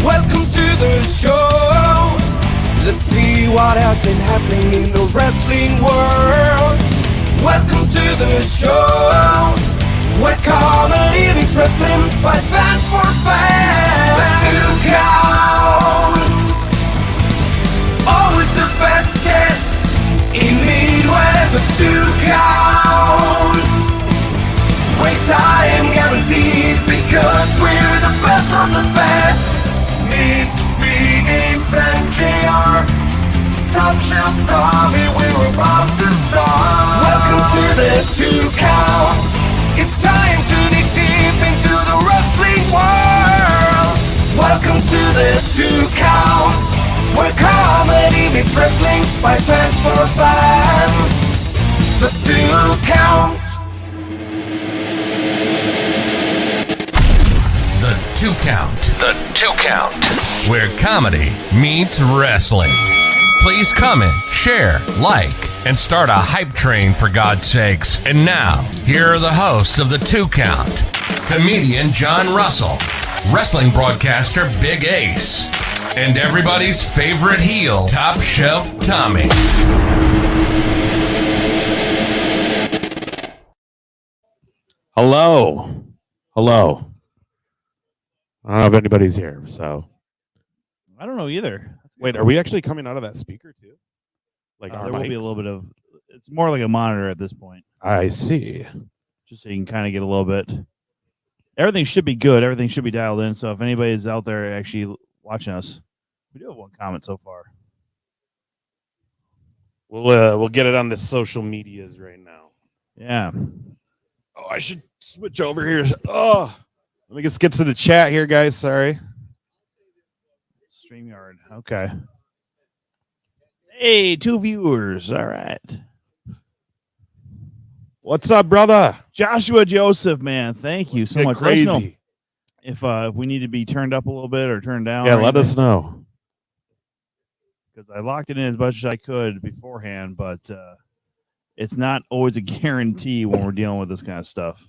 Welcome to the show. Let's see what has been happening in the wrestling world. Welcome to the show, where comedy meets wrestling by fans for fans. The Two Count, always the best guests in Midwest. The Two Count, great time guaranteed because we're the best of the best. Meet Reeves and JR, Top Shelf Tommy, we're about to start. Welcome to the Two Count. It's time to dig deep into the wrestling world. Welcome to the Two Count, where comedy meets wrestling by fans for fans. The Two Count. The Two Count. The Two Count. Where comedy meets wrestling. Please comment, share, like, and start a hype train for God's sakes. And now, here are the hosts of The Two Count. Comedian John Russell, wrestling broadcaster Big Ace, and everybody's favorite heel, Top Shelf Tommy. Hello. I don't know if anybody's here, so. I don't know either. Wait, are we actually coming out of that speaker too? Like our there will be a mics? little bit of. It's more like a monitor at this point, I see. just so you can kind of get a little bit. Everything should be good. Everything should be dialed in. So if anybody's out there actually watching us, we do have one comment so far. We'll get it on the social medias right now. Yeah. Oh, I should switch over here. Oh, let me just get to the chat here, guys. Sorry. StreamYard. Okay. Hey, 2 viewers. All right. What's up, brother? Joshua Joseph, man. Thank you so Get much. Let us know crazy. if we need to be turned up a little bit or turned down. Yeah, let us know. Because I locked it in as much as I could beforehand, but it's not always a guarantee when we're dealing with this kind of stuff.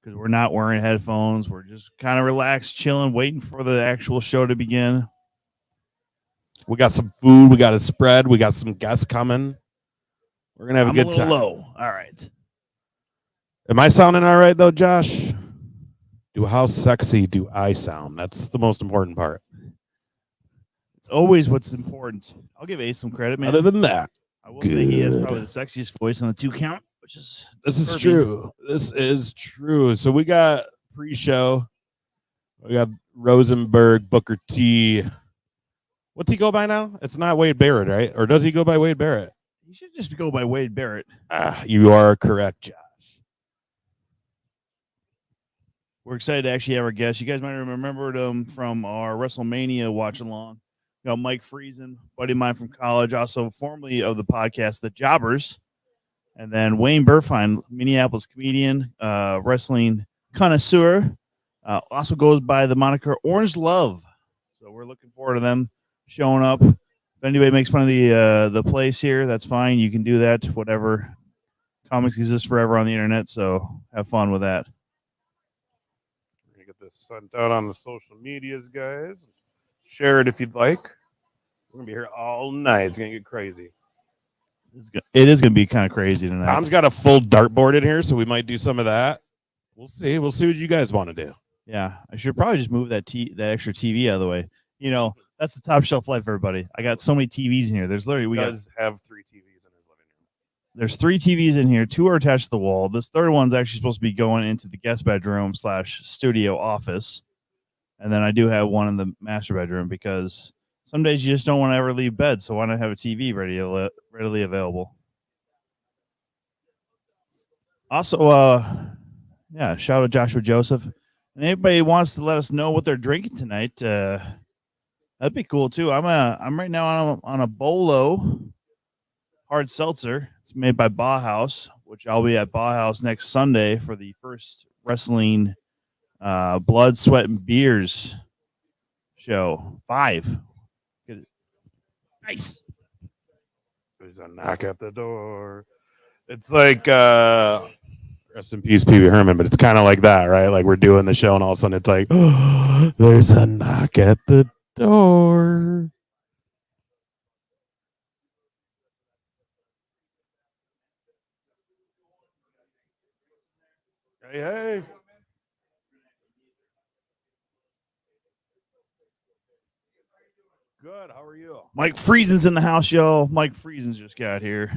Because we're not wearing headphones. We're just kind of relaxed, chilling, waiting for the actual show to begin. We got some food. We got a spread. We got some guests coming. We're going to have a good time. Low. All right. Am I sounding all right, though, Josh? How sexy do I sound? That's the most important part. It's always what's important. I'll give Ace some credit, man. Other than that, I will say he has probably the sexiest voice on the 2 count, which is this is true. This is true. So we got pre-show. We got Rosenberg, Booker T. What's he go by now? It's not Wade Barrett, right? Or does he go by Wade Barrett? He should just go by Wade Barrett. You are correct, Josh. We're excited to actually have our guest. You guys might have remembered him from our WrestleMania watch along. We got Mike Friesen, buddy of mine from college, also formerly of the podcast The Jobbers. And then Wayne Burfine, Minneapolis comedian, wrestling connoisseur, also goes by the moniker Orange Love. So we're looking forward to them showing up. If anybody makes fun of the place here, that's fine. You can do that. Whatever. Comics exist forever on the internet, so have fun with that. We're gonna get this sent out on the social medias, guys. Share it if you'd like. We're gonna be here all night. It's gonna get crazy. It is gonna be kind of crazy tonight. Tom's got a full dartboard in here, so we might do some of that. We'll see. We'll see what you guys want to do. Yeah, I should probably just move that extra TV out of the way. You know, that's the Top Shelf life, everybody. I got so many TVs in here. There's literally have 3 TVs in his living room. There's 3 TVs in here. 2 are attached to the wall. This third one's actually supposed to be going into the guest bedroom / studio office, and then I do have one in the master bedroom because some days you just don't want to ever leave bed. So why not have a TV readily available? Also, yeah, shout out Joshua Joseph. And anybody wants to let us know what they're drinking tonight, that'd be cool too. I'm right now on a Bolo hard seltzer. It's made by Bauhaus, which I'll be at Bauhaus next Sunday for the first wrestling Blood, Sweat, and Beers show. 5. Good. Nice. There's a knock at the door. It's like rest in peace, Pee Wee Herman, but it's kind of like that, right? Like we're doing the show, and all of a sudden it's like, There's a knock at the door. Hey, hey. Good. How are you? Mike Friesen's in the house, y'all. Mike Friesen's just got here.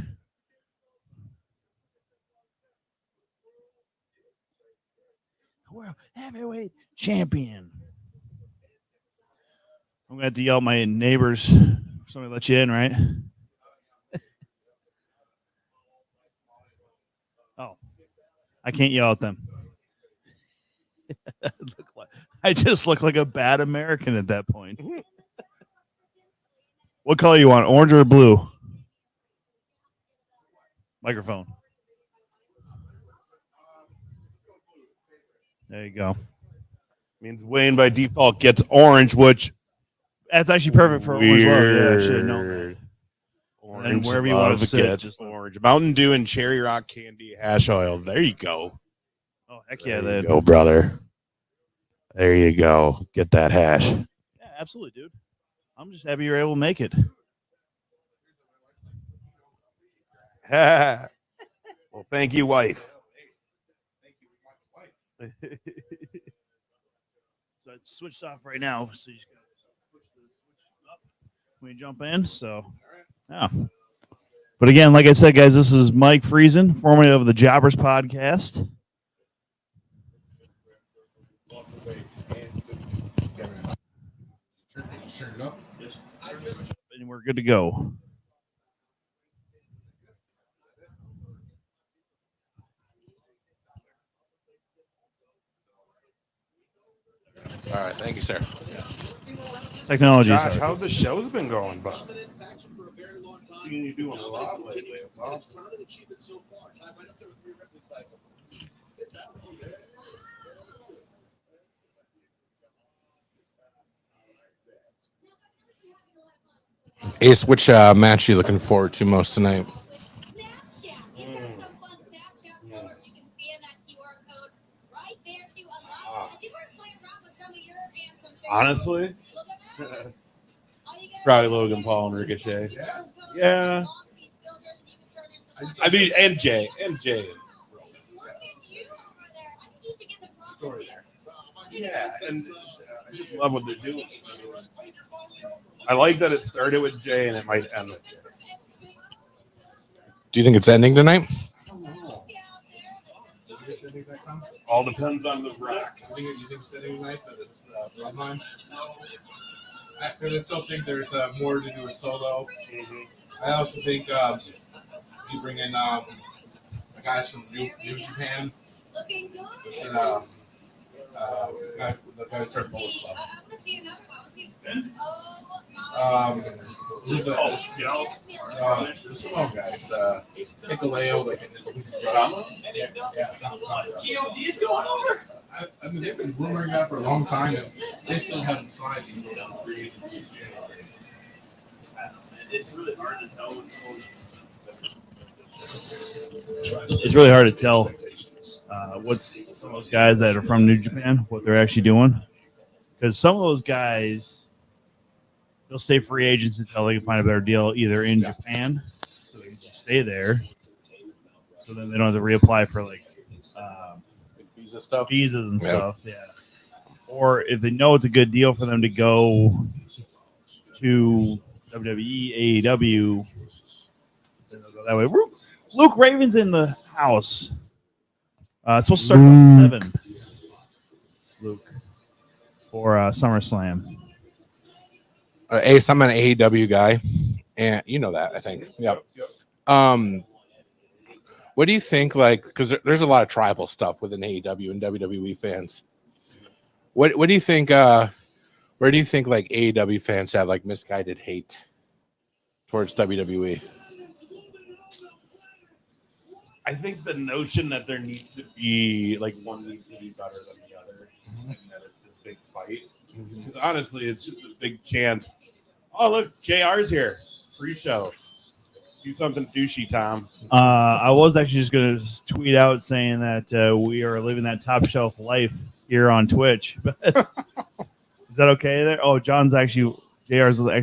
World heavyweight champion. I'm gonna have to yell at my neighbors. Somebody let you in, right? Oh, I can't yell at them. I just look like a bad American at that point. What color you want, orange or blue? Microphone. There you go. Means Wayne by default gets orange, which that's actually perfect for orange love. Yeah, I should have known that. Orange and wherever you want to sit, gets just orange. Mountain Dew and cherry rock candy hash oil. There you go. Oh heck yeah, there you go, brother. There you go. Get that hash. Yeah, absolutely, dude. I'm just happy you're able to make it. Well, thank you, wife. So it's switched off right now. So you just gotta push the switch up when you jump in. So yeah. But again, like I said, guys, this is Mike Friesen, formerly of the Jobbers podcast. Turn it up. And we're good to go. All right, thank you, sir. Technology. Josh, how's the show's been going, bud? Seeing you doing a lot lately. It's awesome. Ace, which match are you looking forward to most tonight? Honestly, probably Logan Paul and Ricochet. Yeah. I mean, and Jay. Story there. Yeah, and I just love what they're doing. I like that it started with Jay and it might end with Jay. Do you think it's ending tonight? I don't know. All depends on the Rock. You think it's ending tonight? That it's Bloodline? Because I still think there's more to do with Solo. Mm-hmm. I also think you bring in the guys from New Japan. Instead of the guys from Bullet Club. Who's the small guys? Hikuleo, like his brother. Yeah. GOD's going over. I mean, they've been rumoring that for a long time, and they still haven't signed these free agents. It's really hard to tell. It's really hard to tell what's some of those guys that are from New Japan, what they're actually doing. Because some of those guys, they'll stay free agents until they can find a better deal either in Japan, so they can just stay there. So then they don't have to reapply for visas and stuff. Yeah. Or if they know it's a good deal for them to go to WWE, AEW, then they'll go that way. Luke Raven's in the house. It's supposed to start about 7. Luke for SummerSlam. Ace, I'm an AEW guy, and you know that, I think. Yep. What do you think, like, because there's a lot of tribal stuff within AEW and WWE fans. What do you think, where do you think, like, AEW fans have, like, misguided hate towards WWE? I think the notion that there needs to be, like, one needs to be better than the other, and that it's this big fight. Because honestly, it's just a big chance. Oh, look, JR's here. Pre-show. Do something douchey, Tom. I was actually just going to tweet out saying that we are living that top shelf life here on Twitch. But Is that okay there? Oh, JR's actually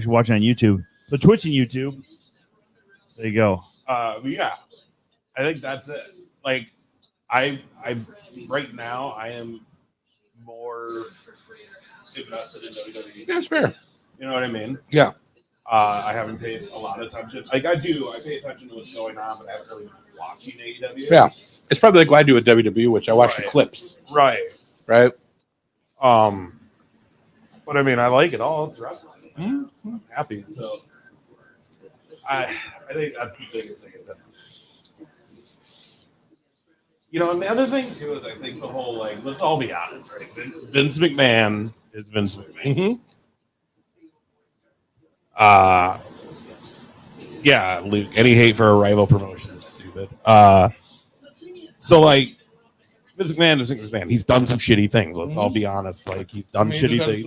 watching on YouTube. So Twitch and YouTube. There you go. Yeah, I think that's it. Like, I right now I am more invested in WWE. That's fair. You know what I mean? Yeah. I haven't paid a lot of attention. Like I pay attention to what's going on, but I haven't really been watching AEW. Yeah. It's probably like what I do with WWE, which I watch the clips. Right. Right. But I mean, I like it all. It's wrestling. I'm happy. So I think that's the biggest thing. You know, and the other thing too is I think the whole like, let's all be honest, right? Vince McMahon is Vince McMahon. Yeah, Luke. Any hate for a rival promotion is stupid. So like, Vince McMahon is Vince McMahon. He's done some shitty things. Let's all be honest. Like he's done shitty things.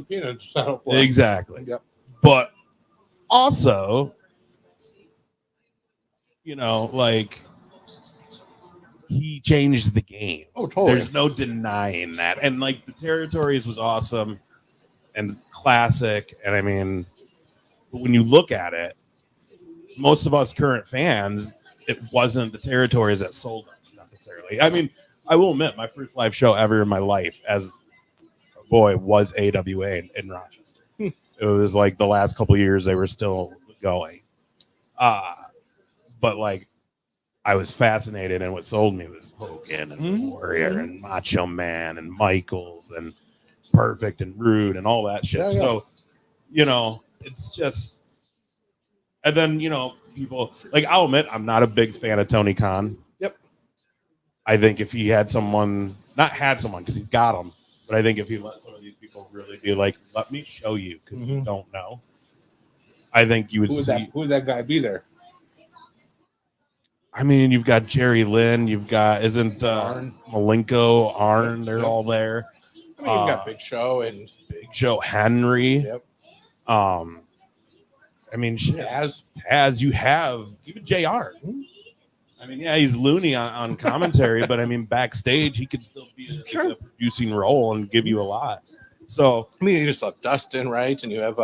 Exactly. Yep. But also, you know, like he changed the game. Oh, totally. There's no denying that. And like the Territories was awesome and classic. And I mean, when you look at it, most of us current fans, it wasn't the Territories that sold us necessarily. I mean, I will admit, my first live show ever in my life as a boy was AWA in Rochester. It was like the last couple of years they were still going. But like, I was fascinated, and what sold me was Hogan and Warrior and Macho Man and Michaels and Perfect and Rude and all that shit. Yeah. So, you know, it's just, and then, you know, people like, I'll admit, I'm not a big fan of Tony Khan. Yep. I think if he had someone, not had someone because he's got them, but I think if he let some of these people really be like, let me show you because you don't know, I think you would see. Who would that guy be there? I mean, you've got Jerry Lynn, you've got, isn't Malenko, Arn, they're all there. I mean, you've got Big Show Henry. Yep. I mean, Taz, you have even JR. I mean, yeah, he's loony on commentary, but I mean, backstage, he could still be a producing role and give you a lot. So, I mean, you just have Dustin, right? And you have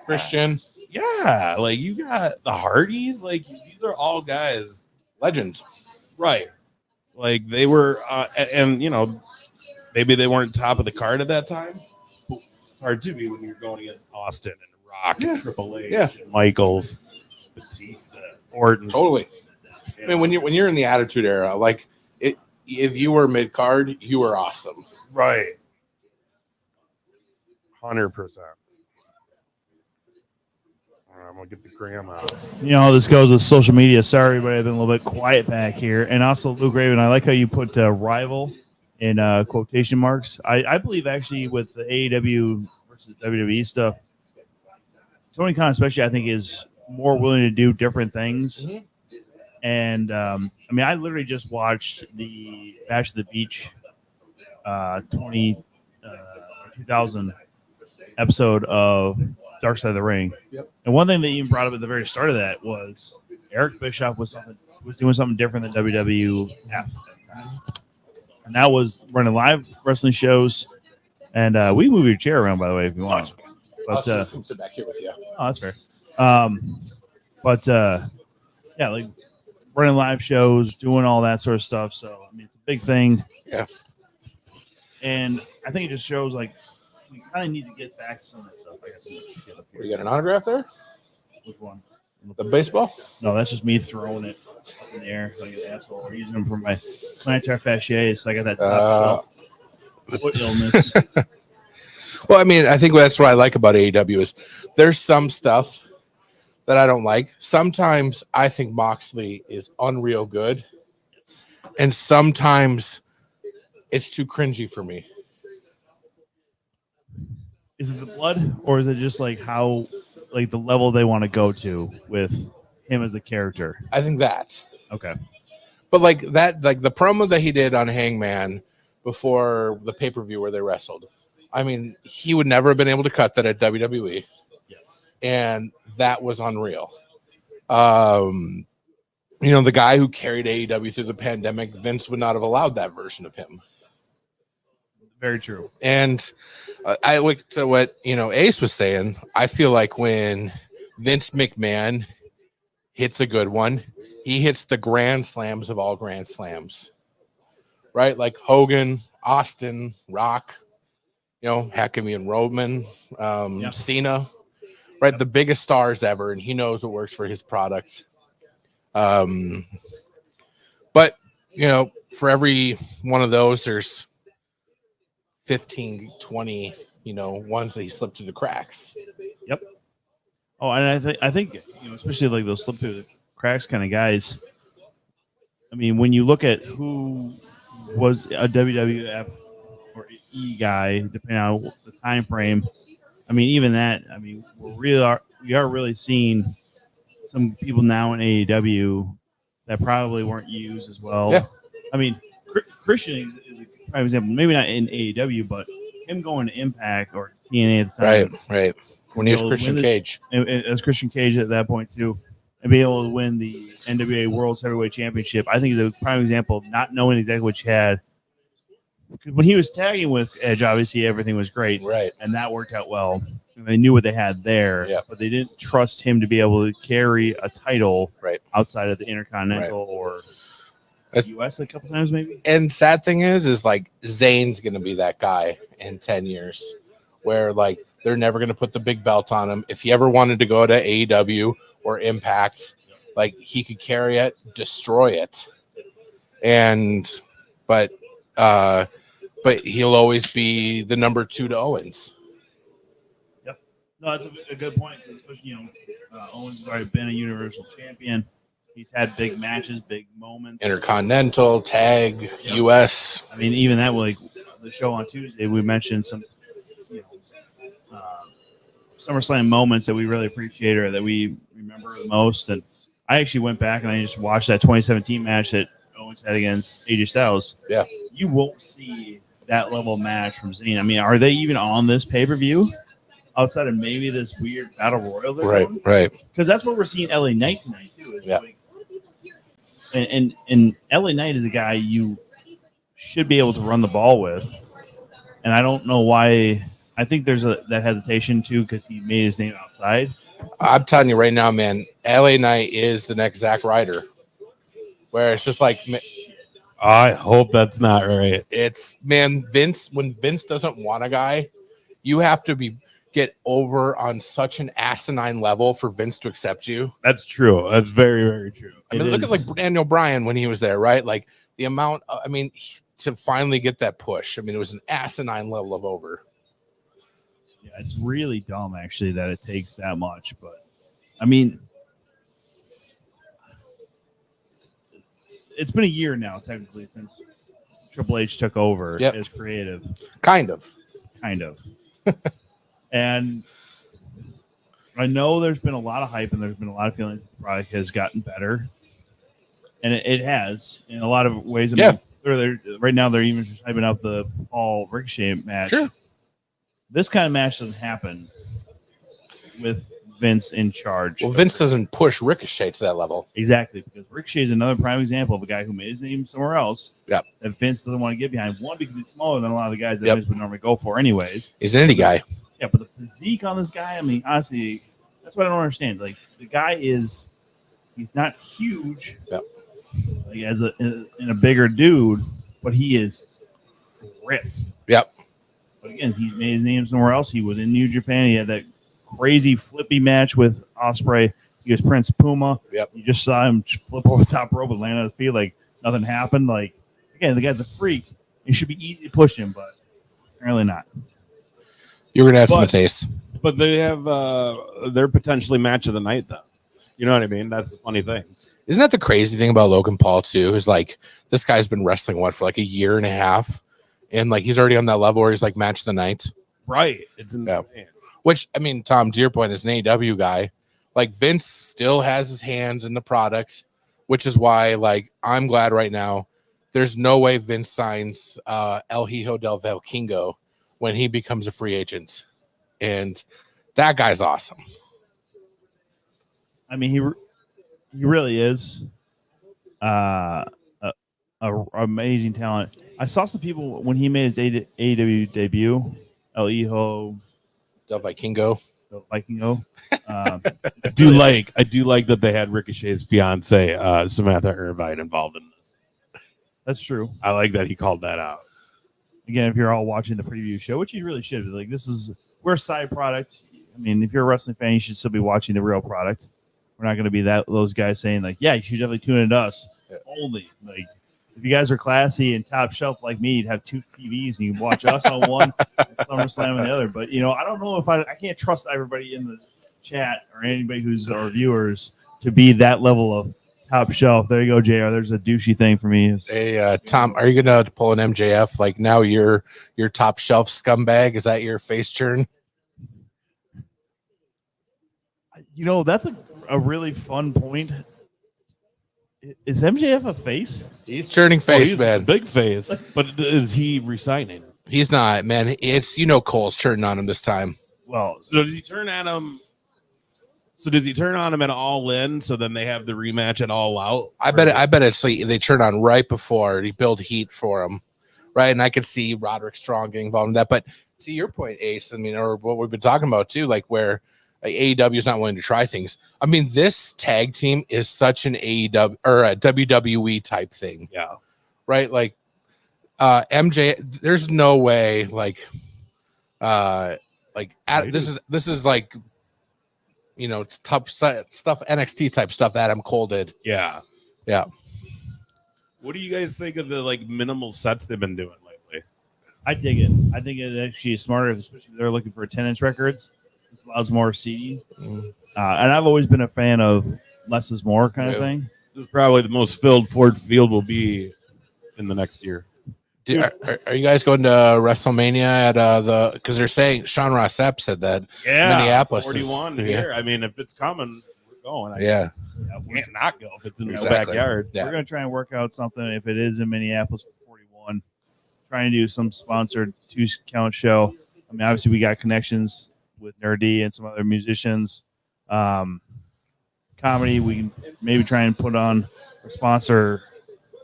Christian. Yeah, like you got the Hardys. Like these are all guys. Legends. Right. Like they were, and you know, maybe they weren't top of the card at that time. It's hard to be when you're going against Austin and Rock and Triple H and Michaels, Batista, Orton. Totally. I mean, when you're in the Attitude Era, like it, if you were mid card, you were awesome. Right. 100%. I'm gonna get the gram out. You know, this goes with social media. Sorry, but I've been a little bit quiet back here. And also, Luke Raven, I like how you put rival in quotation marks. I believe actually with the AEW versus WWE stuff, Tony Khan especially, I think, is more willing to do different things. And I mean, I literally just watched the Bash of the Beach 2000 episode of Dark Side of the Ring. Yep. And one thing that you even brought up at the very start of that was Eric Bischoff was doing something different than WWF at that time. And that was running live wrestling shows. And we move your chair around, by the way, if you want. But I'll sit back here with you. Oh, that's fair. Yeah, like running live shows, doing all that sort of stuff. So I mean, it's a big thing. Yeah. And I think it just shows like we kind of need to get back to some of that stuff. I got to get up here. You got an autograph there? Which one? The baseball? No, that's just me throwing it up in the air like an asshole. Or using them for my plantar fasciitis. So I got that top foot illness. Well, I mean, I think that's what I like about AEW is there's some stuff that I don't like. Sometimes I think Moxley is unreal good, and sometimes it's too cringy for me. Is it the blood, or is it just like how, like the level they want to go to with him as a character? I think that. Okay. But like that, like the promo that he did on Hangman before the pay-per-view where they wrestled, I mean, he would never have been able to cut that at WWE. Yes. And that was unreal. You know, the guy who carried AEW through the pandemic, Vince would not have allowed that version of him. Very true. And I look to what Ace was saying. I feel like when Vince McMahon hits a good one, he hits the grand slams of all grand slams, right? Like Hogan, Austin, Rock, Hackney and Roman, Cena, right? Yep. The biggest stars ever, and he knows what works for his product. But for every one of those, there's 15, 20, ones that he slipped through the cracks. Yep. Oh, and I think especially like those slip through the cracks kind of guys. I mean, when you look at who was a WWF or E guy, depending on the time frame, I mean, even that. I mean, we are really seeing some people now in AEW that probably weren't used as well. Yeah. I mean, Christian is a prime example. Maybe not in AEW, but him going to Impact or TNA at the time. Right. When he was Christian Cage. As Christian Cage at that point, too. And be able to win the NWA World's Heavyweight Championship. I think is a prime example of not knowing exactly what you had. When he was tagging with Edge, obviously everything was great. Right. And that worked out well. And they knew what they had there. Yep. But they didn't trust him to be able to carry a title outside of the Intercontinental or US a couple times maybe. And sad thing is like Zayn's going to be that guy in 10 years where like they're never going to put the big belt on him. If he ever wanted to go to AEW or Impact, like he could carry it, destroy it. But he'll always be the number 2 to Owens. Yep. No, that's a good point. Especially, Owens has already been a Universal Champion. He's had big matches, big moments. Intercontinental, tag, US. I mean, even that, like the show on Tuesday, we mentioned some SummerSlam moments that we really appreciate or that we remember the most. And I actually went back and I just watched that 2017 match that Owens had against AJ Styles. Yeah. You won't see that level of match from Zayn. I mean, are they even on this pay-per-view outside of maybe this weird battle royal? Right. Because that's what we're seeing LA Knight tonight, too. Yeah. Like, and LA Knight is a guy you should be able to run the ball with. And I don't know why. I think there's that hesitation, too, because he made his name outside. I'm telling you right now, man, LA Knight is the next Zack Ryder. Where it's just like, I hope that's not right. It's, man, Vince, when Vince doesn't want a guy, you have to get over on such an asinine level for Vince to accept you. That's true. That's very, very true. I mean, look at like Daniel Bryan when he was there, right? Like the amount, to finally get that push. I mean, it was an asinine level of over. Yeah, it's really dumb, actually, that it takes that much. But, I mean, it's been a year now, technically, since Triple H took over as creative. Kind of. And I know there's been a lot of hype and there's been a lot of feelings that the product has gotten better. And it has in a lot of ways. I mean, right now, they're even just hyping up the Paul Ricochet match. Sure. This kind of match doesn't happen with Vince in charge. Well, Vince doesn't push Ricochet to that level. Exactly, because Ricochet is another prime example of a guy who made his name somewhere else. Yep. That Vince doesn't want to get behind. One, because he's smaller than a lot of the guys that Vince would normally go for anyways. He's an indie guy. Yeah, but the physique on this guy, I mean, honestly, that's what I don't understand. Like, the guy he's not huge. Yep. Like, in a bigger dude, but he is ripped. Yep. But again, he made his name somewhere else. He was in New Japan. He had that crazy flippy match with Ospreay. He was Prince Puma. Yep. You just saw him flip over the top rope and land on his feet like nothing happened. Like, again, the guy's a freak. It should be easy to push him, but apparently not. You're going to have some taste. But they have they're potentially match of the night, though. You know what I mean? That's the funny thing. Isn't that the crazy thing about Logan Paul, too? Is like, this guy's been wrestling, for like a year and a half? And like, he's already on that level where he's like match of the night. Right. It's insane. Yeah. Which, I mean, Tom, to your point, as an AEW guy, like Vince still has his hands in the product, which is why, like, I'm glad right now there's no way Vince signs El Hijo del Vikingo when he becomes a free agent. And that guy's awesome. I mean, he really is a amazing talent. I saw some people when he made his AEW debut, El Hijo Del Vikingo. Vikingo. I do like that they had Ricochet's fiance, Samantha Irvine, involved in this. That's true. I like that he called that out. Again, if you're all watching the preview show, which you really should be, like, we're a side product. I mean, if you're a wrestling fan, you should still be watching the real product. We're not going to be those guys saying like, yeah, you should definitely tune into us only. Like, if you guys are classy and top shelf like me, you'd have 2 TVs and you can watch us on one and SummerSlam on the other. But, I don't know if I can't trust everybody in the chat or anybody who's our viewers to be that level of top shelf. There you go, JR. There's a douchey thing for me. Hey, Tom, are you going to pull an MJF? Like now you're top shelf scumbag. Is that your face turn? That's a really fun point. Is MJF a face? He's turning face, he's man. Big face. But is he resigning? He's not, man. It's Cole's turning on him this time. Well, so does he turn at him? So does he turn on him at All In? So then they have the rematch at All Out. I bet it's they turn on right before he build heat for him, right? And I could see Roderick Strong getting involved in that. But to your point, Ace, I mean, or what we've been talking about too, like where AEW is not willing to try things. I mean, this tag team is such an AEW or a WWE type thing. Yeah. Right. Like MJ, there's no way this is like, it's tough stuff, NXT type stuff that Adam Cole did. Yeah. Yeah. What do you guys think of the minimal sets they've been doing lately? I dig it. I think it actually is smarter, especially if they're looking for attendance records. It allows more seating. And I've always been a fan of less is more kind of thing. This is probably the most filled Ford Field will be in the next year. Are you guys going to WrestleMania at because they're saying Sean Ross Sapp said that Minneapolis 41 here. I mean, if it's coming, we're going. We can't not go if it's in the backyard. We're going to try and work out something if it is in Minneapolis for 41. Trying to do some sponsored 2-count show. I mean, obviously we got connections with Nerdy and some other musicians. Comedy, we can maybe try and put on or sponsor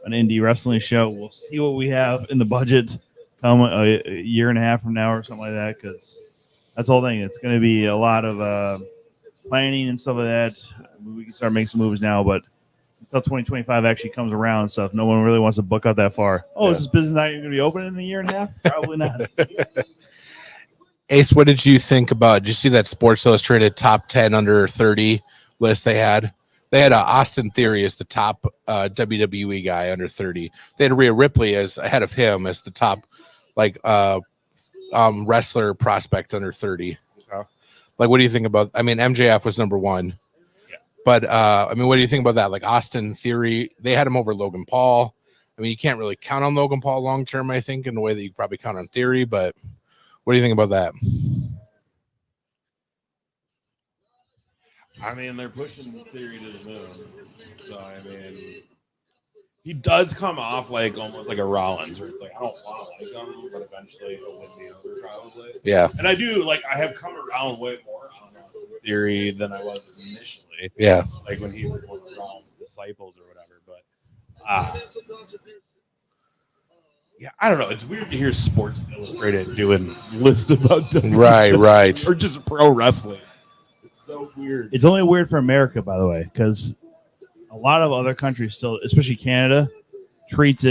an indie wrestling show. We'll see what we have in the budget come a year and a half from now or something like that, because that's the whole thing. It's going to be a lot of planning and stuff like that. We can start making some moves now, but until 2025 actually comes around and stuff, no one really wants to book out that far. Is this business not going to be open in a year and a half? Probably not. Ace, what did you think about? Did you see that Sports Illustrated top 10 under 30 list they had? They had Austin Theory as the top WWE guy under 30. They had Rhea Ripley as ahead of him as the top wrestler prospect under 30. Like, what do you think about? I mean, MJF was number 1. Yeah. But I mean, what do you think about that? Like Austin Theory, they had him over Logan Paul. I mean, you can't really count on Logan Paul long term, I think, in the way that you probably count on Theory. But what do you think about that? I mean, they're pushing Theory to the moon. So, I mean, he does come off like almost like a Rollins, where it's like, I don't want to like him, but eventually he'll win me over, probably. Yeah. And I do, I have come around way more on Theory than I was initially. Yeah. Like when he was one of Rollins' disciples or whatever. But, yeah, I don't know. It's weird to hear Sports Illustrated doing lists about WWE. Right. Or just pro wrestling. So weird. It's only weird for America, by the way, because a lot of other countries still, especially Canada, treats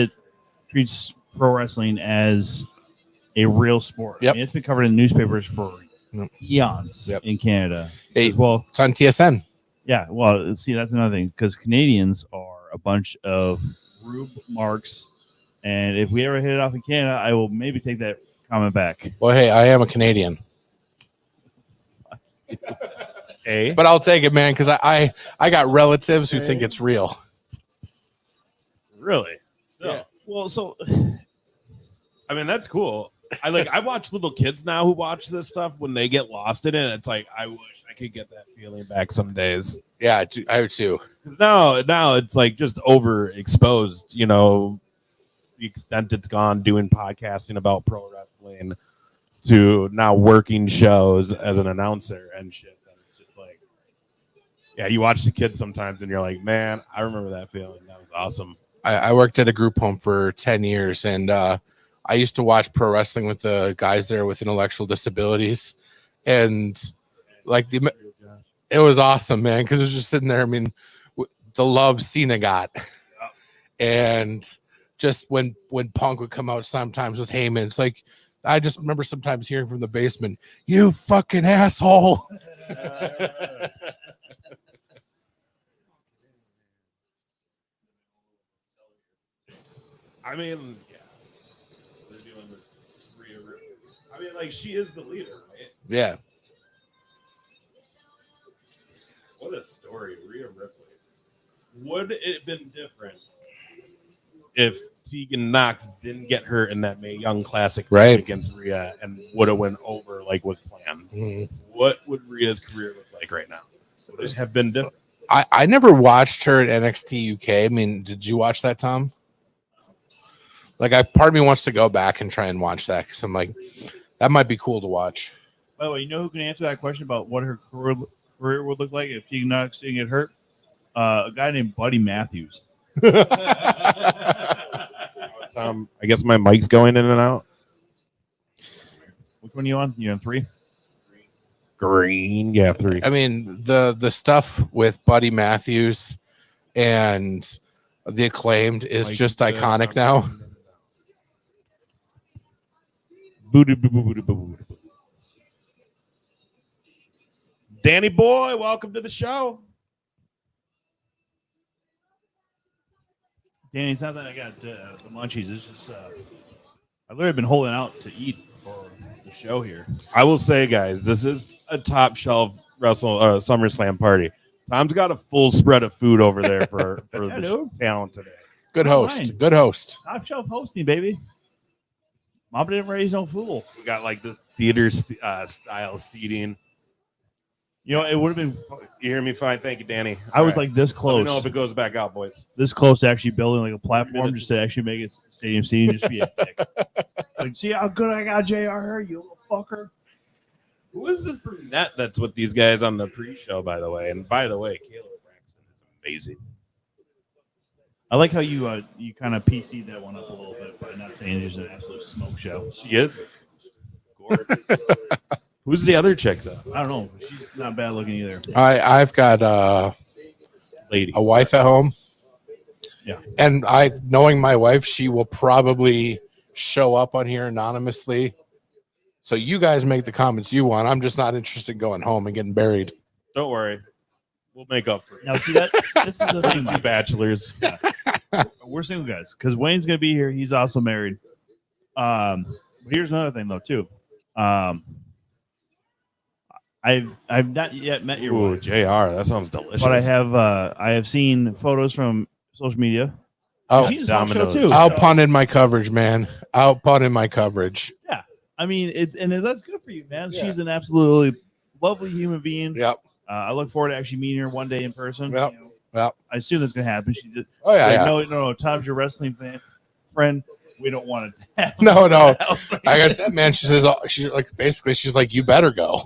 pro wrestling as a real sport. Yep. I mean, it's been covered in newspapers for eons in Canada. Well, it's on TSN. Yeah. Well, see, that's another thing, because Canadians are a bunch of rube marks, and if we ever hit it off in Canada, I will maybe take that comment back. Well, hey, I am a Canadian. But I'll take it, man, because I got relatives who think it's real. Really? Still. Yeah. Well, so I mean, that's cool. I watch little kids now who watch this stuff when they get lost in it. It's like, I wish I could get that feeling back some days. Yeah, I do too. Because now it's like just overexposed, the extent it's gone doing podcasting about pro wrestling to now working shows as an announcer and shit. And it's just like, yeah, you watch the kids sometimes and you're like, man, I remember that feeling. That was awesome. I worked at a group home for 10 years, and I used to watch pro wrestling with the guys there with intellectual disabilities, and like it was awesome, man, because it was just sitting there. I mean, the love Cena got, and just when Punk would come out sometimes with Heyman, it's like I just remember sometimes hearing from the basement, "You fucking asshole." I mean, yeah. They're dealing with Rhea Ripley. I mean, like, she is the leader, right? Yeah. What a story, Rhea Ripley. Would it have been different if Tegan Knox didn't get hurt in that Mae Young Classic Right. against Rhea and would have went over like was planned? Mm-hmm. What would Rhea's career look like right now? Would it have been different? I never watched her at NXT UK. I mean, did you watch that, Tom? Like, part of me wants to go back and try and watch that because I'm like, that might be cool to watch. By the way, you know who can answer that question about what her career would look like if Tegan Knox didn't get hurt? A guy named Buddy Matthews. I guess my mic's going in and out. Which one are you on? You on 3? Green, yeah, 3. I mean, the stuff with Buddy Matthews and the Acclaimed is Like just iconic now. Danny boy, welcome to the show. Danny, it's not that I got the munchies. It's just I've literally been holding out to eat for the show here. I will say, guys, this is a top shelf SummerSlam party. Tom's got a full spread of food over there for the talent today. Good host. Fine. Good host. Top shelf hosting, baby. Mom didn't raise no fool. We got like this theater style seating. You know, it would have been. You hear me fine? Thank you, Danny. I was like this Let me close. know if it goes back out, boys. This close to actually building like a platform just to actually make it stadium seating, just be a dick. Like, see how good I got JR, you little fucker. Who is this brunette that's with these guys on the pre-show, by the way? And by the way, Kayla Braxton is amazing. I like how you kind of PC'd that one up a little bit by not saying it's an absolute smoke show. She is gorgeous. Who's the other chick, though? I don't know. She's not bad looking either. I've got Ladies. a wife at home. Yeah. And knowing my wife, she will probably show up on here anonymously. So you guys make the comments you want. I'm just not interested in going home and getting buried. Don't worry. We'll make up for it. Now, see that this is the thing. 2 bachelors. Yeah. We're single guys because Wayne's gonna be here. He's also married. But here's another thing though too. I've not yet met your Ooh, wife, JR. That sounds delicious. but I have seen photos from social media. Oh, She's a smoke show Domino's. too. Out punted my coverage, man. Out punted my coverage. Yeah, I mean that's good for you, man. Yeah. She's an absolutely lovely human being. Yep. I look forward to actually meeting her one day in person. Yep. You know, Yep. I assume that's gonna happen. She did. Oh yeah, Like, yeah. No. Tom's your wrestling friend. We don't want it to happen. No. Like Like I said, man, she's like, you better go.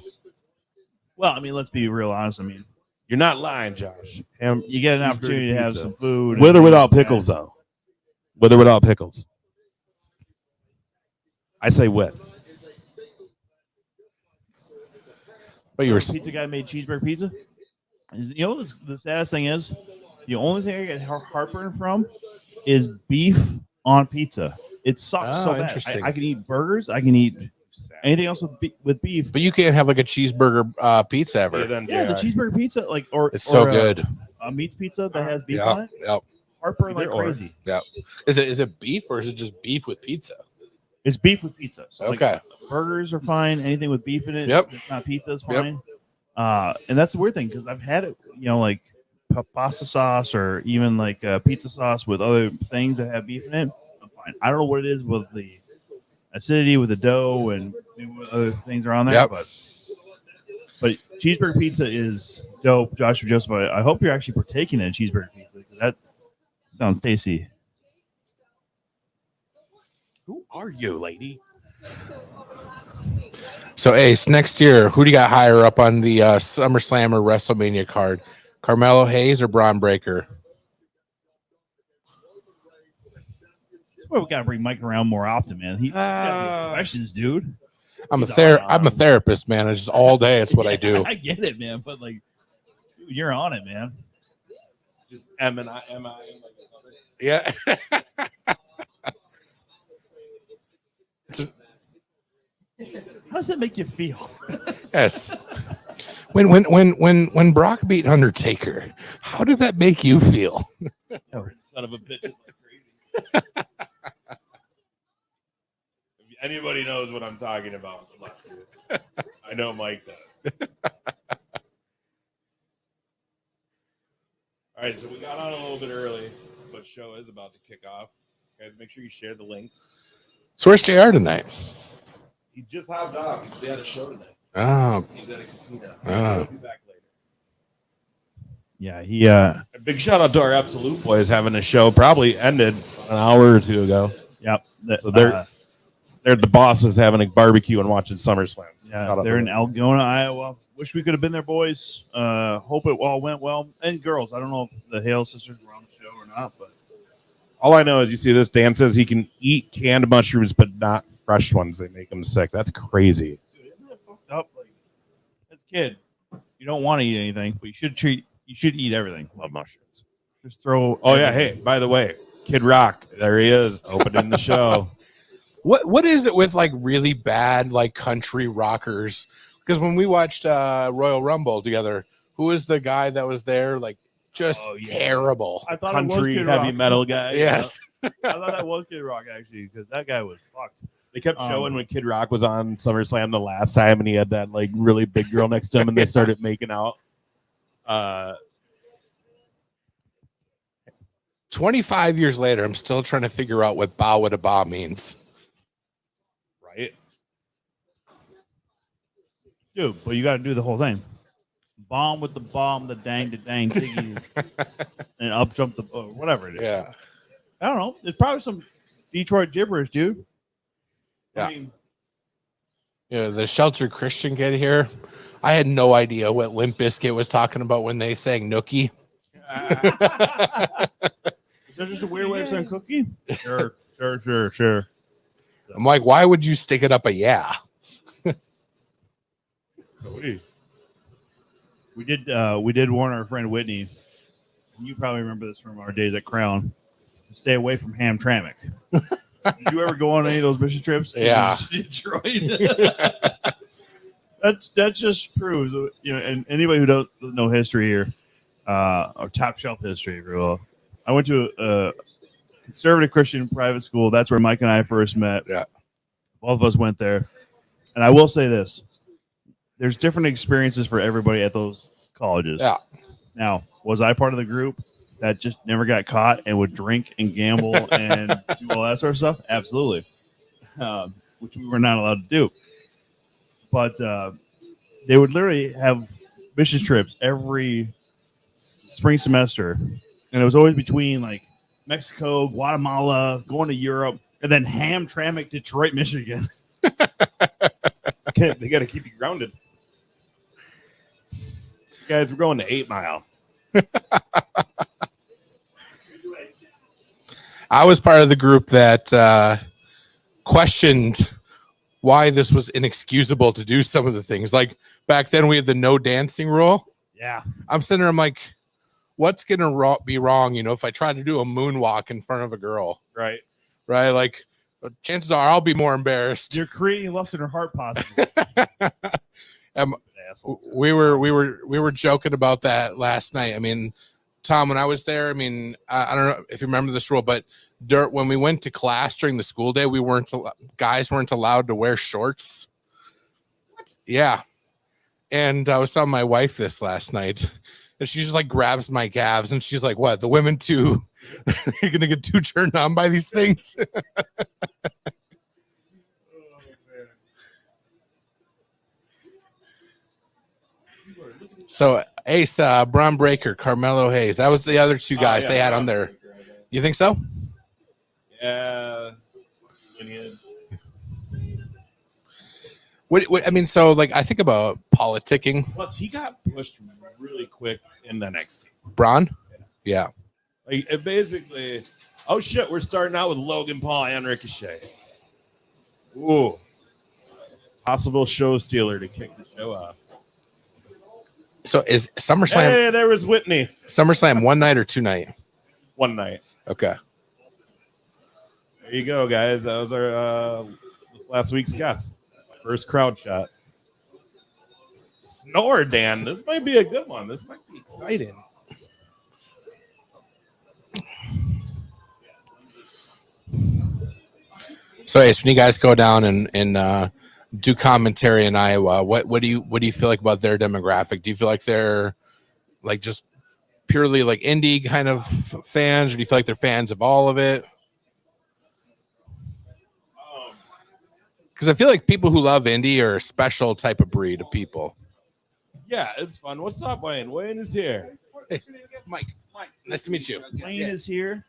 well, I mean, let's be real honest. I mean, You're not lying, Josh. you get an Cheeseburger opportunity to have pizza. some food. With or and without things like pickles, that. though. With or without pickles. I say with. But you were Pizza guy made cheeseburger pizza. You know what the saddest thing is? The only thing I get heartburn from is beef on pizza. It sucks Oh, so bad. interesting. I can eat burgers. I can eat anything else with beef. but you can't have like a cheeseburger pizza ever. Yeah, then, Yeah, the JR. cheeseburger pizza, like It's so or, good. A meats pizza that has beef on Yeah. it. Yep. Heartburn like Either or. crazy. Yep. Is it beef or is it just beef with pizza? It's beef with pizza. So like, Okay. burgers are fine. Anything with beef in it, Yep. it's not pizza, is Yep. fine. And that's the weird thing because I've had it, like pasta sauce or even like pizza sauce with other things that have beef in it. I'm fine. I don't know what it is with the acidity with the dough and what other things are on there, Yep. but cheeseburger pizza is dope. Joshua Joseph, I hope you're actually partaking in cheeseburger pizza. 'Cause that sounds tasty. Who are you, lady? So Ace, next year, who do you got higher up on the SummerSlam or WrestleMania card? Carmelo Hayes or Braun Breaker? Well, we got to bring Mike around more often, man. He's got these questions, dude. I'm a therapist, man. It's just all day. It's what I do. I get it, man. But like, dude, you're on it, man. Just M.I. Yeah. How does that make you feel? Yes. When Brock beat Undertaker, how did that make you feel? Son of a bitch is like crazy. If anybody knows what I'm talking about, bless you. I know Mike does. All right, so we got on a little bit early, but show is about to kick off. Guys, make sure you share the links. So where's JR tonight? He just hopped off. He's at a show tonight. Oh. He's at a casino. Oh. He'll be back later. Yeah, he. A big shout out to our Absolute Boys having a show. Probably ended an hour or two ago. Yep. So they're the bosses having a barbecue and watching SummerSlam. Yeah, they're in Algona, Iowa. Wish we could have been there, boys. Hope it all went well. And girls, I don't know if the Hale sisters were on the show or not, but all I know is you see this. Dan says he can eat canned mushrooms, but not fresh ones. They make him sick. That's crazy. dude, isn't it fucked up? Like, as a kid, you don't want to eat anything, but you should eat everything. Love mushrooms. Just throw. Oh yeah. Hey, by the way, Kid Rock, there he is, opening the show. What is it with like really bad like country rockers? Because when we watched Royal Rumble together, who was the guy that was there? Like just terrible. I thought Country it was Kid heavy Rock. metal guy. Yes. I thought that was Kid Rock actually, because that guy was fucked. They kept showing when Kid Rock was on SummerSlam the last time, and he had that like really big girl next to him, and they started making out. 25 years later, I'm still trying to figure out what "ba with a ba" means. Right. Dude, but you got to do the whole thing. Bomb with the bomb, the dang, tiggy, and up jump the whatever it is. Yeah. I don't know. It's probably some Detroit gibberish, dude. Yeah. I mean, The sheltered Christian kid here. I had no idea what Limp Bizkit was talking about when they sang Nookie. There's just a weird way of saying cookie. Sure. I'm like, why would you stick it up a yeah? We did warn our friend Whitney. You probably remember this from our days at Crown. To stay away from Hamtramck. Did you ever go on any of those mission trips to Yeah. Detroit? that just proves, and anybody who doesn't know history here, or top shelf history, if you will. I went to a conservative Christian private school. That's where Mike and I first met. Yeah. Both of us went there. And I will say this. There's different experiences for everybody at those colleges. Yeah. Now, was I part of the group that just never got caught and would drink and gamble and do all that sort of stuff? Absolutely. Which we were not allowed to do. But they would literally have mission trips every spring semester. And it was always between like Mexico, Guatemala, going to Europe, and then Hamtramck, Detroit, Michigan. They got to keep you grounded. Guys, we're going to 8 Mile. I was part of the group that questioned why this was inexcusable to do some of the things. Like back then we had the no dancing rule. Yeah. I'm sitting there, I'm like, what's going to be wrong, if I try to do a moonwalk in front of a girl? Right. Right? Like, chances are I'll be more embarrassed. You're creating lust in her heart, possibly. We were joking about that last night. I mean, Tom, when I was there, I mean, I don't know if you remember this rule, but when we went to class during the school day, guys weren't allowed to wear shorts. What? Yeah. And I was telling my wife this last night, and she just like grabs my calves, and she's like, "What? The women too? You're gonna get too turned on by these things?" So Ace, Braun Breaker, Carmelo Hayes. That was the other two guys they had on there. You think so? Yeah. What I mean, so like I think about politicking. Plus, he got pushed really quick in the next team. Braun? Yeah. Like, it basically, Oh shit, we're starting out with Logan Paul and Ricochet. Ooh. Possible show stealer to kick the show off. So is SummerSlam Hey, there was Whitney. SummerSlam one night or 2 night? One night. Okay. There you go, guys. That was our this last week's guest. First crowd shot. Snore, Dan. This might be a good one. This might be exciting. So Ace, when you guys go down and do commentary in Iowa, what do you feel like about their demographic? Do you feel like they're like just purely like indie kind of fans, or do you feel like they're fans of all of it? Because I feel like people who love indie are a special type of breed of people. Yeah, it's fun. What's up, Wayne? Wayne is here. Hey, Mike. Nice to meet you. Wayne is here.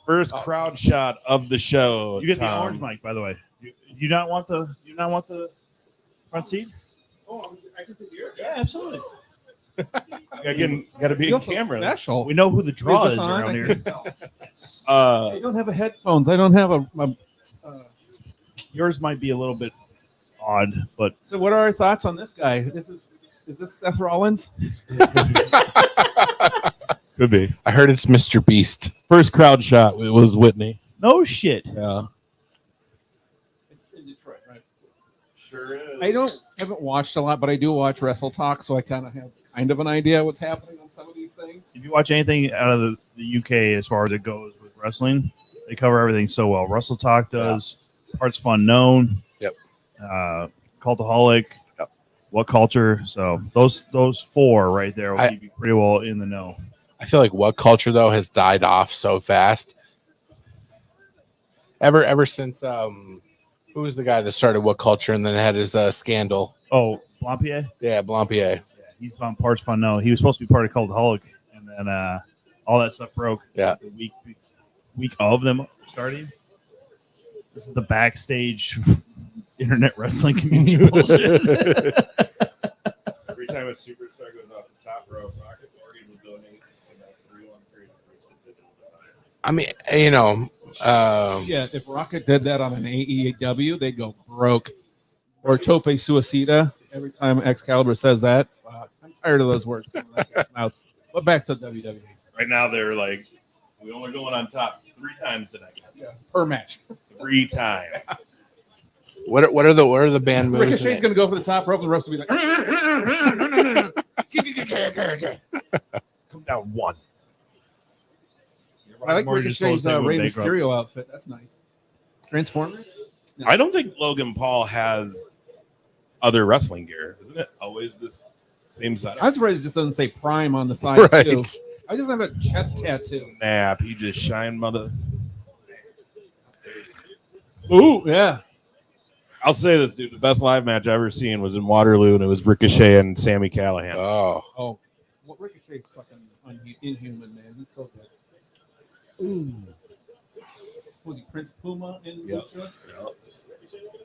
First crowd shot of the show. You get the Tom. orange mic, by the way. You not want the front seat? Oh, I can take yours. Yeah, absolutely. Got to be a camera. Special. We know who the draw Is is this on? around I here. can't tell. I don't have a headphones. I don't have a Yours might be a little bit odd, but So what are our thoughts on this guy? Is this Seth Rollins? Could be. I heard it's Mr. Beast. First crowd shot. It was Whitney. no shit. Yeah. It's in Detroit, right? Sure is. I haven't watched a lot, but I do watch Wrestle Talk, so I kind of have of an idea what's happening on some of these things. If you watch anything out of the UK as far as it goes with wrestling, they cover everything so well. Wrestle Talk does. Parts Fun Known. Yep. Cultaholic. Yep. What Culture. So those four right there will keep you pretty well in the know. I feel like What Culture though has died off so fast. Ever since who was the guy that started What Culture and then had his scandal? Oh, Blampier? Yeah, Blampier. Yeah, he's on Parts Fun Known. He was supposed to be part of Cultaholic, and then all that stuff broke. Yeah. The week of them starting. This is the backstage internet wrestling community bullshit. Every time a superstar goes off the top rope, Rocket Morgan will donate to that 313. I mean, you know, Yeah, if Rocket did that on an AEW, they'd go broke. Or Tope Suicida. Every time Excalibur says that, I'm tired of those words. Mouth. But back to WWE. Right now, they're like, we only going on top 3 times tonight. Yeah, per match. 3 times. what are the band moves? Ricochet's going to go for the top rope, and the refs will be like, Come down 1. I like Morgan just Ricochet's told us they Rey went bankrupt. Mysterio outfit. That's nice. Transformers? No. I don't think Logan Paul has other wrestling gear. Isn't it always this same setup? I'm surprised it just doesn't say Prime on the side, Right. too. I just have a chest tattoo. Snap. He just shined mother. Ooh, yeah. I'll say this, dude. The best live match I ever seen was in Waterloo, and it was Ricochet and Sammy Callahan. Oh, Oh, well, Ricochet's fucking inhuman, man. He's so good. Ooh. Was he Prince Puma in Lucha?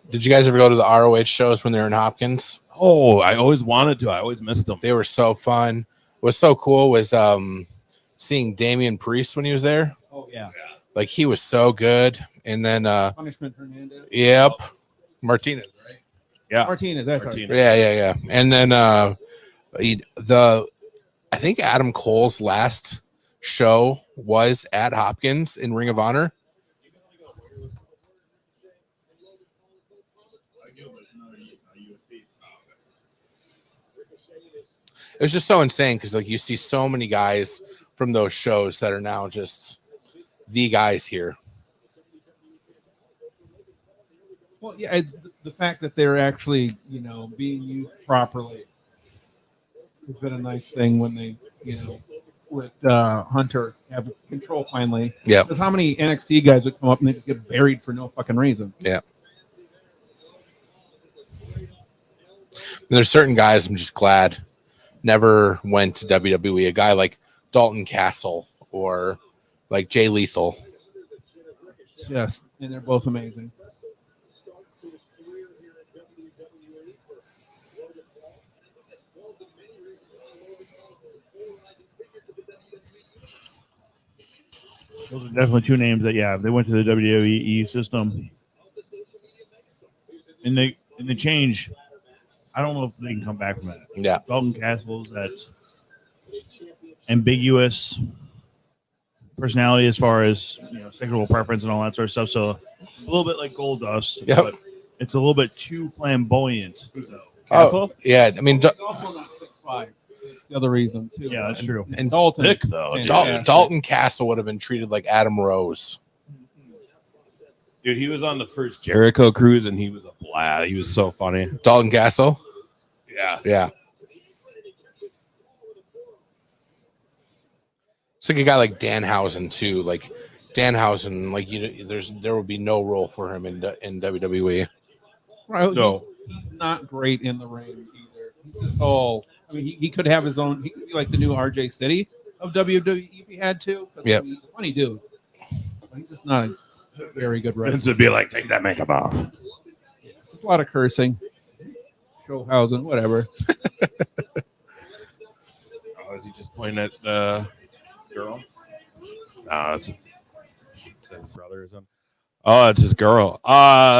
did you guys ever go to the ROH shows when they were in Hopkins? Oh, I always wanted to. I always missed them. They were so fun. What was so cool was seeing Damian Priest when he was there. Oh, yeah. Like he was so good. And then Punishment Hernandez. yep, Martinez, right? Yeah. Martinez, that's right. Martinez. Yeah. And then I think Adam Cole's last show was at Hopkins in Ring of Honor. It was just so insane because like you see so many guys from those shows that are now just the guys here. Well, yeah, the fact that they're actually, being used properly. It's been a nice thing when they, let Hunter have control finally. Yeah. Because how many NXT guys would come up and they just get buried for no fucking reason? Yeah. There's certain guys I'm just glad never went to WWE. A guy like Dalton Castle or like Jay Lethal. Yes, and they're both amazing. Those are definitely two names that, yeah, they went to the WWE system. And the change, I don't know if they can come back from that. Yeah. Dalton Castle's that ambiguous personality as far as sexual preference and all that sort of stuff. So it's a little bit like Gold Dust, Yep. but it's a little bit too flamboyant. Oh, yeah. I mean, He's also not 6'5". That's the other reason too. Yeah, that's true. And Dalton, thick, though. Dalton Castle would have been treated like Adam Rose. Dude, he was on the first Jericho cruise, and he was a blast. He was so funny. Dalton Castle? Yeah. Yeah. It's like a guy like Danhausen too. Like Danhausen, like there would be no role for him in WWE. Right, No. he's not great in the ring either. He's just all. I mean, he could have his own. He could be like the new RJ City of WWE if he had to. Yep. I mean, he's a funny dude. But he's just not a very good wrestler. Vince would be like, take that makeup off. Just a lot of cursing. Showhausen, whatever. Oh, is he just pointing at the girl? No, it's his brother or something. Oh, it's his girl.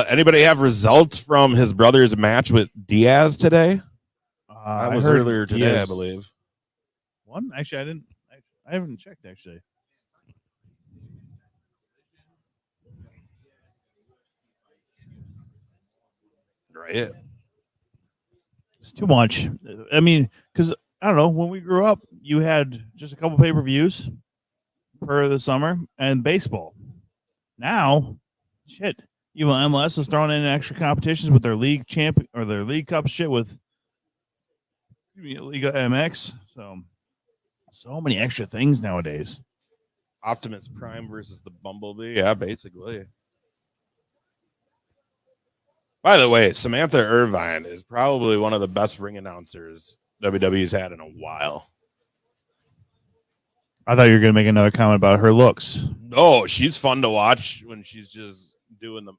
Anybody have results from his brother's match with Diaz today? That was earlier today, Diaz I believe. One? Actually, I haven't checked, actually. Right. It's too much. I mean, because I don't know, when we grew up, you had just a couple pay-per-views for the summer and baseball. Now, shit, even MLS is throwing in extra competitions with their league champion or their league cup shit with Liga MX. So many extra things nowadays. Optimus Prime versus the Bumblebee. Yeah, basically. By the way, Samantha Irvine is probably one of the best ring announcers WWE's had in a while. I thought you were going to make another comment about her looks. No, she's fun to watch when she's just doing the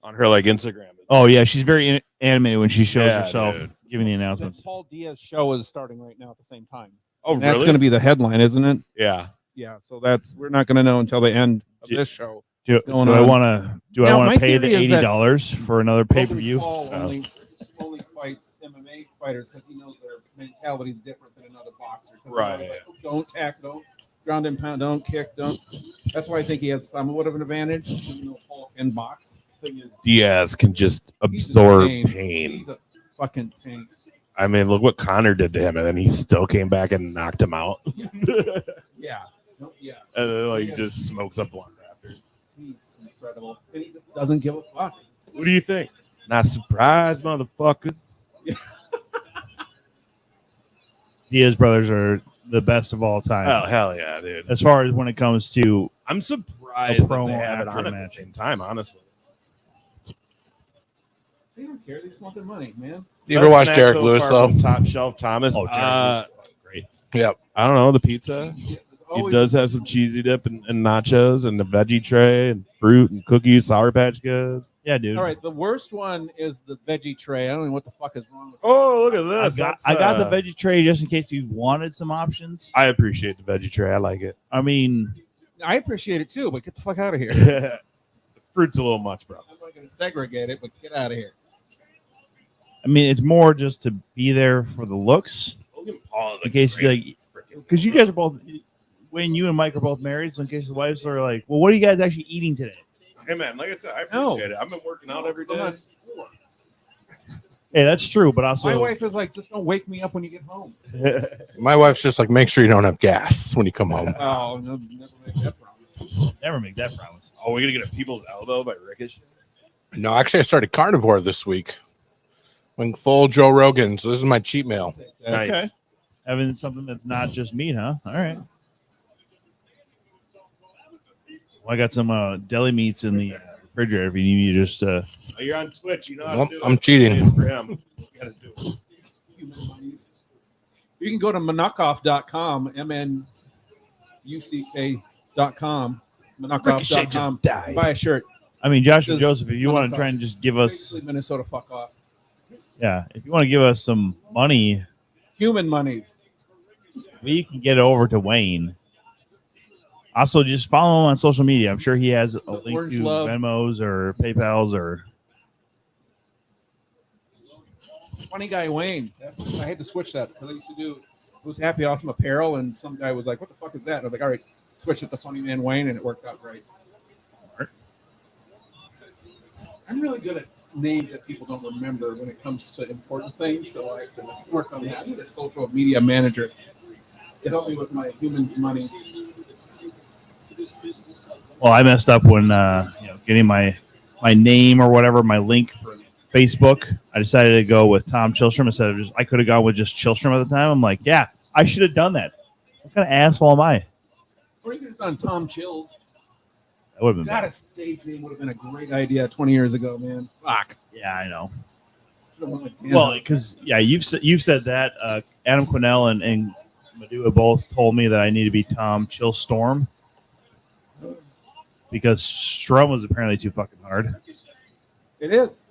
on her Instagram. Oh, yeah, she's very animated when she shows Yeah, herself dude. giving the The announcements. Paul Diaz show is starting right now at the same time. Oh, And that's really? going to be the headline, isn't it? Yeah. Yeah. So we're not going to know until the end of Do- this show. Do going I on. want to Now, my pay the theory is that $80 for another pay-per-view? Paul only fights MMA fighters because he knows their mentality is different than another boxer. 'Cause Right. he's like, don't tack, don't ground and pound, don't kick, don't. That's why I think he has somewhat of an advantage. Even though Paul can box. Thing is, Diaz can just He's a absorb tank. pain. He's a fucking tank. I mean, look what Connor did to him, and then he still came back and knocked him out. Yeah. No, yeah. And then, just smokes a blunt after. He's incredible. And he just doesn't give a fuck. What do you think? Not surprised, motherfuckers. Diaz brothers are the best of all time. Oh, hell yeah, dude. As far as when it comes to I'm surprised that promo they have it after on a at the match. same time, honestly. They don't care. They just want their money, man. You ever watch Best Derek snack Lewis, far though? from Top Shelf Thomas. Derek Lewis is great. Yep. I don't know, the pizza. He Always- does have some cheesy dip and nachos and the veggie tray and fruit and cookies, Sour Patch Kids. Yeah, dude. All right, the worst one is the veggie tray. I don't know what the fuck is wrong with it. Oh, look at I this. got the veggie tray just in case you wanted some options. I appreciate the veggie tray. I like it. I mean, I appreciate it too, but get the fuck out of here. The fruit's a little much, bro. I'm not going to segregate it, but get out of here. it's more just to be there for the looks. In case because you guys are both, Wayne, you and Mike are both married, so in case the wives are like, well, what are you guys actually eating today? Hey, man, like I said, I No. appreciate it. I've been working out every I'm day. not- Hey, that's true, but also My wife is like, just don't wake me up when you get home. My wife's just like, make sure you don't have gas when you come home. Oh, no, never make that promise. never make that promise. Oh, we're going to get a People's Elbow by Ricochet? No, actually, I started carnivore this week. Went full Joe Rogan, so this is my cheat meal. Nice. Okay. Having something that's not just meat, huh? All right. Well, I got some deli meats in the refrigerator. If you need me to just Oh, you're on Twitch. You know how Nope, to do I'm it. cheating. It's for him. You gotta do it. You can go to Monakoff.com, MNUCK.com, Ricochet just Monakoff.com, died. buy a shirt. Josh and This is Joseph, if you want to Monaco. try and just give us, Basically, Minnesota, fuck off. if you want to give us some money, Human monies. we can get it over to Wayne. Also, just follow him on social media. I'm sure he has a link Orange to Love. Venmos or PayPal's or. Funny guy Wayne. I had to switch that because I used to do. It was Happy Awesome Apparel, and some guy was like, "What the fuck is that?" And I was like, "All right, switch it to Funny Man Wayne," and it worked out great. I'm really good at names that people don't remember when it comes to important things, so I can work on that. I need a social media manager to help me with my humans' monies. Well, I messed up when getting my name or whatever, my link for Facebook. I decided to go with Tom Chilstrom instead of I could have gone with just Chilstrom at the time. I'm like, yeah, I should have done that. What kind of asshole am I? Or you could have done Tom Chills. That would have been God, bad. a stage name would have been a great idea 20 years ago, man. Fuck. Yeah, I know. Should've went with Well, Canada. because you've said that Adam Quinnell and Madua both told me that I need to be Tom Chillstorm because Strom was apparently too fucking hard. It is.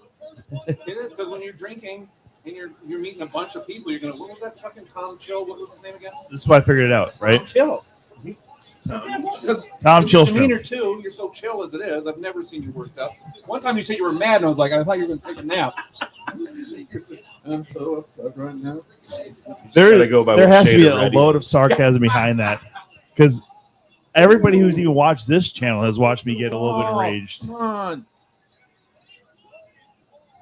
It is because when you're drinking and you're meeting a bunch of people, you're gonna. What was that fucking Tom Chill? What was his name again? This is why I figured it out, right? Tom Chill. Because Tom your Chillstrom. demeanor too. You're so chill as it is. I've never seen you worked up. One time you said you were mad, and I was like, I thought you were gonna take a nap. I'm so upset right now. Gotta go by There what has to shade be of a red he load is. of sarcasm behind that because everybody who's even watched this channel has watched me get a little bit enraged. Come on.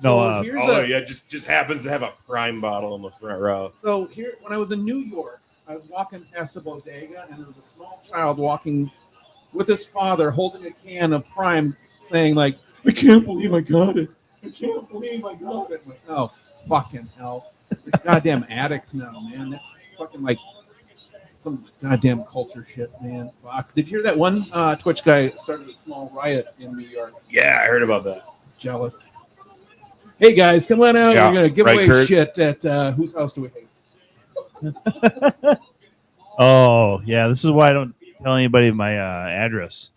No, here's Oh a, yeah, just happens to have a prime bottle in the front row. So here, when I was in New York, I was walking past a bodega, and there was a small child walking with his father holding a can of Prime, saying like, "I can't believe I got it. I can't believe I got it." I'm like, oh fucking hell! They're goddamn addicts now, man. That's fucking like some goddamn culture shit, man. Fuck. Did you hear that one Twitch guy started a small riot in New York? Yeah, I heard about that. Jealous. Hey guys, come on out. Yeah, We're gonna give right, away Kurt? shit at whose house do we hate? Oh, yeah. This is why I don't tell anybody my address.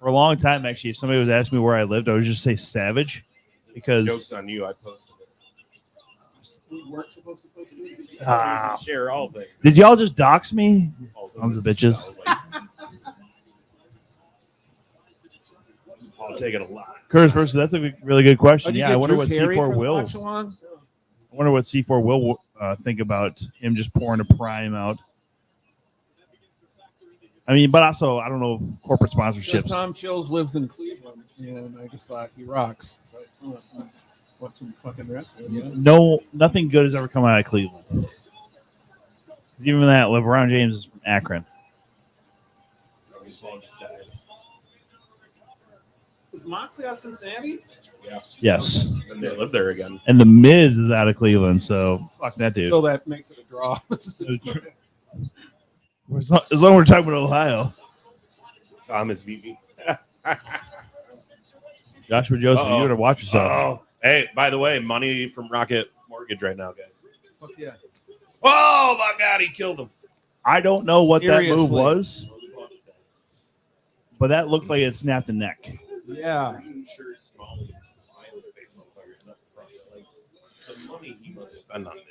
For a long time, actually, if somebody was asking me where I lived, I would just say Savage because Joke's on you. I posted it. We weren't supposed to post it. Ah. Share all things. did y'all just dox me? Also, Sons of bitches. I was like, I'll take it a lot. Curtis versus that's a really good question. Oh, Yeah, I wonder what C4 will. I wonder what C4 will think about him just pouring a Prime out. I mean, but also I don't know corporate Because sponsorships. Tom Chills lives in Cleveland, and I just thought he rocks. So I want some fucking wrestling. You know? No, nothing good has ever come out of Cleveland. Even that, LeBron James is from Akron. Is Moxley out of Cincinnati? Yeah. Yes, And they live there again. and the Miz is out of Cleveland, so fuck that dude. So that makes it a draw. As long as we're talking about Ohio, Thomas beat me. Joshua Joseph, Uh-oh. you gotta watch yourself. Oh, hey, by the way, money from Rocket Mortgage right now, guys. Fuck yeah. Oh my God, he killed him. I don't know what that move Seriously. was, but that looked like it snapped a neck. Yeah.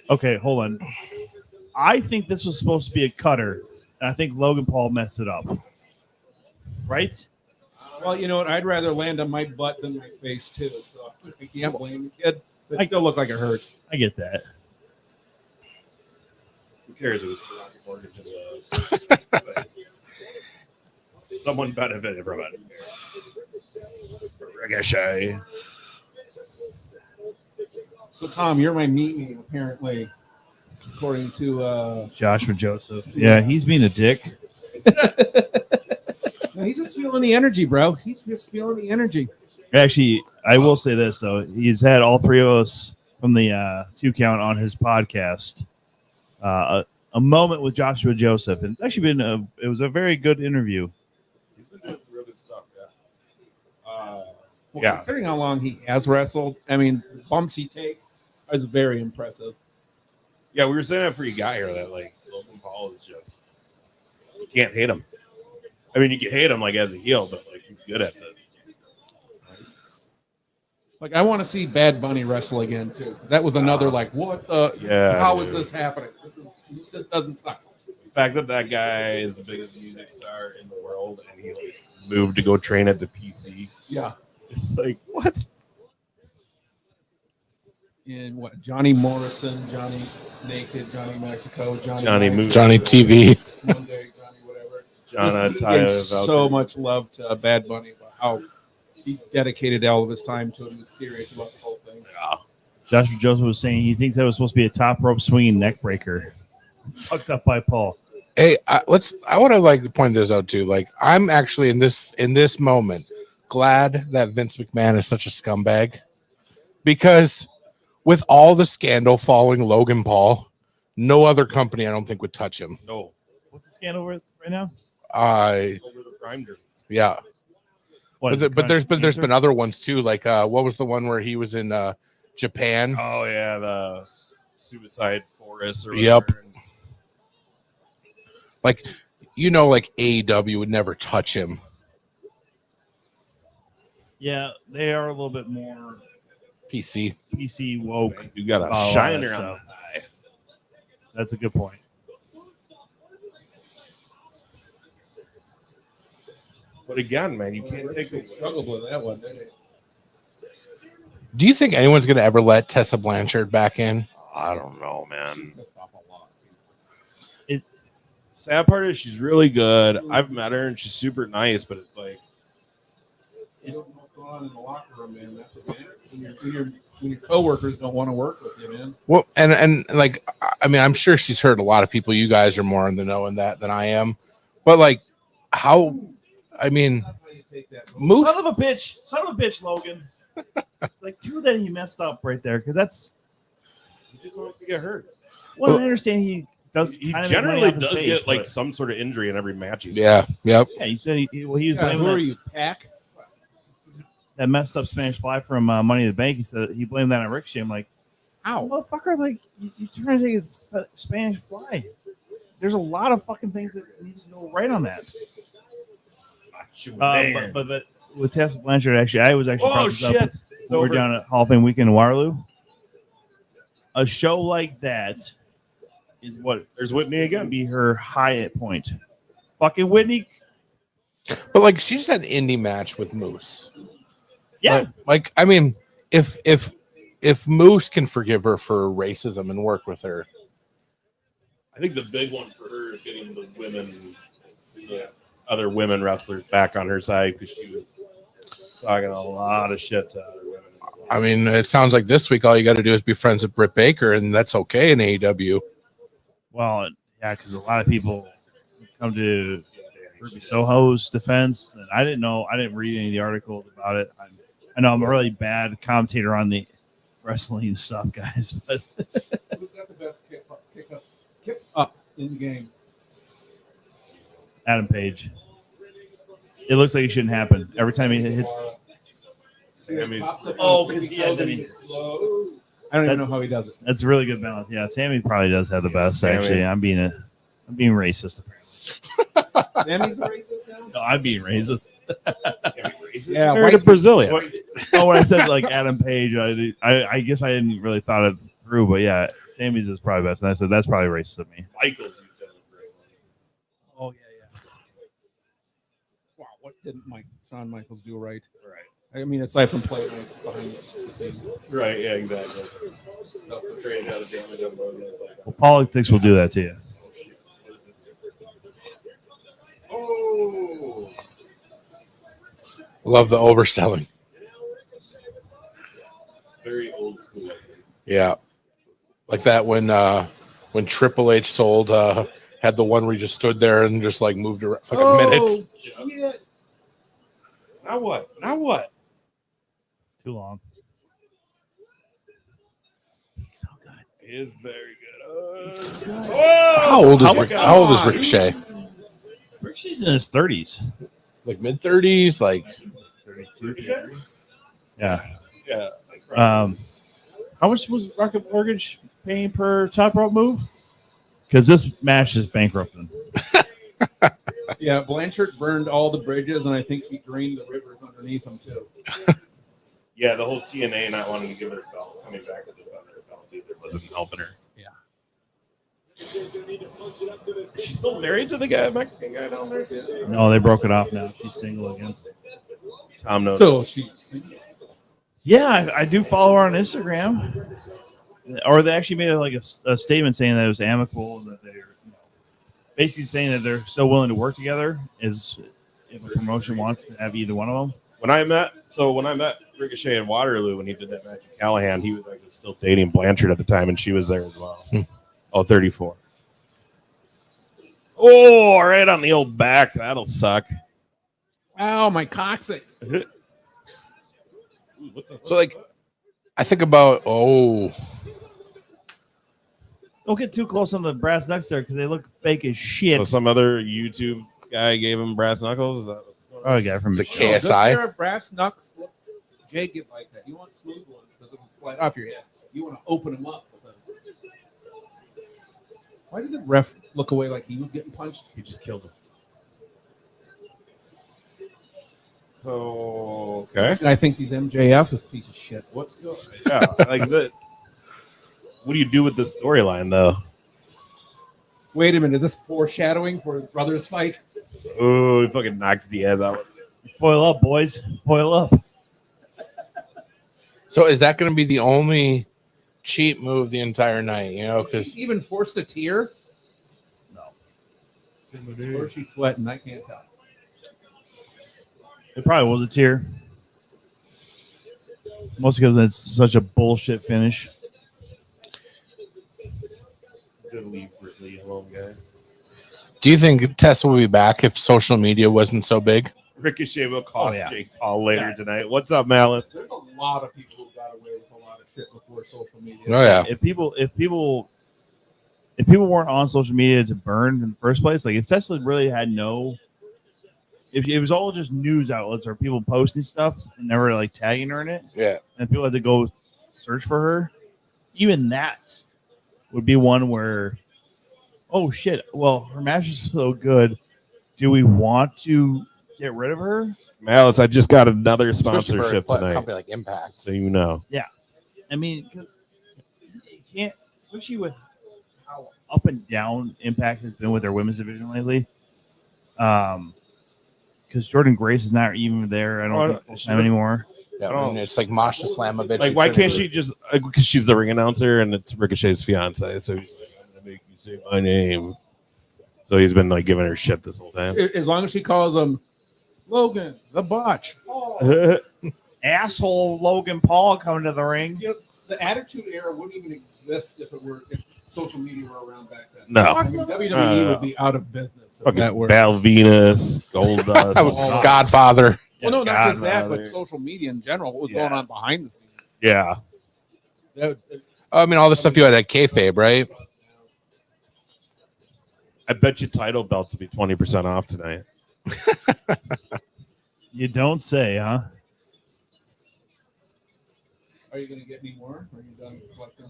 Okay, hold on. I think this was supposed to be a cutter, and I think Logan Paul messed it up. Right? Well, you know what? I'd rather land on my butt than my face too. So I can't blame the kid. But it still looked like it hurt. I get that. Who cares? It was for Rocket Mortgage. Someone benefited from it. Ricochet. So Tom, you're my meat apparently, according to. Joshua Joseph. Yeah, he's being a dick. No, he's just feeling the energy, bro. He's just feeling the energy. Actually, I will say this though: he's had all three of us from the 2 Count on his podcast. A moment with Joshua Joseph, and it's actually been it was a very good interview. He's been doing some real good stuff. Yeah. Well, Yeah. considering how long he has wrestled, I mean, bumps he takes is very impressive. Yeah, we were saying that before you got here that like Logan Paul is just you can't hate him. I mean, you can hate him like as a heel, but like he's good at this. Like, I want to see Bad Bunny wrestle again too. That was another like, what the? Yeah, How is dude. this happening? This doesn't suck. fact that that guy is the biggest music star in the world and he like moved to go train at the PC. Yeah. It's like what? And what? Johnny Morrison, Johnny Naked, Johnny Mexico, Johnny Magic, Johnny TV. One Day, Johnny whatever. John Just Tyler gave so much love to Bad Bunny about how he dedicated all of his time to it. He was serious about the whole thing. Yeah. Joshua Joseph was saying he thinks that was supposed to be a top rope swinging neck breaker. Fucked up by Paul. Hey, I want to like point this out too. Like, I'm actually in this moment glad that Vince McMahon is such a scumbag, because with all the scandal following Logan Paul, no other company I don't think would touch him. No. What's the scandal with right now? Over the crime dreams. Yeah. What, But there's been other ones too. Like what was the one where he was in Japan? Oh yeah, the Suicide Forest or Yep. whatever. Like, like AEW would never touch him. Yeah, they are a little bit more PC. PC woke. You got a Oh, shiner that's, on the eye. That's a good point. But again, man, you can't take They it. struggled with that one, didn't they? Do you think anyone's going to ever let Tessa Blanchard back in? I don't know, man. Missed off a lot. Sad part is she's really good. I've met her and she's super nice, but it's like It's what's going on in the locker room, man. That's what matters. When your coworkers don't want to work with you, man. Well, and like, I mean, I'm sure she's hurt a lot of people. You guys are more in the know in that than I am. But like, how? I mean, How do you take that? Moose. Son of a bitch, Logan. It's like true that he messed up right there because that's. he just wants to get hurt. Well, I understand he does. He kind of make money generally off his does face, get like but- some sort of injury in every match he's Yeah. Yep. Yeah, he said he was Yeah, blaming who are that, you, Pack? that messed up Spanish Fly from Money in the Bank. He said he blamed that on Ricochet. I'm like, Ow. motherfucker, like you're trying to take a Spanish Fly. There's a lot of fucking things that needs to go right on that. But with Tessa Blanchard, actually, I was actually Oh brought this up shit! It's when we're over. down at Hall of Fame weekend in Waterloo. A show like that is what There's Whitney can again. be her high point. Fucking Whitney, But like, she just had an indie match with Moose. yeah. Like, I mean, if Moose can forgive her for racism and work with her, I think the big one for her is getting the women, other women wrestlers back on her side because she was talking a lot of shit to other women. I mean, it sounds like this week all you got to do is be friends with Britt Baker, and that's okay in AEW. Well, yeah, because a lot of people come to Ruby Soho's defense, and I didn't read any of the articles about it. I know I'm a really bad commentator on the wrestling stuff, guys, but Who's got the best kick up in the game? Adam Page. It looks like it shouldn't happen every time he hits. Sammy's- Oh, 'cause he had I don't even know how he does it. That's a really good balance. Yeah, Sammy probably does have the best. Actually, I'm being racist. Apparently, Sammy's a racist now? no, I'm being racist. Yeah, Married to Brazilian. When I said like Adam Page, I guess I didn't really thought it through, but yeah, Sammy's is probably best. And I said that's probably racist of me. Michaels used to have a great one. Oh, yeah. Wow, what didn't Shawn Michaels do right? Right. I mean, aside from play nice behind the scenes. Right, yeah, exactly. Self-portrayed out of damage on Logan. It's like, Well, politics will do that to you. oh, Love the overselling. very old school. Yeah, like that when Triple H sold had the one where he just stood there and just like moved around for like a minute. Shit. Now what? Now what? Too long. So good. He is very good. How old is my God. How old is Ricochet? Ricochet's in his 30s. Like mid 30s, like 32. Yeah. Yeah. How much was Rocket Mortgage paying per top rope move? Because this match is bankrupting. Yeah, Blanchard burned all the bridges, and I think she drained the rivers underneath them, too. Yeah, the whole TNA not wanting to give her a belt, coming back with the belt either wasn't helping her. She's still married to the guy, Mexican guy down there too. No, they broke it off now. She's single again. Tom knows. So she's Yeah, I do follow her on Instagram. Or they actually made a statement saying that it was amicable and that they're basically saying that they're so willing to work together as if a promotion wants to have either one of them. When I met Ricochet in Waterloo when he did that match with Callahan, he was actually still dating Blanchard at the time, and she was there as well. 34. Oh, right on the old back. That'll suck. ow, my coccyx. So like, I think about Don't get too close on the brass knucks there because they look fake as shit. So some other YouTube guy gave him brass knuckles. Is that what's going on? Oh, yeah, from it's a Michelle. Good pair KSI. of brass knucks. Look, Jay get like that. You want smooth ones because it will slide off your head. You want to open them up. Because... Why did the ref look away like he was getting punched? He just killed him. So okay, This guy thinks he's MJF. This piece of shit. what's going? Yeah, like that. What do you do with this storyline though? Wait a minute. Is this foreshadowing for his brother's fight? Oh, he fucking knocks Diaz out. Boil up, boys. Boil up. So is that going to be the only cheap move the entire night? You know, because She even forced a tear. No. Or she's sweating. I can't tell. It probably was a tear. Mostly because it's such a bullshit finish. Good leave Ridley alone, guy. do you think Tessa will be back if social media wasn't so big? Ricochet will cost yeah. Jake Paul later tonight. What's up, Malice? There's a lot of people who got away with a lot of shit before social media. Oh yeah, If people weren't on social media to burn in the first place, like if Tesla really had if it was all just news outlets or people posting stuff and never like tagging her in it, yeah. and people had to go search for her, even that would be one where, oh shit, well, her match is so good. Do we want to get rid of her? Malice, I just got another Especially for sponsorship a tonight, company like Impact. so you know. I mean, because you can't, especially with how up and down Impact has been with their women's division lately. Because Jordan Grace is not even there. I don't think full-time anymore. Yeah, I mean, it's like Masha Slamovich. Like, why can't she just? Because she's the ring announcer and it's Ricochet's fiance, so she's like, I'm gonna make you say my name. So he's been like giving her shit this whole time. As long as she calls him Logan, the botch. Asshole Logan Paul coming to the ring. You know, the Attitude Era wouldn't even exist if social media were around back then. No. I mean, WWE would be out of business if Fucking that were. Val Venus, Goldust. Godfather. Well, no, not just that, Godfather. but social media in general. What was Yeah. going on behind the scenes? Yeah. That- I mean, all the stuff you had at kayfabe, right? I bet you title belts will be 20% off tonight. You don't say, huh? Are you going to get any more? Are you done collecting?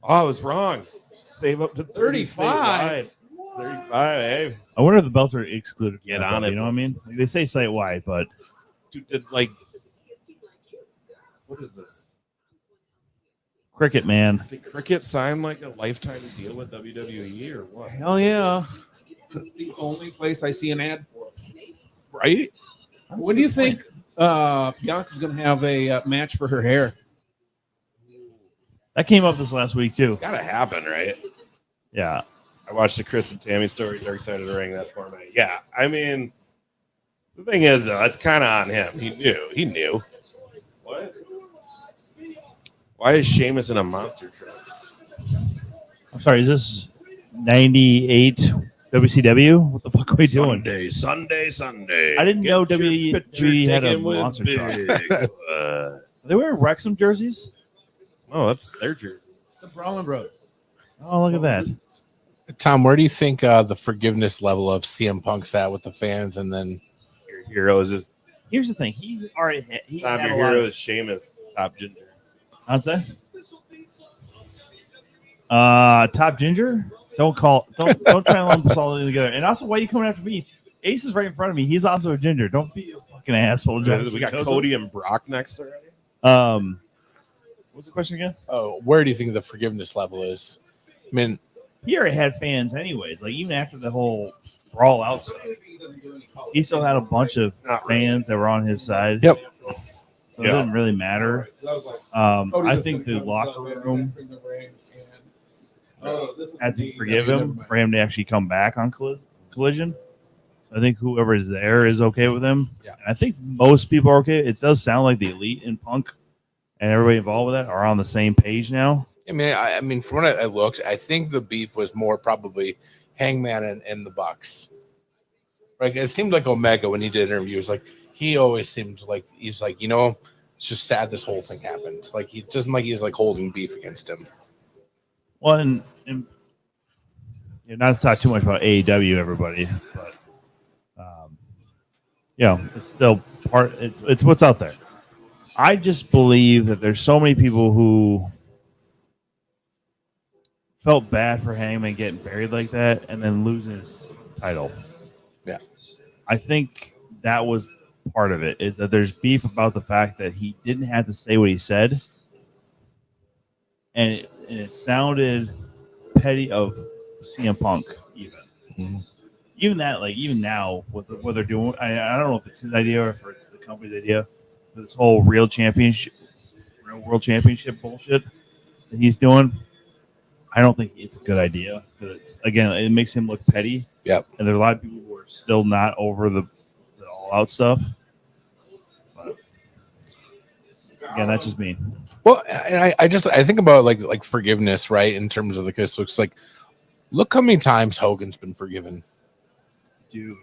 Oh, I was wrong. Save up to 35. 35, hey. I wonder if the belts are excluded. Get on it. You know what I mean? Like, they say site wide, but Dude, like, what is this? Cricket, man. Did Cricket sign like a lifetime deal with WWE or what? Hell yeah. That's the only place I see an ad for it. Right? When do you think Bianca's going to have a match for her hair? That came up this last week, too. Gotta happen, right? Yeah. I watched the Chris and Tammy story, Dark Side of the Ring, that format. Yeah, I mean, the thing is, though, it's kind of on him. He knew. What? Why is Sheamus in a monster truck? I'm sorry, is this 98 WCW? What the fuck are we doing? Sunday. I didn't know Get your WWE picture had a taken with monster truck. Bigfoot. Are they wearing Wrexham jerseys? Oh, that's their jersey. The Brawling Brothers. Oh, look at that. Tom, where do you think the forgiveness level of CM Punk's at with the fans? And then Your heroes is Here's the thing. He already had, he Tom. had Your a lot hero of... is Sheamus, top ginger. I'd say. Top Ginger? Don't try and lump us all together. And also, why are you coming after me? Ace is right in front of me. He's also a ginger. Don't be a fucking asshole. Josh. We got Cody and Brock next already. What's the question again? where do you think the forgiveness level is? I mean, he already had fans anyways. Like even after the whole brawl out stuff, he still had a bunch of fans that were on his side. Yep. So it didn't really matter. I think the locker room had to forgive him for him to actually come back on Collision. I think whoever is there is okay with him. Yeah. I think most people are okay. It does sound like the Elite and Punk and everybody involved with that are on the same page now. I mean, from what I looked, I think the beef was more probably Hangman and the Bucks. Like it seemed like Omega when he did interviews, like he always seemed like he's like, it's just sad this whole thing happened. Like he doesn't like he's like holding beef against him. Well, and not to talk too much about AEW, everybody, but it's still part. It's what's out there. I just believe that there's so many people who felt bad for Hangman getting buried like that and then losing his title. Yeah, I think that was part of it. Is that there's beef about the fact that he didn't have to say what he said, and it sounded petty of CM Punk even. Mm-hmm. Even now, what they're doing, I don't know if it's his idea or if it's the company's idea. This whole real world championship bullshit that he's doing, I don't think it's a good idea. Because it makes him look petty. Yep. And there's a lot of people who are still not over the all out stuff. But again, that's just me. Well, and I think about like forgiveness, right? In terms of this looks like, look how many times Hogan's been forgiven. Dude.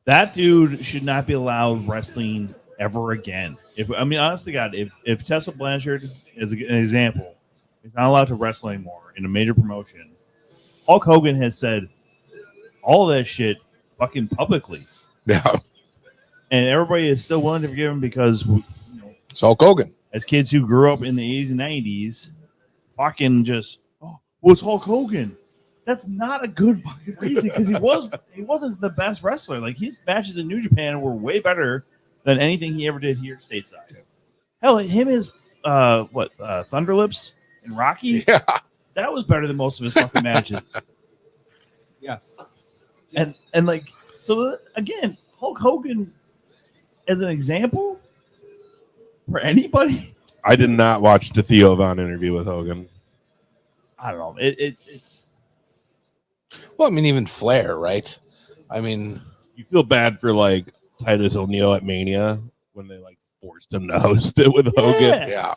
That dude should not be allowed wrestling ever again. Honestly, God, if Tessa Blanchard is an example, he's not allowed to wrestle anymore in a major promotion. Hulk Hogan has said all that shit fucking publicly. Yeah. And everybody is still willing to forgive him because It's Hulk Hogan. As kids who grew up in the 80s and 90s, fucking just, it's Hulk Hogan. That's not a good fucking reason because he wasn't the best wrestler. Like his matches in New Japan were way better than anything he ever did here stateside. Hell, him as Thunderlips and Rocky. Yeah, that was better than most of his fucking matches. Yes. And so again, Hulk Hogan as an example for anybody. I did not watch the Theo Von interview with Hogan. I don't know. It's. Well, even Flair, right? You feel bad for like Titus O'Neil at Mania when they like forced him to host it with Hogan. Yeah.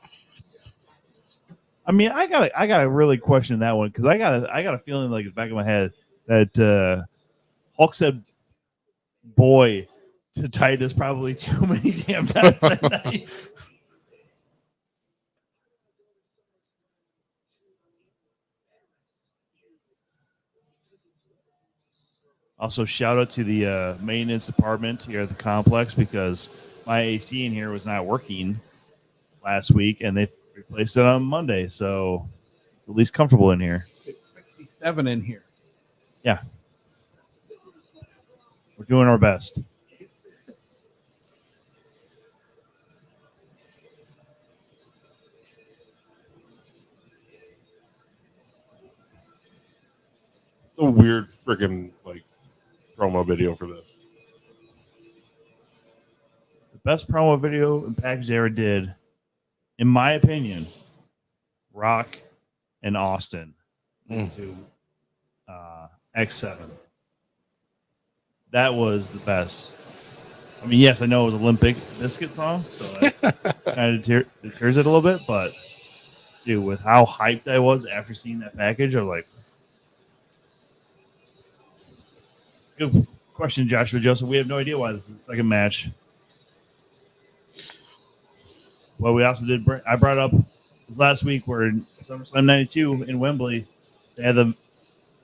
I gotta really question that one because I got a feeling like in the back of my head that Hulk said "boy" to Titus probably too many damn times that night. Also, shout out to the maintenance department here at the complex because my AC in here was not working last week, and they replaced it on Monday, so it's at least comfortable in here. It's 67 in here. Yeah. We're doing our best. It's a weird freaking promo video for this. The best promo video and package they ever did, in my opinion, Rock and Austin to X7. That was the best. Yes, I know it was a Olympic Biscuit song, so that kind of deters it a little bit, but dude, with how hyped I was after seeing that package, I was like, it's a good question, Joshua Joseph. We have no idea why this is the second match. Well, we also did. I brought up this last week where in SummerSlam 92 in Wembley, they had the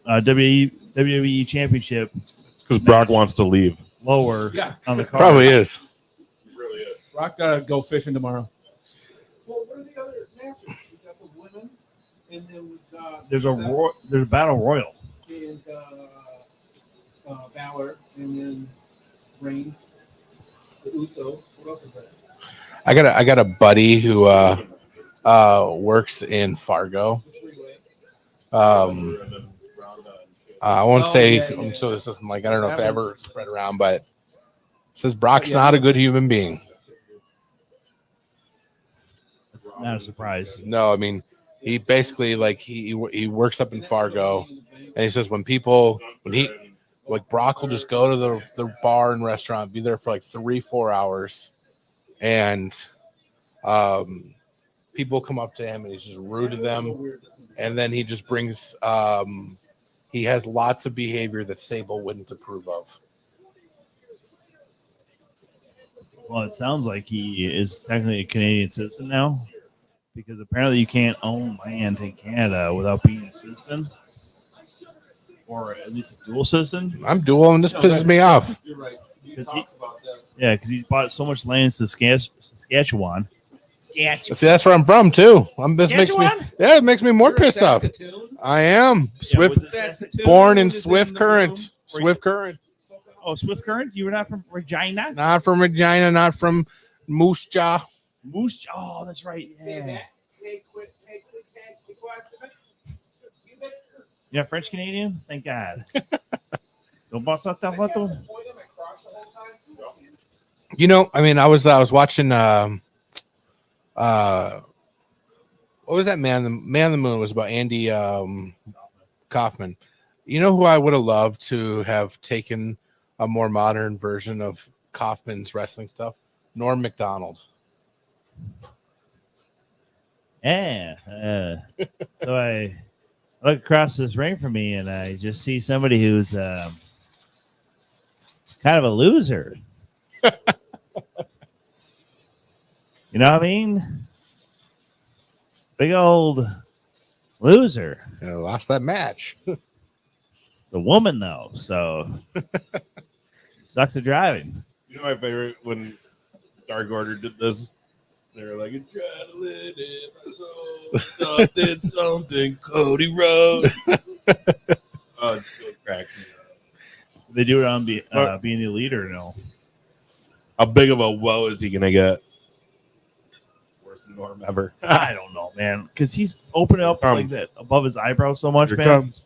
WWE Championship. It's because Brock wants to leave. Lower on the card. Probably is. It really is. Rock's got to go fishing tomorrow. Well, what are the other matches? We got the women's, and then we've got there's a battle royal. And Balor, and then Reigns, the Uso. What else is that? I got a buddy who works in Fargo. I won't Oh, say yeah. so. This isn't like I don't know if it ever spread around, but it says Brock's not a good human being. It's not a surprise. No, I mean he basically like he works up in Fargo, and he says when he like Brock will just go to the bar and restaurant, be there for like 3-4 hours, and people come up to him and he's just rude to them, and then he just brings he has lots of behavior that Sable wouldn't approve of. Well, it sounds like he is technically a Canadian citizen now, because apparently you can't own land in Canada without being a citizen, or at least a dual citizen. I'm dual, and this pisses me off. You're right. Because he's bought so much land in Saskatchewan. See, that's where I'm from too. It makes me more pissed off. I am born in Swift Current. Swift Current. Oh, Swift Current? You were not from Regina? Not from Regina, not from Moose Jaw. Moose? Oh, that's right. Yeah. Yeah, French Canadian? Thank God. Don't boss up that photo. You know, I mean, I was watching what was that Man on the Moon was about Andy Kaufman. You know who I would have loved to have taken a more modern version of Kaufman's wrestling stuff? Norm Macdonald. Yeah. So I look across this ring from me and I just see somebody who's kind of a loser. You know what I mean? Big old loser. Yeah, lost that match. It's a woman though, so sucks at driving. You know my favorite when Dark Order did this? They were like, adrenaline in my soul, something, Cody Rhodes. Oh, it still cracks me up. They do it on being the leader, no? How big of a woe is he going to get? Worst Norm ever. I don't know, man. Because he's opening up like that above his eyebrow so much, Here man. comes.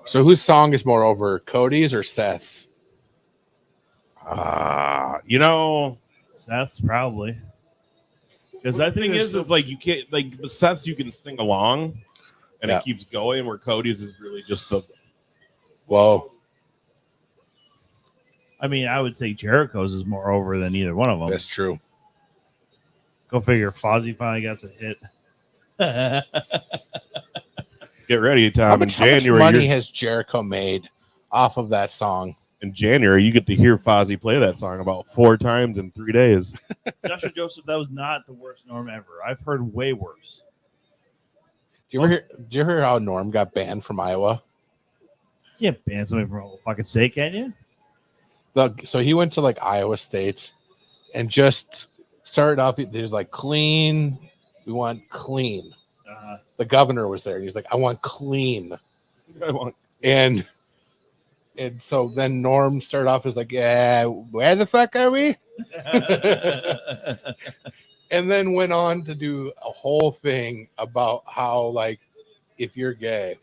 So whose song is more over, Cody's or Seth's? You know, Seth's probably. Because the I think thing is like you can't like the sets you can sing along, and Yeah. it keeps going. Where Cody's is really just the Whoa, I mean, I would say Jericho's is more over than either one of them. that's true. Go figure. Fozzy finally got a hit. get ready, Tom. How In much January, money has Jericho made off of that song? in January, you get to hear Fozzy play that song about 4 times in 3 days. Joshua Joseph, that was not the worst Norm ever. I've heard way worse. Do you ever hear how Norm got banned from Iowa? You can't ban somebody from a whole fucking state, can you? Look, so he went to like Iowa State and just started off. There's like clean. We want clean. The governor was there, and he's like, "I want clean." And so then Norm started off as like, "Yeah, where the fuck are we?" And then went on to do a whole thing about how like if you're gay,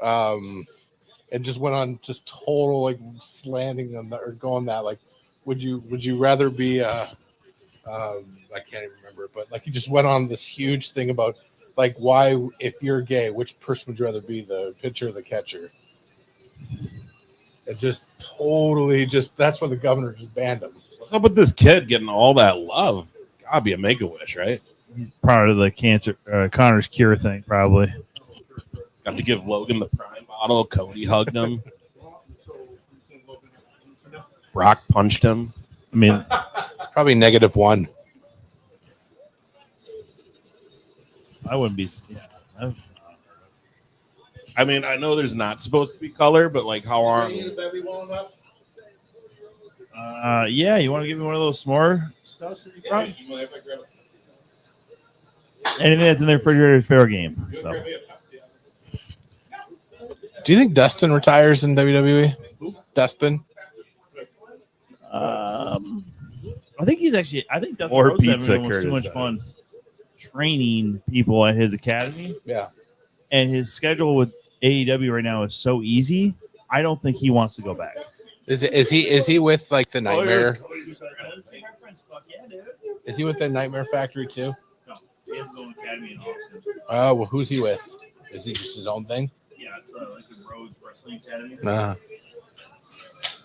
and just went on just total like slanting them or going that like, would you rather be I can't even remember it, but like he just went on this huge thing about like why if you're gay, which person would you rather be, the pitcher or the catcher? It just totally just that's why the governor just banned him. What's up with this kid getting all that love? Gotta be a Make-A-Wish, right? He's part of the cancer, Connor's cure thing, probably. Got to give Logan the prime bottle. Cody hugged him. Brock punched him. I mean, It's probably -1. I wouldn't be. Yeah, I mean, I know there's not supposed to be color, but like how are yeah, you want to give me one of those s'more stuffs that you brought? Anything that's in the refrigerator is fair game. So. Do you think Dustin retires in WWE? Dustin? I think he's actually. I think Dustin More Rhodes pizza, having almost too Curtis much says. fun. training people at his academy. Yeah. And his schedule with AEW right now is so easy. I don't think he wants to go back. Is he with like the Nightmare? Is he with the Nightmare Factory too? No, he has his own academy in Austin. Oh, well, who's he with? Is he just his own thing? Yeah, it's like the Rhodes Wrestling Academy.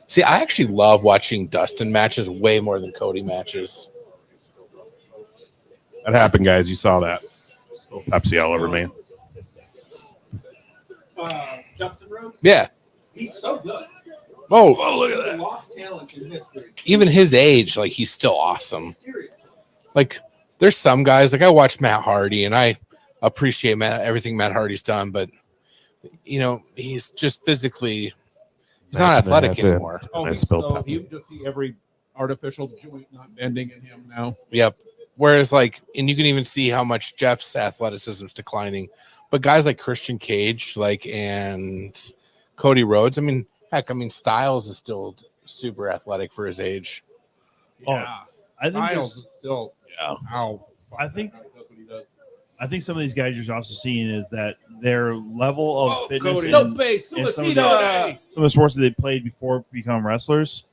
See, I actually love watching Dustin matches way more than Cody matches. That happened, guys. You saw that. Pepsi all over me. Justin Rhodes, Yeah. he's so good. Oh, look at He's a lost talent in history. even his age, like he's still awesome. Seriously. Like there's some guys, like I watched Matt Hardy and I appreciate everything Matt Hardy's done, but you know, he's just physically, he's not athletic anymore. Oh, I he's spilled so, Pepsi. you just see every artificial joint not bending in him now. Yep. Whereas like, and you can even see how much Jeff's athleticism is declining, but guys like Christian Cage, like, and Cody Rhodes, I mean, heck, Styles is still super athletic for his age. Yeah. I think Styles is still. Yeah. Ow. I think That's what he does. I think some of these guys you're also seeing is that their level of fitness Cody. and Tope some of Suicida. some of the sports that they played before become wrestlers,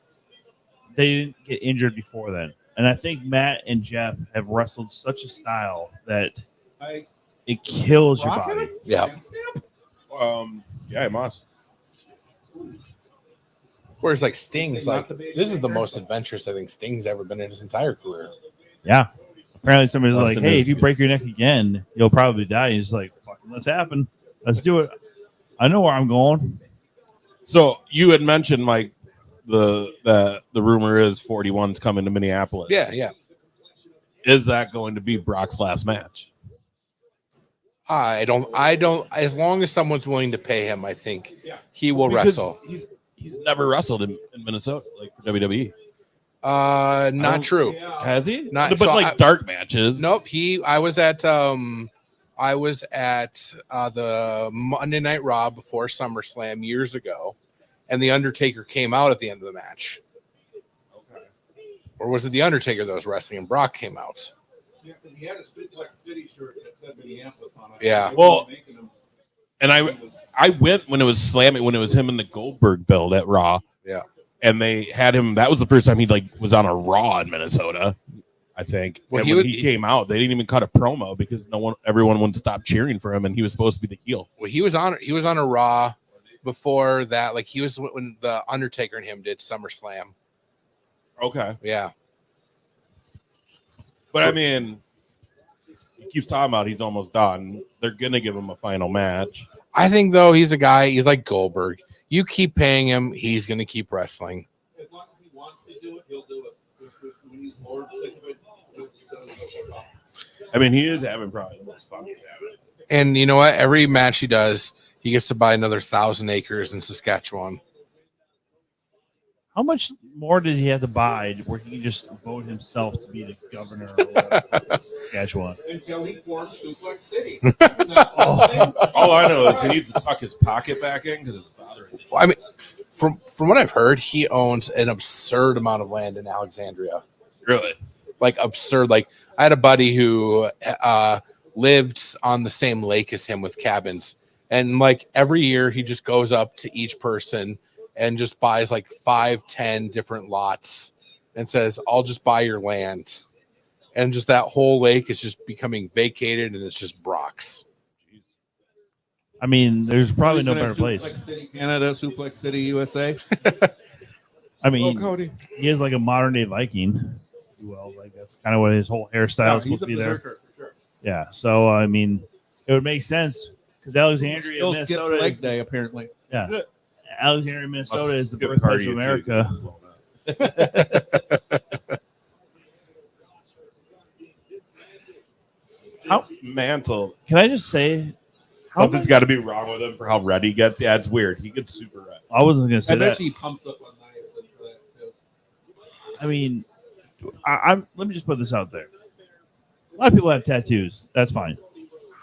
they didn't get injured before then. And I think Matt and Jeff have wrestled such a style that I it kills your rock body. him? Yeah. Yeah, it must. Whereas like Sting's Not like, the big this is the maker, most but- adventurous I think Sting's ever been in his entire career. Yeah. Apparently somebody's like, Dustin hey, is- if you break your neck again, you'll probably die. He's like, fucking let's happen. Let's do it. I know where I'm going. So you had mentioned like the rumor is 41's coming to Minneapolis. Yeah. Is that going to be Brock's last match? I don't, as long as someone's willing to pay him, I think he will Because wrestle. He's never wrestled in Minnesota, like for WWE. Not true. Yeah. Has he? Not- but so like dark matches. Nope. I was at the Monday Night Raw before SummerSlam years ago, and the Undertaker came out at the end of the match. Okay. Or was it the Undertaker that was wrestling and Brock came out? Yeah, because he had a Suplex City shirt that said Minneapolis on it. Yeah. They Well, were making him- And I went when it was slamming, when it was him and the Goldberg build at Raw. Yeah. And they had him. That was the first time he like was on a Raw in Minnesota, I think. Well, and when he came out, they didn't even cut a promo because everyone wouldn't stop cheering for him, and he was supposed to be the heel. Well, he was on a Raw before that. Like he was when the Undertaker and him did SummerSlam. Okay. Yeah. But I mean, he keeps talking about he's almost done. They're gonna give him a final match. I think though he's like Goldberg. You keep paying him, he's going to keep wrestling. As long as he wants to do it, he'll do it. When he's bored, sick of it, I mean, he is having probably the most fun he's having. And you know what? Every match he does, he gets to buy another 1,000 acres in Saskatchewan. How much more does he have to buy where he can just vote himself to be the governor of Saskatchewan? until he forms Suplex City. All I know is he needs to tuck his pocket back in because it's bothering him. Well, I mean, from what I've heard, he owns an absurd amount of land in Alexandria. Really? Like absurd. Like I had a buddy who lived on the same lake as him with cabins, and like every year he just goes up to each person and just buys like 5-10 different lots and says, I'll just buy your land. And just that whole lake is just becoming vacated and it's just Brock's. I mean, there's probably He's no gonna better have place. Suplex City, Canada, Suplex City, USA. I mean, Cody. he is like a modern day Viking. Well, like that's kind of what his whole hairstyle is he's supposed a to be there. berserker for sure. Yeah. So I mean, it would make sense because Alexandria, Still skips Minnesota, leg is, day apparently. yeah, Alexandria, Minnesota is the Skip birthplace cardio, of too. America. How Mantle. can I just say? How Something's got to be wrong with him for how red he gets. Yeah, it's weird. He gets super red. I wasn't going to say I bet that. he pumps up on niacin for that too. I mean, I'm. Let me just put this out there. A lot of people have tattoos. That's fine.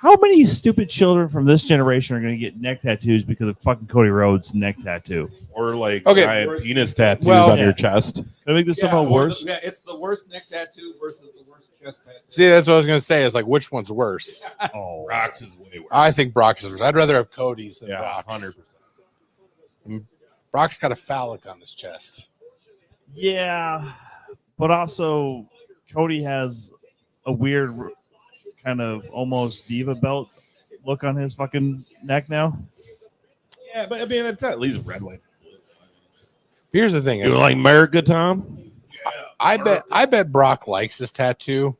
How many stupid children from this generation are going to get neck tattoos because of fucking Cody Rhodes' neck tattoo? Or like Okay. giant penis tattoos Well, on yeah. your chest. Can I make this somehow worse? Yeah, it's the worst neck tattoo versus the worst chest tattoo. See, that's what I was gonna say. Is like which one's worse? Oh, Brock's is way worse. I think Brock's is worse. I'd rather have Cody's than Yeah, Brock's. 100%. Brock's got a phallic on his chest. Yeah, but also Cody has a weird kind of almost diva belt look on his fucking neck now. Yeah, but I mean, it's at least red light. Here's the thing: You is, like America, Tom? I bet Brock likes this tattoo.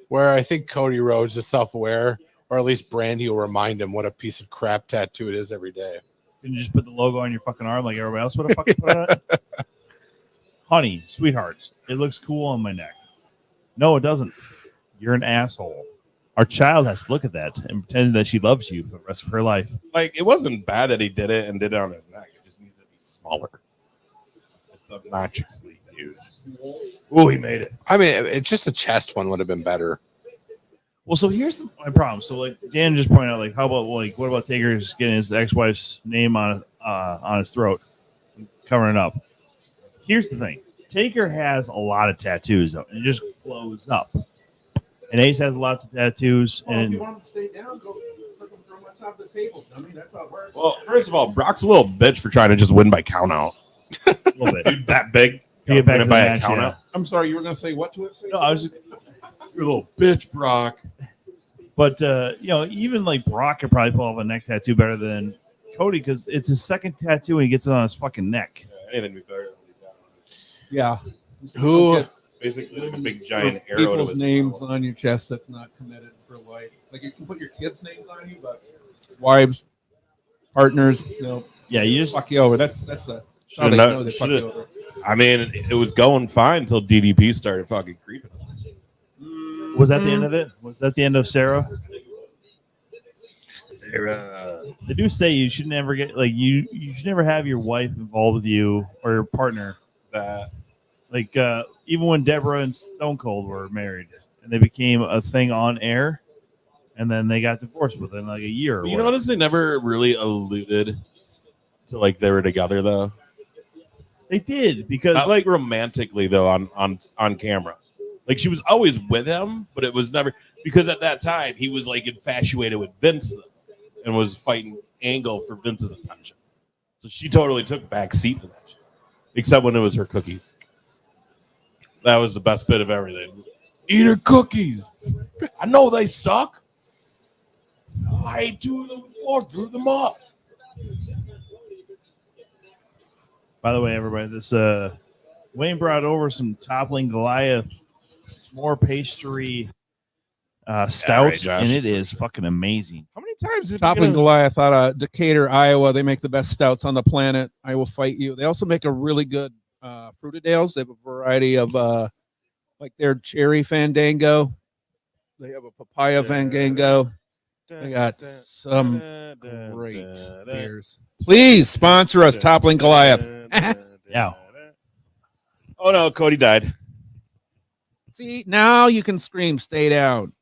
Where I think Cody Rhodes is self-aware, or at least Brandy will remind him what a piece of crap tattoo it is every day. Can you just put the logo on your fucking arm like everybody else would have fucking put it on? Honey, sweethearts, it looks cool on my neck. No, it doesn't. You're an asshole. Our child has to look at that and pretend that she loves you for the rest of her life. Like, it wasn't bad that he did it and did it on his neck. It just needed to be smaller. It's obnoxiously huge. Oh, he made it. I mean, it's just a chest one would have been better. Well, so here's my problem. So, like Dan just pointed out, like, how about what about Taker's getting his ex-wife's name on his throat, covering it up? Here's the thing: Taker has a lot of tattoos, though, and it just flows up. And Ace has lots of tattoos, Well, if and you want him to stay down, go put him from on top of the table. I mean, that's how it works. Well, first of all, Brock's a little bitch for trying to just win by count out. a little bit. Dude, that big. To get back Win to by the a match, count yeah. out. I'm sorry, you were going to say what to it? No, I was just, You're a little bitch, Brock. but even like Brock could probably pull off a neck tattoo better than Cody because it's his second tattoo and he gets it on his fucking neck. Anything be better than that. Yeah. Who? Don't get Basically, like a big giant arrow to people's his names mouth. on your chest that's not committed for life. Like, you can put your kids' names on you, but wives, partners, Yeah, you just fuck you over. That's a how Should've they not- know they fuck you over. I mean, it was going fine until DDP started fucking creeping. was that the end of it? Was that the end of Sarah? Sarah. They do say you should never get like you should never have your wife involved with you or your partner. That Like even when Deborah and Stone Cold were married and they became a thing on air, and then they got divorced within like a year. Or you whatever. notice they never really alluded to like they were together though. They did because Not like romantically though on camera. Like she was always with him, but it was never because at that time he was like infatuated with Vince and was fighting Angle for Vince's attention. So she totally took back seat to that shit. Except when it was her cookies. That was the best bit of everything. Eat her cookies. I know they suck. I ate two of them before, threw them up. By the way, everybody, this Wayne brought over some toppling Goliath s'more pastry stout, Josh. and it is fucking amazing. How many times did Toppling Goliath out of Decatur, Iowa. They make the best stouts on the planet. I will fight you. They also make a really good fruited ales. They have a variety of like their cherry fandango. They have a papaya fandango. They got some great beers. Please sponsor us, Toppling Goliath. Yeah. Oh no, Cody died. See, now you can scream, stay down.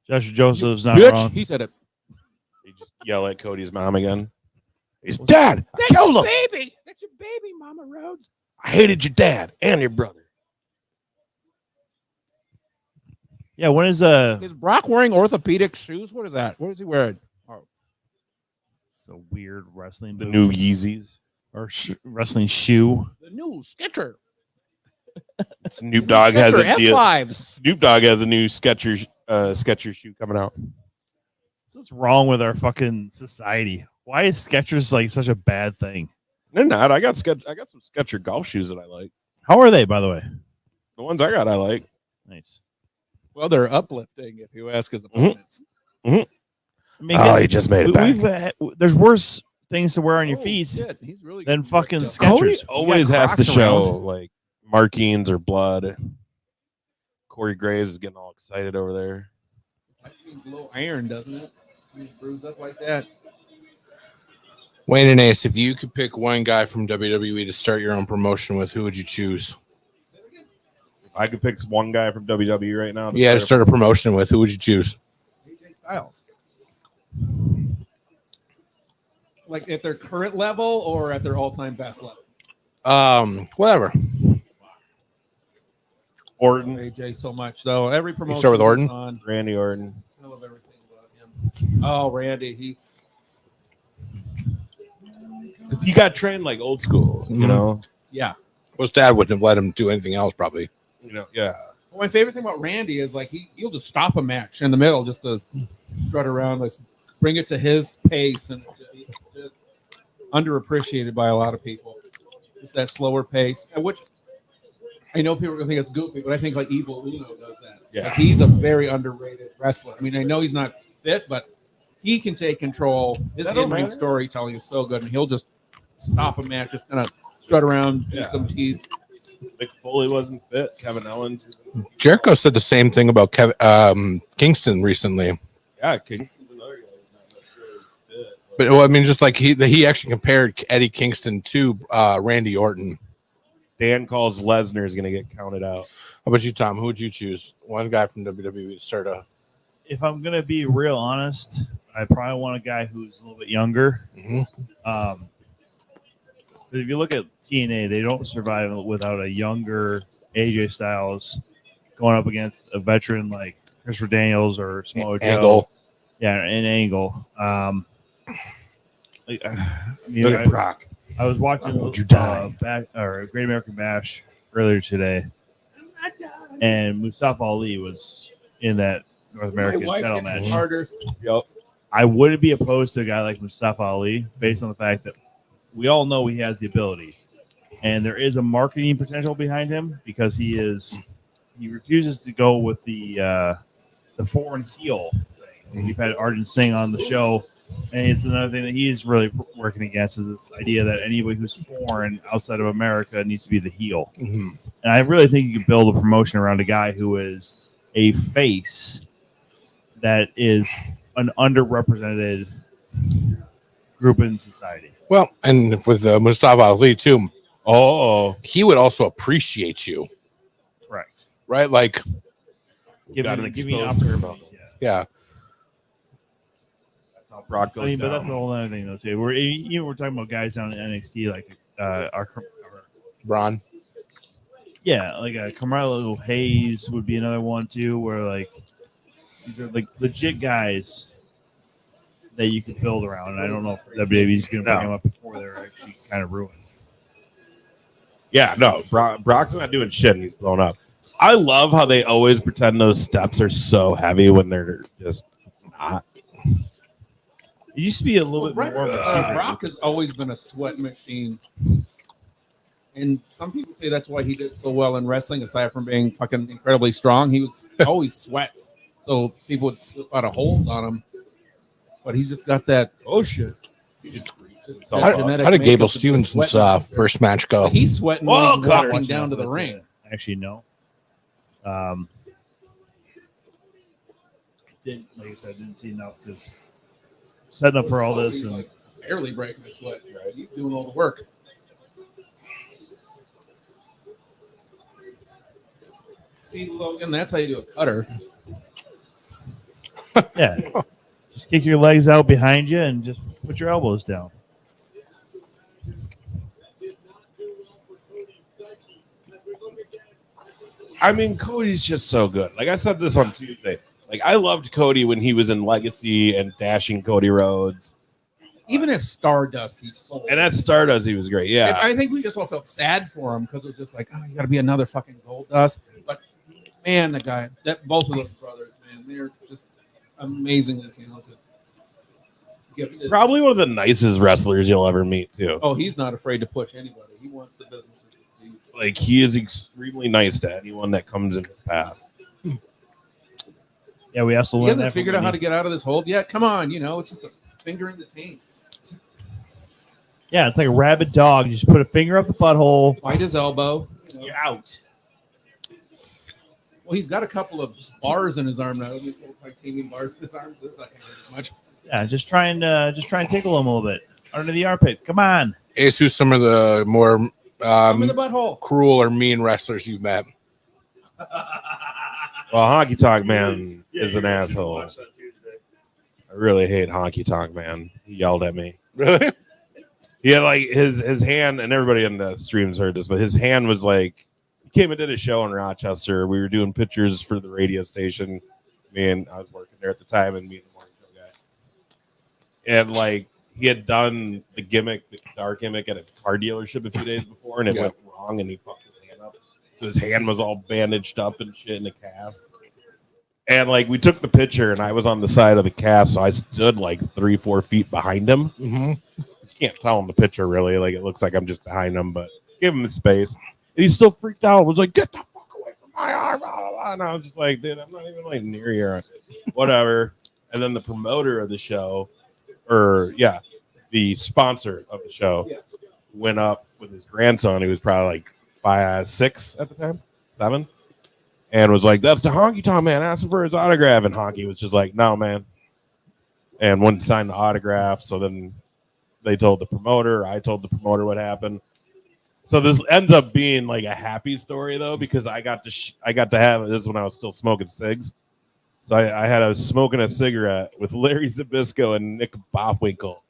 Joshua Joseph's not Bitch, wrong. he said it. He just yell at Cody's mom again. He's dad. I killed him. Baby. That's your baby, Mama Rhodes. I hated your dad and your brother. Yeah, when is Is Brock wearing orthopedic shoes? What is that? What is he wearing? Oh, it's a weird wrestling The boot new Yeezys. or wrestling shoe? the new Sketcher. Snoop Dogg has a deal. F5s. Snoop Dogg has a new Skechers shoe coming out. What's wrong with our fucking society? Why is Skechers like such a bad thing? They're not. I got some Sketcher golf shoes that I like. How are they, by the way? The ones I got, I like. Nice. Well, they're uplifting, if you ask his opponents. I mean, He just made there's worse things to wear on your feet Shit, he's really than fucking ripped up. Skechers. Cody You always got has to Crocs show around. like markings or blood. Corey Graves is getting all excited over there. Low iron, doesn't it? You bruise up like that. Wayne and Ace, if you could pick one guy from WWE to start your own promotion with, who would you choose? I could pick one guy from WWE right now. Yeah, to start a promotion with, who would you choose? Styles? Like at their current level or at their all-time best level? Whatever. Orton, AJ so much though. Every promotion. start with Orton? he's on, Randy Orton. I love everything about him. Oh, Randy, he's Because he got trained like old school, you know? yeah. Well, his dad wouldn't have let him do anything else, probably. You know, yeah. Well, my favorite thing about Randy is like he'll just stop a match in the middle just to strut around, like bring it to his pace, and it's just underappreciated by a lot of people. It's that slower pace, which I know people are gonna think it's goofy, but I think like Evil Uno does that. Yeah. Like, he's a very underrated wrestler. I mean, I know he's not fit, but he can take control. His That don't in-ring matter. storytelling is so good, and he'll just stop a match, just kind of strut around, do Yeah. some tease. Mick Foley wasn't fit. Kevin Owens. Jericho said the same thing about Kingston recently. Yeah, Kingston's another guy who's not necessarily fit. But well, I mean, just like he actually compared Eddie Kingston to Randy Orton. Dan calls Lesnar is going to get counted out. How about you, Tom? Who would you choose? One guy from WWE to start a. If I'm gonna be real honest, I probably want a guy who's a little bit younger. Mhm. But if you look at TNA, they don't survive without a younger AJ Styles going up against a veteran like Christopher Daniels or Samoa Joe. Angle. Yeah, an Angle. Like, Look at Brock. I was watching Would you die? Great American Bash earlier today, and Mustafa Ali was in that North American My wife title hits match. harder. Yep. I wouldn't be opposed to a guy like Mustafa Ali based on the fact that we all know he has the ability, and there is a marketing potential behind him because he refuses to go with the foreign heel thing. We've had Arjun Singh on the show, and it's another thing that he's really working against is this idea that anybody who's foreign outside of America needs to be the heel. Mhm. And I really think you can build a promotion around a guy who is a face that is an underrepresented group in society. Well, and with Mustafa Ali too, Oh, he would also appreciate you, Correct. right? Like, Give got me an give me exposed opportunity. Yeah. yeah, that's how Brock goes I mean, but down. that's a whole other thing though too. We're talking about guys down in NXT like our Braun. yeah, like a Carmelo Hayes would be another one too, where like these are like legit guys that you could build around. And I don't know if WWE's going to bring No. them up before they're actually kind of ruined. Yeah, no, Brock's not doing shit and he's blown up. I love how they always pretend those steps are so heavy when they're just not. It used to be a little bit more of a secret. Brock has always been a sweat machine. And some people say that's why he did so well in wrestling, aside from being fucking incredibly strong. He was always sweats. So people would slip out of hold on him. But he's just got that, oh shit. How did Gable Stevenson's first match go? He's sweating Whoa, when he's God, walking down to the ring. Actually, no. Didn't, like I said, didn't see enough because setting up for all this He's and like barely breaking a sweat. Right? He's doing all the work. See, Logan, that's how you do a cutter. yeah, just kick your legs out behind you and just put your elbows down. I mean, Cody's just so good. Like I said this on Tuesday. Like I loved Cody when he was in Legacy and Dashing Cody Rhodes. Even as Stardust, he's so. And at Stardust, he was great. Yeah. I think we just all felt sad for him because it was just like, oh, you got to be another fucking Goldust. But man, the guy, both of those brothers, man, they're just amazingly talented. Gifted. Probably one of the nicest wrestlers you'll ever meet, too. Oh, he's not afraid to push anybody. He wants the business to succeed. Like he is extremely nice to anyone that comes in his path. Yeah, we also He learned hasn't that figured out how to get out of this hold yet. Come on, it's just a finger in the taint. Yeah, it's like a rabid dog. You just put a finger up the butthole. Bite his elbow. You're out. Well, he's got a couple of bars in his arm now. Little titanium bars in his arm. They're not gonna hurt as much. Yeah, just try and tickle him a little bit under the armpit. Come on. Ace, who's some of the more I'm in the butthole. cruel or mean wrestlers you've met? Well, Honky Tonk Man is an asshole. I really hate Honky Tonk Man. He yelled at me. Really? He had like his hand, and everybody in the streams heard this, but his hand was like, he came and did a show in Rochester. We were doing pictures for the radio station. Me and I was working there at the time, and me and the morning show guy. And like he had done the dark gimmick at a car dealership a few days before, and it went wrong, and he fucked his hand up. So his hand was all bandaged up and shit in a cast. And like we took the picture, and I was on the side of the cast, so I stood like 3-4 feet behind him. Mm-hmm. You can't tell in the picture really, like it looks like I'm just behind him, but give him the space. And he still freaked out. Was like, "Get the fuck away from my arm!" Blah, blah, blah. And I was just like, "Dude, I'm not even like near your whatever." And then the promoter of the show, the sponsor of the show, went up with his grandson. He was probably like 6 at the time, 7. And was like, "That's the Honky Tonk Man asking for his autograph." And Honky was just like, "No, man." And wouldn't sign the autograph. So then they told the promoter. I told the promoter what happened. So this ends up being like a happy story, though, because I got to have this when I was still smoking cigs. So I was smoking a cigarette with Larry Zbyszko and Nick Bockwinkel,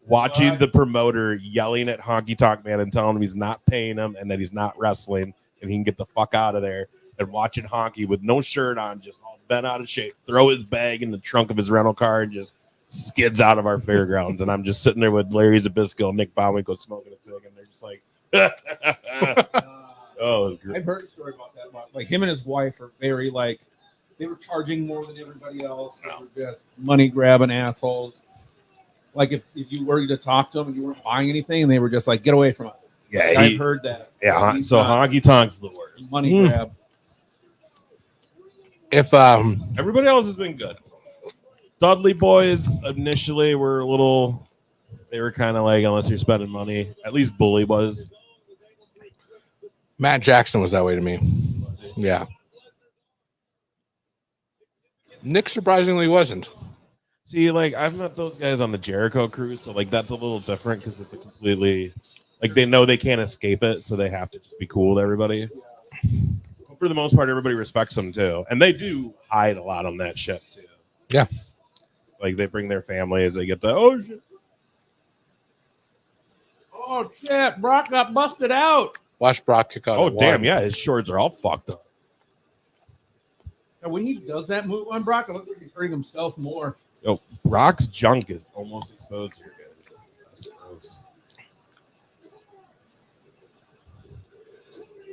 watching the promoter yelling at Honky Tonk Man and telling him he's not paying him and that he's not wrestling and he can get the fuck out of there. And watching Honky with no shirt on, just all bent out of shape, throw his bag in the trunk of his rental car and just skids out of our fairgrounds. And I'm just sitting there with Larry Zbyszko and Nick Bockwinkel smoking a cig, and they're just like, oh, it was great. I've heard a story about that. Like him and his wife are very like, they were charging more than everybody else. They were just money grabbing assholes. Like if you were to talk to them and you weren't buying anything, and they were just like, "Get away from us." Yeah, I've heard that. Yeah, so Honky Tonk's the worst. Money grab. If Everybody else has been good. Dudley Boys initially were they were kind of like, unless you're spending money. At least Bully was. Matt Jackson was that way to me. Yeah. Nick surprisingly wasn't. See, like I've met those guys on the Jericho cruise, so like that's a little different because it's a completely like they know they can't escape it, so they have to just be cool with everybody. But for the most part, everybody respects them too, and they do hide a lot on that shit too. Yeah. Like they bring their families, they get the oh shit. Oh shit! Brock got busted out. Watch Brock kick out. Oh damn, yeah, his shorts are all fucked up. And when he does that move on Brock, it looks like he's hurting himself more. Yo, Brock's junk is almost exposed here, guys.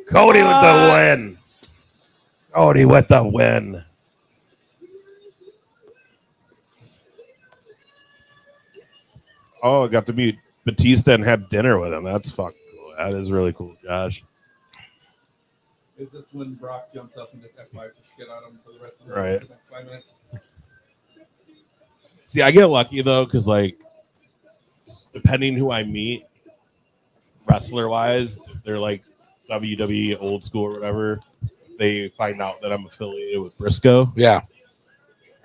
Cody with the win. Cody with the win. Oh, I got to meet Batista and have dinner with him. That's fucking cool. That is really cool, Josh. Is this when Brock jumps up and just F5 to shit on him for the rest of the Right. next 5 minutes? See, I get lucky though, because like, depending who I meet, wrestler wise, if they're like WWE old school or whatever, they find out that I'm affiliated with Briscoe. Yeah.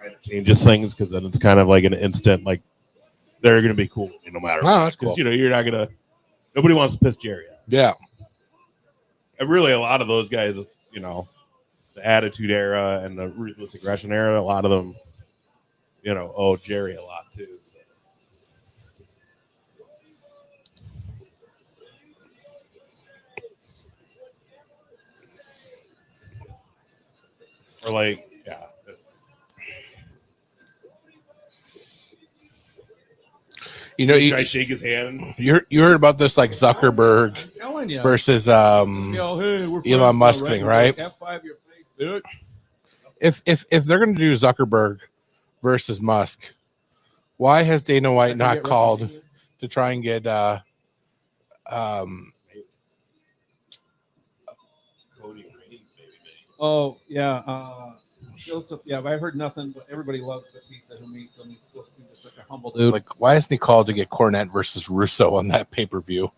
Kind of changes things because then it's kind of like an instant, like they're gonna be cool with me no matter. Oh, that's cool. You know, you're not gonna. Nobody wants to piss Jerry off. Yeah. And really, a lot of those guys, you know, the Attitude Era and the Ruthless Aggression Era, a lot of them, you know, owe Jerry a lot too. So. Or like, yeah. You know, Should I shake his hand? you heard about this like Zuckerberg I'm telling you. versus Yo, hey, we're friends Elon now, Musk thing, right? F5 your face, dude. If they're going to do Zuckerberg versus Musk, why has Dana White not called to try and get Cody Reigns, baby. Oh, yeah. Joseph, yeah, but I've heard nothing, but everybody loves Batista who meets him. He's supposed to be just like a humble dude. like why hasn't he called to get Cornette versus Russo on that pay-per-view?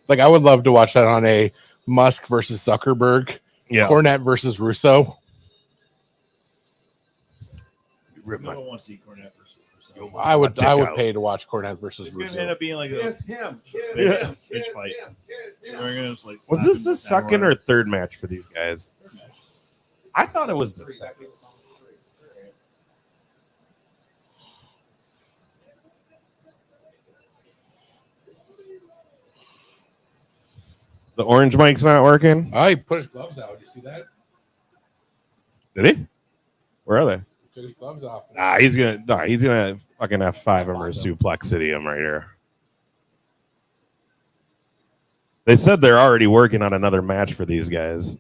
Like I would love to watch that on a Musk versus Zuckerberg, Cornette versus Russo. No one wants to see Cornette versus Russo. I would pay to watch Cornette versus It's going to Russo. end up being like a Kiss him. bitch fight. They're gonna just, like, Was slap this him the down second hard. or third match for these guys? I thought it was the second. The orange mic's not working. Oh, he put his gloves out. You see that? Did he? Where are they? He took his gloves off. He's gonna fucking F5 him or suplex city him right here. They said they're already working on another match for these guys.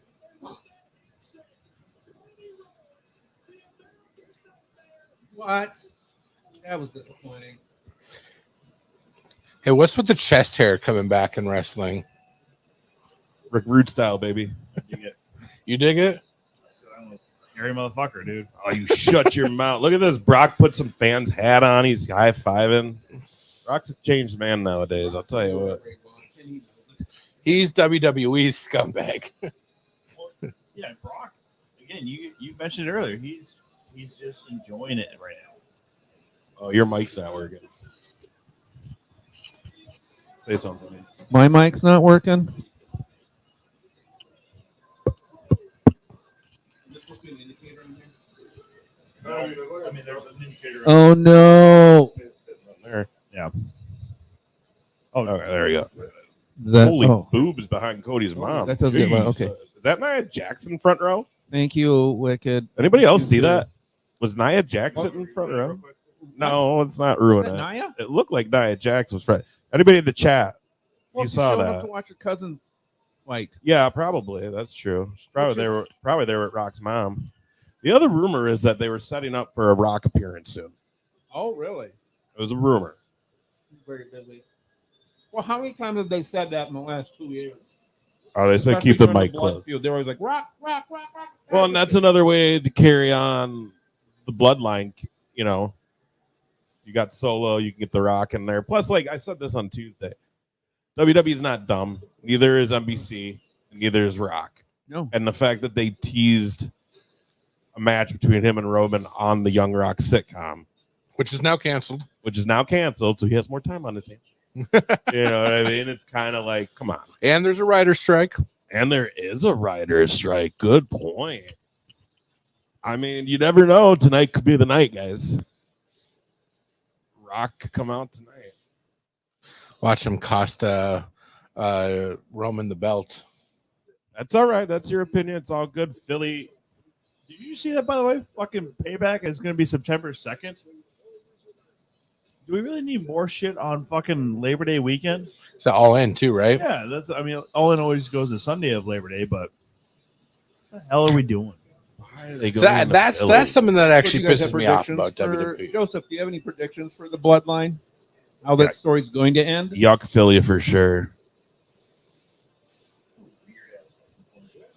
What? That was disappointing. Hey, what's with the chest hair coming back in wrestling? Rick Rude style, baby. You dig it? I'm a hairy motherfucker, dude. Oh, you shut your mouth. Look at this. Brock put some fans' hat on. He's high-fiving. Brock's a changed man nowadays, I'll tell you what. He's WWE's scumbag. Yeah, Brock. Again, you mentioned it earlier. He's just enjoying it right now. Oh, your mic's not working. Say something. My mic's not working. I mean, there's an indicator. Oh no! There. Yeah. Oh, okay, there you go. That, Holy oh, boobs behind Cody's mom. that does get loud. Okay. Is that Nia Jackson front row? Thank you, Wicked. Anybody else see You too. that? Was Nia Jackson in front row? No, it's not ruining Is that it. Nia? It looked like Nia Jackson was front. Anybody in the chat? Well, You she saw showed that. up to watch her cousin's fight. Yeah, probably. That's true. Probably Which is- they were at Rock's mom. The other rumor is that they were setting up for a Rock appearance soon. Oh, really? It was a rumor. Very busy. Well, how many times have they said that in the last 2 years? Oh, they said Especially keep the during mic blood closed. feud. They're always like, rock, rock, rock, rock. Well, and that's another way to carry on the bloodline. You know, you got Solo, you can get The Rock in there. Plus, like I said this on Tuesday, WWE's not dumb. Neither is NBC. Neither is Rock. No. And the fact that they teased a match between him and Roman on the Young Rock sitcom, Which is now canceled. So he has more time on his hands. You know what I mean? It's kind of like, come on. And there's a writer's strike. And there is a writer's strike. Good point. I mean, you never know. Tonight could be the night, guys. Rock could come out tonight. Watch him cost Roman the belt. That's all right. That's your opinion. It's all good. Philly. Did you see that, by the way? Fucking Payback is going to be September 2nd. Do we really need more shit on fucking Labor Day weekend? It's all in too, right? Yeah, that's. I mean, all in always goes to Sunday of Labor Day, but what the hell are we doing? Why are they So going to that's Philly? something that actually Do you guys have pisses me off predictions about for- WWE. Joseph, do you have any predictions for the bloodline? How that Yeah. story's going to end? Yuck Philly for sure.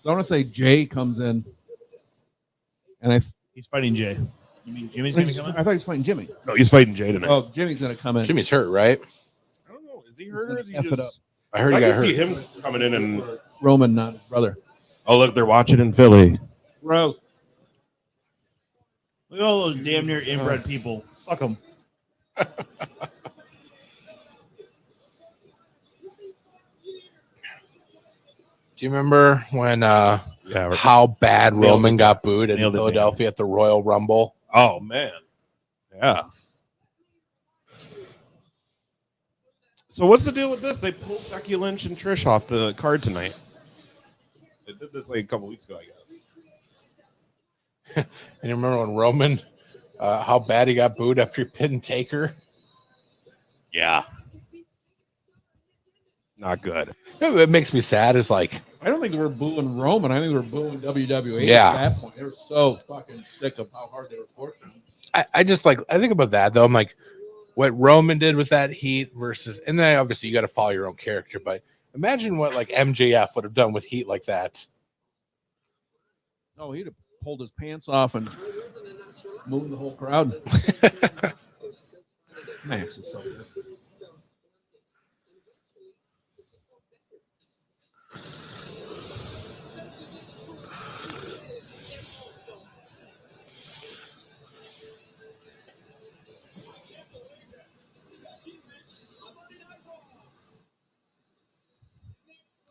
So I want to say Jay comes in, and He's fighting Jay. You mean Jimmy's going to come in? I thought he was fighting Jimmy. No, he's fighting Jay tonight. Oh, Jimmy's going to come in. Jimmy's hurt, right? I don't know. Is he He's hurt or gonna is he F just... it up. I heard I he got can see hurt. him coming in and... Roman, not his brother. Oh, look, they're watching in Philly. Bro, Look at all those damn near inbred people. Fuck them. Do you remember when Yeah. how bad Nailed Roman it. got booed in Nailed it, Philadelphia at the Royal Rumble? Oh, man. Yeah. So what's the deal with this? They pulled Becky Lynch and Trish off the card tonight. They did this like a couple weeks ago, I guess. And you remember when Roman, how bad he got booed after he pinned Taker? Yeah. Not good. It makes me sad. It's like, I don't think we're booing Roman. I think we're booing WWE Yeah. at that point. They were so fucking sick of how hard they were working. I just like, I think about that though. I'm like, what Roman did with that heat versus, and then obviously you got to follow your own character, but imagine what like MJF would have done with heat like that. Oh, he'd have pulled his pants off and moved the whole crowd. Max is so good.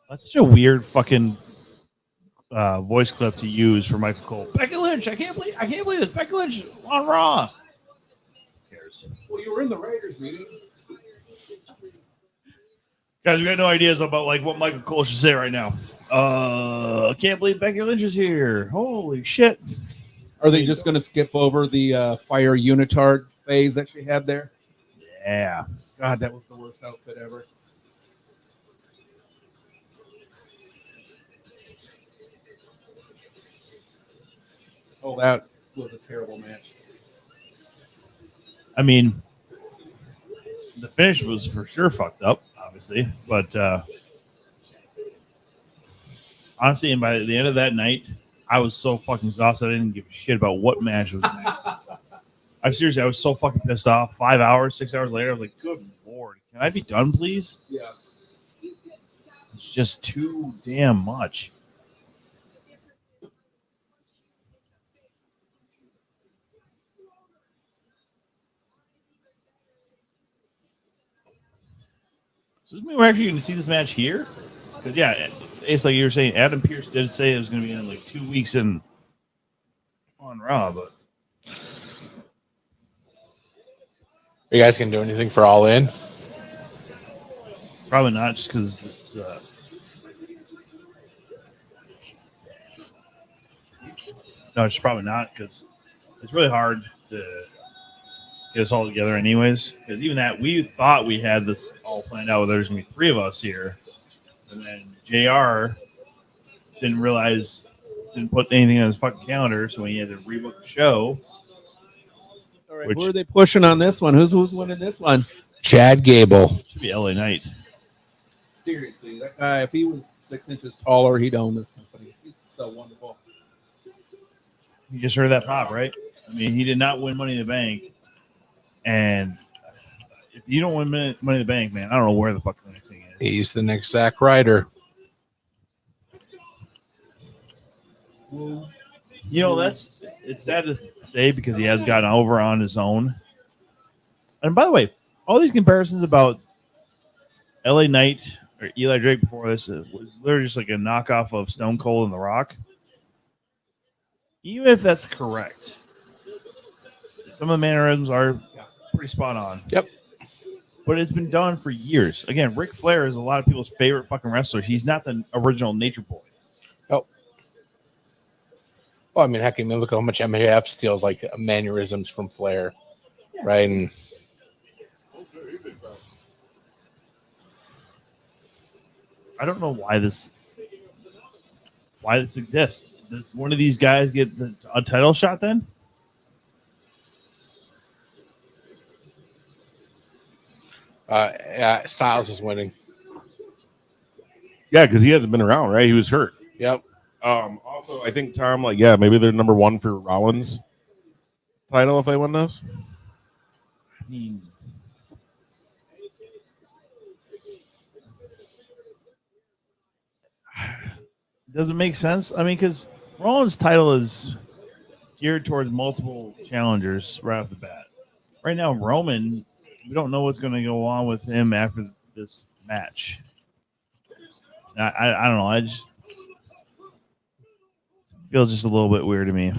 That's such a weird fucking voice clip to use for Michael Cole. Becky Lynch, I can't believe this. Becky Lynch on Raw. Who cares? Well, you were in the Raiders meeting. Guys, we got no ideas about like what Michael Cole should say right now. Can't believe Becky Lynch is here. Holy shit. Are they just going to skip over the fire unitard phase that she had there? Yeah. God, that was the worst outfit ever. Oh, that was a terrible match. I mean, the finish was for sure fucked up, obviously, but honestly, and by the end of that night, I was so fucking exhausted. I didn't give a shit about what match was next. I was so fucking pissed off. 5 hours, 6 hours later, I was like, good Lord, can I be done, please? Yes. It's just too damn much. So does this mean we're actually going to see this match here? Because, yeah, it's like you were saying, Adam Pearce did say it was going to be in like 2 weeks on Raw, but. Are you guys gonna do anything for All In? Probably not, just because it's. No, it's probably not, because it's really hard to get us all together, anyways. Because even that, we thought we had this all planned out. There's gonna be 3 of us here, and then JR didn't put anything on his fucking calendar, so he had to rebook the show. All right, who are they pushing on this one? Who's winning this one? Chad Gable. Should be LA Knight. Seriously, that guy, if he was 6 inches taller, he'd own this company. He's so wonderful. You just heard that pop, right? I mean, he did not win Money in the Bank. And if you don't win Money in the Bank, man, I don't know where the fuck the next thing is. He's the next Zack Ryder. You know, it's sad to say because he has gotten over on his own. And by the way, all these comparisons about LA Knight or Eli Drake before this was literally just like a knockoff of Stone Cold and The Rock. Even if that's correct, some of the mannerisms are pretty spot on. Yep. But it's been done for years. Again, Ric Flair is a lot of people's favorite fucking wrestler. He's not the original Nature Boy. Oh. Well, I mean, heck, I mean, look how much MJF steals like mannerisms from Flair, right? And I don't know why this exists. Does one of these guys get a title shot then? Styles is winning. Yeah, because he hasn't been around, right? He was hurt. Yep. Also, I think Tom, maybe they're number 1 for Rollins title if they win this. I mean, does it make sense? I mean, because Rollins' title is geared towards multiple challengers right off the bat. Right now, Roman, we don't know what's going to go on with him after this match. I don't know. I just feels just a little bit weird to me.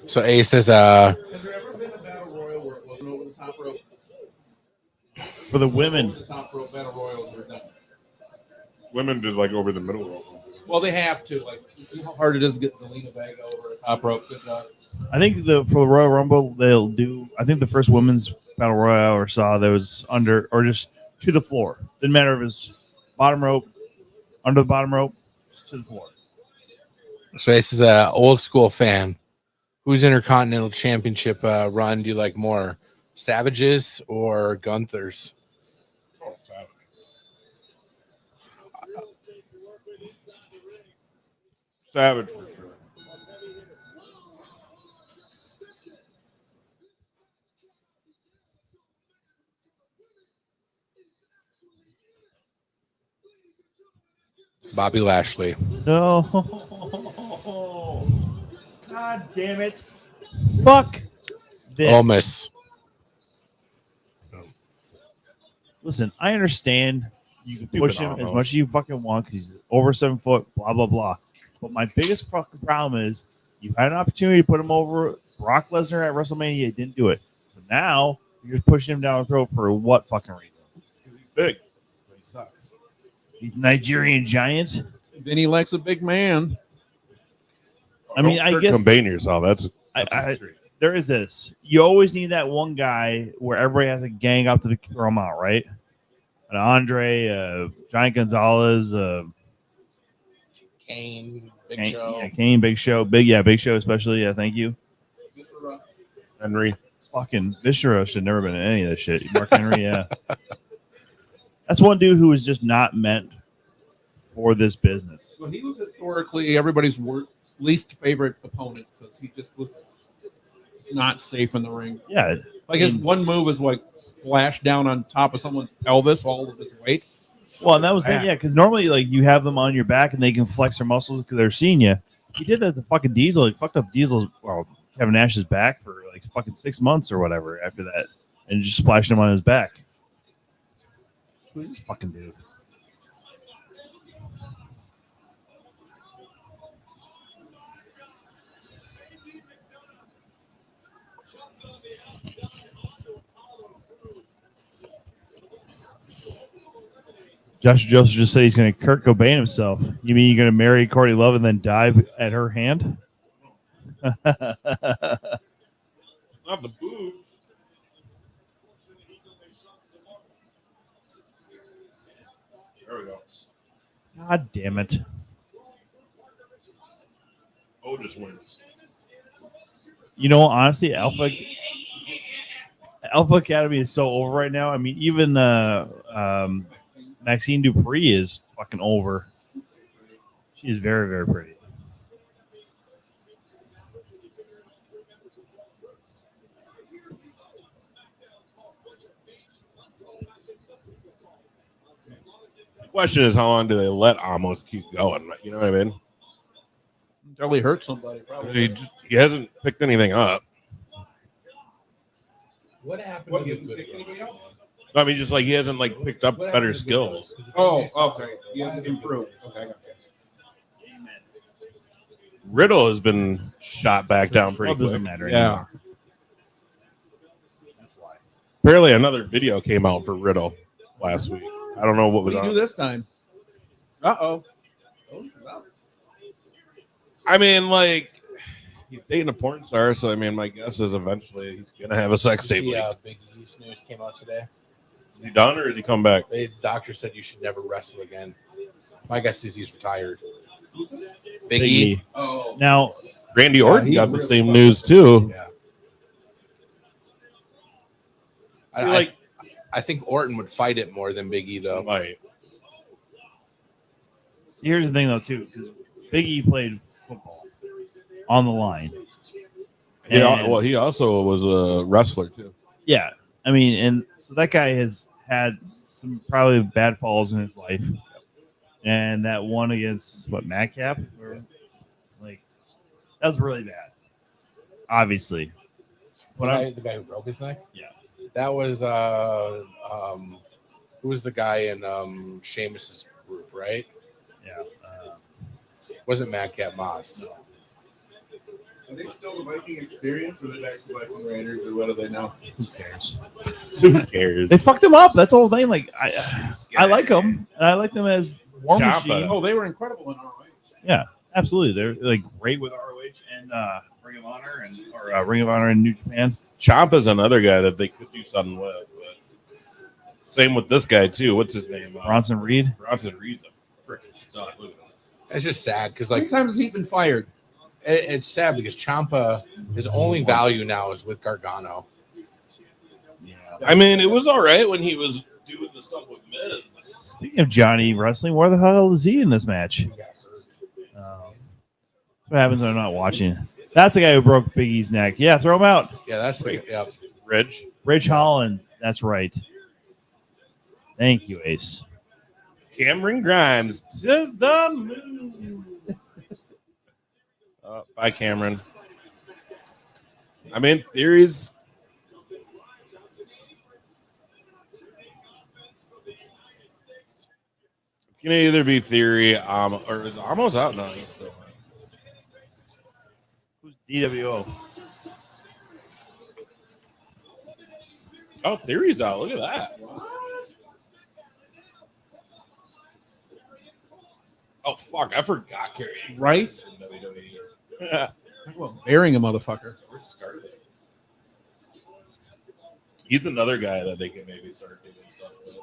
So Ace says, Has there ever been a battle royal where it wasn't over the top rope? For the women, The top rope battle royals were done. Women did over the middle rope. Well, they have to. Like, you know how hard it is to get Zelina Vega over a top rope. Good job. I think for the Royal Rumble they'll do. I think the first women's battle royal I saw that was under or just to the floor. Didn't matter if it was bottom rope, under the bottom rope, just to the floor. so Ace is an old school fan. Whose Intercontinental Championship run do you like more, Savage's or Gunther's? Oh, Savage. Savage for sure. Bobby Lashley. No. God damn it. Fuck this. Almost. Listen, I understand you can Stupid push him almost. as much as you fucking want because he's over 7 foot, blah, blah, blah. But my biggest fucking problem is you had an opportunity to put him over Brock Lesnar at WrestleMania. You didn't do it. So now you're just pushing him down the throat for what fucking reason? He's big. But he sucks. He's Nigerian giant. Then he likes a big man. I mean, I Kurt guess Cobain yourself. That's there is this. You always need that one guy where everybody has to gang up to throw him out, right? An Andre, Giant Gonzalez, Kane, Big Kane, Show. yeah, Kane, Big Show, Big Show, especially. Yeah, thank you. Henry. Fucking Viscera should never been in any of this shit. Mark Henry, yeah. That's one dude who was just not meant for this business. Well, he was historically everybody's least favorite opponent because he just was not safe in the ring. Yeah, Like his one move is like splash down on top of someone's pelvis, all of his weight. well, and that was the because normally like you have them on your back and they can flex their muscles because they're seeing you. He did that to fucking Diesel. He fucked up Diesel's Kevin Nash's back for like fucking 6 months or whatever after that, and just splashed him on his back. Who's this fucking dude? Josh Joseph just said he's going to Kurt Cobain himself. You mean you're going to marry Courtney Love and then die at her hand? Not the boobs. There we go. God damn it. Otis wins. You know, honestly, Alpha Academy is so over right now. I mean, even Maxine Dupree is fucking over. She's very, very pretty. The question is, how long do they let Amos keep going? You know what I mean? Until he hurt somebody, probably. He hasn't picked anything up. What happened What, to you the can good pick anybody ones? up? I mean, just like he hasn't like picked up What better happened to the good skills. ones? Oh, okay. He hasn't improved. Okay, I got you. Riddle has been shot back down pretty Well, it doesn't quick. matter Yeah. anymore. That's why. Apparently, another video came out for Riddle last week. I don't know what What was do you on. do this time? Uh-oh. I mean, like, he's dating a porn star, so I mean, my guess is eventually he's gonna have a sex tape. The leaked. Big E's news came out today. Is he done or is he come back? The doctor said you should never wrestle again. My guess is he's retired. Big E. Oh. Now, Randy Orton he got the really same fucking- news too. Yeah. See, like, I think Orton would fight it more than Big E, though. like, here's the thing, though, too, because Big E played football on the line. And- he also was a wrestler too. Yeah, I mean, and so that guy has had some probably bad falls in his life, and that one against Madcap, like that was really bad, obviously. But The guy who broke his neck? Yeah. That was who was the guy in Sheamus's group, right? yeah, Wasn't Madcap Moss? Are they still the Viking experience or are they back to Viking Raiders or what are they now? who cares? Who cares? They fucked him up. That's the whole thing. Like I like them, and I like them as War Ciampa. Machine. Oh, they were incredible in ROH. Yeah, absolutely. They're like great with ROH and Ring of Honor or Ring of Honor in New Japan. Ciampa's another guy that they could do something with. But same with this guy too. What's his name? Bronson Reed. Bronson Reed's a freaking stud. Look at him. It's just sad because, How many like, times has he been fired? it's sad because Ciampa, his only value now is with Gargano. Yeah. I mean, it was all right when he was doing the stuff with Miz. Speaking of Johnny wrestling, where the hell is he in this match? He got hurt. That's what happens when I'm not watching. That's the guy who broke Big E's neck. Yeah, throw him out. Yeah, that's the Ridge. Ridge Holland. That's right. Thank you, Ace. Cameron Grimes to the moon. Bye, Cameron. I mean, theories. It's gonna either be Theory, or is Amos out now? He's still. Who's DWO? Oh, Theory's out. Look at that. Oh fuck! I forgot Karrion. Right? In WWE. Talk about burying a motherfucker. Where's Scarlet? He's another guy that they can maybe start doing stuff with.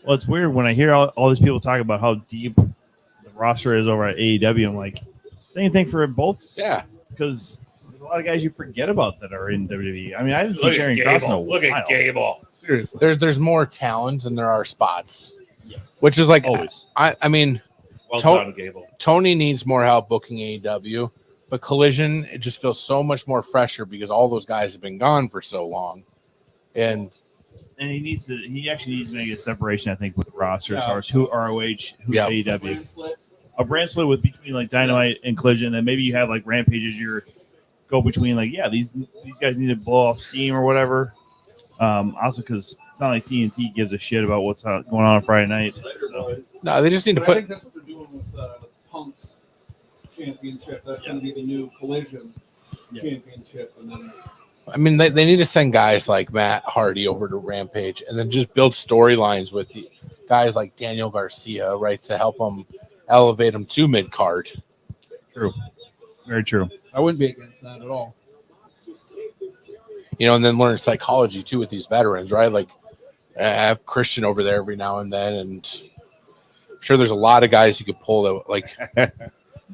Well, it's weird when I hear all these people talk about how deep the roster is over at AEW. I'm like, same thing for both. Yeah. Because there's a lot of guys you forget about that are in WWE. I mean, I haven't seen Look at Karrion Kross in a Gable. Look while. at Gable. Seriously. There's more talent than there are spots, Yes. which is like Always. I mean, Well To- done, Gable. Tony needs more help booking AEW, but Collision, it just feels so much more fresher because all those guys have been gone for so long. And he actually needs to make a separation, I think, with the roster as Yeah. far as who ROH, who's Yeah. AEW. A brand split with between like Dynamite and Collision, and then maybe you have like Rampages. Go between like these guys need to blow off steam or whatever. Also, because it's not like TNT gives a shit about what's going on Friday night. So. no, they just need to But I put. think that's what they're doing with Punk's championship. That's going to be the new Collision championship. And then I mean, they need to send guys like Matt Hardy over to Rampage, and then just build storylines with the guys like Daniel Garcia, right, to help them elevate them to mid card. True, very true. I wouldn't be against that at all. You know, and then learn psychology too with these veterans, right? Like I have Christian over there every now and then, and I'm sure there's a lot of guys you could pull that like.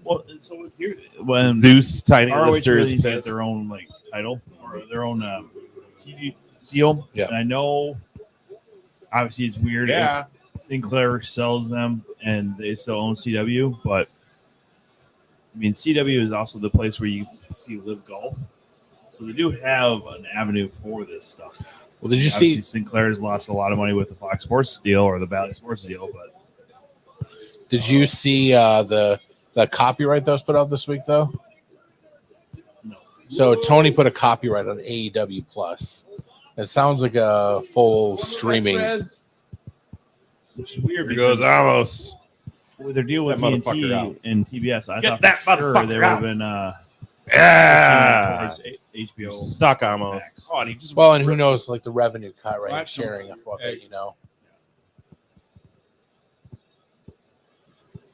Well, so here when Zeus, Tiny ROH Lister really is get pissed. their own like title or their own TV deal. Yeah. And I know, obviously, it's weird. Yeah. If Sinclair sells them and they still own CW, but I mean, CW is also the place where you see Live Golf, so they do have an avenue for this stuff. Well, did you Obviously, see? Sinclair's lost a lot of money with the Fox Sports deal or the Valley Sports deal, but Did you see the copyright that was put out this week though? no. So Tony put a copyright on AEW Plus. It sounds like a full streaming. Which is weird Here goes because Amos. with their deal with That motherfucker TNT out. and TBS, I Get thought that for sure motherfucker they would out. have been Yeah. towards HBO. Suck, Amos. Max. Oh, and he just Well, and who knows, like the revenue cut, right? Well, Sharing of what hey. you know.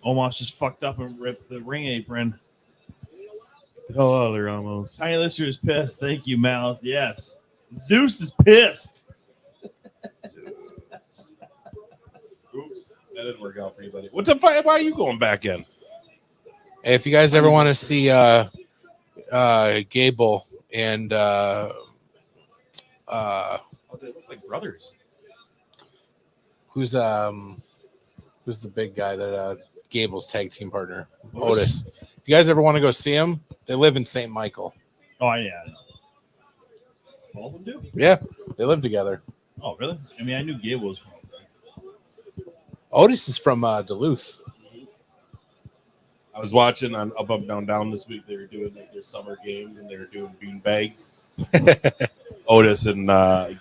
Omos just fucked up and ripped the ring apron. hell out of there, Amos. Tiny Lister is pissed. Thank you, Malice. Yes. Zeus is pissed. Oops, that didn't work out for anybody. What the fuck? Why are you going back in? Hey, if you guys ever want to see Gable and Oh, they look like brothers. who's the big guy that Gable's tag team partner, Otis. If you guys ever want to go see him, they live in St. Michael. Oh, yeah. Both of them do? Yeah, they live together. Oh, really? I mean, I knew Gable was from. Otis is from Duluth. I was watching on Up, Up, Down, Down this week. They were doing like their summer games and they were doing bean bags. Otis and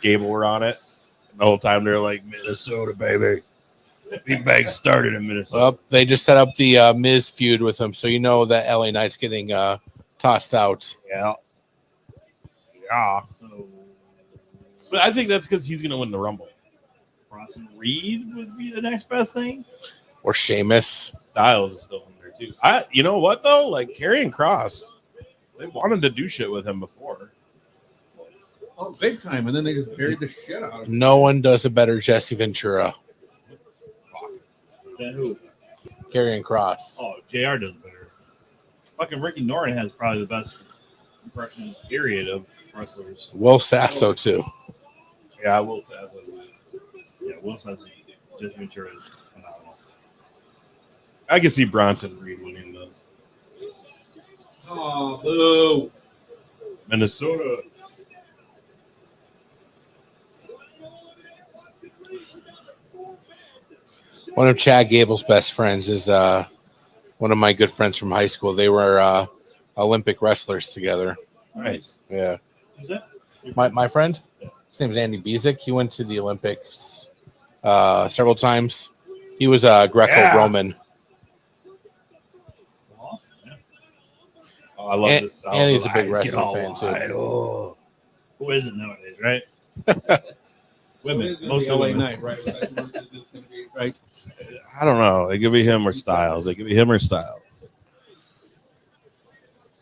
Gable were on it. And the whole time they were like, Minnesota, baby. Bean bags started in Minnesota. Well, they just set up the Miz feud with him, so you know that LA Knight's getting tossed out. Yeah. Yeah. So, But I think that's because he's going to win the Rumble. Cross and Reed would be the next best thing. Or Sheamus. Styles is still in there too. You know what though? Like Karrion Kross, they wanted to do shit with him before. Oh, big time. And then they just buried the shit out of him. No one does a better Jesse Ventura. Then who? Karrion Kross. Oh, JR does better. Fucking Ricky Norton has probably the best impression period of wrestlers. Will Sasso, too. Yeah, I will say. Yeah, Will says just Ventura is phenomenal. I can see Bronson Reed winning those. Oh, boo. Minnesota. One of Chad Gable's best friends is one of my good friends from high school. They were Olympic wrestlers together. Nice. Yeah. Who's that? My friend, his name is Andy Bezic. He went to the Olympics several times. He was Greco-Roman. Awesome, yeah. Oh, I love And- this. South. and he's a big Eyes get wrestling all fan, too. wide. Oh. Who isn't nowadays, right? Women, It's gonna mostly be LA women. Knight, right? It's gonna be, right. I don't know. It could be him or Styles. It could be him or Styles.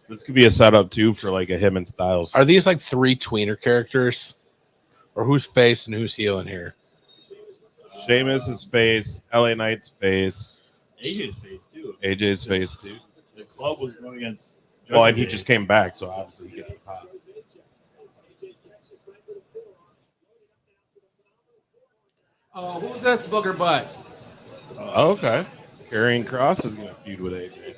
This could be a setup too for like a him and Styles. Are these like 3 tweener characters? Or who's face and who's heel in here? Sheamus' face, LA Knight's face, AJ's face too. AJ's face too. The club was going against. Well, and he just came back, so obviously he gets the pop. Oh, who's that booger butt? Okay. Karrion Kross is going to feud with AJ.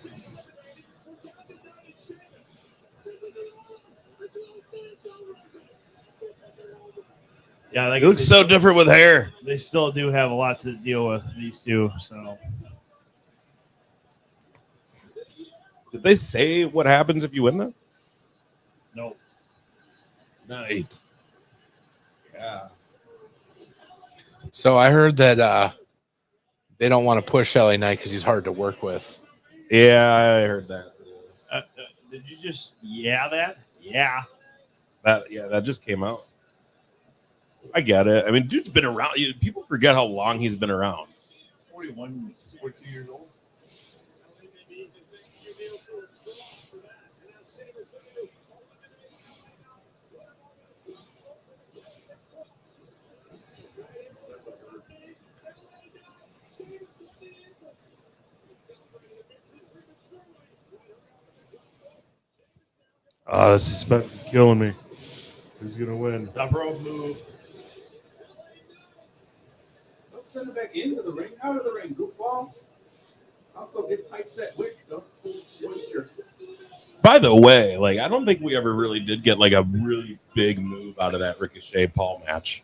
Yeah, like He looks so different with hair. They still do have a lot to deal with, these two. So Did they say what happens if you win this? no. Night. Yeah. So I heard that they don't want to push LA Knight because he's hard to work with. Yeah, I heard that. Did you just that? Yeah. That just came out. I get it. I mean, dude's been around. People forget how long he's been around. He's 41, 42 years old. The suspense is killing me. Who's gonna win? Top rope move. Don't send it back into the ring. Out of the ring, goofball. Also, get tight set wick. Don't twist your. By the way, like I don't think we ever really did get like a really big move out of that Ricochet Paul match.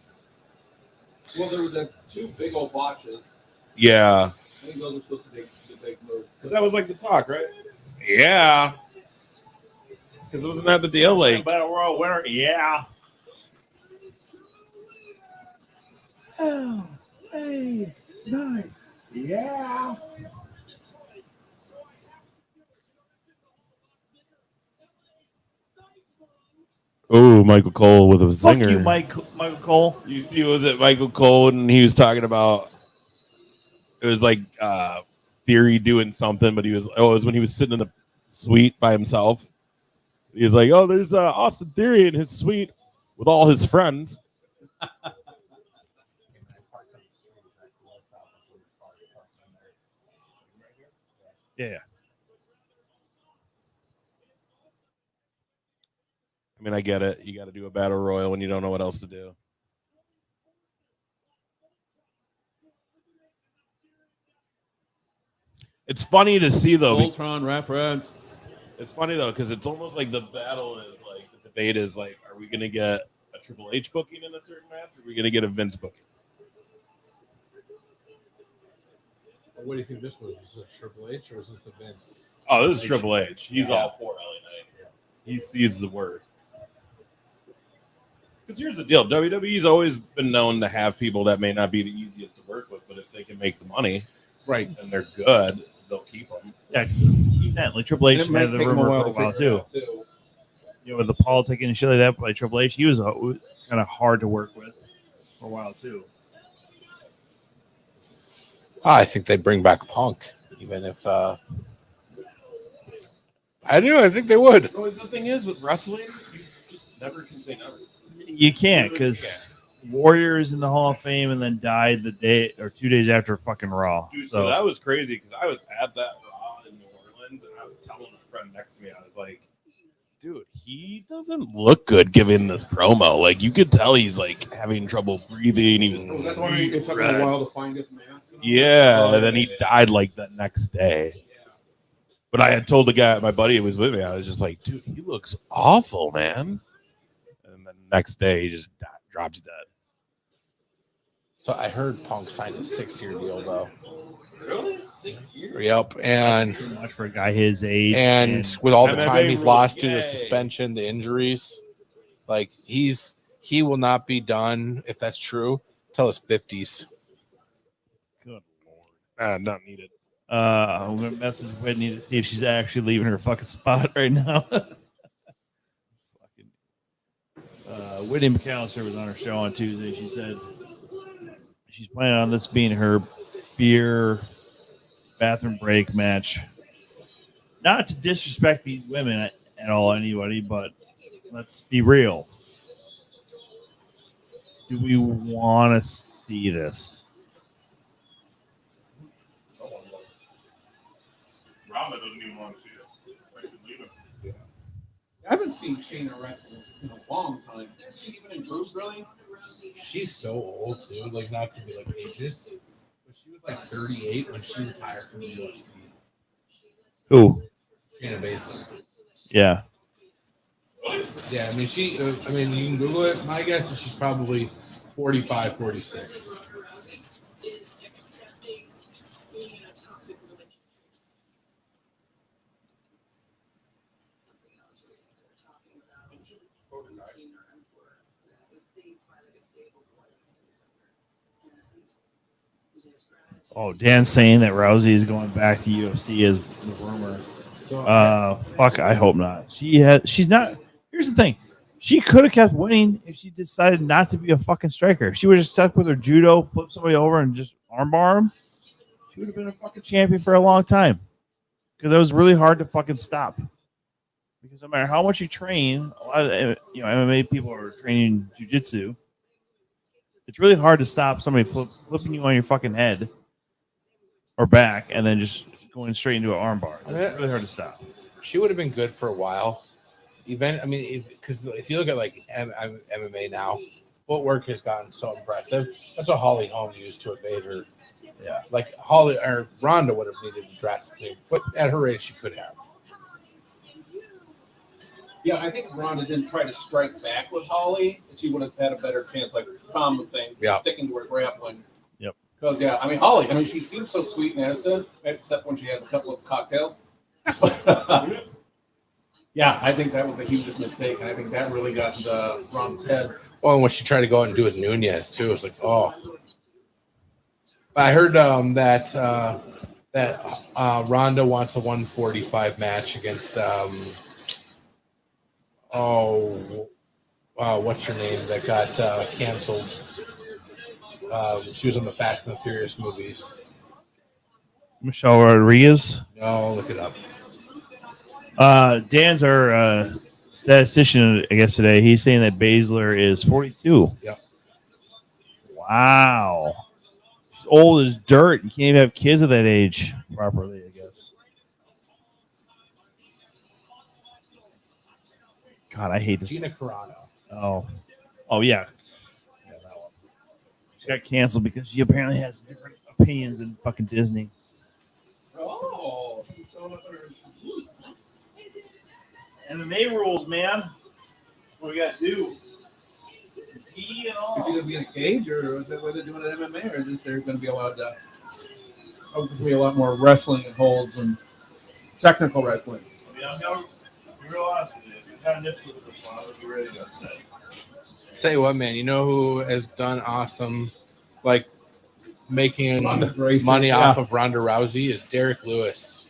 Well, there were the 2 big old botches. Yeah, I think those are supposed to be the big move. because that was like the talk, right? Yeah. Because wasn't that the deal? Like, Battle Royal winner. Yeah. Oh, hey, nice. Yeah. oh, Michael Cole with a zinger. Fuck you, Michael Cole. You see, was it Michael Cole and he was talking about? It was like Theory doing something, but it was when he was sitting in the suite by himself. He was like, "Oh, there's Austin Theory in his suite with all his friends." Yeah. I mean, I get it. You got to do a battle royal when you don't know what else to do. It's funny to see though. Voltron reference. It's funny though because it's almost like the battle is like the debate is like, are we going to get a Triple H booking in a certain match, or are we going to get a Vince booking? What do you think this was? Was it Triple H or was this a Vince? Oh, this is Triple H. He's all for LA Knight. He sees the word. Because here's the deal: WWE's always been known to have people that may not be the easiest to work with, but if they can make the money, Right. and they're good, they'll keep them. Yeah, like Triple H And it might had the take him rumor for a to while figure too. it out, too. You know, with the politic and shit like that, like Triple H, he was kind of hard to work with for a while too. I think they bring back Punk, even if I think they would. Well, the thing is, with wrestling, you just never can say never. You can't because Warrior is in the Hall of Fame and then died the day or 2 days after fucking Raw. Dude, so that was crazy because I was at that Raw in New Orleans and I was telling a friend next to me, I was like, dude, he doesn't look good giving this promo. Like, you could tell he's like having trouble breathing. He was, Was that the one where it took him a while to find his mask? yeah, and then he died like the next day. But I had told the guy, my buddy who was with me, I was just like, dude, he looks awful, man. And then the next day, he just drops dead. So I heard Punk signed a 6-year deal, though. Really? 6 years? Yep, and too much for a guy his age. and with all the MMA time he's rules, lost to yay. the suspension, the injuries, like he will not be done if that's true till his 50s. Good lord. Not needed. I'm gonna message Whitney to see if she's actually leaving her fucking spot right now. Whitney McAllister was on her show on Tuesday. She said she's planning on this being her beer bathroom break match. Not to disrespect these women at all, anybody, but let's be real. Do we want to see this? Rama doesn't even want to see it. Like, just leave it. I haven't seen Shayna wrestle in a long time. Has she even improved, really? She's so old too, like not to be like ages, but she was like 38 when she retired from the UFC. Who? Shayna Baszler. Yeah. Yeah, I mean you can Google it. My guess is she's probably 45, 46. Oh, Dan's saying that Rousey is going back to UFC is the rumor. So Fuck, I hope not. She's not. Here's the thing. She could have kept winning if she decided not to be a fucking striker. If she was just stuck with her judo, flip somebody over, and just armbar them, she would have been a fucking champion for a long time. Because it was really hard to fucking stop. Because no matter how much you train, a lot of MMA people are training jiu-jitsu. It's really hard to stop somebody flipping you on your fucking head or back and then just going straight into an armbar. It's really hard to stop. she would have been good for a while. Because if you look at like MMA now, footwork has gotten so impressive. That's what Holly Holm used to evade her. Yeah. Like Holly or Ronda would have needed to drastically, but at her age she could have. Yeah, I think if Ronda didn't try to strike back with Holly, she would have had a better chance, like Tom was saying, sticking to her grappling. Yep. Because, Holly, she seems so sweet and innocent, except when she has a couple of cocktails. Yeah, I think that was the hugest mistake, and I think that really got into Ronda's head. Well, and when she tried to go out and do it with Nunez, too, it was like, oh. I heard that Ronda wants a 145 match against what's her name that got canceled? She was on the Fast and the Furious movies. Michelle Rodriguez. No, look it up. Dan's our statistician, I guess, today. He's saying that Baszler is 42. Yep. Wow. She's old as dirt. You can't even have kids at that age properly, I guess. God, I hate this. Gina Carano. Oh yeah. Yeah, that one. She got canceled because she apparently has different opinions than fucking Disney. Oh. MMA rules, man. What we got to do? Pee and all. Is she going to be in a cage, or is that what they're doing at MMA, or is this they're going to be allowed to be a lot more wrestling and holds and technical wrestling? I mean, I'm going to be real honest with you. If you kind of nipsey with this one, I would be ready to upset. Tell you what, man, you know who has done awesome, like making money off of Ronda Rousey is Derek Lewis.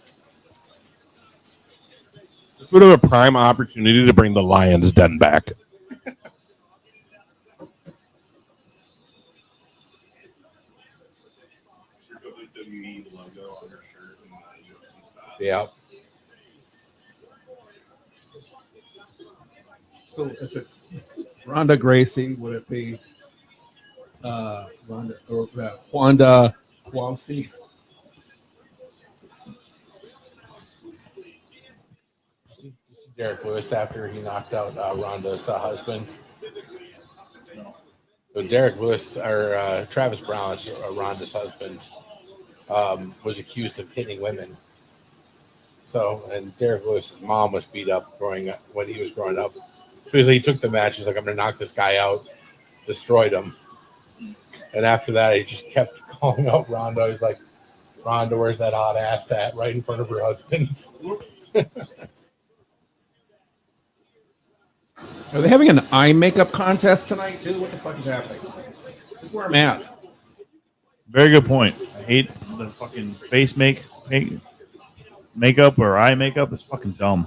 This would have a prime opportunity to bring the Lions Den back. Yeah. So if it's Ronda Gracie, would it be Wanda Wamsi? Derek Lewis after he knocked out Ronda's husband. So Derek Lewis, or Travis Brown, Ronda's husband, was accused of hitting women. So, and Derek Lewis's mom was beat up when he was growing up. So he took the match. He's like, I'm going to knock this guy out. Destroyed him. And after that, he just kept calling out Ronda. He's like, Ronda, where's that hot ass at? Right in front of her husband. Are they having an eye makeup contest tonight too? What the fuck is happening? Just wear a mask. Very good point. I hate the fucking face makeup or eye makeup. It's fucking dumb.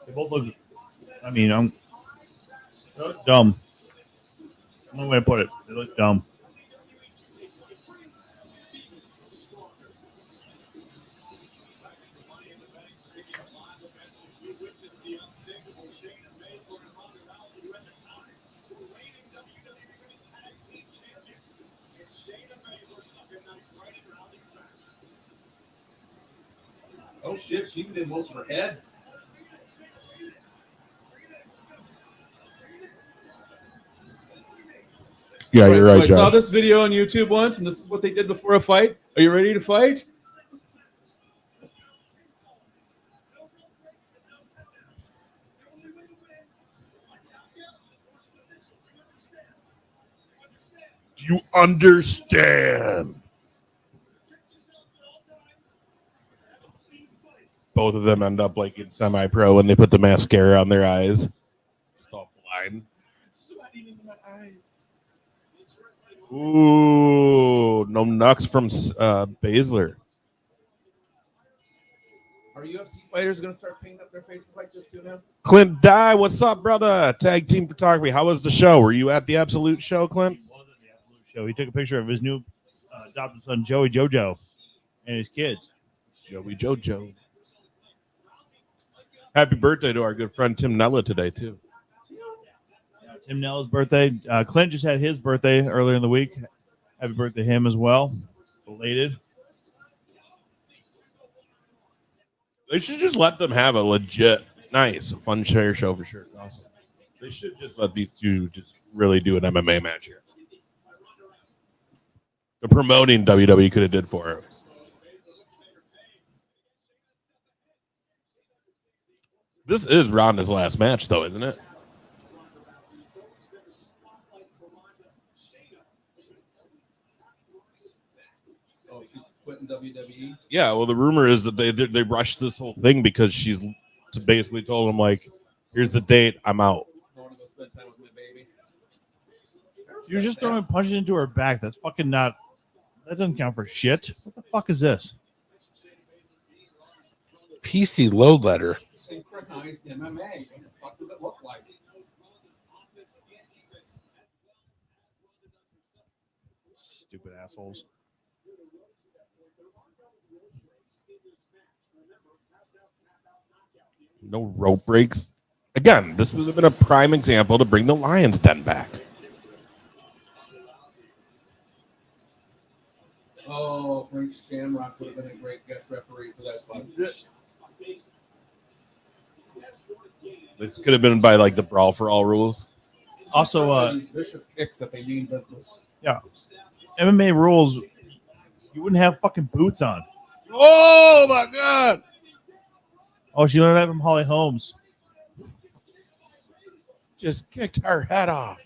They both look. I mean, they look dumb. No way to put it. They look dumb. Oh shit! She did most of her head. Yeah, you're So right, I saw Josh. this video on YouTube once, and this is what they did before a fight. Are you ready to fight? Do you understand? Both of them end up like in semi-pro when they put the mascara on their eyes. Just all blind. Ooh, no knucks from Baszler. Are UFC fighters going to start painting up their faces like this too now? Clint Dye, what's up, brother? Tag team photography. How was the show? Were you at the Absolute show, Clint? He was at the Absolute show. He took a picture of his new adopted son, Joey JoJo, and his kids. Joey JoJo. Happy birthday to our good friend Tim Nella today, too. Tim Nella's birthday. Clint just had his birthday earlier in the week. Happy birthday to him as well. Belated. They should just let them have a legit, nice, fun share show for sure. Awesome. They should just let these two just really do an MMA match here. The promoting WWE could have did for it. This is Ronda's last match, though, isn't it? Oh, she's quitting WWE. Yeah, well, the rumor is that they rushed this whole thing because she's basically told him, like, here's the date, I'm out. I want to go spend time with my baby. You're just throwing punches into her back. That's fucking not. That doesn't count for shit. What the fuck is this? PC load letter. Synchronized MMA. What the fuck does it look like? Stupid assholes. No rope breaks. Again, this would have been a prime example to bring the Lions Den back. Oh, Frank Shamrock would have been a great guest referee for that fight. This could have been by, like, the Brawl for All rules. Also, these vicious kicks that they mean business. yeah, MMA rules. You wouldn't have fucking boots on. Oh, my God. Oh, she learned that from Holly Holmes. Just kicked her head off.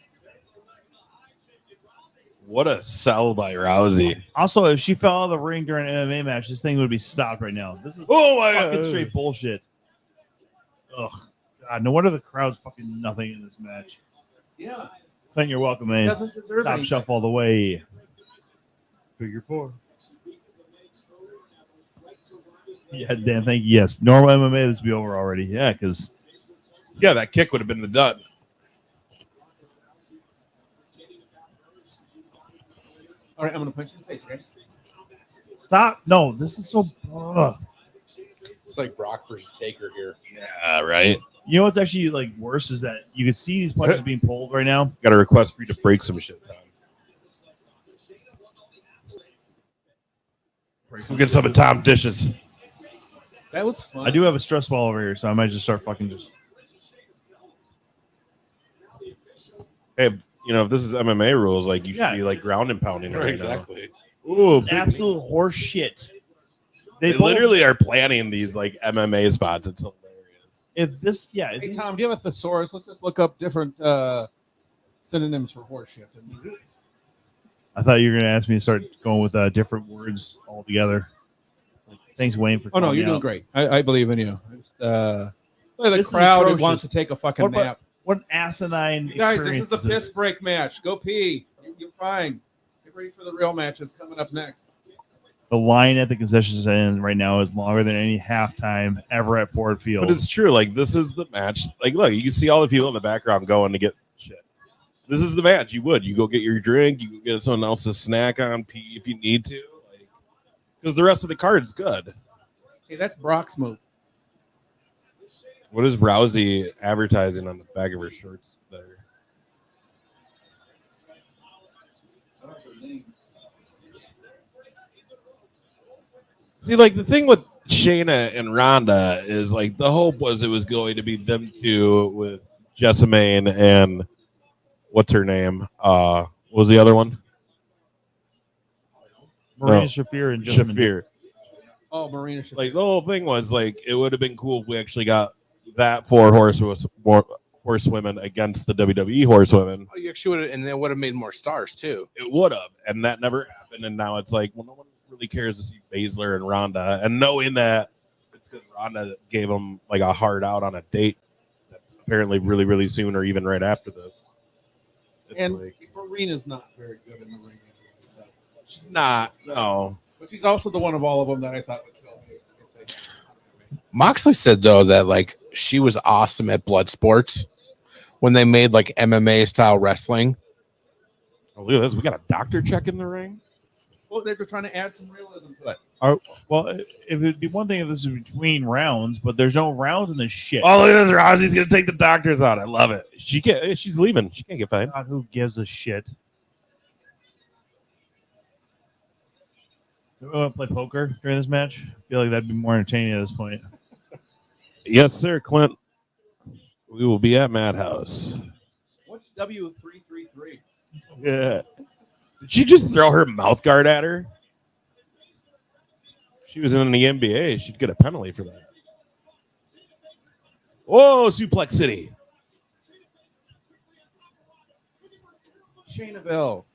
What a sell by Rousey. Also, if she fell out of the ring during an MMA match, this thing would be stopped right now. This is Oh, my fucking God. straight bullshit. Ugh. God, no wonder the crowd's fucking nothing in this match. Yeah, Clint, you're welcome, he man. doesn't deserve Top anything. shelf all the way. Figure 4. Yeah, Dan, thank you. Yes, normal MMA, this would be over already. Yeah, because Yeah, that kick would have been the dud. All right, I'm going to punch you in the face, okay? stop. No, this is so. It's like Brock versus Taker here. Yeah, right. You know what's actually like worse is that you can see these punches being pulled right now. Got a request for you to break some shit, Tom. We'll get some of Tom's dishes. That was fun. I do have a stress ball over here, so I might just start fucking just. Hey, you know, if this is MMA rules, like, you should Yeah. be, like, ground and pounding right Exactly. now. Ooh, Absolute horse shit. They both- literally are planning these, like, MMA spots. It's hilarious. If this, yeah. Hey, Tom, do you have a thesaurus? Let's just look up different synonyms for horseshit. I thought you were gonna ask me to start going with different words altogether. Thanks, Wayne, for. Oh, no, calling you're me doing out. great. I believe in you. It's, the This is crowd atrocious. wants to take a fucking What about- nap. What an asinine Guys, this experience is a piss break match. Go pee. You're fine. Get ready for the real matches coming up next. The line at the concession stand right now is longer than any halftime ever at Ford Field. But it's true. Like, this is the match. Like, look, you can see all the people in the background going to get shit. This is the match. You would. You go get your drink. You go get someone else's snack on pee if you need to. Because the rest of the card is good. Hey, that's Brock's move. What is Rousey advertising on the back of her shorts there? See, like, the thing with Shayna and Ronda is like the hope was it was going to be them two with Jessamine and what's her name? What was the other one? Marina No. Shafir and Jessamine. Shafir. Oh, Marina Shafir. Like the whole thing was like it would have been cool if we actually got that horsewomen against the WWE horsewomen. Oh, you actually would have, and they would have made more stars too. It would have, and that never happened. And now it's like, well, no one really cares to see Baszler and Ronda, and knowing that it's because Ronda gave them like a hard out on a date that's apparently really, really soon, or even right after this. It's And like, Marina's not very good in the ring anyway, so. she's not. No, But she's also the one of all of them that I thought would kill me. If they- Moxley said though that like she was awesome at blood sports when they made like MMA style wrestling. oh, look at this. We got a doctor check in the ring. Well, they're trying to add some realism to it. Well, if it'd be one thing if this is between rounds, but there's no rounds in this shit. Oh, look at this. Rosie's gonna take the doctors out. I love it. She's leaving. She can't get fined. God, who gives a shit? Do we want to play poker during this match? I feel like that'd be more entertaining at this point. Yes, sir, Clint. We will be at Madhouse. What's W333? Yeah. Did she just throw her mouth guard at her? If she was in the NBA, she'd get a penalty for that. Whoa, Suplex City. Shayna Bell.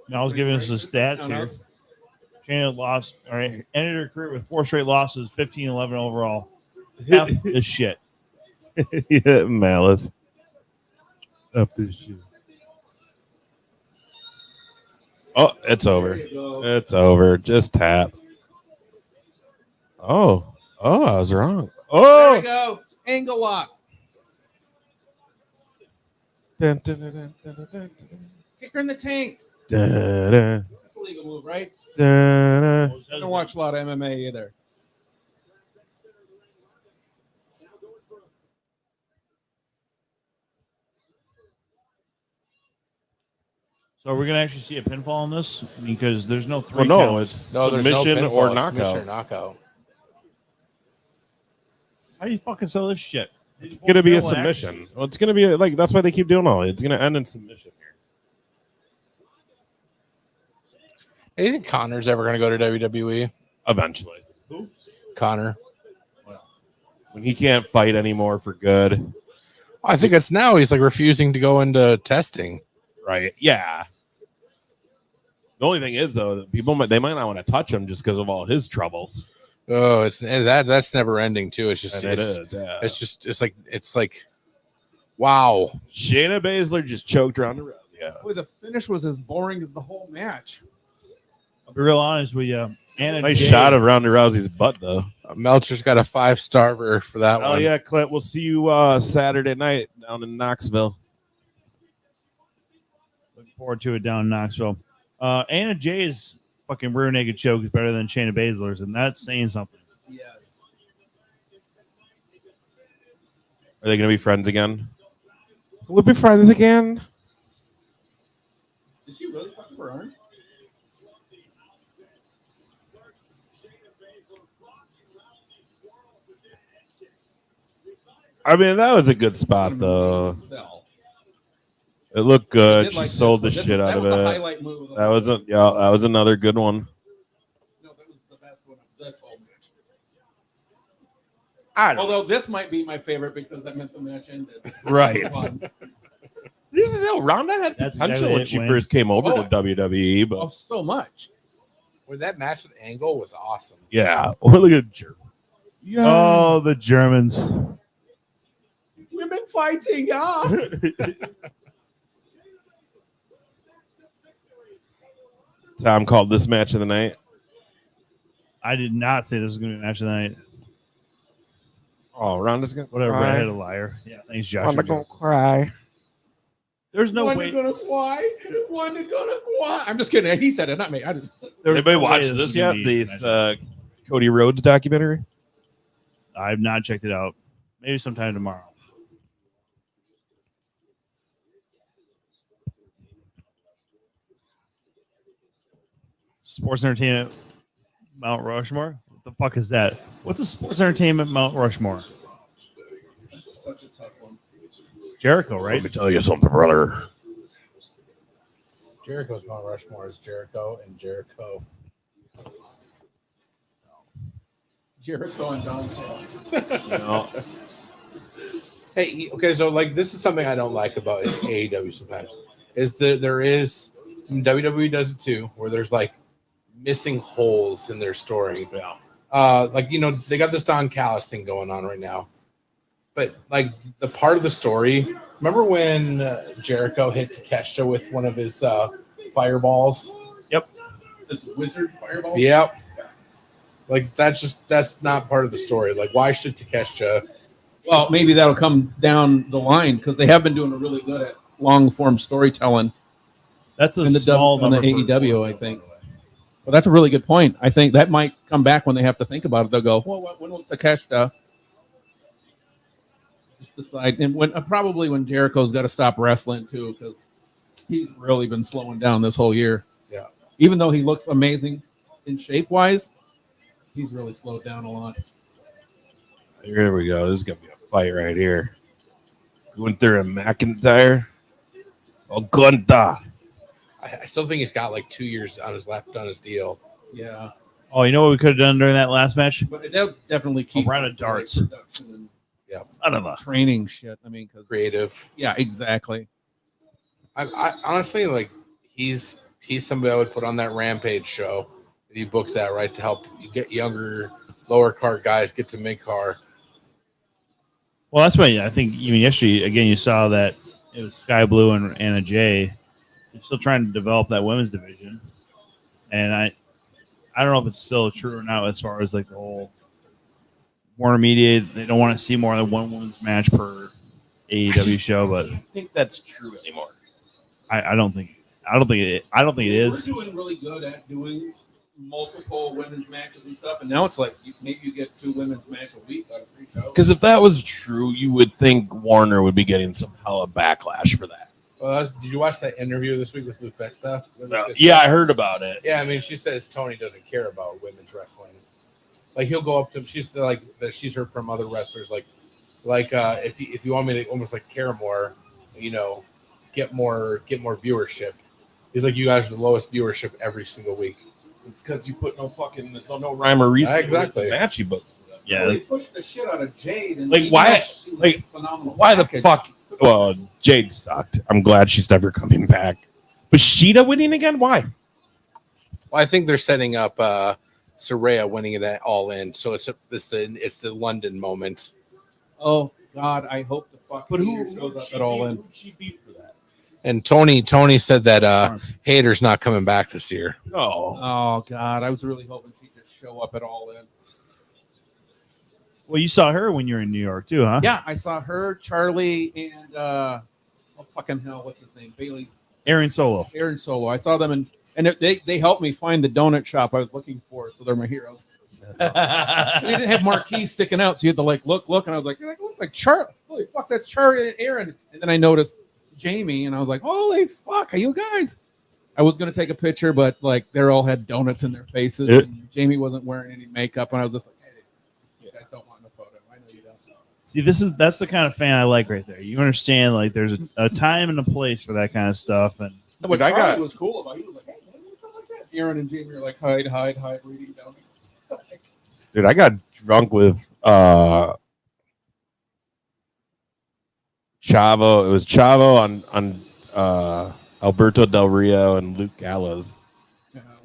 Now I was giving us the stats here. Shayna lost, all right, ended her career with 4 straight losses, 15-11 overall. Half this shit. Yeah, Malice. Up this shit. Oh, it's over. It's over. Just tap. Oh, I was wrong. There we Oh, go. Angle lock. dun, dun, dun, dun, dun, dun, Kick her in the tank. dun, dun, That's a legal move, right? dun, dun. I don't watch a lot of MMA either. So we're gonna actually see a pinfall on this because there's no 3 Well, no, counts. it's No, there's no submission pinfall, or it's knockout. submission or knockout. How do you fucking sell this shit? It's gonna be a submission. Well, it's gonna be like that's why they keep doing all. It's gonna end in submission here. Do you think Connor's ever going to go to WWE? Eventually, Connor. when he can't fight anymore for good, I think it's now he's like refusing to go into testing. right? Yeah. The only thing is though, that they might not want to touch him just because of all his trouble. Oh, that's never ending too. It's just And yeah. It's like wow. Shayna Baszler just choked around the rousey. Yeah. Boy, the finish was as boring as the whole match. I'll be real honest with you. Anna Nice Jay, shot of Ronda Rousey's butt though. Meltzer's got a 5-star for that Oh one. yeah, Clint. We'll see you Saturday night down in Knoxville. Looking forward to it down in Knoxville. Anna Jay's fucking rear naked choke is better than Shayna Baszler's, and that's saying something. Yes. Are they going to be friends again? We'll be friends again. Did she really fuck her arm? I mean, that was a good spot though. It looked good. She sold the shit out of That was the it. highlight move of the That was that was another good one. No, that was the best one of this whole match. I don't Although this might be my favorite because that meant the match ended. Right. Fun. Seriously, though, Ronda had That's potential exactly when it, she Wayne. first came over Oh, to WWE, but Oh, so much. When that match with Angle was awesome. yeah. Oh, look at Jer. Yeah. Oh, the Germans. Women fighting, yeah. Tom called this match of the night. I did not say this was going to be a match of the night. Oh, Ronda's gonna Whatever, cry. I had a liar. Yeah, thanks, Josh. Ronda gonna cry. There's no One way. gonna cry. One gonna cry. I'm just kidding. He said it, not me. I just. There's Anybody no way watch is this gonna yet? be a This match. Cody Rhodes documentary. I've not checked it out. Maybe sometime tomorrow. Sports entertainment Mount Rushmore. What the fuck is that? What's a sports entertainment Mount Rushmore? That's such a tough one. It's Jericho, right? Let me tell you something, brother. Jericho's Mount Rushmore is Jericho and Jericho. Jericho and Don Callis. Hey, okay, so like this is something I don't like about AEW sometimes is that there is WWE does it too, where there's like missing holes in their story. Yeah. Like they got this Don Callis thing going on right now, but like the part of the story. Remember when Jericho hit Takeshita with one of his fireballs? Yep. The wizard fireball. Yep. Like that's not part of the story. Like why should Takeshita? Well, maybe that'll come down the line because they have been doing a really good at long form storytelling. That's a in the small on the number for AEW, I think. Well, that's a really good point. I think that might come back when they have to think about it. They'll go, well, when will Takeshita just decide? And probably when Jericho's got to stop wrestling too, because he's really been slowing down this whole year. Yeah. Even though he looks amazing in shape wise, he's really slowed down a lot. Here we go. This is gonna be a fight right here. Gunther and McIntyre. Oh, Gunther. I still think he's got like 2 years on his left on his deal. Yeah. Oh, you know what we could have done during that last match? But they'll definitely keep round of darts. Yeah. Son of a. Training shit. I mean, because Creative. yeah, exactly. I honestly like he's somebody I would put on that Rampage show. If you book that right to help you get younger, lower card guys get to mid card. Well, that's why I think even yesterday, again, you saw that it was Sky Blue and Anna Jay. They're still trying to develop that women's division. And I don't know if it's still true or not as far as like the whole Warner Media. They don't want to see more than one women's match per AEW show, but I don't think that's true anymore. I don't think it is. We're doing really good at doing multiple women's matches and stuff, and now it's like maybe you get 2 women's matches a week on 3 shows. Because if that was true, you would think Warner would be getting some hella backlash for that. Well, did you watch that interview this week with Lufesta? Yeah, I heard about it. Yeah, I mean, she says Tony doesn't care about women's wrestling. Like he'll go up to him. She's like that. She's heard from other wrestlers. Like if you want me to almost like care more, get more viewership. He's like, you guys are the lowest viewership every single week. It's because you put no rhyme or reason. Exactly. Match you book. Yeah, They pushed the shit out of Jade. And Like, why- she was like, phenomenal Why the package. fuck? Well, Jade sucked. I'm glad she's never coming back. But Sheeta winning again? Why? Well, I think they're setting up Saraya winning it all in. So it's the London moment. Oh God, I hope the fuck. But who shows up at all in? Who'd she beat for that? And Tony said that Hater's not coming back this year. Oh, Oh God, I was really hoping she'd just show up at all in. Well, you saw her when you were in New York too, huh? Yeah, I saw her, Charlie, and oh fucking hell, what's his name? Bailey's Aaron Solo. Aaron Solo. I saw them and they helped me find the donut shop I was looking for, so they're my heroes. They didn't have marquees sticking out, so you had to like look, and I was like, it looks like Charlie. Holy fuck, that's Charlie and Aaron. And then I noticed Jamie, and I was like, holy fuck, are you guys? I was gonna take a picture, but like they all had donuts in their faces, and Jamie wasn't wearing any makeup, and I was just like, hey, you guys don't want no photo. I know you don't. See, that's the kind of fan I like right there. You understand, like there's a time and a place for that kind of stuff, and What Dude, I Charlie got- was cool about, he was like, hey, man, what's up like that? Aaron and Jamie are like, hide, reading donuts. dude, I got drunk with Chavo. It was Chavo on Alberto Del Rio and Luke Gallows.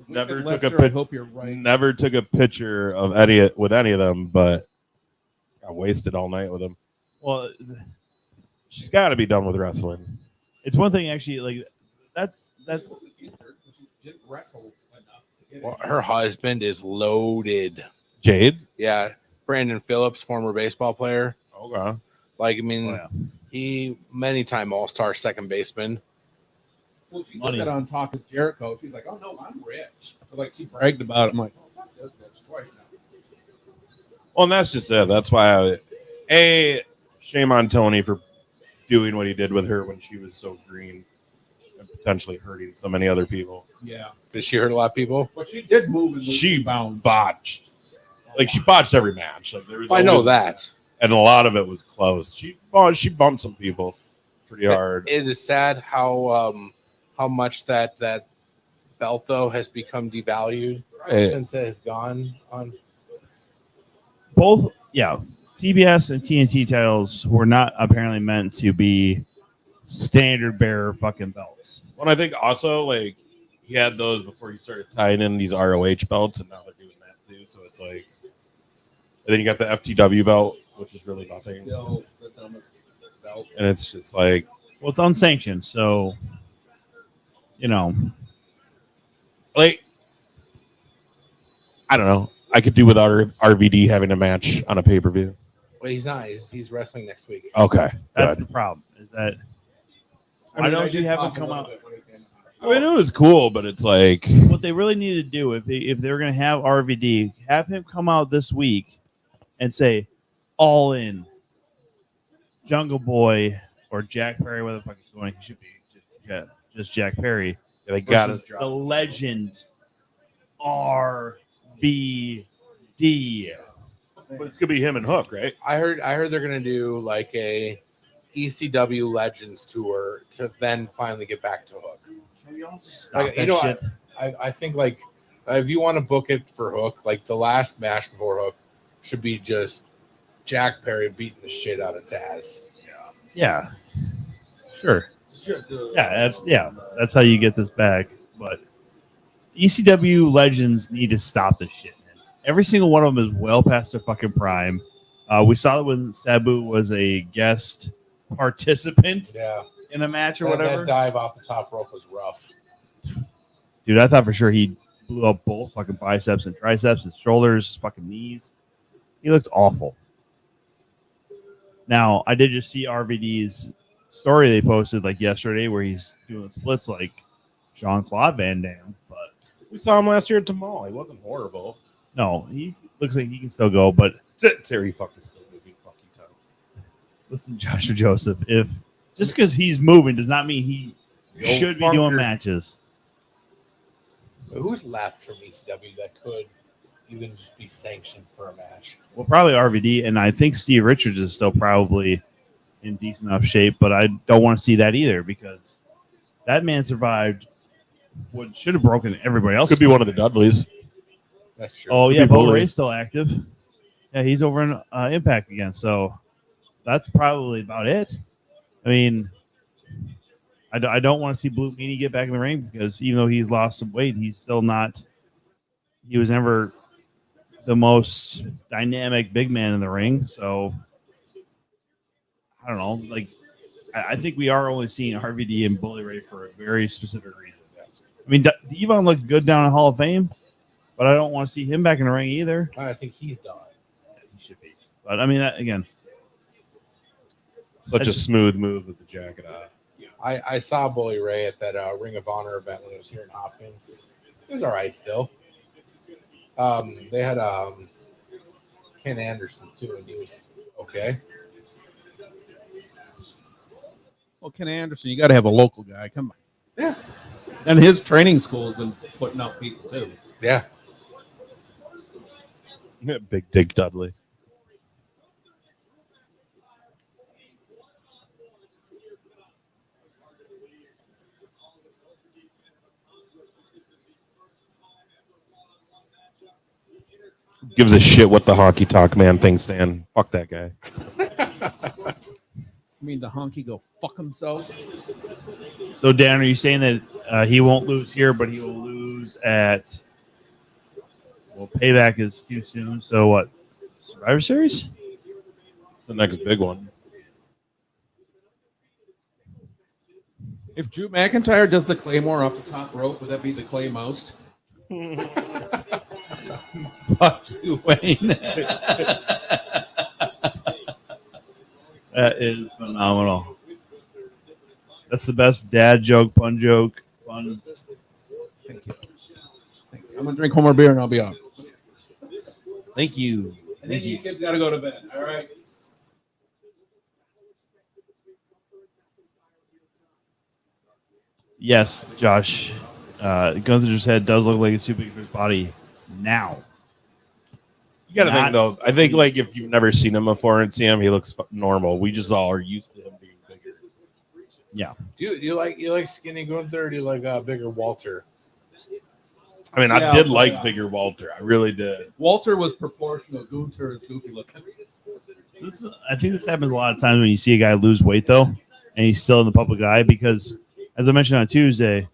Never took a I pic- hope you're right. Never took a picture of any of them, but got wasted all night with them. well, She's got to be done with wrestling. it's one thing actually. Like that's She didn't wrestle enough to get Well, it. her husband is loaded. Jade's. Yeah, Brandon Phillips, former baseball player. Okay. Like I mean, Oh, yeah. he many-time All-Star second baseman. Well, she Money. said that on Talk with Jericho. She's like, oh no, I'm rich. But, like she bragged about it. I'm like, oh fuck this bitch twice now. Well, and that's just it. That's why shame on Tony for doing what he did with her when she was so green and potentially hurting so many other people. Yeah. Did she hurt a lot of people? But she did move in She bounds. botched. Like, she botched every match. Like, there was I know always- that. And a lot of it was close. She bumped some people pretty hard. It is sad how much that belt though has become devalued since it has gone on. Both, yeah, TBS and TNT titles were not apparently meant to be standard bearer fucking belts. Well, I think also, like, he had those before he started tying in these ROH belts, and now they're doing that too. So it's like, and then you got the FTW belt, which is really nothing. Still the dumbest belt. And it's just like, Well, it's unsanctioned, so you know. I don't know. I could do without RVD having a match on a pay per view. Well, he's not. He's wrestling next week. Okay, That's good. the problem. Is that I why mean, I don't you did have him pop a come little out? bit when he came out. I mean, it was cool, but it's like, What they really need to do if they're going to have RVD, have him come out this week and say, "All in, Jungle Boy or Jack Perry, whether the fuck he's going, he should be just Jack Perry." they got versus it. the legend RVD. But it's gonna be him and Hook, right? I heard they're gonna do like a ECW Legends tour to then finally get back to Hook. Can y'all just stop Like, that you know, shit? I think like if you want to book it for Hook, like the last match before Hook should be just Jack Perry beating the shit out of Taz. Yeah, sure. That's how you get this back. But ECW legends need to stop this shit, man. Every single one of them is well past their fucking prime. We saw it when Sabu was a guest participant Yeah, in a match or that whatever. dive off the top rope was rough. Dude, I thought for sure he blew up both fucking biceps and triceps, his shoulders, fucking knees. He looked awful. Now, I did just see RVD's story they posted like yesterday where he's doing splits like Jean-Claude Van Damme, but We saw him last year at Tamal. He wasn't horrible. no, he looks like he can still go. But Terry fucking still moving. Fuck you, Tom. listen, Joshua Joseph, if just because he's moving does not mean he Yo, should be doing fucker. matches. But who's left from ECW that could even just be sanctioned for a match? Well, probably RVD, and I think Steve Richards is still probably in decent enough shape, but I don't want to see that either because that man survived what should have broken everybody else. Could be one of the Dudleys. That's true. Oh, Could yeah, be Bo bullied. Ray's still active. Yeah, he's over in Impact again, so that's probably about it. I mean, I don't want to see Blue Meanie get back in the ring because even though he's lost some weight, he's still not – he was never the most dynamic big man in the ring, so – I don't know. Like, I think we are only seeing RVD and Bully Ray for a very specific reason. I mean, Devon looked good down in Hall of Fame, but I don't want to see him back in the ring either. I think he's done. He should be. But, I mean, that, again, Such a smooth move with the jacket off. I saw Bully Ray at that Ring of Honor event when it was here in Hopkins. It was all right still. They had Ken Anderson too, and he was okay. Well, Ken Anderson, you got to have a local guy. Come on. Yeah. And his training school has been putting out people too. Yeah. Big Dick Dudley. Gives a shit what the Honky Talk Man thinks, Dan. Fuck that guy. I mean, the honky go fuck himself. so Dan, are you saying that he won't lose here, but he will lose at – well, Payback is too soon. So what? Survivor Series? The next big one. If Drew McIntyre does the Claymore off the top rope, would that be the Clay Most? Fuck you, Wayne. That is phenomenal. That's the best dad joke, pun joke. Fun. Thank you. I'm going to drink one more beer and I'll be out. Thank you. And then you kids got to go to bed. All right. Yes, Josh. Gunther's head does look like it's too big for his body now. You got to Not- think though. I think like if you've never seen him before and see him, he looks normal. We just all are used to him being bigger. Yeah. Do you like skinny Gunther or do you like bigger Walter? I mean, Yeah, I did yeah. like bigger Walter. I really did. Walter was proportional. Gunther is goofy looking. So I think this happens a lot of times when you see a guy lose weight, though, and he's still in the public eye because, as I mentioned on Tuesday,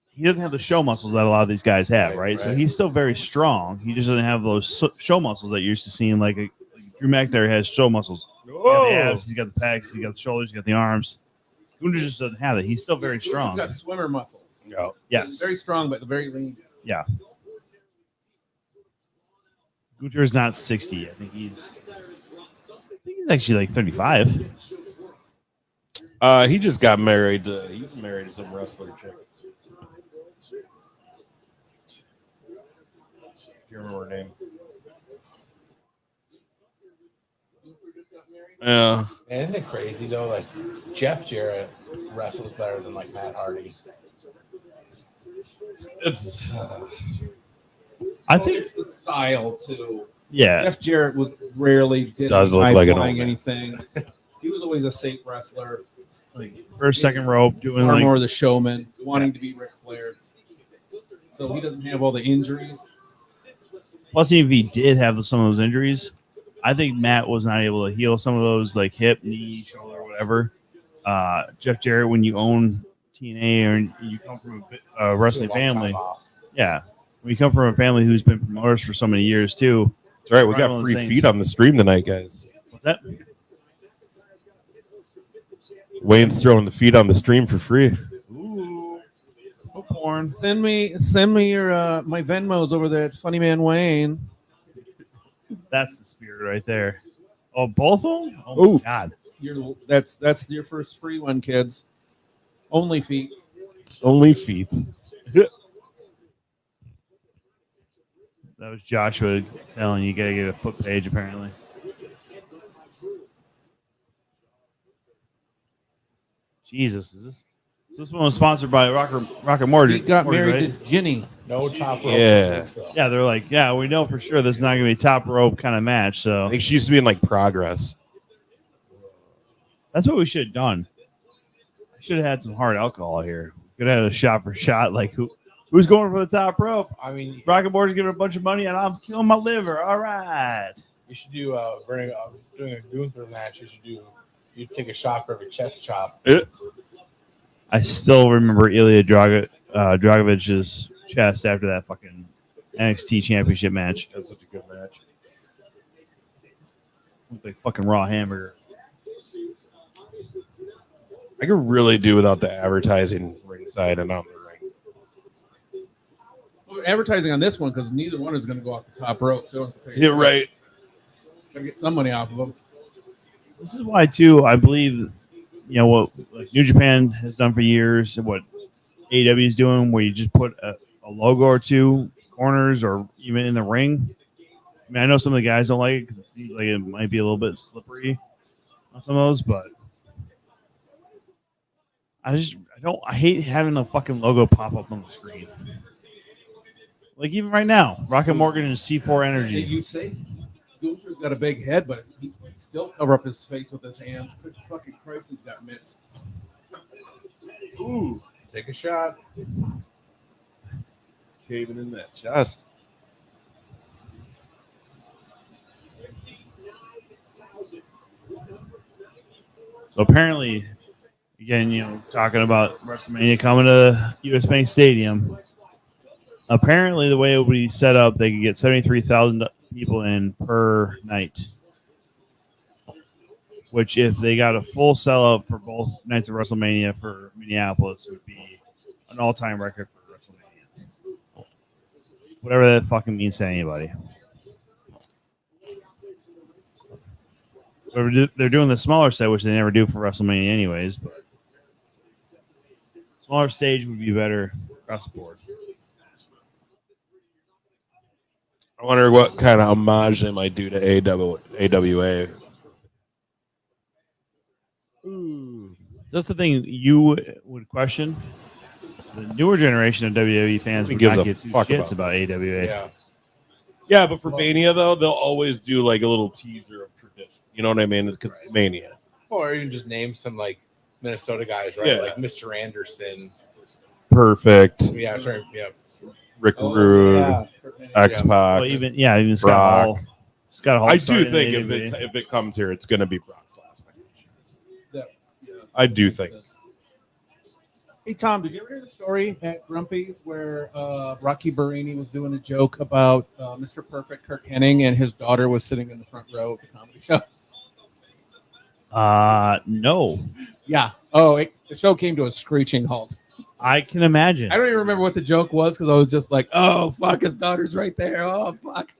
he doesn't have the show muscles that a lot of these guys have, right? So he's still very strong. He just doesn't have those show muscles that you're used to seeing. Like Drew McIntyre has show muscles. He's got the abs, he's got the pecs, he's got the shoulders, he's got the arms. Gunther just doesn't have it. He's still very strong. He's got swimmer muscles. Yeah. Yes. Very strong, but very lean. Yeah. Gunther is not 60. I think he's actually like 35. He just got married. He's married to some wrestler chick. Do you remember her name? Yeah. Man, isn't it crazy though? Like Jeff Jarrett wrestles better than like Matt Hardy. It's I think it's the style too. yeah. Jeff Jarrett was rarely did Does look like an old flying man. anything. He was always a safe wrestler, Like first, second rope, doing far like more the showman, wanting to be Ric Flair. So he doesn't have all the injuries. plus even if he did have some of those injuries, I think Matt was not able to heal some of those like hip, knee, shoulder, whatever. Jeff Jarrett, when you own TNA or you come from a wrestling family, yeah, when you come from a family who's been promoters for so many years too. That's right. We Right got on the free same feed side. on the stream tonight, guys. What's that? Wayne's throwing the feed on the stream for free. Ooh, porn. Send me your my Venmos over there at Funny Man Wayne. That's the spirit right there. Oh, both of them? Oh my God. That's your first free one, kids. Only feet. Only feet. That was Joshua telling you gotta get a foot page apparently. Jesus, is this one was sponsored by Rocket Mortgage? He got Mortgage, married right? to Ginny. No top rope. Yeah. Yeah, they're like, yeah, we know for sure this is not gonna be a top rope kind of match. I So think she used to be in like Progress. that's what we should have done. We should have had some hard alcohol here. Could have had a shot for shot. Like who's going for the top rope? I mean, Rocket Mortgage giving a bunch of money, and I'm killing my liver. All right. you should do doing a Gunther match. You take a shot for every chest chop. I still remember Ilya Dragovic's chest after that fucking NXT Championship match. That's such a good match. With the fucking raw hamburger. I could really do without the advertising ringside and on the ring. We're advertising on this one because neither one is going to go off the top rope. So Yeah, right. Got to get some money off of them. This is why, too, I believe, what like New Japan has done for years and what AEW is doing, where you just put a logo or two corners or even in the ring. I mean, I know some of the guys don't like it because it seems like it might be a little bit slippery on some of those, but I hate having the fucking logo pop up on the screen. Like even right now, Rocket Morgan and C4 Energy. You say Gunther's got a big head, but he still cover up his face with his hands. Good fucking Christ, he's got mitts. Ooh, take a shot. Caving in that chest. So apparently, again, talking about WrestleMania coming to US Bank Stadium. Apparently, the way it would be set up, they could get 73,000 people in per night. Which, if they got a full sell-out for both nights of WrestleMania for Minneapolis, would be an all-time record for WrestleMania. Whatever that fucking means to anybody. They're doing the smaller set, which they never do for WrestleMania anyways, but smaller stage would be better across the board. I wonder what kind of homage they might do to AWA. Ooh. That's the thing you would question. The newer generation of WWE fans would gives not a give two fuck shits about AWA. Yeah. Yeah, but for Mania though, they'll always do like a little teaser of tradition. You know what I mean? Because it's Mania. Or you can just name some like Minnesota guys, right? Yeah. Like Mr. Anderson. Perfect. Yeah, sorry. Yeah. Rick Oh, Rude, yeah. X Pac. Well, even Scott Brock. Hall. Scott Hall. I do started think in if it comes here, it's going to be Brock's last match. Yeah. I do think. Hey Tom, did you ever hear the story at Grumpy's where Rocky Barini was doing a joke about Mr. Perfect Kirk Hennig and his daughter was sitting in the front row of the comedy show? No. Yeah. Oh, the show came to a screeching halt. I can imagine. I don't even remember what the joke was because I was just like, "Oh fuck, his daughter's right there." Oh fuck.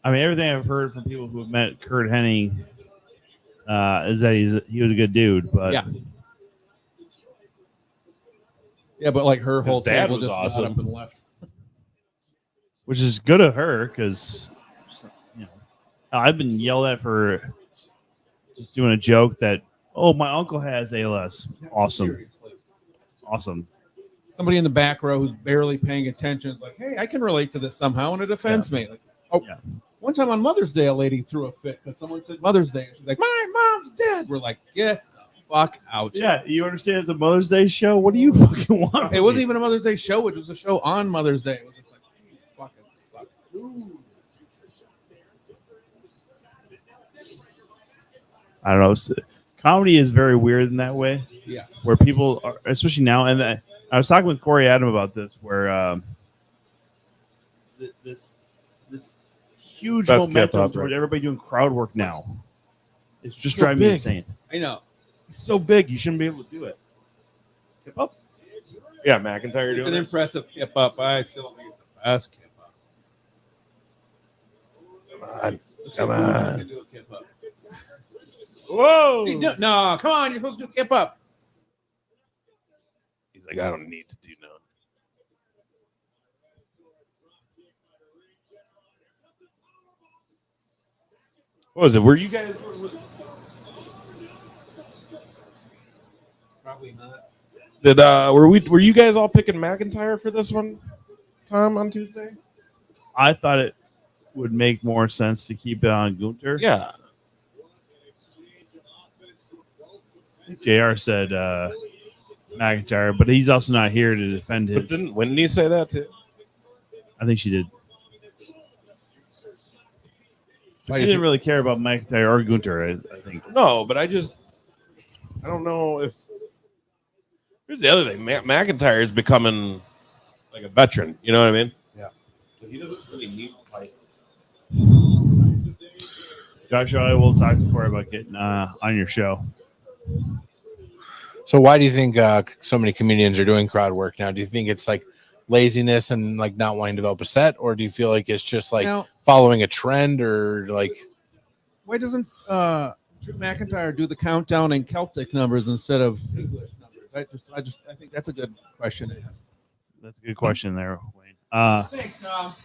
I mean, everything I've heard from people who have met Kurt Hennig is that he was a good dude, but Yeah, but like her whole dad table was just got awesome. up and left. which is good of her because I've been yelled at for just doing a joke that my uncle has ALS. Awesome, Seriously. awesome. Somebody in the back row who's barely paying attention is like, "Hey, I can relate to this somehow," and it offends me. Like, one time on Mother's Day, a lady threw a fit because someone said Mother's Day, and she's like, "My mom's dead." We're like, "Get the fuck out!" Yeah, you understand? It's a Mother's Day show. What do you fucking want? It wasn't even a Mother's Day show; it was a show on Mother's Day. It was just like, "You fucking suck." Ooh. I don't know. Comedy is very weird in that way, Yes. where people are, especially now. And I was talking with Corey Adam about this, where this huge Best momentum kept up, toward right? everybody doing crowd work now. It's just So driving me big. insane. I know. He's so big, you shouldn't be able to do it. Keep up. Yeah, McIntyre It's doing an it. impressive kip up. I still think it's the best kip up. Come on. Let's Come see who on. can do a kip up. Whoa! Hey, no, come on. You're supposed to do kip up. He's like, I don't need to do none. What was it? Were you guys? Probably not. Were you guys all picking McIntyre for this one, Tom, on Tuesday? I thought it would make more sense to keep it on Gunther. Yeah. JR said McIntyre, but he's also not here to defend his. But didn't Wendy say that too? I think she did. Why She do you didn't think- really care about McIntyre or Gunther, I think. No, but I don't know if. Here's the other thing: McIntyre is becoming like a veteran. You know what I mean? Yeah. So he doesn't really need like. Josh, I will talk to Corey about getting on your show. So why do you think so many comedians are doing crowd work now? Do you think it's like laziness and like not wanting to develop a set, or do you feel like it's just like Now, following a trend, or like why doesn't Drew McIntyre do the countdown in Celtic numbers instead of English numbers? I think that's a good question to ask. That's a good question there, Wayne. Thanks, Tom.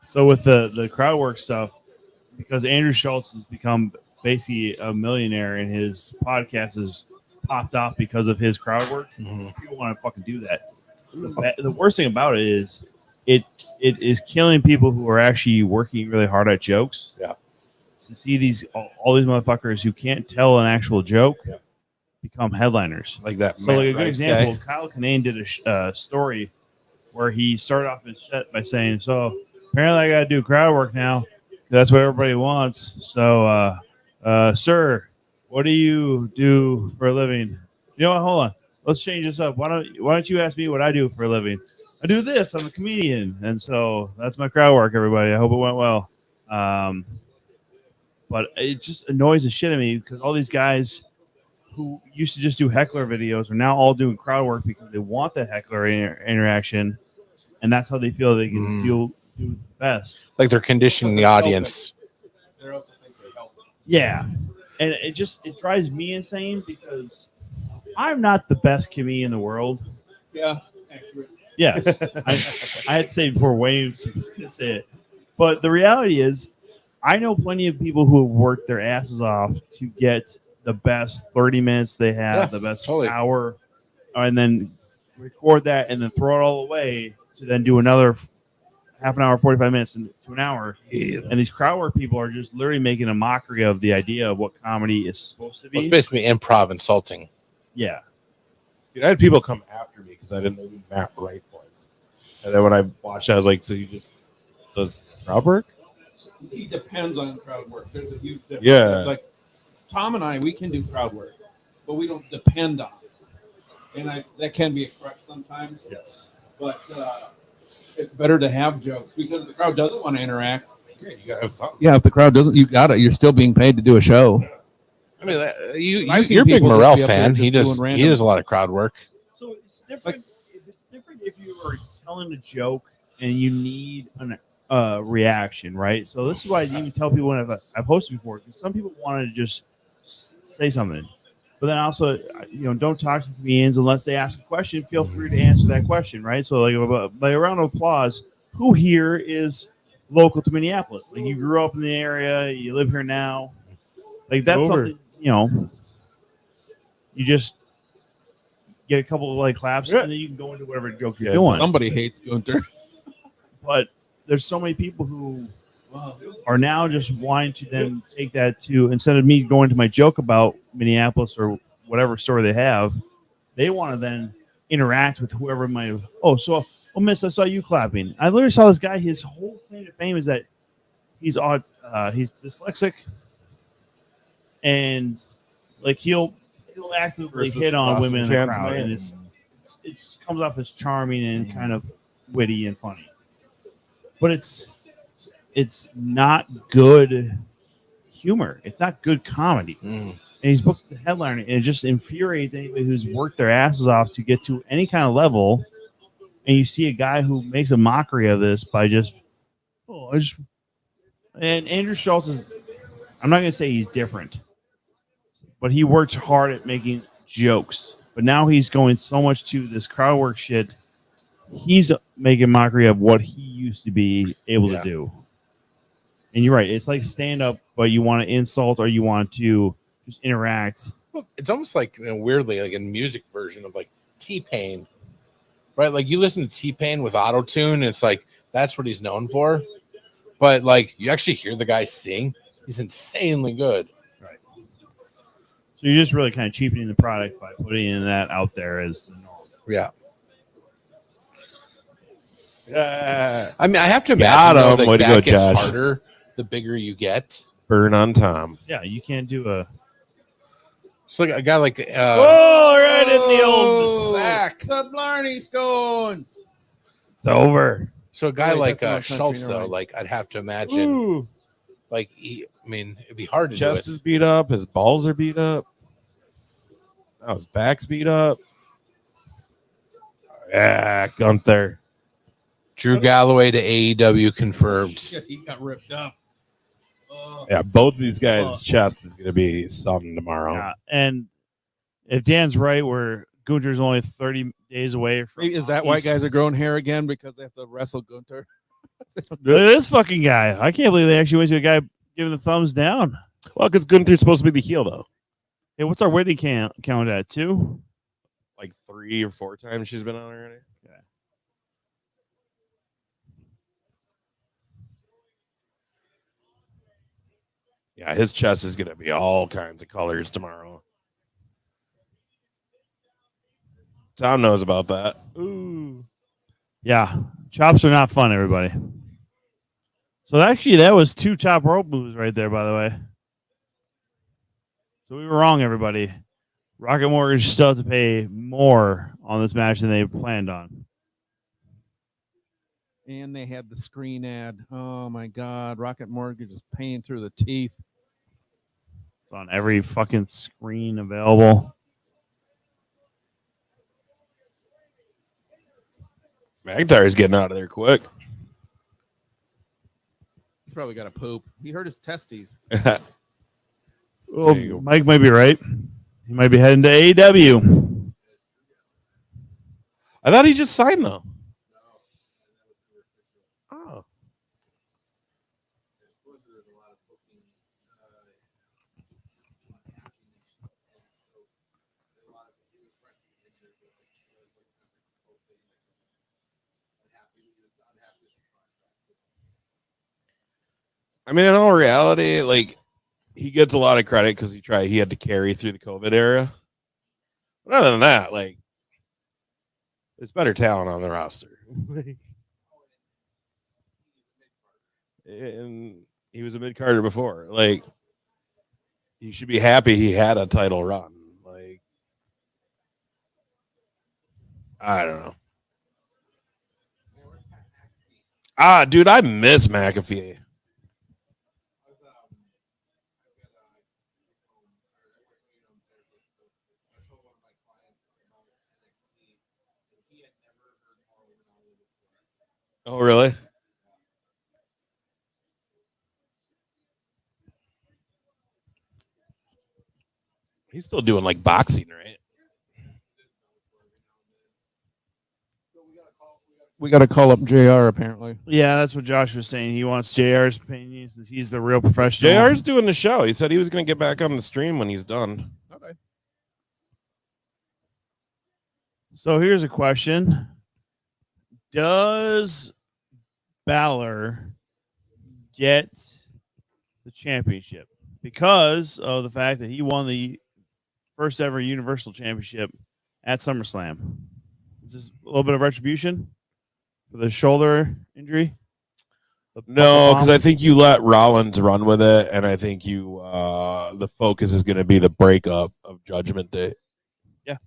So with the crowd work stuff, because Andrew Schultz has become basically a millionaire and his podcast has popped off because of his crowd work, people want to fucking do that. The worst thing about it is it is killing people who are actually working really hard at jokes. Yeah. To see all these motherfuckers who can't tell an actual joke become headliners. Like that. So, like a good Right example, guy. Kyle Kinane did a story where he started off his set by saying, "So apparently, I got to do crowd work now. That's what everybody wants. So, sir, what do you do for a living? You know what? Hold on. Let's change this up. Why don't you ask me what I do for a living? I do this. I'm a comedian, and so that's my crowd work. Everybody, I hope it went well. But it just annoys the shit out of me because all these guys who used to just do heckler videos are now all doing crowd work because they want that heckler interaction, and that's how they feel they can do the best. like they're conditioning the audience? They also think they're helping. Yeah, and it drives me insane because I'm not the best comedian in the world. Yeah, accurate. Yes, I had to say it before Wayne was going to say it, but the reality is, I know plenty of people who have worked their asses off to get the best 30 minutes they have, Yeah, the best totally. hour, and then record that and then throw it all away to then do another half an hour, 45 minutes to an hour. And these crowd work people are just literally making a mockery of the idea of what comedy is supposed to Well, be. it's basically improv insulting. Yeah. Dude, I had people come after me because I didn't know who Matt Wright was. And then when I watched it, I was like, so he just does crowd work? He depends on crowd work. There's a huge difference. Yeah. Like Tom and I, we can do crowd work, but we don't depend on it. And that can be a crutch sometimes. Yes. But it's better to have jokes because the crowd doesn't want to interact. Yeah, you gotta have something. Yeah, if the crowd doesn't, you got it. You're still being paid to do a show. I mean, I've seen you're a big people just Morel be up there fan. just He doing random- does a lot of crowd work. So it's different. It's different if you are telling a joke and you need a reaction, right? So this is why I even tell people when I've hosted before, because some people want to just say something, but then also don't talk to comedians unless they ask a question. Feel free to answer that question, right? So like by a round of applause, who here is local to Minneapolis? Like you grew up in the area, you live here now. Like that's something you just get a couple of like claps, and then you can go into whatever joke you're doing. Somebody hates Gunther. But there's so many people who are now just wanting to then take that to, instead of me going to my joke about Minneapolis or whatever story they have, they want to then interact with whoever might. Miss, I saw you clapping. I literally saw this guy. His whole claim to fame is that he's dyslexic, and like he'll actively hit on women in the crowd, and it comes off as charming and kind of witty and funny, but it's not good humor. It's not good comedy. And he's booked as the headliner, and it just infuriates anybody who's worked their asses off to get to any kind of level. And you see a guy who makes a mockery of this by and Andrew Schultz is, I'm not going to say he's different, but he worked hard at making jokes. But now he's going so much to this crowd work shit. He's making mockery of what he used to be able to do. And you're right. It's like stand up, but you want to insult or you want to just interact. Well, it's almost like weirdly like a music version of like T-Pain, right? Like you listen to T-Pain with auto-tune, it's like that's what he's known for. But like you actually hear the guy sing, he's insanely good. Right. So you're just really kind of cheapening the product by putting that out there as the norm. Yeah. Yeah. I mean, I have to imagine that gets Josh. harder the bigger you get. Burn on Tom. Yeah, you can't do a. It's like a guy like right in the old sack. The Blarney scones. It's over. so a guy Wait, like that's not Schultz country, though, right. like I'd have to imagine, Ooh. like it'd be hard to do Chest it. is beat up. His balls are beat up. Now his back's beat up. Yeah, Gunther. Drew Galloway to AEW confirmed. Shit, he got ripped up. Oh. Yeah, both of these guys' chest is going to be something tomorrow. Yeah, and if Dan's right, where Gunther's only 30 days away from. Is that why guys are growing hair again because they have to wrestle Gunther? Look at this fucking guy. I can't believe they actually went to a guy giving the thumbs down. Well, because Gunther's supposed to be the heel, though. Hey, what's our Whitney count at? 2? Like 3 or 4 times she's been on already. Okay. Yeah, his chest is going to be all kinds of colors tomorrow. Tom knows about that. Ooh. Yeah, chops are not fun, everybody. So actually, that was 2 top rope moves right there, by the way. So we were wrong, everybody. Rocket Mortgage still have to pay more on this match than they planned on. And they had the screen ad. Oh my God. Rocket Mortgage is paying through the teeth. It's on every fucking screen available. McIntyre's getting out of there quick. He's probably got a poop. He hurt his testes. Oh, you go. Mike might be right. He might be heading to AEW. I thought he just signed, though. Oh. I mean, in all reality, like he gets a lot of credit because he had to carry through the COVID era. But other than that, like it's better talent on the roster. And he was a mid carder before. Like he should be happy he had a title run. Like I don't know. Dude, I miss McAfee. Oh, really? He's still doing like boxing, right? We got to call up JR apparently. Yeah, that's what Josh was saying. He wants JR's opinion since he's the real professional. JR's doing the show. He said he was going to get back on the stream when he's done. Okay. So here's a question. Does Balor get the championship because of the fact that he won the first ever Universal Championship at SummerSlam? Is this a little bit of retribution for the shoulder injury? No, because I think you let Rollins run with it, and I think you the focus is going to be the breakup of Judgment Day. Yeah,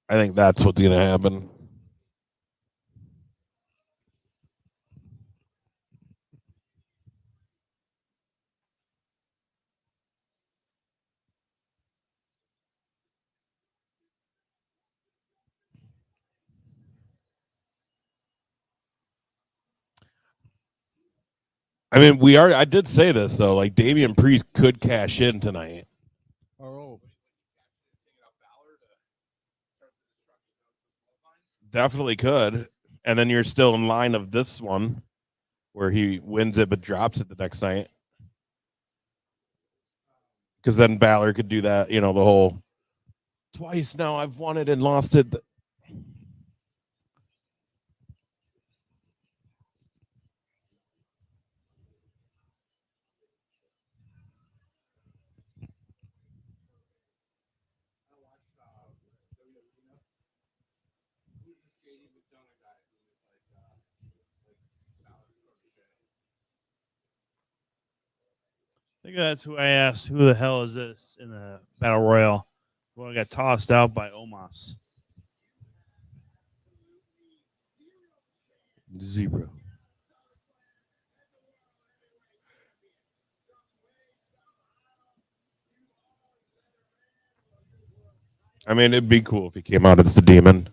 I think that's what's going to happen. I mean, I did say this though. Like Damian Priest could cash in tonight. Oh, Definitely could. And then you're still in line of this one where he wins it but drops it the next night. Because then Balor could do that, the whole twice now I've won it and lost it. I think that's who I asked. Who the hell is this in the Battle Royal? Well, I got tossed out by Omos. Zero. I mean, it'd be cool if he came out as the demon.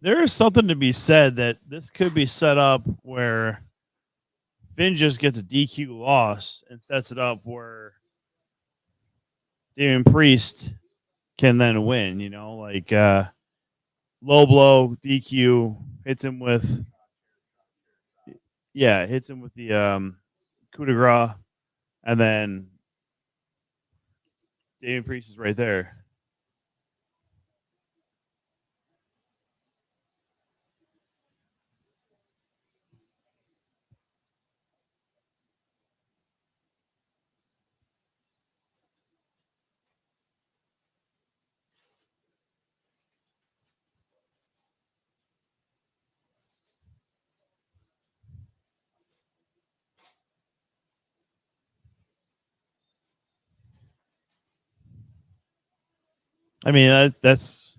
There is something to be said that this could be set up where Finn just gets a DQ loss and sets it up where Damian Priest can then win, like low blow, DQ, hits him with the coup de grace, and then Damian Priest is right there. I mean, that's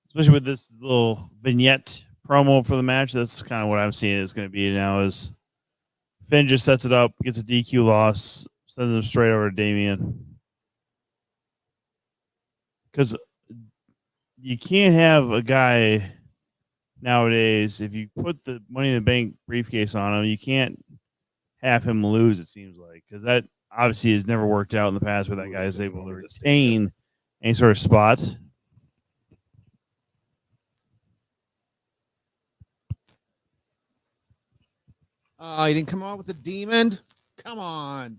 especially with this little vignette promo for the match. That's kind of what I'm seeing is going to be now. Is Finn just sets it up, gets a DQ loss, sends him straight over to Damian. Because you can't have a guy nowadays, if you put the Money in the Bank briefcase on him, you can't have him lose, it seems like. Because obviously has never worked out in the past where that guy is able to retain any sort of spot. Oh, he didn't come out with the demon. Come on.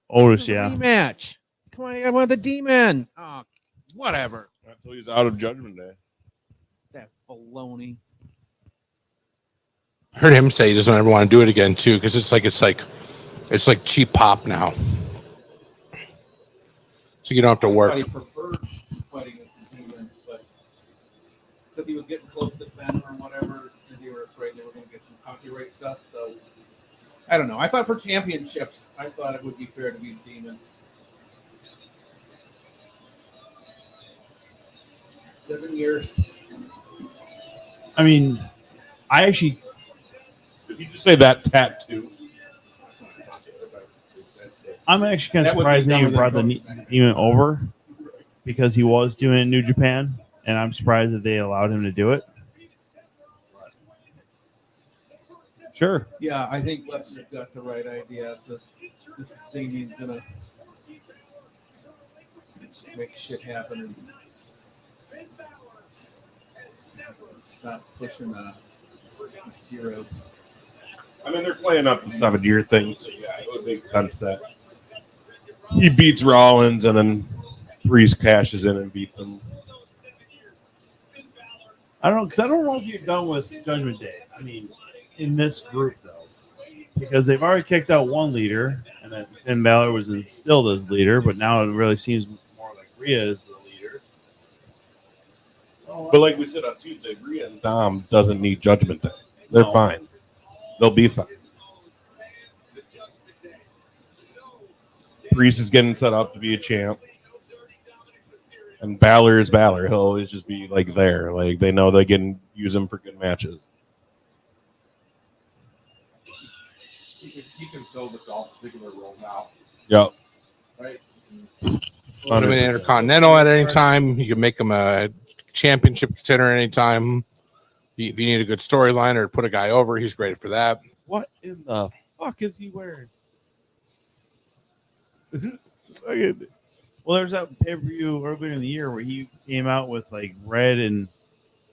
Otis, yeah. Rematch. Come on, I want the demon. Oh, whatever. Until he's out of Judgment Day. That's baloney. I heard him say he doesn't ever want to do it again too, because it's like cheap pop now. So you don't have to work. He preferred fighting with the demon, but because he was getting close to Ben or whatever, and they were afraid they were going to get some copyright stuff. So I don't know. I thought for championships, I thought it would be fair to be the demon. 7 years. I mean, I actually. Did you just say that tattoo? I'm actually kind of That would be surprised they even dumber brought than the Cody's match. demon over because he was doing it in New Japan, and I'm surprised that they allowed him to do it. Sure. Yeah, I think Lester's got the right idea. It's just this Damien's gonna make shit happen and stop pushing Mysterio. I mean, they're playing up the 7-year thing, so yeah, it would make sense that he beats Rollins and then Priest cashes in and beats him. I don't know, because I don't know if you're done with Judgment Day. I mean, in this group, though, because they've already kicked out one leader, and then Finn Balor was instilled as leader, but now it really seems more like Rhea is the leader. So, But like we said on Tuesday, Rhea and Dom doesn't need Judgment Day. They're No. fine. They'll be fine. Priest is getting set up to be a champ. And Balor is Balor. He'll always just be like there. Like they know they can use him for good matches. He can fill the particular role now, Yep. right? Put him in Intercontinental at any time. You can make him a championship contender at any time. If you need a good storyline or put a guy over, he's great for that. What in the fuck is he wearing? well, there's that pay-per-view earlier in the year where he came out with like red and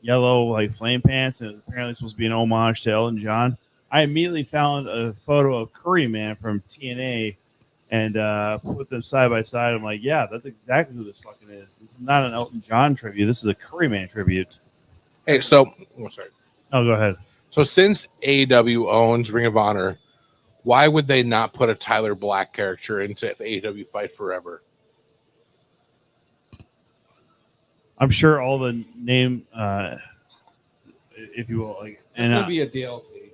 yellow like flame pants, and apparently supposed to be an homage to Elton John. I immediately found a photo of Curry Man from TNA and put them side by side. I'm like, yeah, that's exactly who this fucking is. This is not an Elton John tribute. This is a Curry Man tribute. Hey, so sorry. Oh, go ahead. So since AEW owns Ring of Honor, why would they not put a Tyler Black character into AEW Fight Forever? I'm sure all the name, if you will, like, It's gonna be a DLC.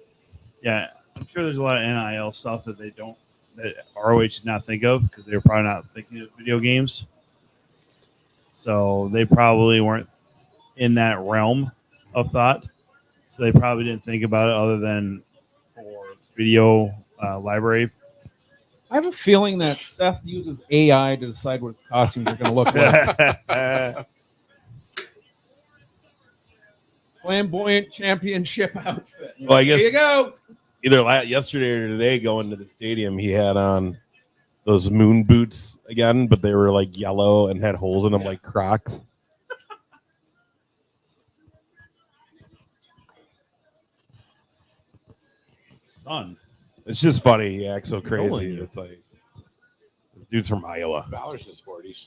yeah, I'm sure there's a lot of NIL stuff that that ROH did not think of because they were probably not thinking of video games. So they probably weren't in that realm of thought. So they probably didn't think about it other than for video library. I have a feeling that Seth uses AI to decide what his costumes are going to look like. Flamboyant championship outfit. Well, I guess- Here you go. Either yesterday or today, going to the stadium, he had on those moon boots again, but they were like yellow and had holes in them like Crocs. Son. It's just funny. He acts so Older crazy. than you. It's like this dude's from Iowa. Balor's in his 40s,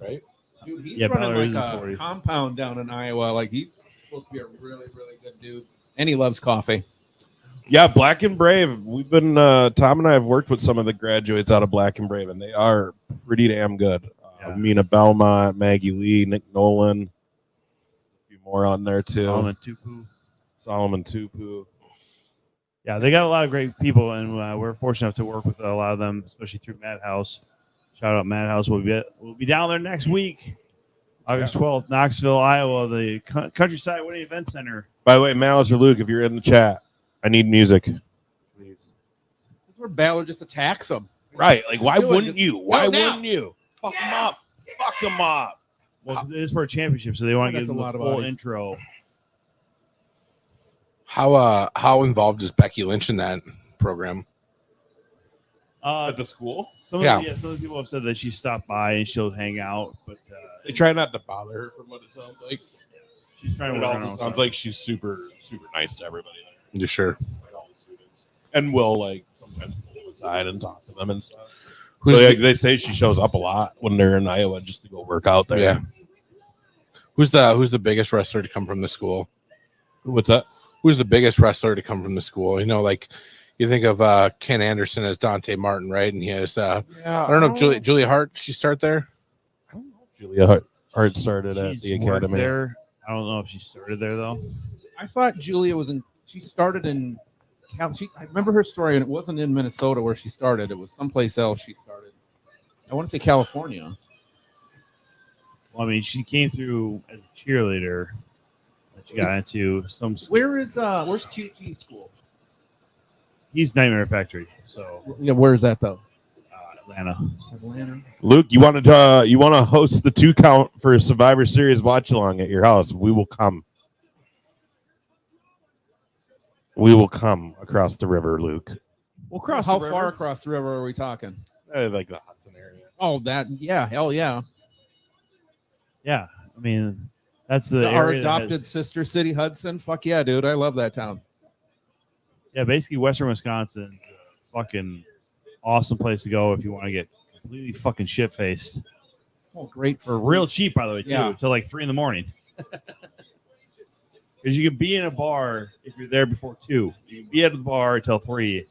right? Dude, he's Yeah, running Balor is like in a 40. compound down in Iowa. Like he's supposed to be a really, really good dude. And he loves coffee. Yeah, Black and Brave. We've been Tom and I have worked with some of the graduates out of Black and Brave, and they are pretty damn good. Yeah. Mina Belmont, Maggie Lee, Nick Nolan, a few more on there too. Solomon Tupu. Yeah, they got a lot of great people, and we're fortunate enough to work with a lot of them, especially through Madhouse. Shout out Madhouse. We'll be down there next week, August 12th, Knoxville, Iowa, the Countryside Wedding Event Center. By the way, Malice or Luke, if you're in the chat, I need music. Please. This is where Balor just attacks him. Right. Like, why Do it. wouldn't Just you? go Why now. wouldn't you? Fuck him up. Fuck him up. Well, 'cause it is for a championship, so they want to That's give them a lot the of full bodies. intro. How involved is Becky Lynch in that program? At the school? Some Yeah. some of the people have said that she stopped by and she'll hang out, but They try not to bother her from what it sounds like. she's trying But to it work on her also own sounds stuff. like she's super, super nice to everybody there. You sure? Like all the students. And will like sometimes pull them aside and talk to them and stuff. Who's So, the, like, they say she shows up a lot when they're in Iowa just to go work out there. yeah? Who's the biggest wrestler to come from the school? What's that? Who's the biggest wrestler to come from the school? You know, like you think of Ken Anderson as Dante Martin, right? And he has I don't know if Julia Hart. She start there. I don't know if Julia Hart started at She's the worked academy. there. I don't know if she started there though. I thought Julia was in. She started in. I remember her story, and it wasn't in Minnesota where she started. It was someplace else she started. I want to say California. Well, I mean, she came through as a cheerleader. She got into some. Where's QT school? He's Nightmare Factory, so Yeah, where is that though? Atlanta. Atlanta. Luke, you want to host the 2 count for Survivor Series watch along at your house? We will come. We will come across the river, Luke. We'll cross. How the river. far across the river are we talking? Like the Hudson area. Oh, hell yeah. Yeah, I mean, that's the Our area that has- adopted sister city, Hudson. Fuck yeah, dude. I love that town. Yeah, basically Western Wisconsin, fucking awesome place to go if you want to get completely fucking shit faced Oh, great for real cheap, by the way, too, Yeah. till like 3 a.m. Because you can be in a bar if you're there before 2. You can be at the bar till 3.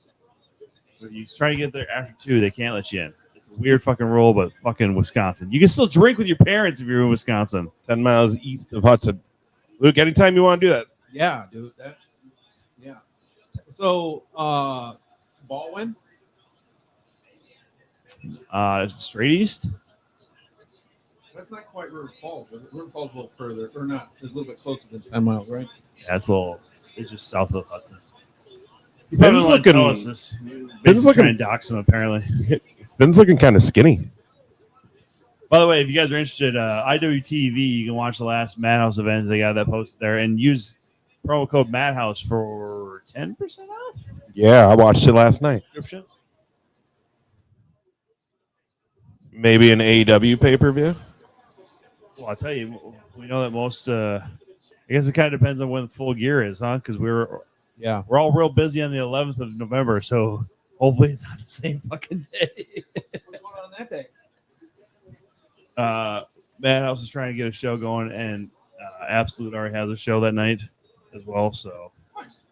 If you try to get there after 2, they can't let you in. It's a weird fucking rule, but fucking Wisconsin. You can still drink with your parents if you're in Wisconsin. 10 miles east of Hudson. Luke, anytime you want to do that. Yeah, dude. That's yeah. So Baldwin? Straight east. That's not quite River Falls. River Falls a little further, or not? It's a little bit closer than 10 miles, right? Yeah, it's it's just south of Hudson. Finn's Probably want to looking- tell us this. Finn's Finn's looking- trying to dox him, apparently. Finn's looking kind of skinny. By the way, if you guys are interested, IWTV, you can watch the last Madhouse event. They got that posted there, and use promo code Madhouse for 10% off Yeah, I watched it last night. subscription. Maybe an AEW pay-per-view. Well, I'll tell you, we know that most. I guess it kind of depends on when Full Gear is, huh? Because we're all real busy on the 11th of November, so hopefully it's on the same fucking day. What's going on that day? Madhouse is trying to get a show going, and Absolute already has a show that night as well. So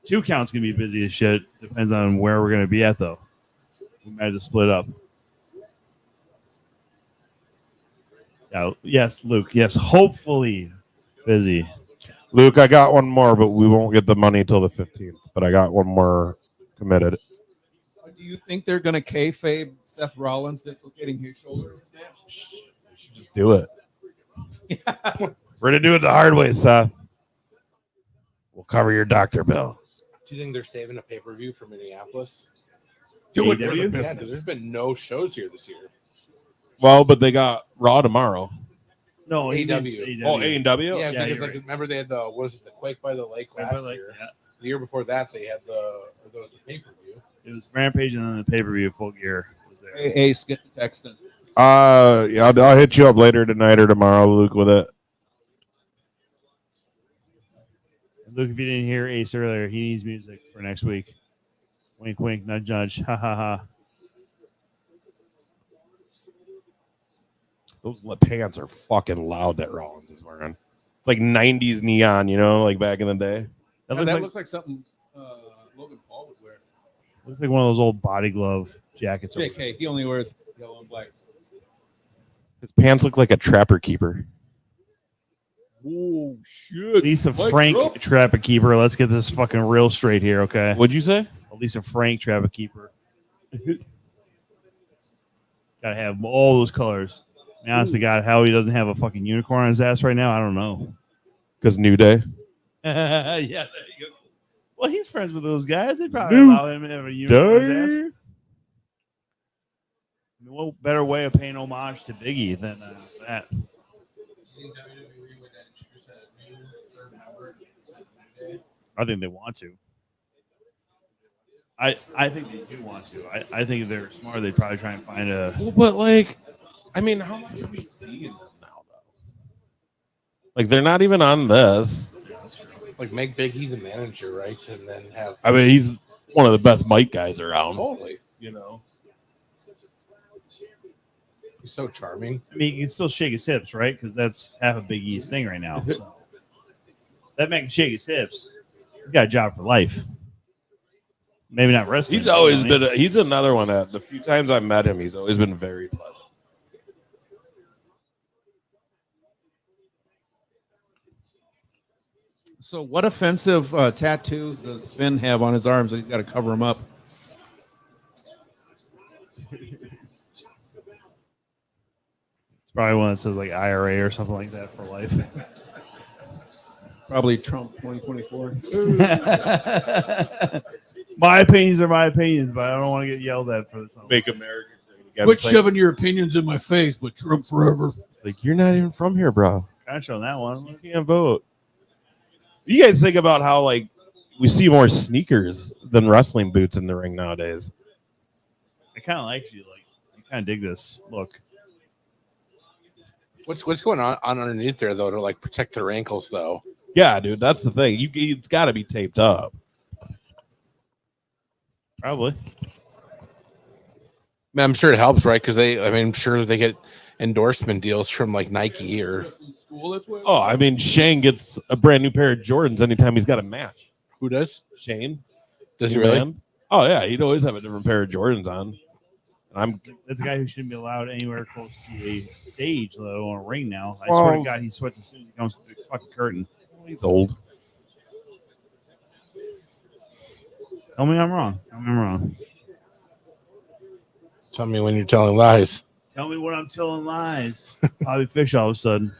2 count's gonna be busy as shit. Depends on where we're gonna be at, though. We might just split up. Yes, Luke. Yes, hopefully busy. Luke, I got one more, but we won't get the money till the 15th. But I got one more committed. Do you think they're going to kayfabe Seth Rollins dislocating his shoulder in this match? We should just do it. We're going to do it the hard way, Seth. We'll cover your doctor bill. Do you think they're saving a pay-per-view for Minneapolis? Do it AEW? for the Yeah, business. there's been no shows here this year. Well, but they got Raw tomorrow. No, he AEW. means Oh, A&W? Yeah, Yeah, because you're like right. remember they had the Quake by the Lake Quake last by the Lake, year. yeah. The year before that they had the pay-per-view. It was Rampage and then the pay-per-view Full Gear was there. Hey, Ace, get the text in. Yeah, I'll hit you up later tonight or tomorrow, Luke, with it. Luke, if you didn't hear Ace earlier, he needs music for next week. Wink, wink, nudge, nudge. Ha, ha, ha. Those pants are fucking loud that Rollins is wearing. It's like 90s neon, you know, like back in the day. That That looks like looks like something Logan Paul would wear. looks like one of those old body glove jackets. JK, he only wears yellow and black. His pants look like a trapper keeper. Oh, shit. Lisa Mike Frank, Trump. Trapper Keeper. Let's get this fucking real straight here, okay? What'd you say? Lisa Frank, Trapper Keeper. Gotta have all those colors. And honest to God, how he doesn't have a fucking unicorn on his ass right now, I don't know. Because New Day. Yeah, there you go. Well, he's friends with those guys. They'd probably New allow him to have a unicorn on his ass. Day. I mean, what better way of paying homage to Biggie than that? I think they want to. I think they do want to. I think if they're smart, they'd probably try and find a. Well, but like, I mean, how much are we seeing them now, though? Like, they're not even on this. Like make Big E the manager, right? And then have I mean, he's one of the best mic guys around. totally. You know, He's so charming. I mean, he can still shake his hips, right? Because that's half of Big E's thing right now. So. That man can shake his hips. He's got a job for life. Maybe not wrestling. he's always been. He's another one that the few times I've met him, he's always been very pleasant. So, what offensive tattoos does Finn have on his arms that he's got to cover them up? It's probably one that says like IRA or something like that for life. Probably Trump 2024. My opinions are my opinions, but I don't want to get yelled at for this. Make America great again. Quit It's like, shoving your opinions in my face, but Trump forever. like, you're not even from here, bro. Gotcha on that one. You can't vote. You guys think about how like we see more sneakers than wrestling boots in the ring nowadays. I kind of like you. Like, I kind of dig this look. What's going on underneath there though to like protect their ankles though? Yeah, dude, that's the thing. It's got to be taped up. Probably. I mean, I'm sure it helps, right? Because I'm sure they get endorsement deals from like Nike or Oh, I mean, Shane gets a brand new pair of Jordans anytime he's got a match. who does? Shane, Does he really? man. Oh yeah, he'd always have a different pair of Jordans on. And That's a guy who shouldn't be allowed anywhere close to a stage, let alone a ring now. I swear to God, he sweats as soon as he comes through the fucking curtain. he's old. Tell me I'm wrong. Tell me I'm wrong. Tell me when you're telling lies. Tell me what I'm telling lies. Bobby Fish all of a sudden.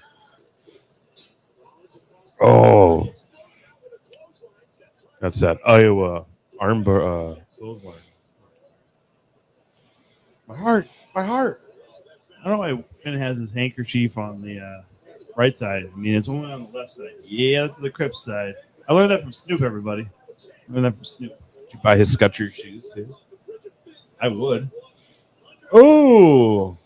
Oh, that's that Iowa armbar. My heart. I don't know why Finn has his handkerchief on the right side. I mean, it's only on the left side. Yeah, that's the Crips side. I learned that from Snoop, everybody. I learned that from Snoop. Did you buy his Skechers shoes too? I would. Oh,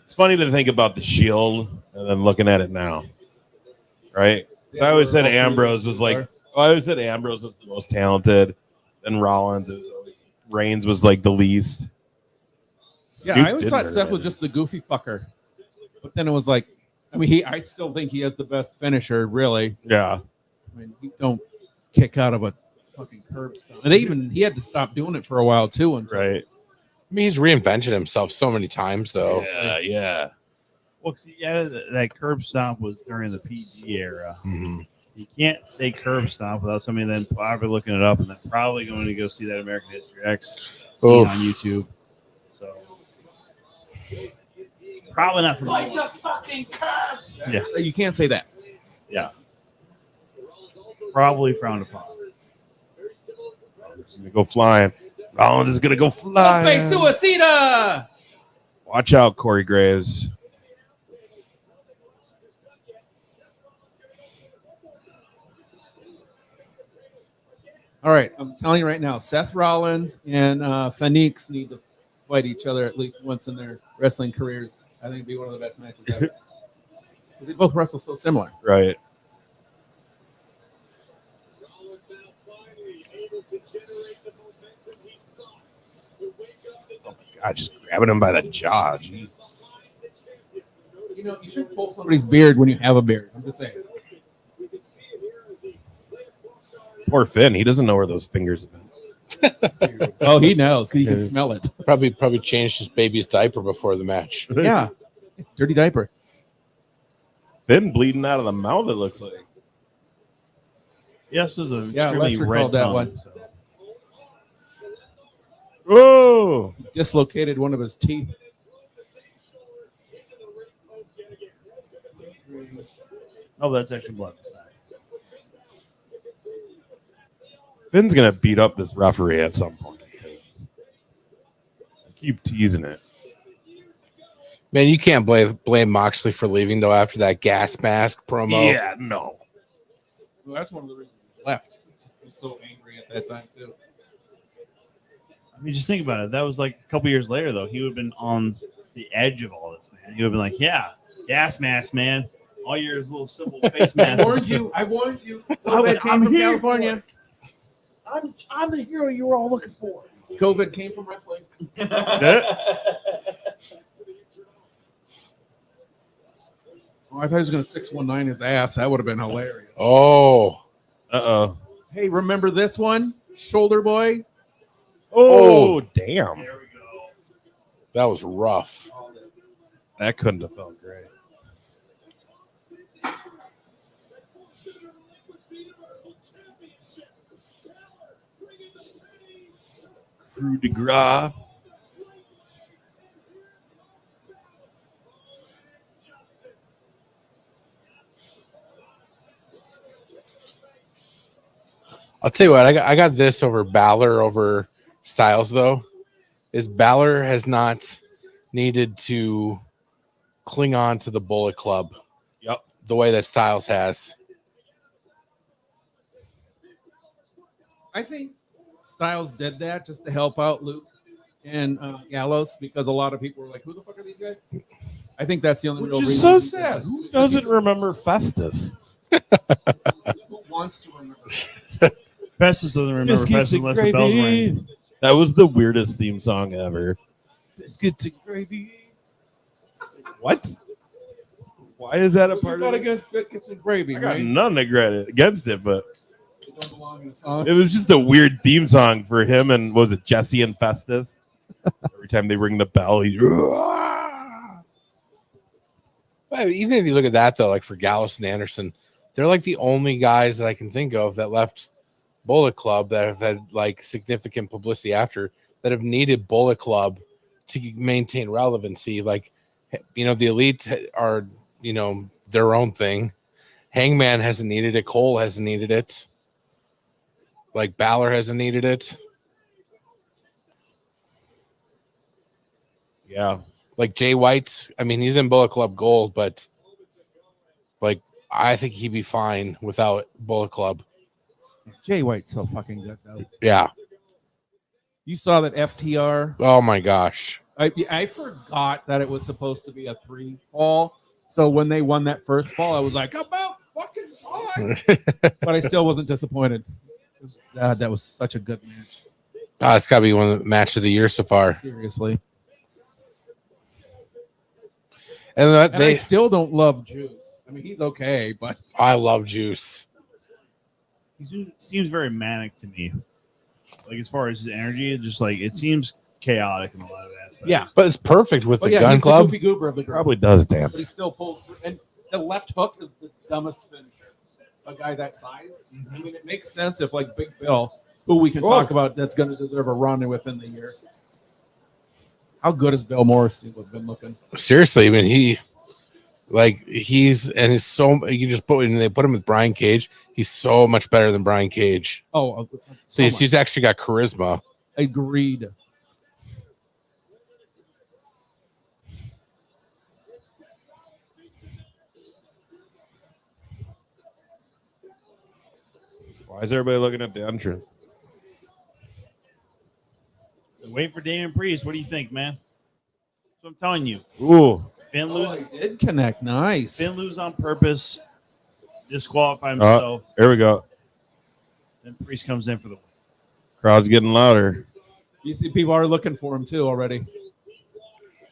it's funny to think about the Shield and then looking at it now, right? So I always said Ambrose was like. I always said Ambrose was the most talented, then Rollins. Reigns was like the least. Yeah, Snoop I always did thought better Seth than was him. just the goofy fucker. But then it was like, I mean, I still think he has the best finisher, really. Yeah. I mean, he don't kick out of a fucking curb stomp. And he had to stop doing it for a while, too. Right. I mean, he's reinvented himself so many times though. Yeah. Well, see, yeah, that curb stomp was during the PG era. Mm-hmm. You can't say curb stomp without somebody then probably looking it up and then probably going to go see that American History X scene Oof. on YouTube. So it's probably not something. Like the fucking curb! Yeah. You can't say that. Yeah. Probably frowned upon. He's gonna go flying. Rollins is gonna go flying. Suicida! Watch out, Corey Graves. All right, I'm telling you right now, Seth Rollins and Phoenix need to fight each other at least once in their wrestling careers. I think it'd be one of the best matches ever. 'Cause they both wrestle so similar. Right. Oh my God, just grabbing him by the jaw. Jeez. You know, you should pull somebody's beard when you have a beard. I'm just saying. Poor Finn. He doesn't know where those fingers have been. Oh, he knows because he can smell it. Probably changed his baby's diaper before the match. Yeah. Dirty diaper. Finn bleeding out of the mouth, it looks like. Yes, is a Yeah, extremely Lester red called that tongue, one. so. Oh, Dislocated one of his teeth. Oh, that's actually blood. Finn's gonna beat up this referee at some point. 'Cause Keep teasing it. Man, you can't blame Moxley for leaving though after that gas mask promo. Yeah, no. Well, that's one of the reasons he left. He was so angry at that time too. I mean, just think about it. That was like a couple years later, though. He would have been on the edge of all this, man. He would have been like, "Yeah, gas mask, man. All your little simple face mask." I warned you. COVID came from California. I'm the hero you were all looking for. COVID came from wrestling. Oh, I thought he was going to 619 his ass. That would have been hilarious. Oh. Uh-oh. Hey, remember this one? Shoulder Boy? Oh, damn. There we go. That was rough. That couldn't have felt great. Coup de grace. I'll tell you what, I got this over Balor over Styles though. Is Balor has not needed to cling on to the Bullet Club. Yep. The way that Styles has. I think Styles did that just to help out Luke and Gallows because a lot of people were like, "Who the fuck are these guys?" I think that's the only real Which reason. is so he did sad. that. Who doesn't remember Festus? Who wants to remember? Festus doesn't remember Festus unless the bells ring. That was the weirdest theme song ever. Biscuits and gravy. What? Why is that a What you part got of it? against biscuits and gravy, I got right? none against it, but It don't belong in a song. it was just a weird theme song for him and what was it, Jesse and Festus? Every time they ring the bell, he Well, even if you look at that though, like for Gallows and Anderson, they're like the only guys that I can think of that left Bullet Club that have had like significant publicity after that have needed Bullet Club to maintain relevancy. Like, you know, the Elite are, you know, their own thing. Hangman hasn't needed it. Cole hasn't needed it. Like Balor hasn't needed it. yeah. Like Jay White, I mean, he's in Bullet Club Gold, but like I think he'd be fine without Bullet Club. Jay White's so fucking good though. Yeah. You saw that FTR. Oh my gosh. I forgot that it was supposed to be a 3 fall. So when they won that first fall, I was like, about fucking time. But I still wasn't disappointed. That was such a good match. It's got to be one of the match of the year so far. Seriously. And I still don't love Juice. I mean, he's okay, but I love Juice. He seems very manic to me. Like as far as his energy, it's just like it seems chaotic in a lot of aspects. yeah. But it's perfect with the But yeah, Gun he's Club. the goofy goober of the group. Probably does, damn. But he still pulls through. And the left hook is the dumbest finisher. A guy that size. I mean, it makes sense if like Big Bill, who we can talk about, that's going to deserve a run within the year. How good has Bill Morrissey been looking? Seriously, I mean, he's so you just put when they put him with Brian Cage, he's so much better than Brian Cage. Oh, So he's actually got charisma. agreed. Why is everybody looking at the entrance? Wait for Damian Priest. What do you think, man? That's what I'm telling you. Ooh. Finn Oh, lose. he did connect. Nice. Finn lose on purpose. Disqualify himself. Here we go. Then Priest comes in for the win. Crowd's getting louder. You see, people are looking for him too already.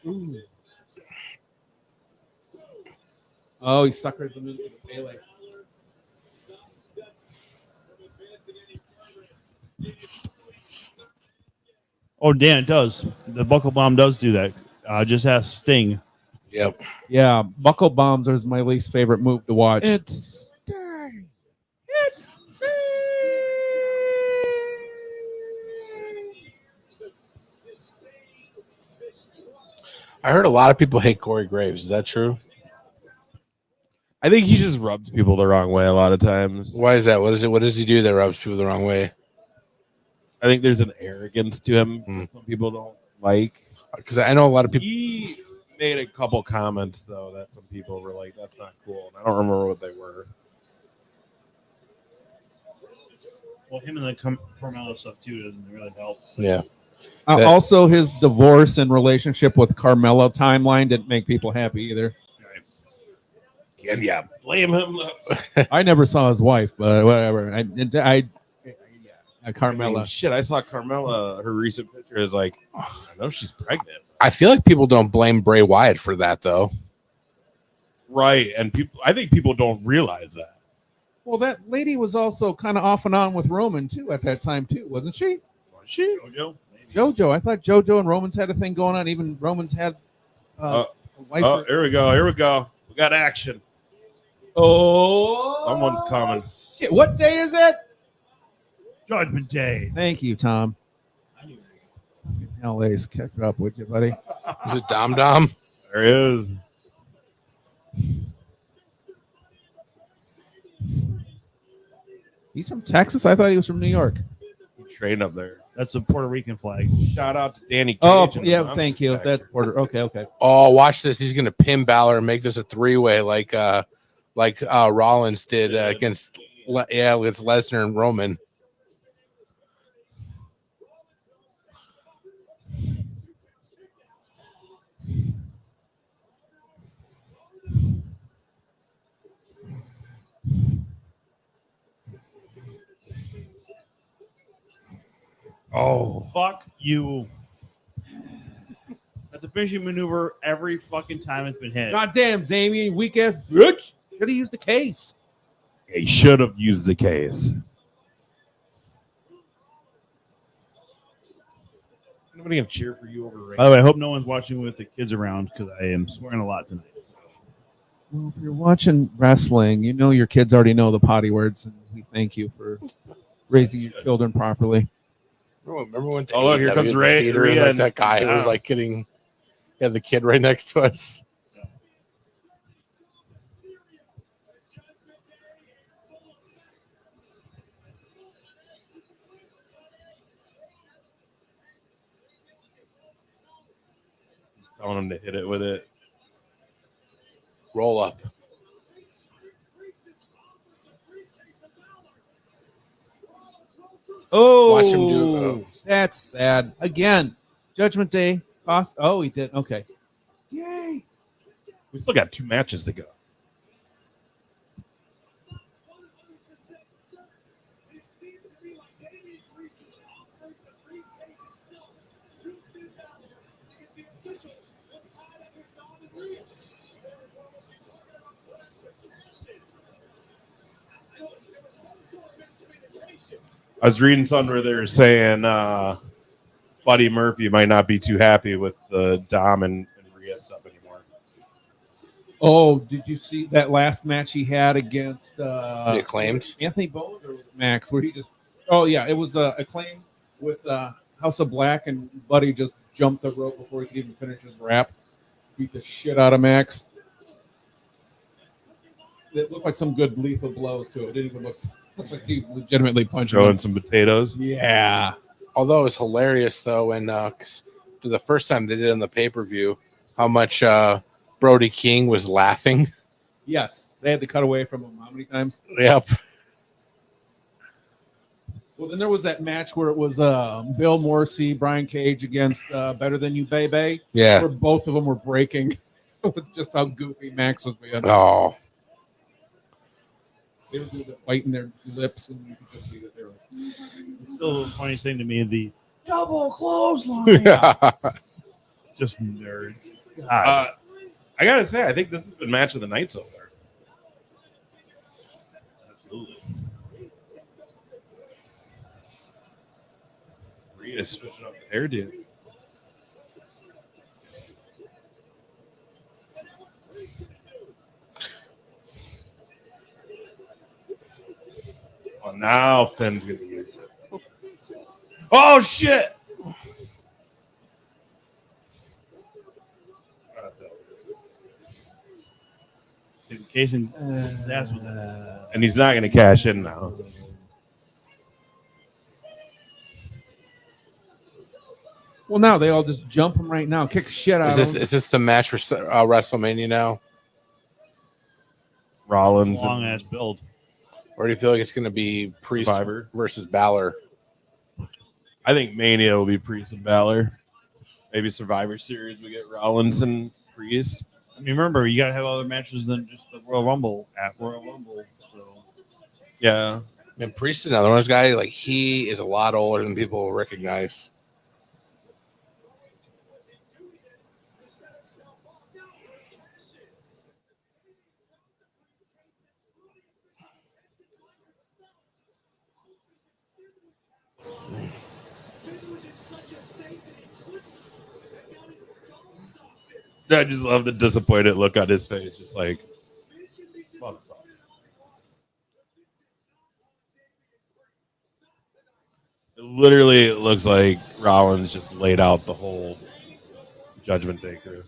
Ooh. Oh, he suckers him into the Pele. Oh, Dan, it does. The buckle bomb does do that. Just has Sting. Yep. Yeah, buckle bombs is my least favorite move to watch. It's I heard a lot of people hate Corey Graves. Is that true? I think he just rubs people the wrong way a lot of times. Why is that? What is it? What does he do that rubs people the wrong way? I think there's an arrogance to him Hmm. that some people don't like. Because I know a lot of people. He made a couple comments though that some people were like, "That's not cool," and I don't remember what they were. Well, him and the Carmelo stuff too doesn't really help. Yeah. Also, his divorce and relationship with Carmelo timeline didn't make people happy either. Yeah, blame him. I never saw his wife, but whatever. Carmella. I mean, shit, I saw Carmella. Her recent picture is like, I know she's pregnant. I feel like people don't blame Bray Wyatt for that though. Right, and I think people don't realize that. Well, that lady was also kind of off and on with Roman too at that time too, wasn't she? Was she? JoJo. I thought JoJo and Roman's had a thing going on. Even Roman's had a wife. Oh, here we go. Here we go. We got action. Oh, Someone's coming. Shit. What day is it? Judgment Day. Thank you, Tom. LA's catch up with you, buddy. Is it Dom Dom? There he is. He's from Texas. I thought he was from New York. He trained up there. That's a Puerto Rican flag. Shout out to Danny Cage. Oh, and yeah. Monster Thank you. Factory. That's Porter. Okay. Oh, watch this. He's gonna pin Balor and make this a 3-way like Rollins did against Lesnar and Roman. Oh, Fuck you. That's a finishing maneuver every fucking time it's been hit. Goddamn, Damien, weak ass bitch. Should have used the case. he should have used the case. Nobody gonna cheer for you over By Ray. the way, I hope no one's watching with the kids around because I am swearing a lot tonight. Well, if you're watching wrestling, you know your kids already know the potty words, and we thank you for raising your children properly. Remember when? Oh, look, here AEW comes at the Ray- theater, Rhea like and- that guy who was yeah. like getting, the kid right next to us. Telling him to hit it with it. Roll up. Oh, Watch him do- that's sad. Again, Judgment Day cost. Oh, he did. Okay. Yay. We still got 2 matches to go. I was reading something where they were saying Buddy Murphy might not be too happy with the Dom and Rhea stuff anymore. Oh, did you see that last match he had against The Acclaimed. Anthony Bowens or Max, where he just? Oh yeah, it was Acclaim with House of Black, and Buddy just jumped the rope before he could even finish his rap. Beat the shit out of Max. It looked like some good lethal blows too. It didn't even look like he was legitimately punching Throwing him. some potatoes. Yeah. Although it was hilarious though, when the first time they did it on the pay-per-view, how much Brody King was laughing. Yes, they had to cut away from him how many times? Yep. Well, then there was that match where it was Bill Morrissey, Brian Cage against Better Than You, Baby. Yeah. Where both of them were breaking with just how goofy Max was being. Oh. They were doing biting their lips, and you could just see that they were. It's still the funniest thing to me, the double clothesline. Yeah. Just nerds. God. I gotta say, I think this has been match of the night so far. Absolutely. Rhea switching up the hairdo. Well, now Finn's gonna use it. Oh shit! That's it. In case that's what And he's not gonna cash in now. Well, now they all just jump him right now, kick the shit out of him. Is this the match for WrestleMania now? Rollins Long and ass build. Or do you feel like it's going to be Priest Survivor versus Balor? I think Mania will be Priest and Balor. Maybe Survivor Series we get Rollins and Priest. I mean, remember, you got to have other matches than just the Royal Rumble at Royal Rumble. So. Yeah. And Priest is another one of those guys, like, he is a lot older than people will recognize. I just love the disappointed look on his face. Just like, motherfucker. It looks like Rollins just laid out the whole Judgment Day crew.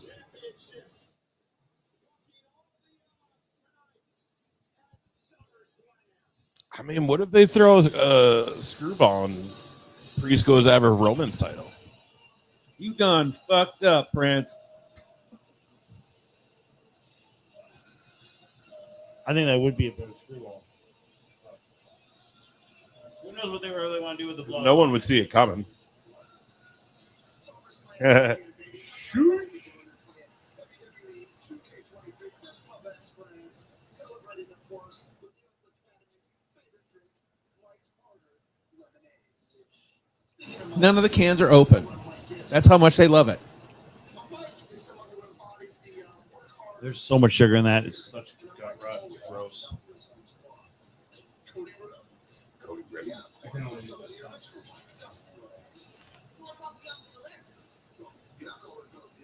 I mean, what if they throw a screwball and Priest goes after Roman's title? You done fucked up, Prince. I think that would be a better screwball. Who knows what they really want to do with the blood? No one would see it coming. None of the cans are open. That's how much they love it. There's so much sugar in that. It's such gut rot. It's gross.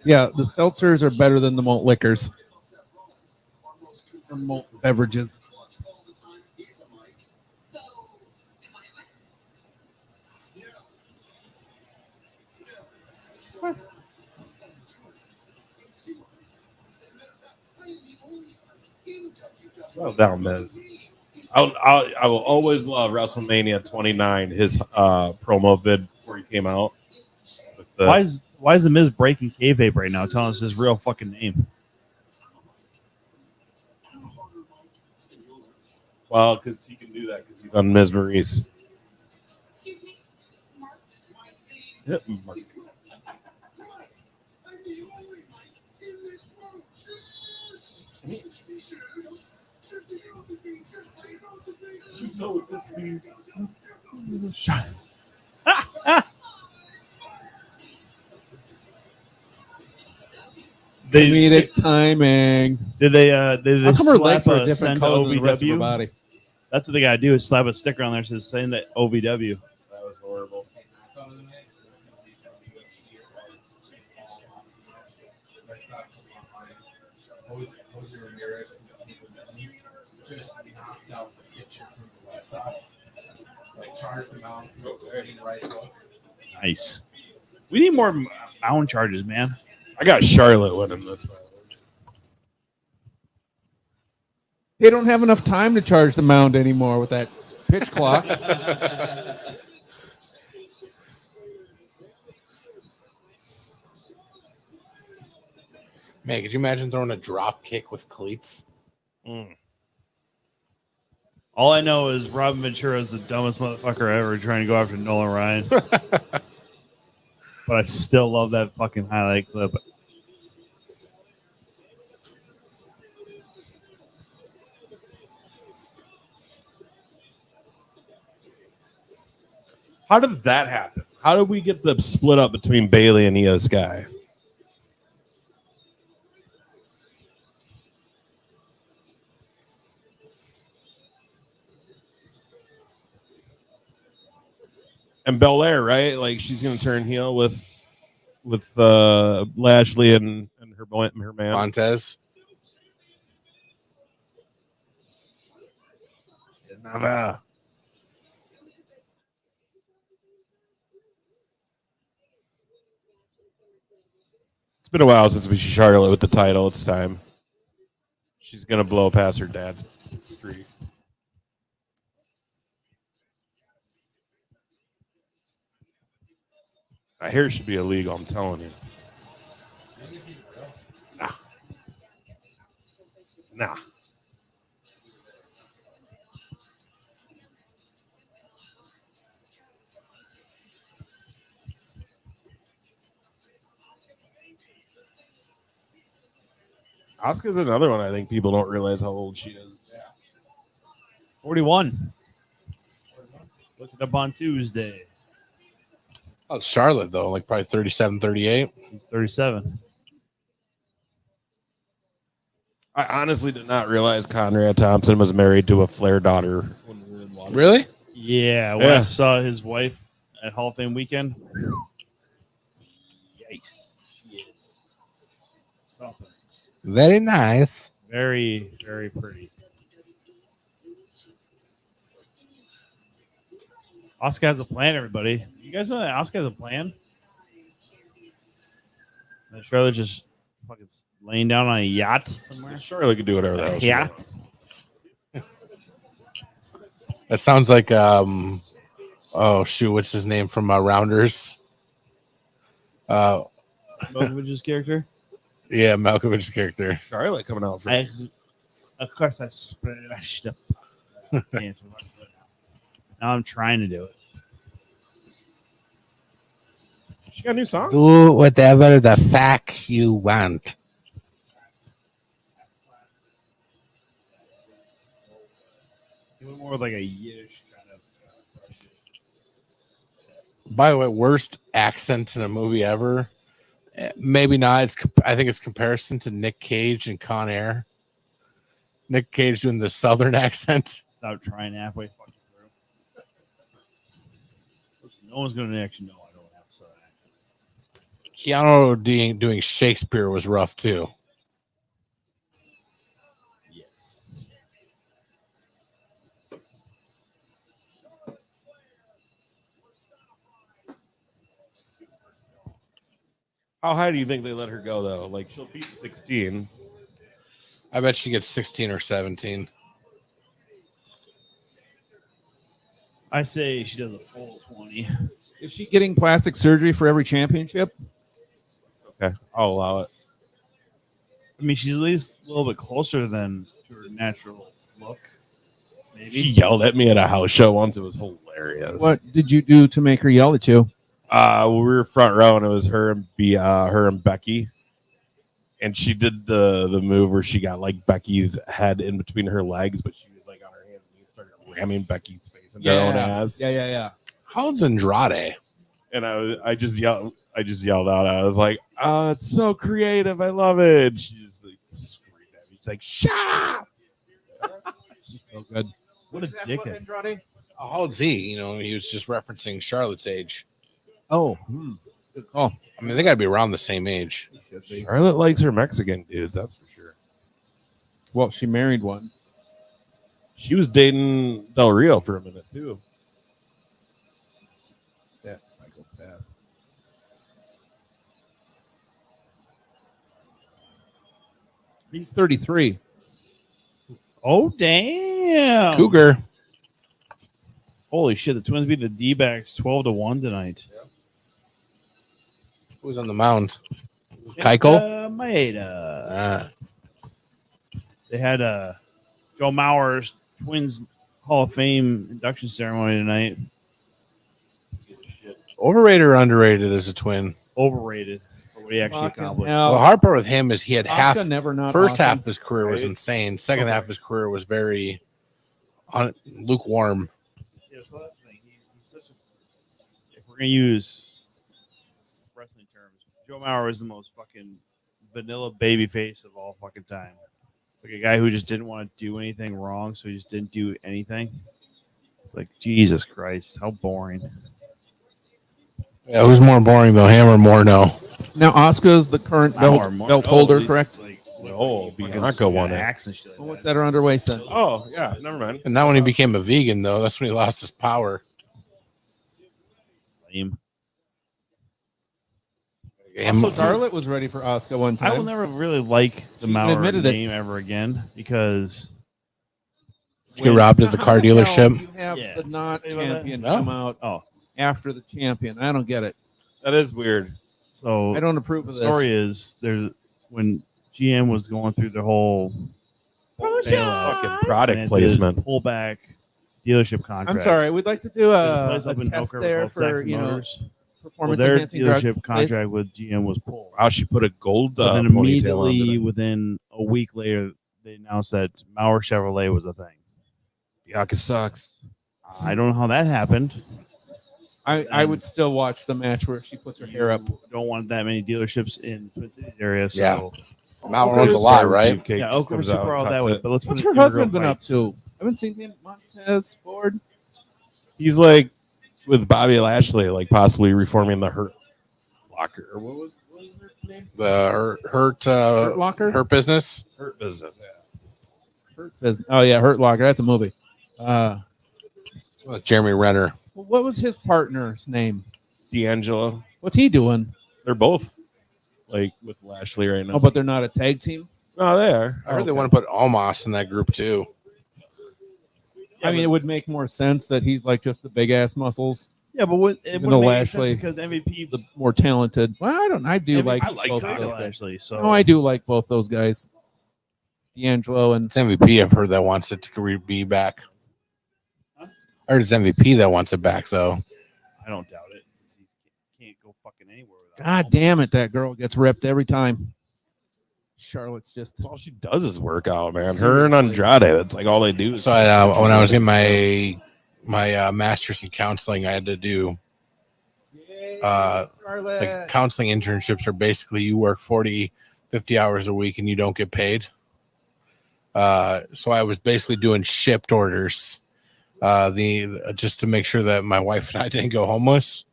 Yeah, the seltzers are better than the malt liquors. Or malt beverages. Settle down, Miz. I will always love WrestleMania 29, his promo vid before he came out. Why is the Miz breaking kayfabe right now, telling us his real fucking name? Well, because he can do that because he's on Miz Maurice. Excuse me, Mark. Yep, Mark. You know what this means. Comedic timing. Did they How come her slap legs are a a different send to color than the rest of her OVW? body? That's what they gotta do is slap a sticker on there that says send that OVW. That was horrible. Just knocked out the pitcher from the White Sox. Like, charged them out. Right hook. Nice. We need more mound charges, man. I got Charlotte winning this one. They don't have enough time to charge the mound anymore with that pitch clock. Man, could you imagine throwing a drop kick with cleats? All I know is Robin Ventura is the dumbest motherfucker ever trying to go after Nolan Ryan. But I still love that fucking highlight clip. How did that happen? How did we get the split up between Bailey and Io Sky? And Belair, right? Like she's gonna turn heel with Lashley and her man. Montez. Nada. It's been a while since we see Charlotte with the title. It's time. She's gonna blow past her dad's streak. Hair should be illegal. I'm telling you. Nah. Asuka's another one. I think people don't realize how old she is. 41. Looked it up on Tuesday. Oh, Charlotte, though, like probably 37, 38. He's 37. I honestly did not realize Conrad Thompson was married to a Flair daughter. When we were in Waterloo. Really? Yeah, when I saw his wife at Hall of Fame weekend. Yikes. She is something. Very nice. Very, very pretty. Asuka has a plan, everybody. You guys know that Asuka has a plan? And Charlotte just fucking laying down on a yacht somewhere. Charlotte could do whatever the hell she Yacht? wants. That sounds like oh shoot, what's his name from Rounders? Malkovich's character. Yeah, Malkovich's character. Charlotte coming out for Of course, I splashed up. Now I'm trying to do it. She got a new song? Do whatever the fuck you want. It went more like a Yiddish kind of. By the way, worst accent in a movie ever. Maybe not. I think it's comparison to Nick Cage and Con Air. Nick Cage doing the Southern accent. Stop trying halfway fucking through. Listen, no one's going to actually know I don't have a Southern accent. Keanu doing Shakespeare was rough too. Yes. How high do you think they let her go, though? Like, she'll beat 16. I bet she gets 16 or 17. I say she does a full 20. Is she getting plastic surgery for every championship? Okay, I'll allow it. I mean, she's at least a little bit closer than to her natural look. Maybe. She yelled at me at a house show once. It was hilarious. What did you do to make her yell at you? We were front row, and it was her and Becky. And she did the move where she got like Becky's head in between her legs, but she was like on her hands and started ramming Becky's face into her own ass. Yeah. How old's Andrade? And I just yelled out. I was like, "Oh, it's so creative! I love it!" And she just like screamed at me. She's like, "Shut up!" She's so good. What a dickhead. How old's he? You know, he was just referencing Charlotte's age. Oh, good call. I mean, they got to be around the same age. Charlotte likes her Mexican dudes, that's for sure. Well, she married one. She was dating Del Rio for a minute too. That psychopath. He's 33. Oh, damn. Cougar. Holy shit. The Twins beat the D-backs 12-1 tonight. Who was on the mound? Keuchel? Maeda. They had Joe Mauer's Twins Hall of Fame induction ceremony tonight. Overrated or underrated as a twin? Overrated for what he actually accomplished. Well, the hard part with him is he had first half of his career was insane. Second half of his career was very lukewarm. Yeah, so that's the thing. He's such a. If we're gonna use wrestling terms, Joe Mauer is the most fucking vanilla baby face of all fucking time. It's like a guy who just didn't want to do anything wrong, so he just didn't do anything. It's like, Jesus Christ, how boring. Yeah, who's more boring though, him or Morneau? Now, Asuka's the current belt holder, correct? Like, No, Bianca won it. axe and shit like Well, that. what's at her underwaist then? Oh yeah, never mind. And not when he became a vegan though. That's when he lost his power. Lame. Also, Charlotte was ready for Asuka one I will time. never really like the She Mauer admitted it. name ever again because Did you get robbed at the car dealership? You have Yeah. the not Hey, about that? champion No. come out oh, after the champion. I don't get it. That is weird. So I don't approve the of story this. is there's when GM was going through the whole bailout, Fucking and product had to placement. pull back dealership contracts. I'm sorry. We'd like to do There's a place up in test Oak River there called for Saxon Motors. Well, performance their enhancing dealership drugs. contract with GM was pulled. Wow, she put a gold But then ponytail immediately onto it. within a week later, they announced that Mauer Chevrolet was a thing. Bianca sucks. I don't know how that happened. I would still watch the match where she puts her hair up. Don't want that many dealerships in the Twin Cities area. So Yeah. Mount owns a lot, right? yeah, Oak River super all that way. But let's What's put her it in husband real been up bites. to? I haven't seen him. Montez Ford. He's like with Bobby Lashley, like possibly reforming the Hurt Locker. Or what was her name? The Hurt Locker? Hurt business. Hurt Business. Yeah. Hurt Business. Oh yeah, Hurt Locker. That's a movie. Jeremy Renner. What was his partner's name? D'Angelo. What's he doing? They're both like with Lashley right now. Oh, but they're not a tag team. No, they are. I heard they want to put Omos in that group too. I mean, it would make more sense that he's like just the big ass muscles, Yeah, but it Even wouldn't though make any sense Lashley- because MVP. the more talented. Well, I don't. I do MVP like. I like both Kyle of those guys. Lashley. So No, I do like both those guys, D'Angelo and It's MVP. I've heard that wants it to be back. I heard it's MVP that wants it back though. I don't doubt it. He can't go fucking anywhere without. God damn it, that girl gets ripped every time. Charlotte's just All she does is work out, man. Her and Andrade. That's like all they do. So when I was getting my master's in counseling, I had to do like counseling internships are basically you work 40, 50 hours a week and you don't get paid. So I was basically doing shipped orders, just to make sure that my wife and I didn't go homeless.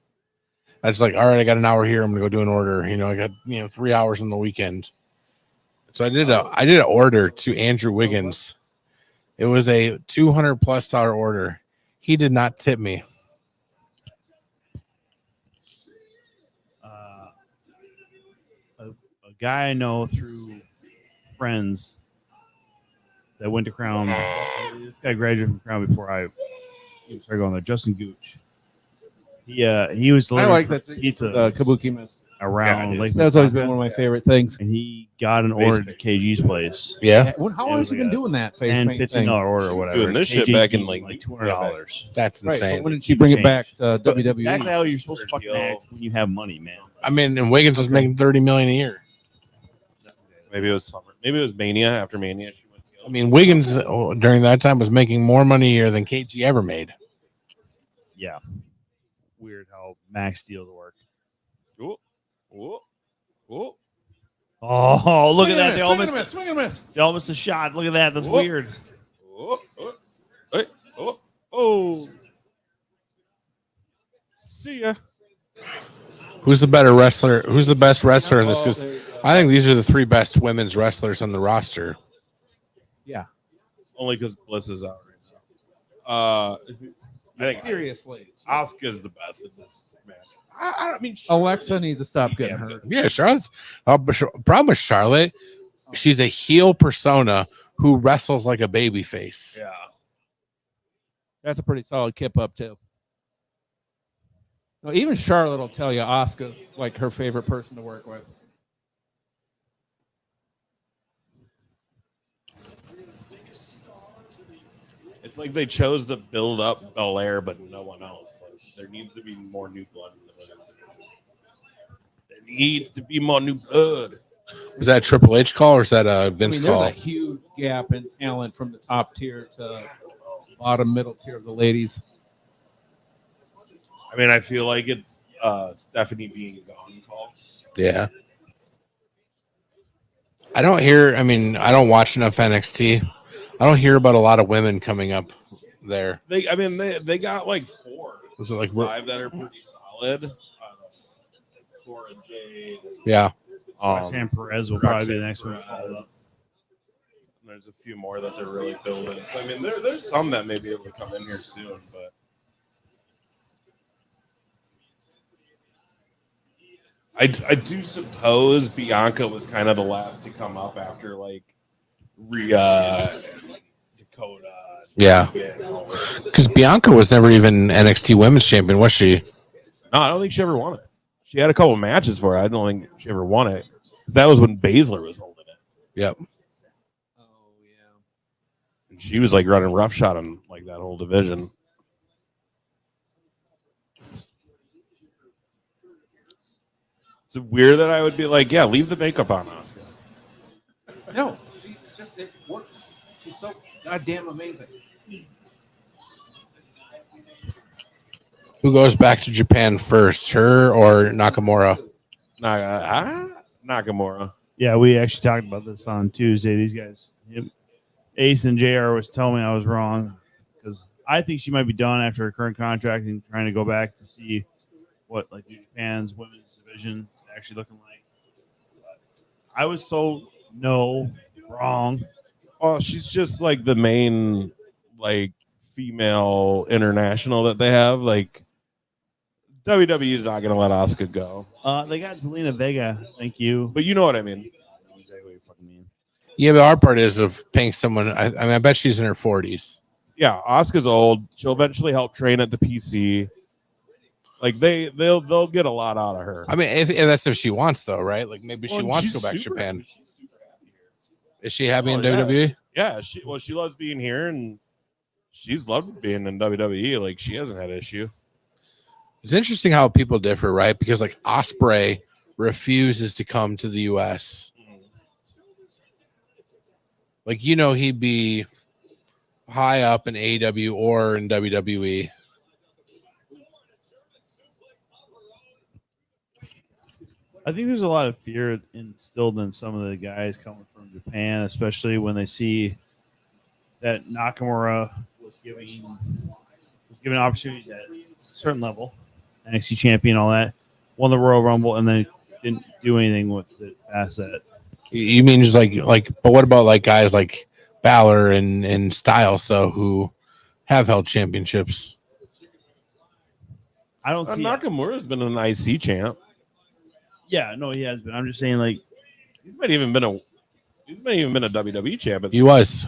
I was like, all right, I got an hour here. I'm gonna go do an order. I got 3 hours on the weekend. So I did an order to Andrew Wiggins. It was a $200+ order. He did not tip me. A guy I know through friends that went to Crown. This guy graduated from Crown before I started going there. Justin Gooch. He was I delivering like that pizza Kabuki Mist. around Lake. That's always been Minnetonka, one of my favorite things. and he got an order to KG's place. Yeah, How long has he been doing that face And paint $15 thing? order or whatever. Doing this shit KG back in, gave like, him, $200. that's Right, insane. but when did she bring it back to But WWE? exactly how you're supposed to fucking Deal. act when you have money, man. I mean, and Wiggins was making $30 million a year. Maybe it was summer. Maybe it was Mania. After Mania, she went. I mean, Wiggins during that time was making more money a year than KG ever made. Yeah. Weird how max deals work. Ooh, ooh, ooh. Oh, look at that. They Swing and a miss, almost, swing and a miss. they almost a shot. Look at that. That's Whoa. weird. Oh, oh, hey, oh, oh. See ya. Who's the better wrestler? Who's the best wrestler in this? Because I think these are the three best women's wrestlers on the roster. Yeah, Only because Bliss is out right now. I think seriously. Asuka's the best in this match. I don't mean Alexa needs to stop getting hurt. Yeah, Charlotte's problem with Charlotte. She's a heel persona who wrestles like a baby face. Yeah. That's a pretty solid kip up too. No, even Charlotte will tell you Asuka's like her favorite person to work with. It's like they chose to build up Belair, but no one else. Like, there needs to be more new blood. There needs to be more new blood. Was that a Triple H call or is that a Vince There's call? a huge gap in talent from the top tier to bottom middle tier of the ladies. I mean, I feel like it's Stephanie being gone call. Yeah. I don't watch enough NXT. I don't hear about a lot of women coming up there. They got like 4. Was it like 5 that are pretty solid. Cora Jade. Yeah. Roxanne Perez will probably be the Roxanne next one. Perez. There's a few more that they're really building. So I mean, there's some that may be able to come in here soon, but I do suppose Bianca was kind of the last to come up after like Dakota. Yeah. Because Bianca was never even NXT Women's Champion, was she? No, I don't think she ever won it. She had a couple matches for it. I don't think she ever won it. 'Cause that was when Baszler was holding it. Yep. Oh yeah. And she was like running roughshod on like that whole division. It's weird that I would be like, yeah, leave the makeup on, Oscar. No, she's just it works. She's so goddamn amazing. Who goes back to Japan first, her or Nakamura? Nakamura. Yeah, we actually talked about this on Tuesday. These guys, Ace and JR was telling me I was wrong because I think she might be done after her current contract and trying to go back to see what like New Japan's women's division is actually looking like. But I was so wrong. Oh, she's just like the main like female international that they have. Like WWE is not going to let Asuka go. They got Zelina Vega. Thank you. But you know what I mean. Yeah, the hard part is of paying someone. I mean, I bet she's in her 40s. Yeah, Asuka's old. She'll eventually help train at the PC. Like they'll get a lot out of her. I mean, if that's if she wants, though, right? Like maybe she wants to she's go back to super Japan. happy. She's super happy here. Is she happy in yeah. WWE? Yeah, she loves being here and she's loved being in WWE. Like she hasn't had an issue. It's interesting how people differ, right? Because like Ospreay refuses to come to the US. Like, you know, he'd be high up in AEW or in WWE. I think there's a lot of fear instilled in some of the guys coming from Japan, especially when they see that Nakamura was given opportunities at a certain level, NXT champion, all that, won the Royal Rumble, and then didn't do anything with it past that. You mean just like, but what about like guys like Balor and Styles though, who have held championships? I don't see. Nakamura's been an IC champ. Yeah, no, he has been. I'm just saying, like, He's not even been a WWE champ. He was.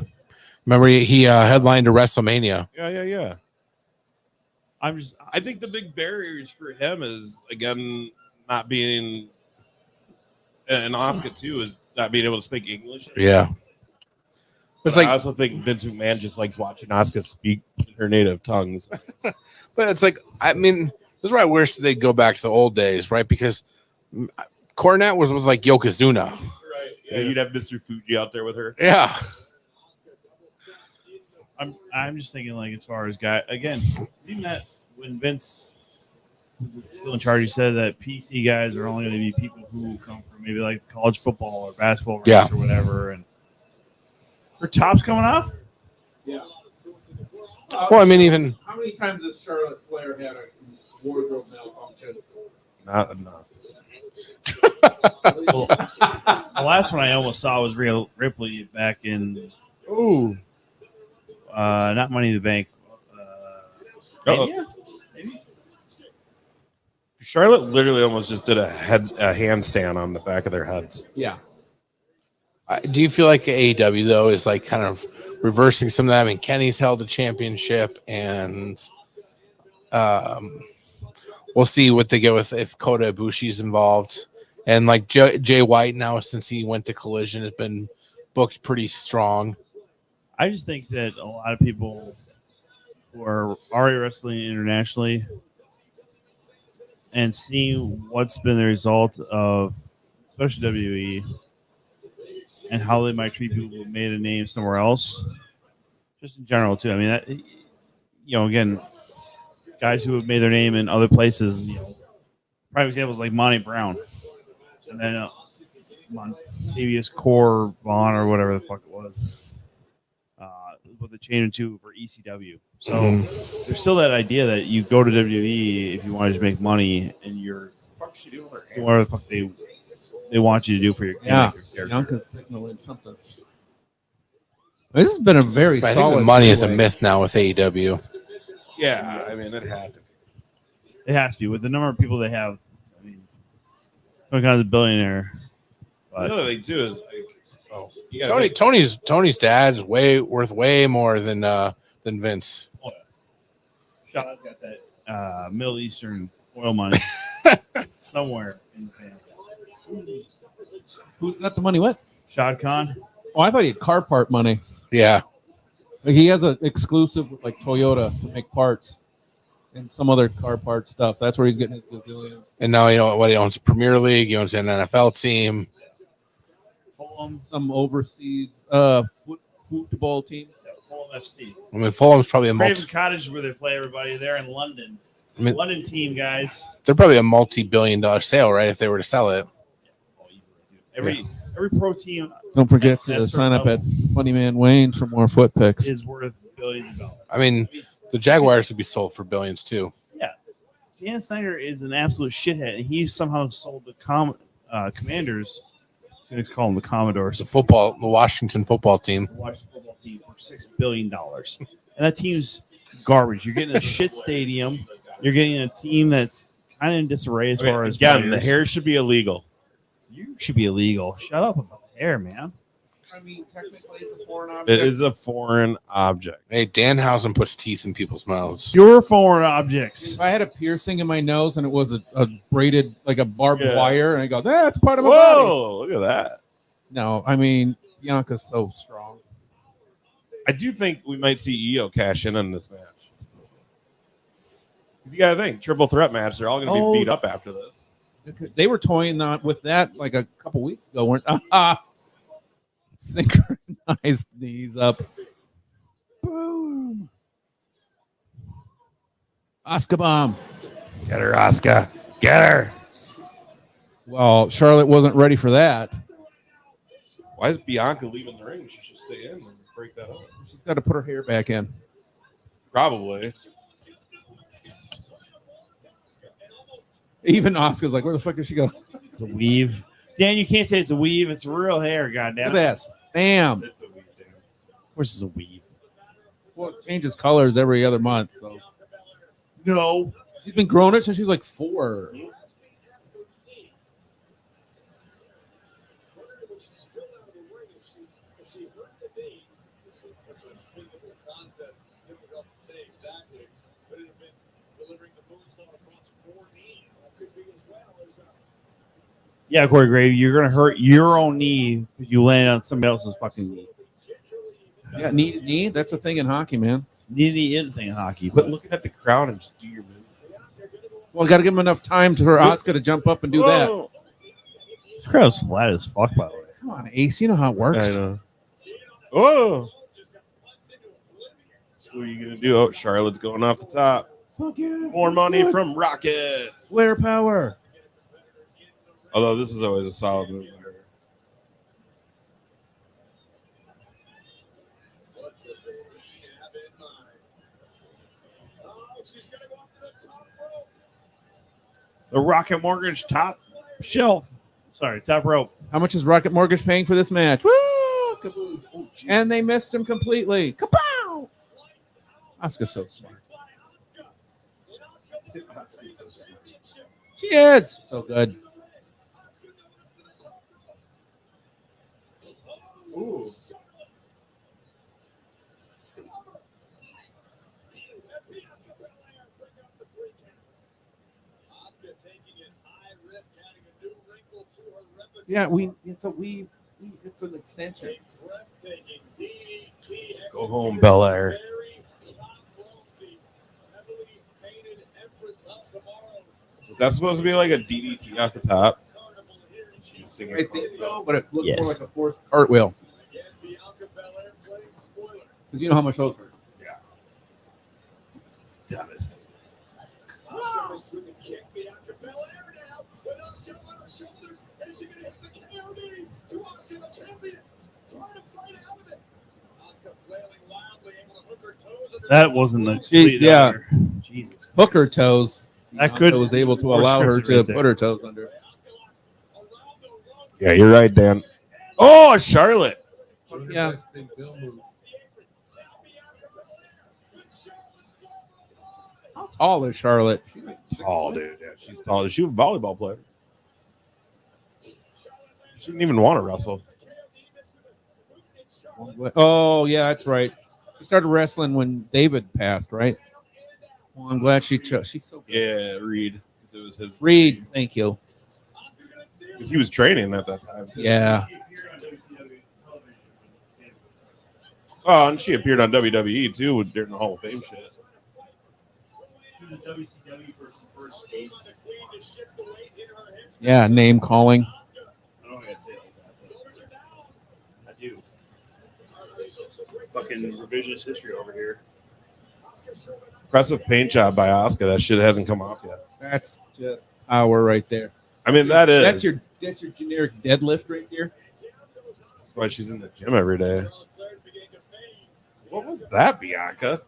Remember, he headlined to WrestleMania. Yeah. I I think the big barriers for him is again not being, and Asuka too, is not being able to speak English. Yeah. But I also think Vince McMahon just likes watching Asuka speak in her native tongues. But it's like, I mean, this is why I wish they go back to the old days, right? Because Cornette was with like Yokozuna. Right. Yeah, you'd have Mr. Fuji out there with her. Yeah. I'm just thinking, like, as far as guy again, even that when Vince was still in charge, he said that PC guys are only going to be people who come from maybe like college football or basketball ranks or whatever. And her top's coming off. Yeah. Well, I mean, even How many times has Charlotte Flair had a wardrobe malfunction? Not enough. Well, the last one I almost saw was Rhea Ripley back in not Money in the Bank. Mania? Maybe? Charlotte literally almost just did a handstand on the back of their heads. Yeah. do you feel like AEW though is like kind of reversing some of that? I mean, Kenny's held a championship, and we'll see what they get with if Kota Ibushi's involved, and like Jay White now, since he went to Collision, has been booked pretty strong. I just think that a lot of people who are already wrestling internationally and seeing what's been the result of, especially WWE, and how they might treat people who made a name somewhere else, just in general too. I mean, that, again, guys who have made their name in other places. Prime examples like Monty Brown, and then Montavious Core Vaughn or whatever the fuck it was. With the chain and two for ECW. So there's still that idea that you go to WWE if you want to just make money, and you're doing whatever the fuck they want you to do for your character. Bianca's signaling something. This has been a very I solid. think the money is a myth now with AEW. Yeah, I mean, it had to be. It has to be with the number of people they have. I mean, some kind of a billionaire. But Another thing too is like, Tony's dad is worth way more than Vince. Shaw's got that Middle Eastern oil money. somewhere in the family. Who's got the money? What? Shad Khan. Oh, I thought he had car part money. Yeah. Like he has an exclusive with like Toyota to make parts and some other car part stuff. That's where he's getting his gazillions. And now you know what he owns: Premier League. He owns an NFL team. Fulham. Some overseas football teams. Fulham FC. I mean, Fulham's probably a Craven Cottage, where they play everybody. They're in London. It's a London team, guys. They're probably a multi-billion-dollar sale, right? If they were to sell it. Every pro team. Don't forget to That's sign up certain at Funny Man Wayne's for more foot picks. is worth billions of dollars. I mean, the Jaguars would be sold for billions too. Yeah, Dan Snyder is an absolute shithead, and he somehow sold the Commanders. I'm going to call them the Commodores. The Washington football team. The Washington football team for $6 billion, and that team's garbage. You're getting a shit stadium. You're getting a team that's kind of in disarray as far as again, players. the hair should be illegal. You should be illegal. Shut up about the hair, man. I mean, technically, it's a foreign object. It is a foreign object. Hey, Danhausen puts teeth in people's mouths. Pure foreign objects. If I had a piercing in my nose and it was a braided, like a barbed Yeah. wire, and I go, that's part of my body. Whoa, look at that. No, I mean, Bianca's so strong. I do think we might see EO cash in on this match. Because you got to think, triple threat match, they're all going to be beat up after this. They were toying with that like a couple weeks ago, weren't synchronized knees up. Boom. Oscar bomb. Get her, Oscar. Get her. Well, Charlotte wasn't ready for that. Why is Bianca leaving the ring? She should stay in and break that up. She's got to put her hair back in. Probably. Even Oscar's like, where the fuck did she go? It's a weave. Dan, you can't say it's a weave. It's real hair, Look goddamn. at this. Bam. It's a weird thing. Of course, it's a weave. Well, it changes colors every other month. So No. she's been growing it since she was like 4. Yeah, Corey Grave, you're going to hurt your own knee because you landed on somebody else's fucking knee. Yeah, knee. That's a thing in hockey, man. Knee is a thing in hockey. Quit looking at the crowd and just do your move. Well, got to give him enough time for Oscar to jump up and do that. This crowd's flat as fuck, by the way. Come on, Ace. You know how it works. I know. Oh. What are you going to do? Oh, Charlotte's going off the top. Fuck yeah. More money from Rocket. Flare power. Although this is always a solid move. The Rocket Mortgage top shelf. Sorry, top rope. How much is Rocket Mortgage paying for this match? Woo! Kaboom. And they missed him completely. Kapow! Oscar's so smart. She is so good. Ooh. Yeah, it's a weave. It's an extension. Go home, Bel Air. Was that supposed to be like a DDT off the top? I think so, but it looked Yes. more like a forced cartwheel. Because you know how much those hurt. Devastating. That wasn't the Yeah. Jesus. Hook her toes. That could- was able to or allow her scripted to right there. put her toes under. Yeah, you're right, Dan. Oh, Charlotte. Yeah. How tall is Charlotte? Tall, dude. Yeah, she's tall. She was a volleyball player. She didn't even want to wrestle. Oh, yeah, that's right. She started wrestling when David passed, right? Well, I'm glad she chose. She's so good. Yeah, Reed. 'cause it was his Reed, thank you. because he was training at that time. Yeah. Oh, and she appeared on WWE too during the Hall of Fame shit. Yeah, name calling. I do. Fucking revisionist history over here. Impressive paint job by Asuka. That shit hasn't come off yet. That's just power right there. I mean, that is. That's your generic deadlift right there. That's why she's in the gym every day. What was that, Bianca?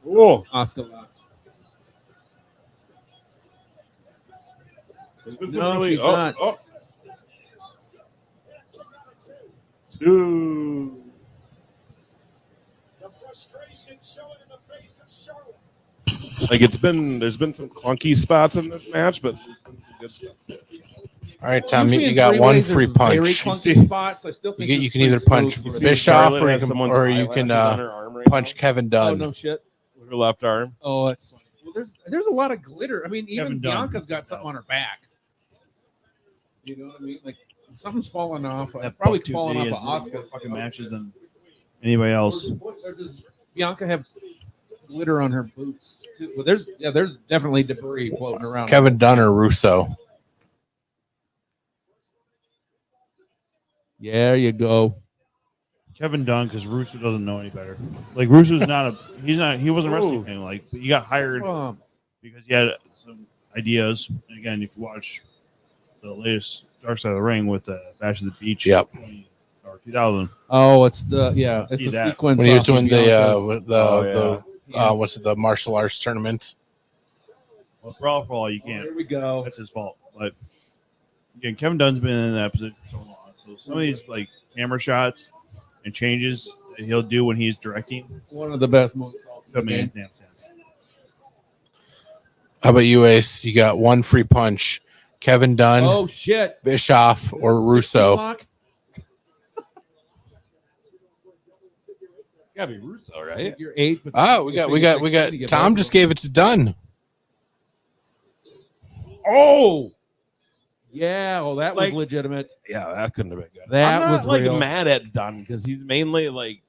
Oh, Oscar lock. there's been some No, really. she's not. Two. Like there's been some clunky spots in this match, but there's been some good stuff. All right, Tom, Usually you in got one three-ways, there's free very punch. clunky spots. I still think You this can is either pretty punch smooth. See, Bischoff Charlotte or has you can, someone's or you can eyelashes on her arm right punch now Kevin Oh Dunn. no shit. with her left arm. Oh, that's funny. Well, there's a lot of glitter. I mean, even Kevin Dunn. Bianca's got something on her back. You know what I mean? Like something's falling off. That Probably Buck 2B falling off of has more Oscar's fucking matches than anybody else. Or does Bianca have glitter on her boots too? Well, there's definitely debris floating around. Kevin Dunn or Russo. Yeah, there you go. Kevin Dunn, because Russo doesn't know any better. Like Russo's he wasn't wrestling anything. Like he got hired because he had some ideas. And again, if you watch the latest Dark Side of the Ring with Bash of the Beach, Yep. 2000. Oh, it's the See that. sequence When he was off of doing Bianca's. what's it, the martial arts tournament. Well, for all you Oh, can't. here we go. That's his fault. But again, Kevin Dunn's been in that position for so long. So some of these like camera shots and changes that he'll do when he's directing One of the best moves. don't make any damn sense. How about you, Ace? You got one free punch. Kevin Dunn, Oh shit! Bischoff, or Russo. Lock? It's gotta be Russo, right? You're 8. But Oh, we got. Tom just gave it to Dunn. Oh, yeah. Well, that was Like- legitimate. Yeah, that couldn't have been good. That I'm not was like real. mad at Dunn because he's mainly like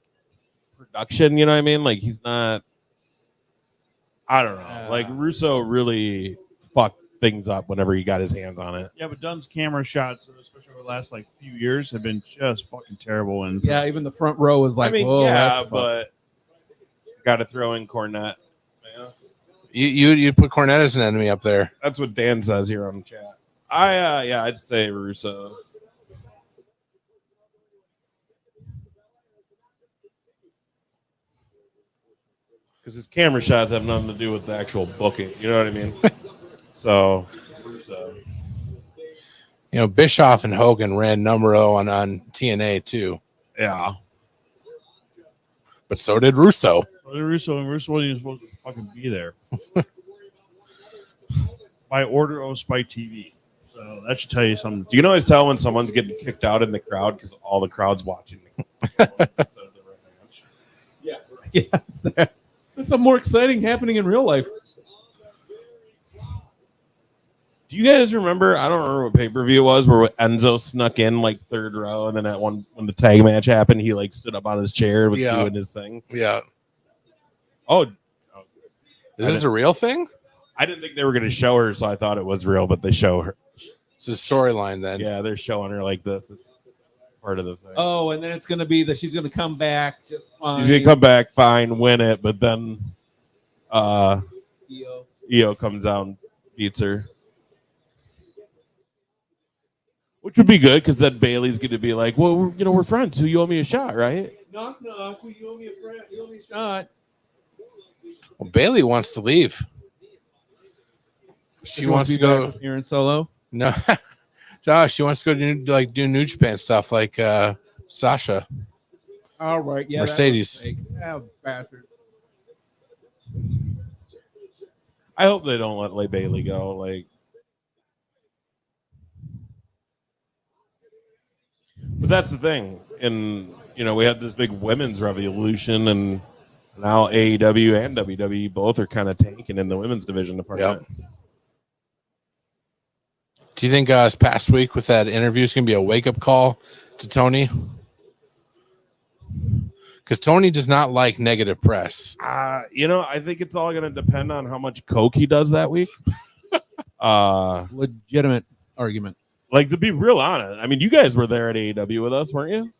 production. You know what I mean? Like he's not. I don't know. Like Russo really fucked things up whenever he got his hands on it. Yeah, but Dunn's camera shots, especially over the last like few years, have been just fucking terrible. And Yeah, even the front row was like, I mean, whoa, yeah, that's fucked. but got to throw in Cornette. Yeah. You put Cornette as an enemy up there. That's what Dan says here on the chat. I'd say Russo. Because his camera shots have nothing to do with the actual booking. You know what I mean? So, Russo. You know, Bischoff and Hogan ran number 0 on TNA too, Yeah. but so did Russo. Russo wasn't even supposed to fucking be there by order of Spike TV. So that should tell you something. You can always tell when someone's getting kicked out in the crowd because all the crowd's watching. Yeah, it's that. There's something more exciting happening in real life. Do you guys remember? I don't remember what pay-per-view it was where Enzo snuck in like third row, and then at one when the tag match happened, he like stood up on his chair with doing his thing. Yeah. Oh, Is this a real thing? I didn't think they were going to show her, so I thought it was real, but they show her. It's a storyline then. Yeah, they're showing her like this. It's part of the thing. Oh, and then it's going to be that she's going to come back just fine. She's going to come back fine, win it, but then Io comes out and beats her. Which would be good because then Bailey's going to be like, well, we're friends, so you owe me a shot, right? Knock, knock. You owe me a friend. You owe me a shot. Well, Bailey wants to leave. She wants to go here in Solo. No, Josh. She wants to go do New Japan stuff like Sasha. All right, yeah. Mercedes. Oh, bastard. I hope they don't let Bailey go. Like, but that's the thing. In we had this big women's revolution, and now AEW and WWE both are kind of tanking in the women's division department. Yep. Do you think this past week with that interview is going to be a wake-up call to Tony? Because Tony does not like negative press. I think it's all going to depend on how much coke he does that week. Legitimate argument. Like, to be real honest, I mean, you guys were there at AEW with us, weren't you?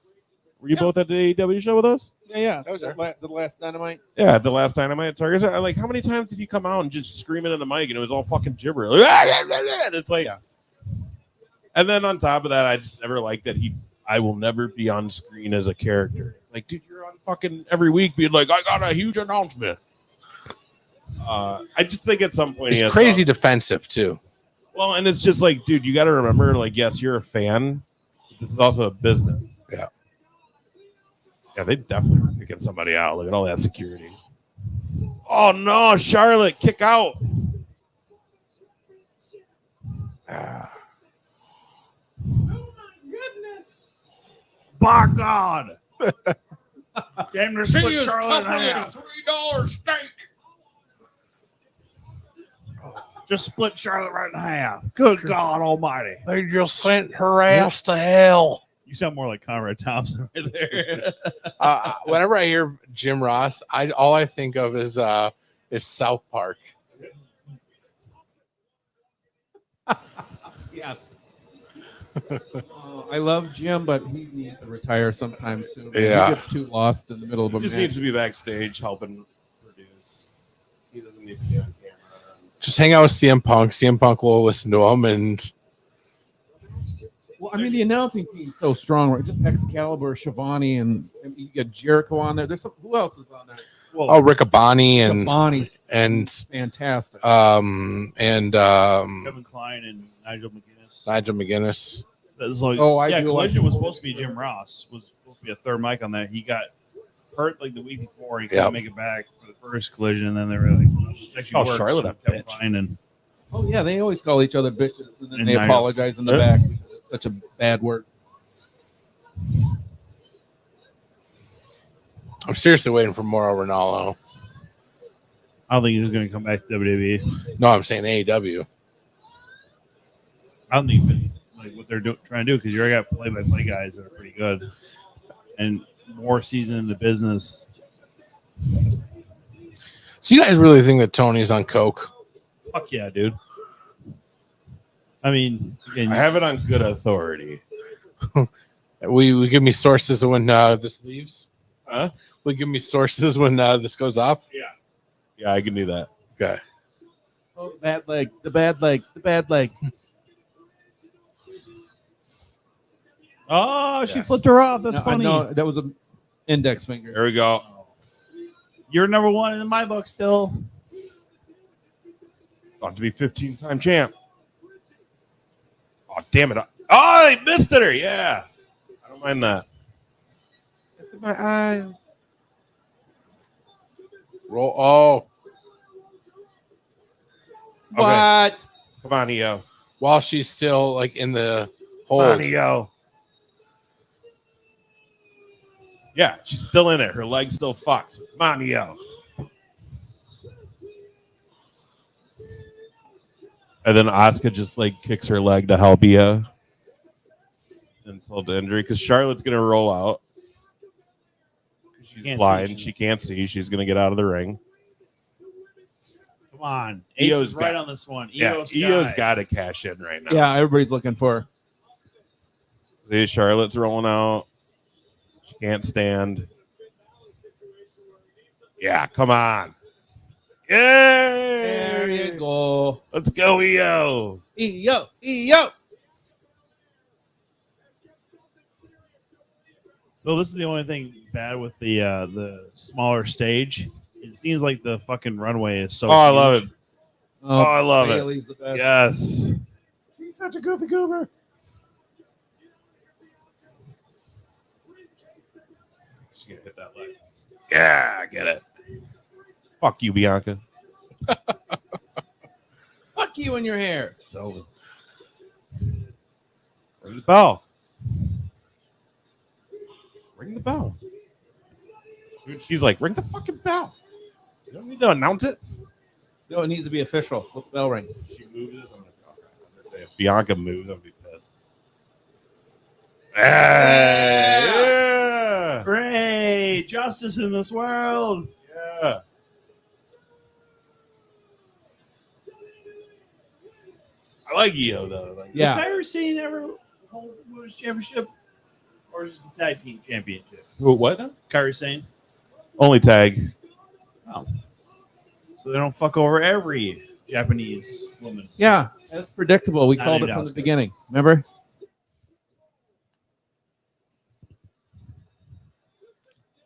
Were you both at the AEW show with us? Yeah. That was there. The last Dynamite. Yeah, the last Dynamite at Target. Like, how many times did you come out and just screaming in the mic and it was all fucking gibberish? And it's like, and then on top of that, I just never liked that I will never be on screen as a character. It's like, dude, you're on fucking every week being like, I got a huge announcement. I just think at some point He's crazy defensive too. Well, and it's just like, dude, you got to remember, like, yes, you're a fan. This is also a business. Yeah. Yeah, they definitely were kicking somebody out. Look at all that security. Oh, no, Charlotte, kick out. Ah. Goodness. By God. Damn near split Charlotte in half. $3 steak. Just split Charlotte right in half. Good God Almighty. They just sent her ass to hell. You sound more like Conrad Thompson right there. Whenever I hear Jim Ross, all I think of is South Park. Yes. I love Jim, but he needs to retire sometime soon. Yeah. He gets too lost in the middle of a He just match. needs to be backstage helping produce. He doesn't need to be on camera. Just hang out with CM Punk. CM Punk will listen to him, and Well, I mean, the announcing team's so strong, right? Just Excalibur, Shivani, and you got Jericho on there. There's who else is on there? Well, Riccaboni and Bonnie's and fantastic. Kevin Klein and Nigel McGuinness. Nigel McGuinness. That's like, Collision was supposed to be Jim Ross. Was supposed to be a third mic on that. He got hurt like the week before. He couldn't make it back for the first Collision, and then they were like, actually works. Charlotte, a Kevin bitch. Klein and Oh yeah, they always call each other bitches, and then And they I- apologize in the back. It's such a bad word. I'm seriously waiting for Mauro Ranallo. I don't think he's going to come back to WWE. No, I'm saying AEW. I don't think it's like what they're trying to do because you already got play-by-play guys that are pretty good and more seasoned in the business. So you guys really think that Tony's on coke? Fuck yeah, dude. I mean, again, I have it on good authority. We give me sources when this leaves. Huh? Will you give me sources when this goes off? Yeah, I can do that. Okay. Oh, the bad leg, the bad leg, the bad leg. oh, she Yes. flipped her off. That's No, funny. No, that was an index finger. There we go. You're number one in my book still. About to be 15-time champ. Oh, damn it. Oh, he missed it her. Yeah. I don't mind that. My eyes. Roll. Oh, What? Come on, EO. while she's still like in the Come on, hold. EO. Yeah, she's still in it. Her leg's still fucked. Come on, EO. And then Asuka just like kicks her leg to help EO. Insult to injury because Charlotte's going to roll out. She's Can't blind. see. She can't see. She's going to get out of the ring. Come on. Ace EO's is right got- on this one. Yeah, EO's got to cash in right now. Yeah, everybody's looking for her. See, Charlotte's rolling out. She can't stand. Yeah, come on. There Yay! you go. Let's go, EO. EO, EO. So this is the only thing bad with the smaller stage. It seems like the fucking runway is so. Oh, I love huge. it. Oh, I love it. Bailey's the best. Yes. He's such a goofy goober. She's gonna hit that leg. Yeah, I get it. Fuck you, Bianca. Fuck you and your hair. It's over. Ring the bell. Ring the bell. Dude, she's like, ring the fucking bell. You don't need to announce it. No, it needs to be official. Let the bell ring. She moves this. I'm like, okay. If Bianca moves, I'll be pissed. Hey, yeah. Hooray! Justice in this world. Yeah. I like Io though. Like, Yeah. Have Kyrie Sane ever hold the women's championship, or is it the tag team championship? what? Now? Kyrie Sane. Only tag. Oh, so they don't fuck over every Japanese woman. Yeah, that's predictable. We Not called it named from the Asuka. beginning. Remember?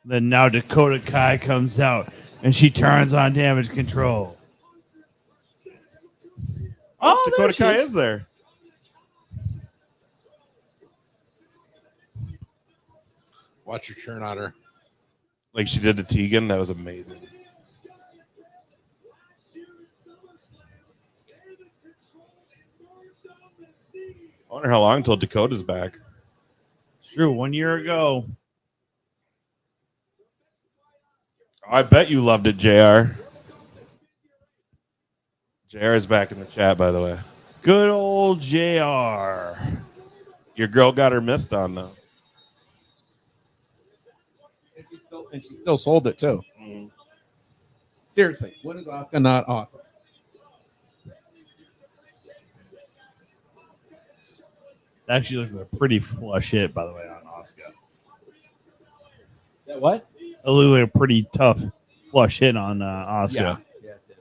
Then now Dakota Kai comes out and she turns on Damage Control. Oh, Dakota Kai is. is there. Watch her turn on her. Like she did to Tegan. That was amazing. I wonder how long until Dakota's back. It's true. 1 year ago. I bet you loved it, JR. JR is back in the chat, by the way. Good old JR. Your girl got her mist on, though. And she still sold it too. Seriously, when is Asuka not awesome? Actually looks like a pretty flush hit, by the way, on Asuka. Yeah, what? It looked like a pretty tough flush hit on Asuka. Yeah. It did.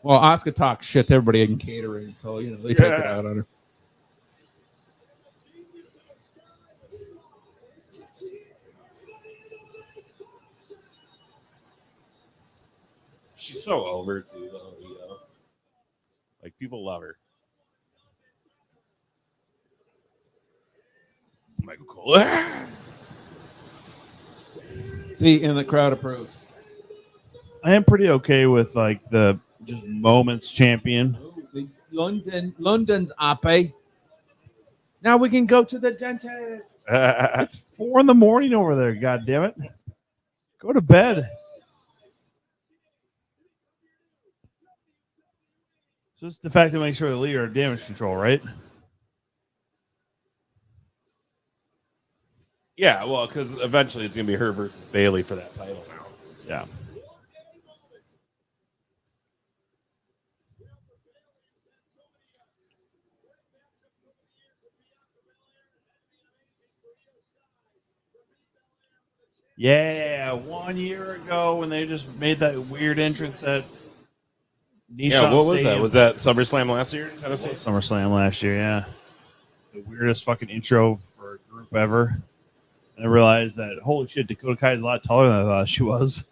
Well, Asuka talks shit to everybody in catering, so they take it out on her. She's so over, too, though. Like, people love her. Michael Cole. See, and the crowd approves. I am pretty okay with like the just moments champion. London's Ape. Now we can go to the dentist. It's 4 a.m. over there. God damn it! Go to bed. Just the fact to make sure the leader of Damage Control, right? Yeah, well, because eventually it's going to be her versus Bailey for that title now. Yeah. Yeah, 1 year ago when they just made that weird entrance at Nissan Yeah, what was Stadium. that? Was that SummerSlam last year in Tennessee? SummerSlam last year, yeah. The weirdest fucking intro for a group ever. And I realized that, holy shit, Dakota Kai is a lot taller than I thought she was.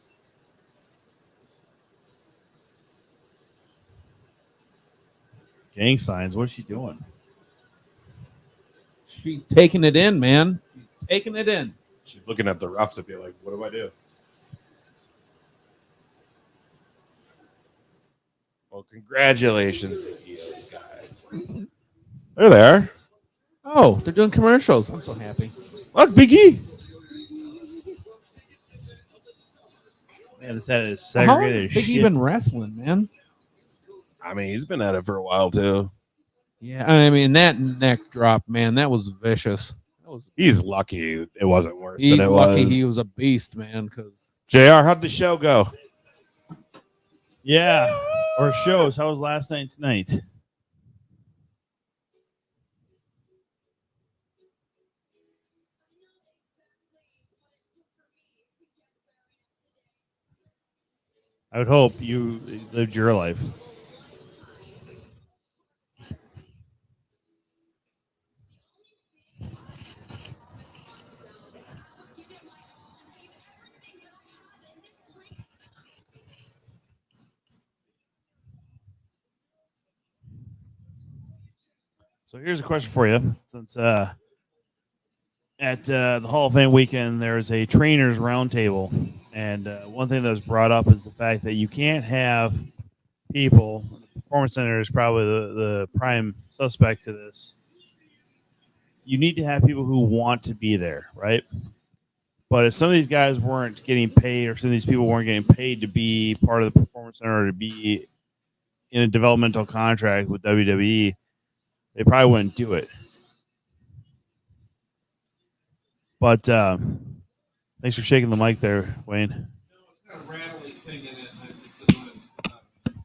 Gang signs, what's she doing? She's taking it in, man. She's taking it in. She's looking at the ref to be like, what do I do? Well, congratulations, Io Sky. There they are. Oh, they're doing commercials. I'm so happy. Look, Big E. Man, this head is How long segregated has as Big E shit. been wrestling, man? I mean, he's been at it for a while, too. Yeah, I mean, that neck drop, man, that was vicious. He's lucky it wasn't worse He's than it lucky was. he was a beast, man, because JR, how'd the show go? Yeah. Or shows. How was last night tonight? I would hope you lived your life. So here's a question for you. Since at the Hall of Fame weekend, there's a trainers roundtable. And one thing that was brought up is the fact that you can't have people, the Performance Center is probably the prime suspect to this, you need to have people who want to be there, right? But if some of these guys weren't getting paid, or some of these people weren't getting paid to be part of the Performance Center or to be in a developmental contract with WWE, they probably wouldn't do it. But thanks for shaking the mic there, Wayne.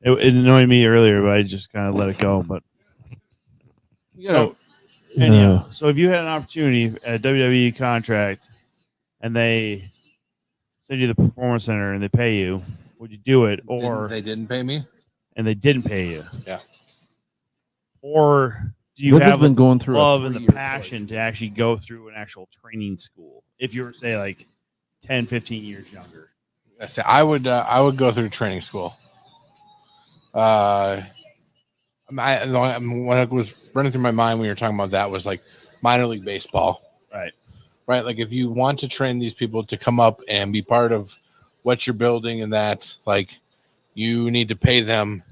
It annoyed me earlier, but I just kind of let it go. But so if you had an opportunity at a WWE contract and they send you the Performance Center and they pay you, would you do it? Or They didn't pay me? and they didn't pay you? Yeah. Or do you Rick has have been going through a love and the 3-year passion to actually go through an actual training school if you were, say, like 10, 15 years younger? I would go through training school. What was running through my mind when you were talking about that was like minor league baseball. Right. Like if you want to train these people to come up and be part of what you're building and that, like you need to pay them.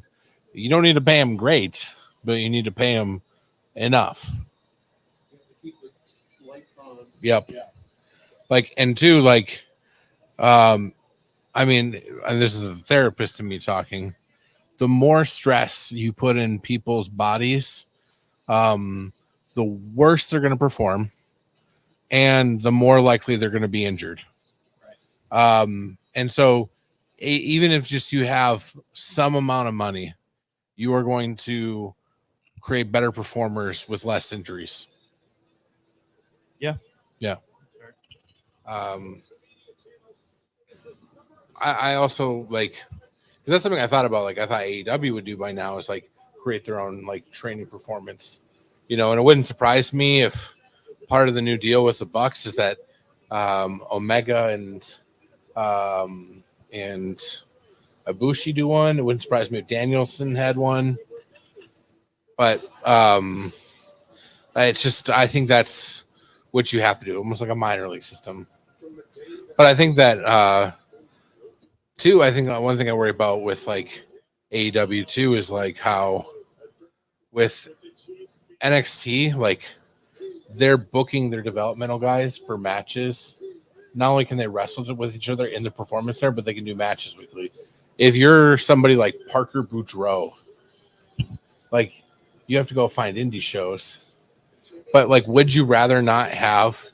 You don't need to pay them great, but you need to pay them enough. Yep. Yeah. Like, and two, like, I mean, and this is a therapist in me talking, the more stress you put in people's bodies, the worse they're going to perform and the more likely they're going to be injured. Right. And so even if just you have some amount of money, you are going to create better performers with less injuries. Yeah. Yeah. I also like, because that's something I thought about. Like I thought AEW would do by now is like create their own like training performance, and it wouldn't surprise me if part of the new deal with the Bucks is that Omega and Ibushi do one. It wouldn't surprise me if Danielson had one, but it's just, I think that's what you have to do, almost like a minor league system. But I think that too, I think one thing I worry about with like AEW too is like how with NXT, like they're booking their developmental guys for matches. Not only can they wrestle with each other in the Performance Center, but they can do matches weekly. If you're somebody like Parker Boudreaux, like you have to go find indie shows. But like, would you rather not have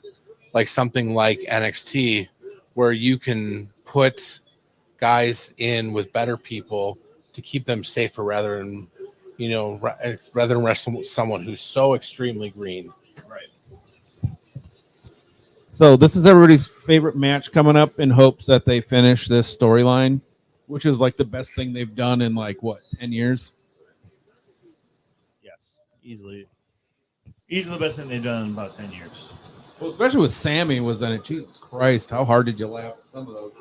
like something like NXT where you can put guys in with better people to keep them safer rather than wrestle with someone who's so extremely green? Right. So this is everybody's favorite match coming up in hopes that they finish this storyline, which is like the best thing they've done in like 10 years. Yes, easily the best thing they've done in about 10 years. Well, especially with Sammy was in it. Jesus Christ, how hard did you laugh at some of those?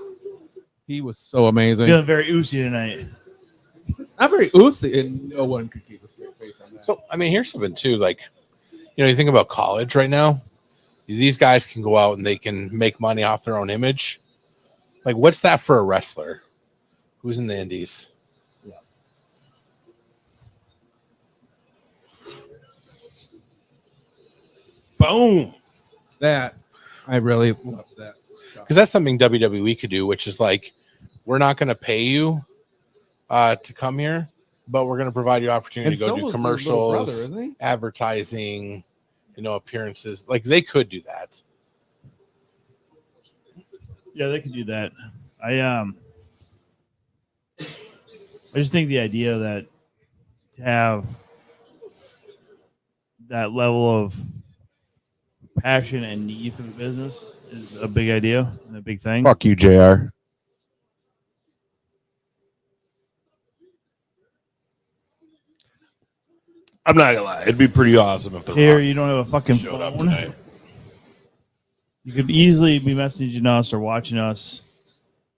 He was so amazing. Feeling very oozy tonight. It's not very oozy, and no one could keep a straight face on that. So, I mean, here's something too. Like, you think about college right now. These guys can go out and they can make money off their own image. Like, what's that for a wrestler who's in the indies? Yeah. Boom. That I really love that. Because that's something WWE could do, which is like, we're not going to pay you to come here, but we're going to provide you opportunity to go do commercials, advertising, appearances. Like they could do that. Yeah, they could do that. I just think the idea that to have that level of passion and need for the business is a big idea and a big thing. Fuck you, JR. I'm not gonna lie. It'd be pretty awesome if the JR, Rock you don't have a fucking showed up phone. tonight. You could easily be messaging us or watching us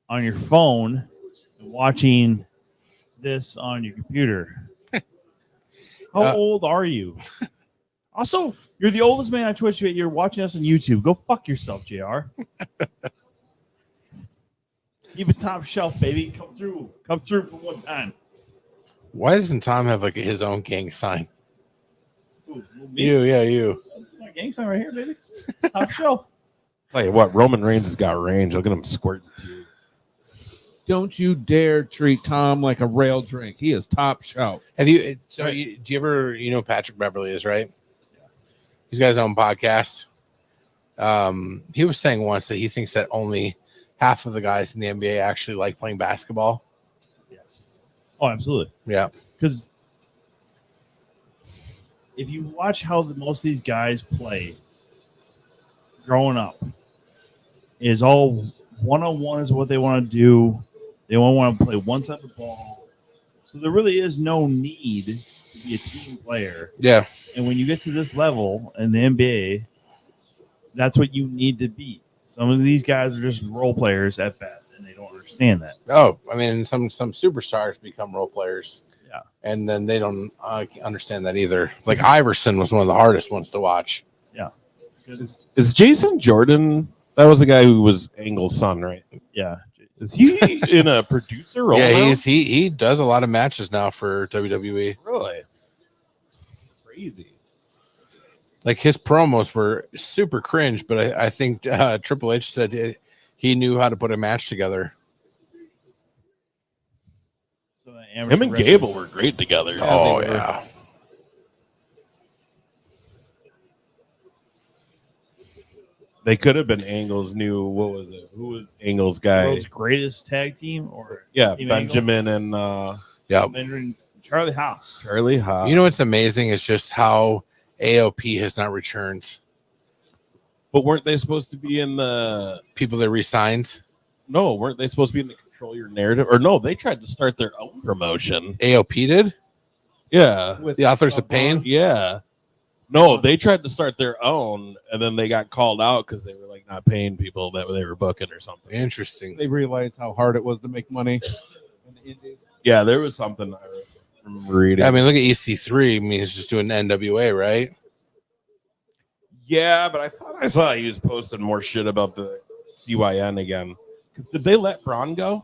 on your phone and watching this on your computer. How old are you? Also, you're the oldest man on Twitch, but you're watching us on YouTube. Go fuck yourself, JR. Keep it top shelf, baby. Come through. Come through for one time. Why doesn't Tom have like his own gang sign? Ooh, You. This is my gang sign right here, baby. Top shelf. Tell you what, Roman Reigns has got range. Look at him squirting to. Don't you dare treat Tom like a rail drink. He is top shelf. Have you? So, do you ever? You know who Patrick Beverly is, right? Yeah. He's got his own podcast. He was saying once that he thinks that only half of the guys in the NBA actually like playing basketball. Yeah. Oh, absolutely. Yeah. Because if you watch how most of these guys play growing up, is all one-on-one is what they want to do. They want to play one side of the ball. So there really is no need to be a team player. Yeah. And when you get to this level in the NBA, that's what you need to be. Some of these guys are just role players at best, and they don't understand that. Oh, I mean, some superstars become role players. Yeah. And then they don't understand that either. Like Iverson was one of the hardest ones to watch. Yeah. Is Jason Jordan? That was the guy who was Angle's son, right? Yeah. Is he in a producer role? Yeah, now? he does a lot of matches now for WWE. Really crazy. Like his promos were super cringe, but I think Triple H said he knew how to put a match together. So Him and Gable were great together. Oh yeah. They could have been Angle's new. What was it? Who was Angle's guy? World's greatest tag team, or Yeah, Team Benjamin and Yeah. Benjamin Charlie Haas. Charlie Haas. You know what's amazing is just how AOP has not returned. But weren't they supposed to be in the? People that re-signed. No, weren't they supposed to be in the Control Your Narrative? Or no, they tried to start their own promotion. AOP did? Yeah, With The Authors of Pain? yeah. No, they tried to start their own, and then they got called out because they were like not paying people that they were booking or something. Interesting. They realized how hard it was to make money in the Indies. Yeah, there was something I remember reading. I mean, look at EC3. I mean, he's just doing NWA, right? Yeah, but I thought I saw he was posting more shit about the CYN again. Because did they let Braun go?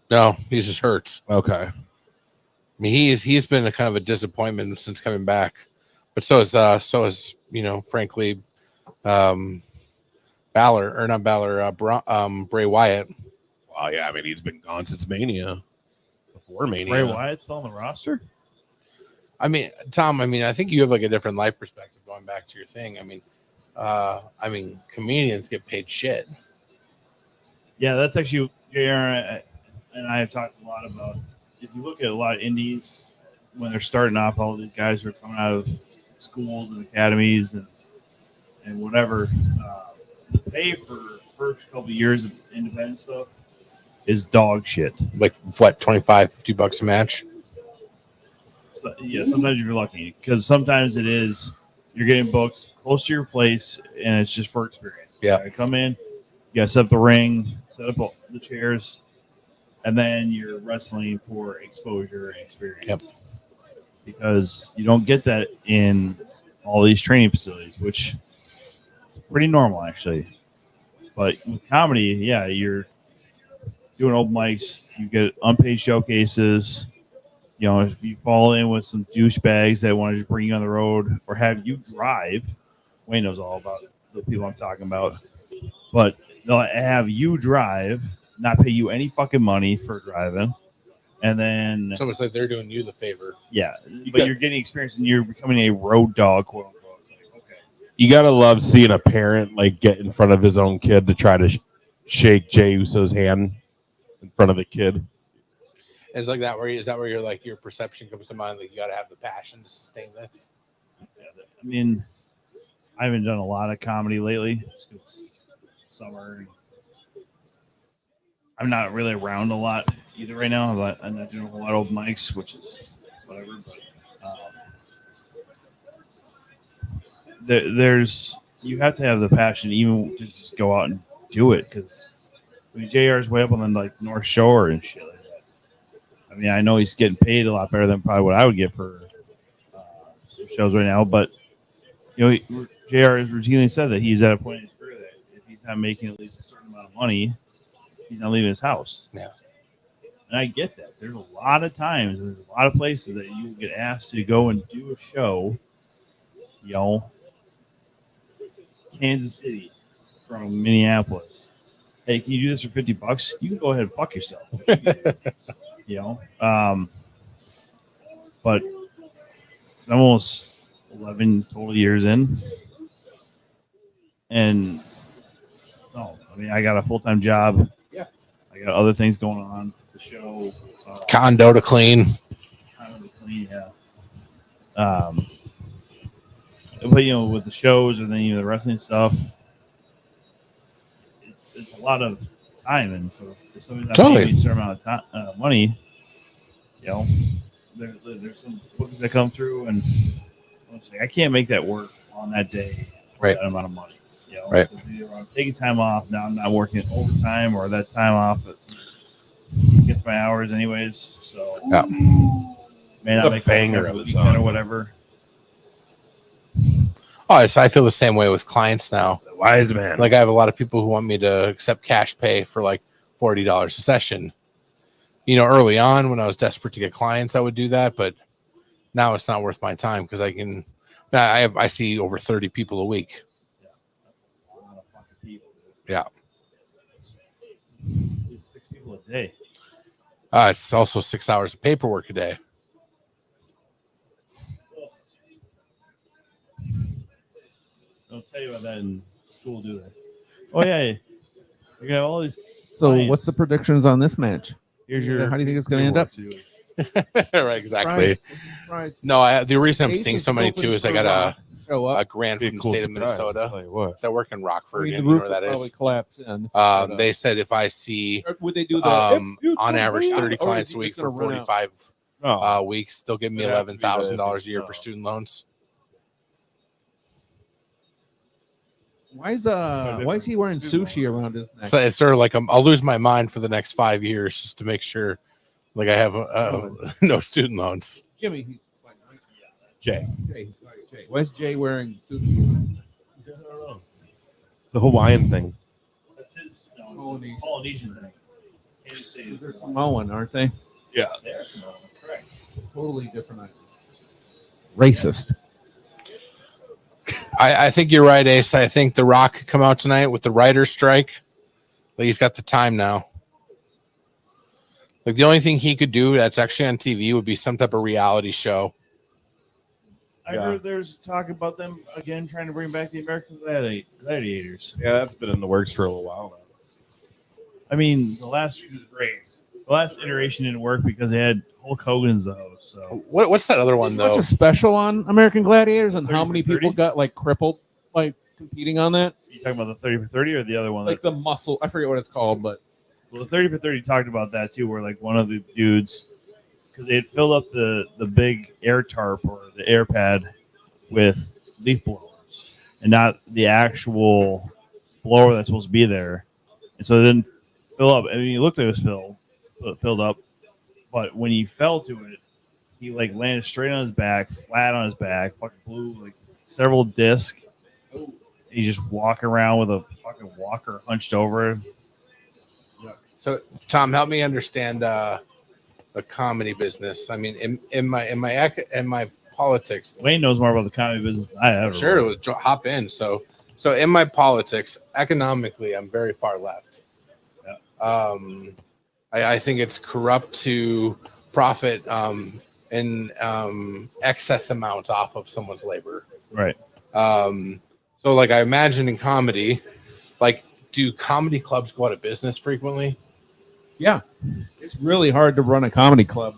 No, he's just hurt. Okay. I mean, he's been a kind of a disappointment since coming back. But so is frankly, Balor or not Balor, Bray Wyatt. Well, yeah, I mean he's been gone since Mania. Before Mania. Bray Wyatt's still on the roster? I mean, Tom. I mean, I think you have like a different life perspective going back to your thing. I mean, comedians get paid shit. Yeah, that's actually JR and I have talked a lot about. If you look at a lot of indies when they're starting off, all these guys are coming out of schools and academies and whatever. The pay for first couple of years of independent stuff is dog shit. Like what, $25-$50 a match? So, yeah, sometimes you're lucky because sometimes it is you're getting booked close to your place and it's just for experience. Yeah. You gotta come in, you gotta set up the ring, set up all the chairs, and then you're wrestling for exposure and experience. Yep. Because you don't get that in all these training facilities, which is pretty normal actually. But with comedy, yeah, you're doing open mics, you get unpaid showcases. You know, if you fall in with some douchebags that want to just bring you on the road or have you drive, Wayne knows all about the people I'm talking about. But they'll have you drive, not pay you any fucking money for driving. And then It's almost like they're doing you the favor. yeah, but you're getting experience and you're becoming a road dog, quote unquote. Like, okay. You gotta love seeing a parent like get in front of his own kid to try to shake Jey Uso's hand in front of the kid. It's like that. Is that where you're like your perception comes to mind? Like you got to have the passion to sustain this. I mean, I haven't done a lot of comedy lately just 'cause summer. I'm not really around a lot either right now. But I'm not doing a whole lot of open mics, which is whatever. But there's you have to have the passion even to just go out and do it because I mean JR's way up on the like North Shore and shit like that. I mean, I know he's getting paid a lot better than probably what I would get for some shows right now, but you know, JR has routinely said that he's at a point in his career that if he's not making at least a certain amount of money, he's not leaving his house. Yeah. And I get that. There's a lot of times, there's a lot of places that you get asked to go and do a show, you know, Kansas City from Minneapolis. Hey, can you do this for $50? You can go ahead and fuck yourself. You know, but I'm almost 11 total years in, and no, I mean I got a full-time job. Yeah. I got other things going on. The show, Condo to clean. kind of clean, yeah. But you know, with the shows and then the wrestling stuff, it's a lot of time, and so if somebody's not Totally. paying me a certain amount of time, money, you know, there's some bookings that come through, and I'm saying I can't make that work on that day for Right. that amount of money. You know, Right. either I'm taking time off now, I'm not working overtime, or that time off gets my hours anyways. So Yeah. may It's not a make banger every of a weekend song. or whatever. Oh, I feel the same way with clients now. The wise man. Like I have a lot of people who want me to accept cash pay for like $40 a session. You know, early on when I was desperate to get clients, I would do that, but now it's not worth my time because I see over 30 people a week. A lot of fucking people. Yeah. It's 6 people a day. It's also 6 hours of paperwork a day. Don't tell you about that in school, do they? Oh yeah, you gonna have all these. So, clients. what's the predictions on this match? Here's your. How do you think it's going to end up? Right, exactly. Surprise. No, the reason I'm Ace seeing is so many hoping too is I for got Rock to show a up. grant Be a from the cool state of surprise, I'll Minnesota. tell you what. So I work in I Rockford. mean, And the you know roof where will that probably is. collapse in. but, They said if I see would they do the on average 30 clients a week for 45 No. weeks, they'll give me It'd have to be $11,000 a year no. for student loans. Why is he wearing sushi around his neck? So it's sort of like I'll lose my mind for the next 5 years just to make sure, like I have no student loans. Jimmy, he's like, Jay. Jay. Why is Jay wearing sushi? The Hawaiian thing. That's his. No, Polynesian. it's Polynesian thing. Kansas City. They're Samoan, aren't they? Yeah. They're Samoan, correct. Totally different. Racist. I think you're right, Ace. I think The Rock could come out tonight with the writer's strike. Like he's got the time now. Like the only thing he could do that's actually on TV would be some type of reality show. I heard there's talk about them again trying to bring back the American Gladiators. Yeah, that's been in the works for a little while now. I mean, the last iteration didn't work because they had Hulk Hogan as the host. So What's that other one What's though? a special on American Gladiators and how 30 many for 30? people got like crippled like competing on that? you talking about the 30 for 30 or the other one? Like the muscle, I forget what it's called, but Well, the 30 for 30 talked about that too, where like one of the dudes, because they had filled up the big air tarp or the air pad with leaf blowers and not the actual blower that's supposed to be there. And so it didn't fill up. I mean, it looked like it was filled up, but when he fell to it, he like landed straight on his back, flat on his back, fucking blew like several discs. He just walking around with a fucking walker hunched over him. So Tom, help me understand the comedy business. I mean, in my politics, Wayne knows more about the comedy business than I ever. sure, will. hop in. So in my politics, economically, I'm very far left. Yeah. I think it's corrupt to profit in excess amount off of someone's labor. Right. So like I imagine in comedy, like do comedy clubs go out of business frequently? yeah, it's really hard to run a comedy club.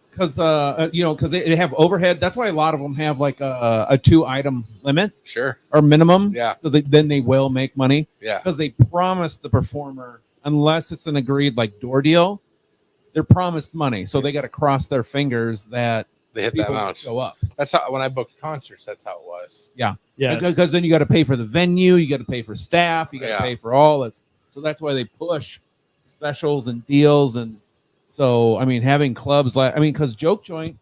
Because they have overhead. That's why a lot of them have like a 2-item limit Sure. or minimum. Yeah. Because then they will make money. Yeah. Because they promise the performer, unless it's an agreed like door deal, they're promised money. So they got to cross their fingers that They hit that people amount. show up. That's how when I booked concerts, that's how it was. Yeah. Because then you got to pay for the venue, you got to pay for staff, you got to Yeah. pay for all this. So that's why they push specials and deals. And so, I mean, having clubs like, because Joke Joint,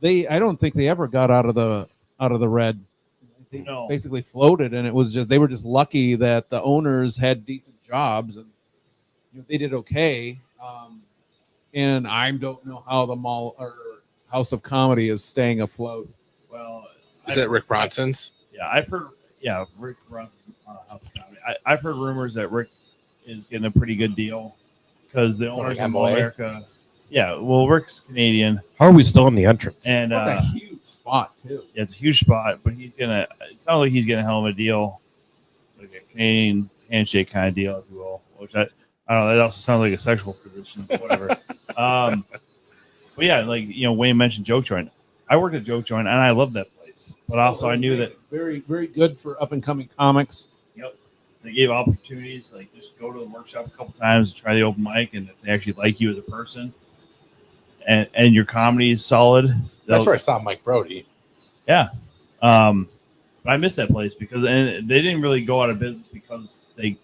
I don't think they ever got out of the red. They No. basically floated, and it was just they were just lucky that the owners had decent jobs and they did okay. And I don't know how the mall or House of Comedy is staying afloat. Well, Is it Rick Bronson's? Yeah, I've heard. Yeah, Rick runs House of Comedy. I've heard rumors that Rick is getting a pretty good deal because the owners of MOA? America. Yeah, well, Rick's Canadian, How are we still in the entrance? and That's a huge spot too. yeah, it's a huge spot. But he's gonna. It sounds like he's getting a hell of a deal, like a Canadian handshake kind of deal, if you will. Which I don't know. That also sounds like a sexual position, but whatever. But yeah, like Wayne mentioned Joke Joint. I worked at Joke Joint, and I loved that place. But also, I knew that very, very good for up and coming comics. they gave opportunities. Like just go to the workshop a couple times and try the open mic, and if they actually like you as a person, and your comedy is solid. That's where I saw Mike Brody. Yeah. But I missed that place because they didn't really go out of business because they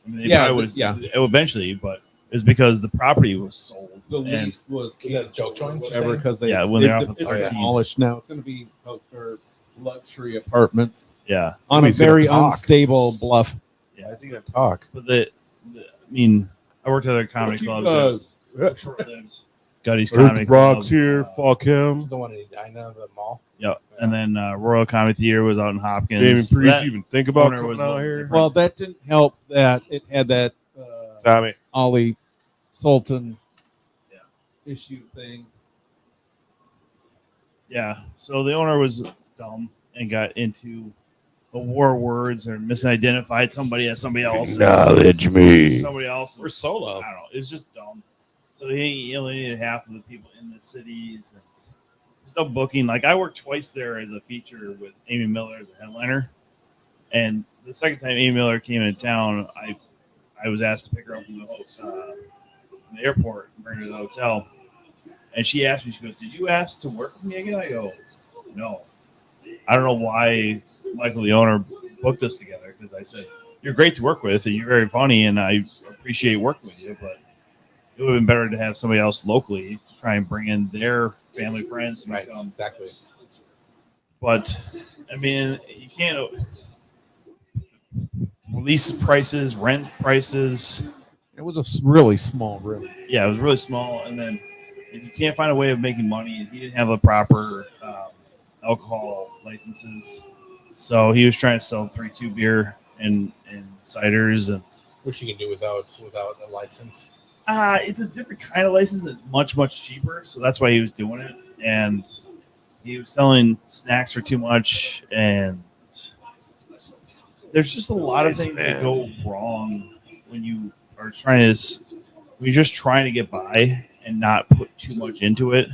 probably would eventually, but it's because the property was sold. The lease was that Joke Joint, whatever, because they when they're off of it's 13. demolished now. It's going to be for luxury apartments Yeah. on a He's gonna very talk. unstable bluff. Why is he going to talk? But I mean, I worked at other comedy clubs. Short-lived. Gutty's Comedy Brock's Club. here. Fuck him. The one in Edina, the mall. Yeah. And then Royal Comedy Theater was out in Hopkins. David Priest That even think about owner coming was a out little here. different. Well, that didn't help that it had that Tommy. Ollie Sultan Yeah. issue thing. Yeah. So the owner was dumb and got into the war words or misidentified somebody as somebody else. Acknowledge me. Somebody else. We're solo. I don't know. It was just dumb. So he alienated half of the people in the cities. And there's no booking. Like I worked twice there as a feature with Amy Miller as a headliner. And the second time Amy Miller came into town, I was asked to pick her up from the airport and bring her to the hotel. And she asked me, she goes, "Did you ask to work with me again?" I go, "No." I don't know why Michael, the owner, booked us together because I said, "You're great to work with and you're very funny and I appreciate working with you, but it would have been better to have somebody else locally to try and bring in their family, friends to Right, come." exactly. But I mean, you can't lease prices, rent prices. It was a really small room. Yeah, it was really small. And then if you can't find a way of making money, he didn't have a proper alcohol licenses, so he was trying to sell 3-2 beer and ciders and. Which you can do without a license. It's a different kind of license. It's much cheaper, so that's why he was doing it. And he was selling snacks for too much, and there's just a lot of things that go wrong when you are trying to. When you're just trying to get by and not put too much into it.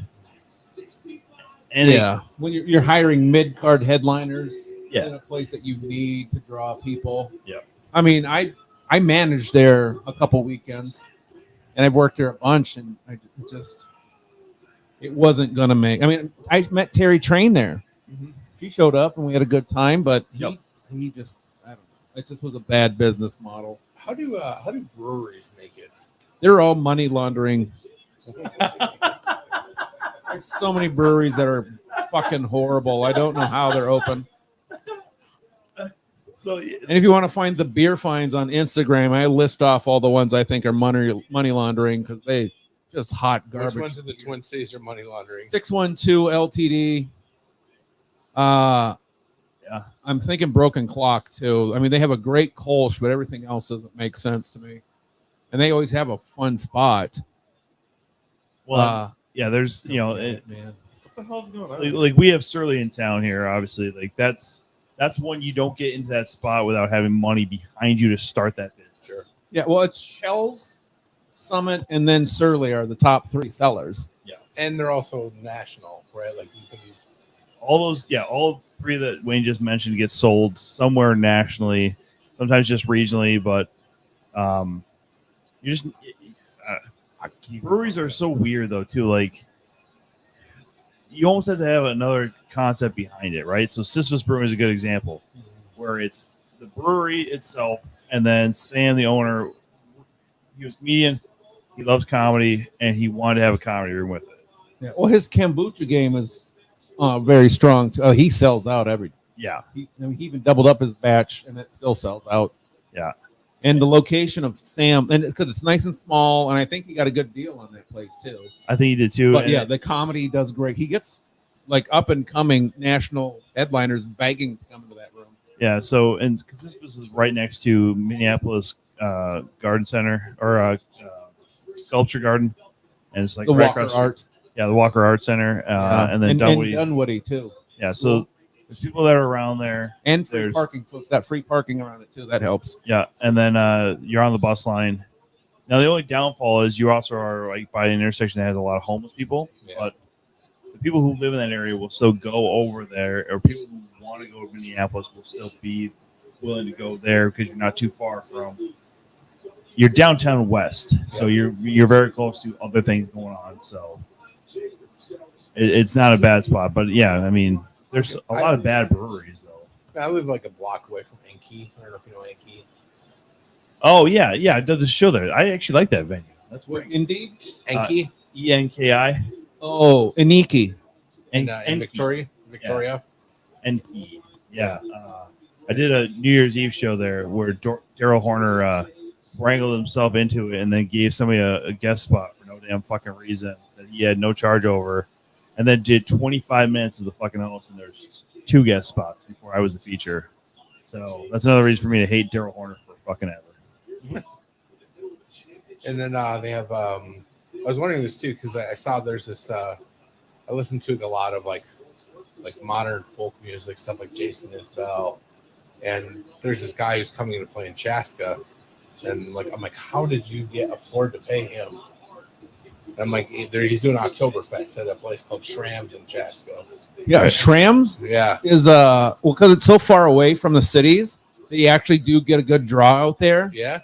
And when you're hiring mid-card headliners Yeah. in a place that you need to draw people. Yeah. I mean, I managed there a couple weekends, and I've worked there a bunch, and it wasn't gonna make. I mean, I met Terry Train there. Mhm. She showed up, and we had a good time, but Yep. he just, I don't know. It just was a bad business model. How do breweries make it? They're all money laundering. There's so many breweries that are fucking horrible. I don't know how they're open. so And if you want to find the beer finds on Instagram, I list off all the ones I think are money laundering because they just hot garbage. Which ones in the Twin Cities are money laundering? 612 LTD. Yeah. I'm thinking Broken Clock too. I mean, they have a great Kolsch, but everything else doesn't make sense to me. And they always have a fun spot. well, yeah, there's man. What the hell's going on? like we have Surly in town here. Obviously, like that's one you don't get into that spot without having money behind you to start that business. Sure. Yeah, well, it's Shells, Summit, and then Surly are the top 3 sellers. And they're also national, right? Like you can use. All 3 that Wayne just mentioned get sold somewhere nationally, sometimes just regionally, but you just breweries are so weird though too. Like you almost have to have another concept behind it, right? So Sisyphus Brewing is a good example, where it's the brewery itself, and then Sam, the owner, he was comedian, he loves comedy, and he wanted to have a comedy room with it. Yeah. Well, his kombucha game is very strong. He sells out every. Yeah, He even doubled up his batch, and it still sells out. Yeah. And the location of Sam, and because it's nice and small, and I think he got a good deal on that place too. I think he did too. But and yeah, the comedy does great. He gets like up and coming national headliners begging to come into that room. Yeah, so and because this was right next to Minneapolis Garden Center or Sculpture Garden, and it's like The right Walker across. Art. Yeah, the Walker Art Center, and then Dunwoody. Dunwoody too. Yeah, so there's people that are around there, And free There's- parking, so it's got free parking around it too. That helps. yeah, and then you're on the bus line. Now the only downfall is you also are like by an intersection that has a lot of homeless people, Yeah. but the people who live in that area will still go over there, or people who want to go to Minneapolis will still be willing to go there because you're not too far from. You're downtown west, so you're very close to other things going on. So it's not a bad spot, but yeah, I mean, there's a lot of bad breweries though. I live like a block away from Enki. I don't know if you know Enki. Oh yeah, I did the show there. I actually like that venue. That's What, great. Indeed. Enki ENKI Oh, Iniki. in Enki. Victoria. Enki. Yeah. I did a New Year's Eve show there where Daryl Horner wrangled himself into it and then gave somebody a guest spot for no damn fucking reason that he had no charge over, and then did 25 minutes as the fucking host, and there's 2 guest spots before I was the feature. So that's another reason for me to hate Daryl Horner for fucking ever. And then they have. I was wondering this too because I saw there's this. I listened to a lot of like modern folk music stuff like Jason Isbell, and there's this guy who's coming to play in Chaska, and like I'm like, how did you afford to pay him? And I'm like, he's doing Oktoberfest at a place called Schramm's in Chaska. Yeah, Schramm's Yeah, is well because it's so far away from the cities that you actually do get a good draw out there. yeah.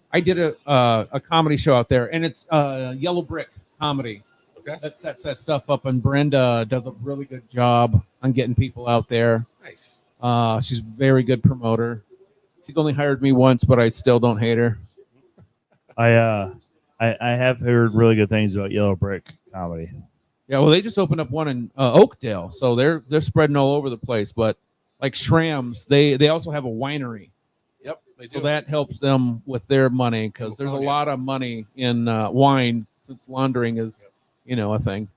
I did a comedy show out there, and it's Yellow Brick Comedy. Okay, That sets that stuff up, and Brenda does a really good job on getting people out there. nice. She's a very good promoter. She's only hired me once, but I still don't hate her. I have heard really good things about Yellow Brick Comedy. Yeah, well, they just opened up one in Oakdale, so they're spreading all over the place. But like Schramm's, they also have a winery, Yep, they do. so that helps them with their money because there's a lot of money in wine since laundering is, a thing.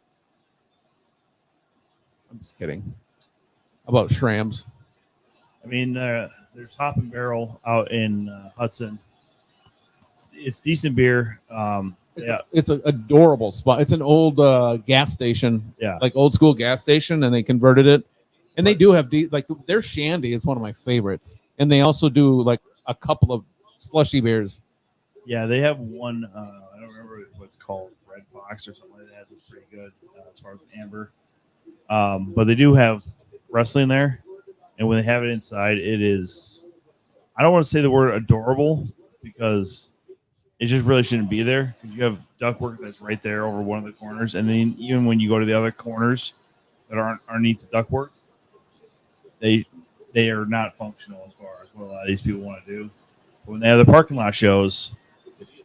I'm just kidding. How about Schramm's? I mean, there's Hop and Barrel out in Hudson. It's decent beer. It's an adorable spot. It's an old gas station, Yeah. like old school gas station, and they converted it. And they do have like their shandy is one of my favorites, and they also do like a couple of slushy beers. Yeah, they have one. I don't remember what it's called, Red Fox or something like that. It's pretty good as far as amber. But they do have wrestling there, and when they have it inside, it is. I don't want to say the word adorable because it just really shouldn't be there. You have ductwork that's right there over one of the corners, and then even when you go to the other corners that aren't underneath the ductwork, they are not functional as far as what a lot of these people want to do. But when they have the parking lot shows,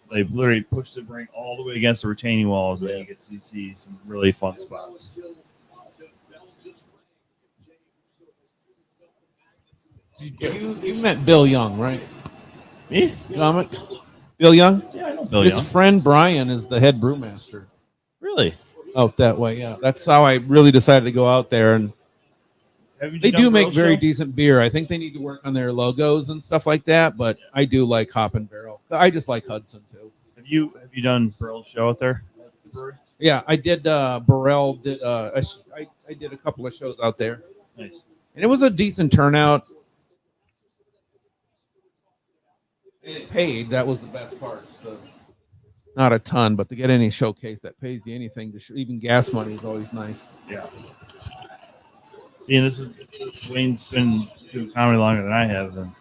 they've literally pushed the ring all the way against the retaining walls, and you get to see some really fun spots. You met Bill Young, right? Me? Comic? Bill Young? Yeah, I know Bill His Young. friend Brian is the head brewmaster Really? out that way. Yeah, that's how I really decided to go out there. And Have you they done do make Grill very Show? decent beer. I think they need to work on their logos and stuff like that. But I do like Hop and Barrel. I just like Hudson too. Have you done Burl's show out there? At the brewery? Yeah, I did. Burrell did. I did a couple of shows out there, Nice. and it was a decent turnout. And it paid. That was the best part. So not a ton, but to get any showcase that pays you anything, even gas money is always nice. Yeah. See, and this is Wayne's been doing comedy longer than I have, and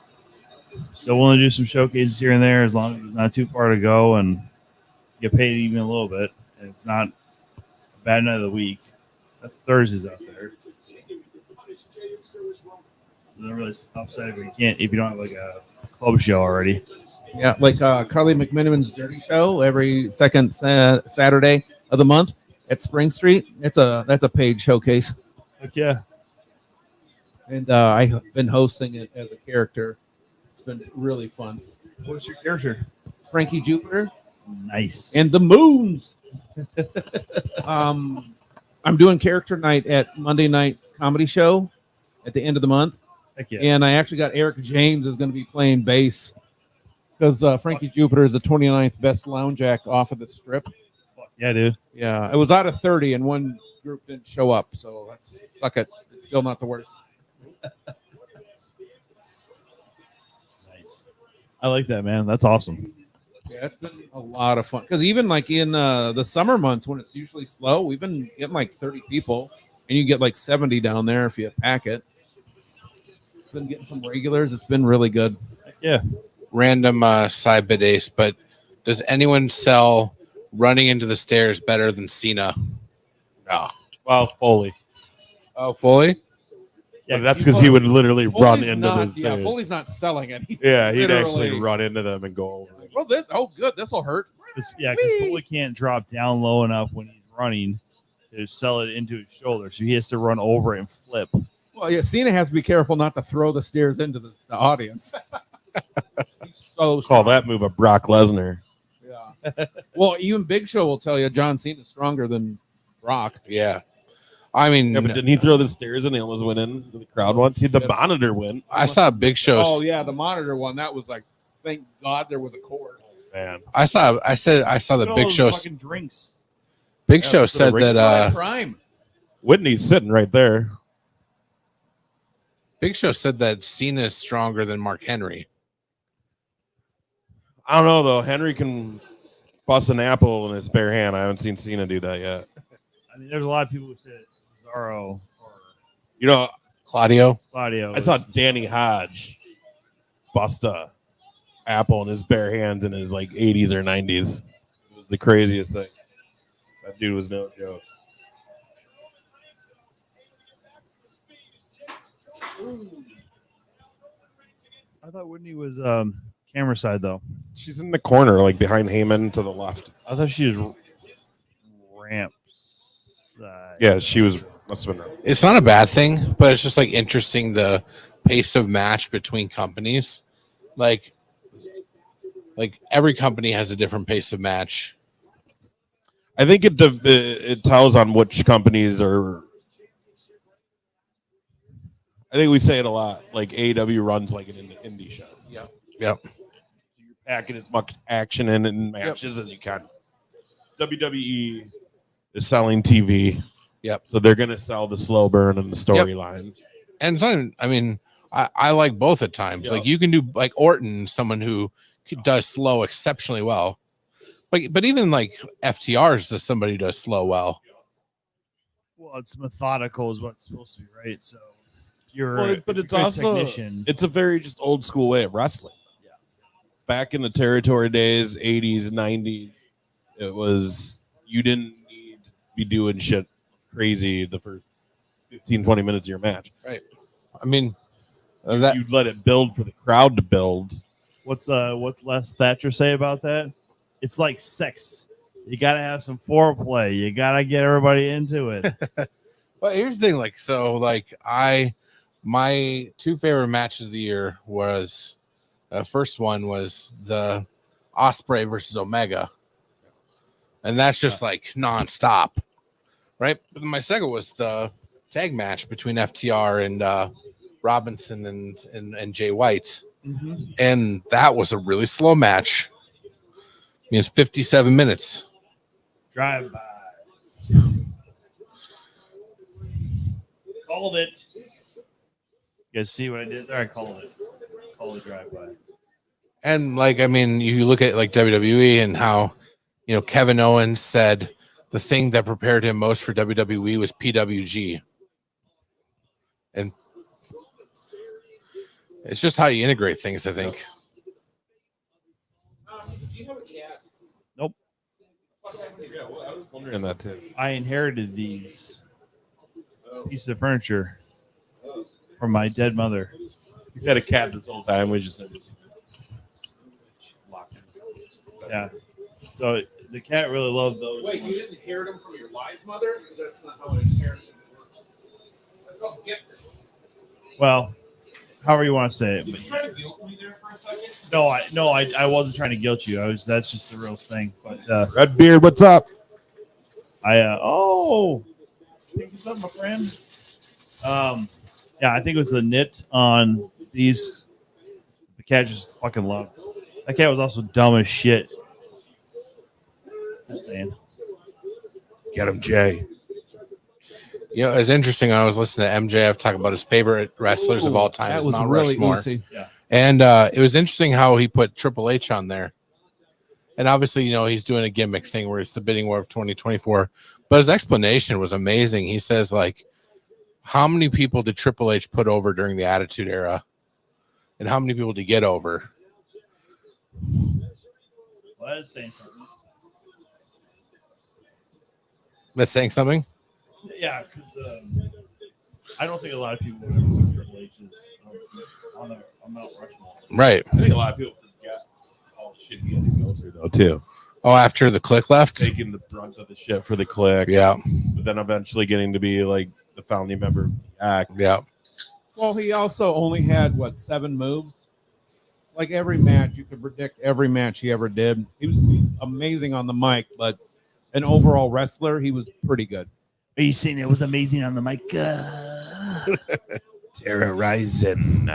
still willing to do some showcases here and there as long as it's not too far to go and get paid even a little bit. And it's not a bad night of the week. That's Thursdays out there. It's really upset if you don't have like a club show already. Yeah, like Carly McMiniman's Dirty Show every second Saturday of the month at Spring Street. That's a paid showcase, Heck yeah. and I've been hosting it as a character. It's been really fun. What's your character? Frankie Jupiter Nice. and the Moons. I'm doing character night at Monday Night Comedy Show at the end of the month. Heck yeah. And I actually got Eric James is going to be playing bass because Frankie Jupiter is the 29th best lounge act off of the Strip. Fuck yeah, dude. Yeah, it was out of 30, and one group didn't show up, so that's suck it. It's still not the worst. Nice. I like that, man. That's awesome. Yeah, it's been a lot of fun because even like in the summer months when it's usually slow, we've been getting like 30 people, and you get like 70 down there if you pack it. Been getting some regulars. It's been really good. Yeah. Random side bit ace, but does anyone sell running into the stairs better than Cena? No. Well, Foley. Oh, Foley? Yeah, that's because he would literally run into not, the yeah, stairs. Foley's not selling it. He's He'd literally- actually run into them and go over. Well, this good. This will hurt. Because Foley can't drop down low enough when he's running to sell it into his shoulder, so he has to run over and flip. Well, yeah, Cena has to be careful not to throw the stairs into the audience. So Call that move a Brock Lesnar. Yeah. Well, even Big Show will tell you John Cena's stronger than Brock. Yeah. I mean, Yeah, but didn't he throw the stairs and he almost went into the crowd once? He had the monitor win. I saw Big Show. Oh yeah, the monitor one. That was like, thank God there was a cord. Man. I saw the Big Show. Fucking drinks. Big Show that's said what a that Prime. Whitney's sitting right there. Big Show said that Cena is stronger than Mark Henry. I don't know though. Henry can bust an apple in his bare hand. I haven't seen Cena do that yet. I mean, there's a lot of people who say it's Cesaro or You know, Claudio. Claudio. I saw Danny Hodge bust a apple in his bare hands in his like 80s or 90s. It was the craziest thing. That dude was no joke. I thought Whitney was camera side though. She's in the corner, like behind Heyman to the left. I thought she was ramp side. Yeah, she was. Must have been. It's not a bad thing, but it's just like interesting the pace of match between companies. Like every company has a different pace of match. I think it tells on which companies are. I think we say it a lot. Like AEW runs like an indie show. Yep. You're packing as much action in matches as you can. WWE is selling TV. Yep. So they're going to sell the slow burn and the storyline. And so, I mean, I like both at times. Yep. Like you can do like Orton, someone who does slow exceptionally well. But even like FTRs is somebody who does slow well. Well, it's methodical is what it's supposed to be, right? So you're But it's a good also technician. it's a very just old school way of wrestling. Yeah. Back in the territory days, 80s, 90s, it was you didn't need to be doing shit crazy the first 15, 20 minutes of your match. Right. I mean, You'd let it build for the crowd to build. What's Les Thatcher say about that? It's like sex. You gotta have some foreplay. You gotta get everybody into it. Well, here's the thing. Like, so, like, my two favorite matches of the year was first one was the Osprey versus Omega, and that's just like nonstop, right? But my second was the tag match between FTR and Robinson and Jay White, and that was a really slow match. I mean, it's 57 minutes. Drive by. Called it. You guys see what I did there? I called it. Called it drive by. And like, I mean, you look at like WWE and how, you know, Kevin Owens said the thing that prepared him most for WWE was PWG. And it's just how you integrate things, I think. Nope. Yeah, well, I was wondering that too. I inherited these pieces of furniture from my dead mother. He's had a cat this whole time. We just locked him. Yeah. So the cat really loved those. Wait, you didn't inherit them from your live mother? That's not how inheritance works. That's called gifted. Well, however you want to say it. You But try to guilt me there for a second? I wasn't trying to guilt you. That's just the real thing. But Redbeard, what's up? Pick this up, my friend. Yeah, I think it was the knit on these. The cat just fucking loved. That cat was also dumb as shit. Just saying. Get him, Jay. You know, it's interesting. I was listening to MJF talk about his favorite wrestlers of all time. That is was Mount really Rushmore. easy. And it was interesting how he put Triple H on there. And obviously, you know, he's doing a gimmick thing where it's the bidding war of 2024. But his explanation was amazing. He says, like, how many people did Triple H put over during the Attitude Era? And how many people did he get over? Well, that is saying something. That's saying something? Yeah, because I don't think a lot of people would ever put Triple H's on Mount Rushmore. Right. I think a lot of people forget all the shit he had to go through, though, too. Oh, after the Click left? Taking the brunt of the shit for the Click. Yeah. But then eventually getting to be, like, the founding member of the Act. Yeah. Well, he also only had, 7 moves? Like every match, you could predict every match he ever did. He was amazing on the mic, but an overall wrestler, he was pretty good. Are you saying it was amazing on the mic? Terrorizing.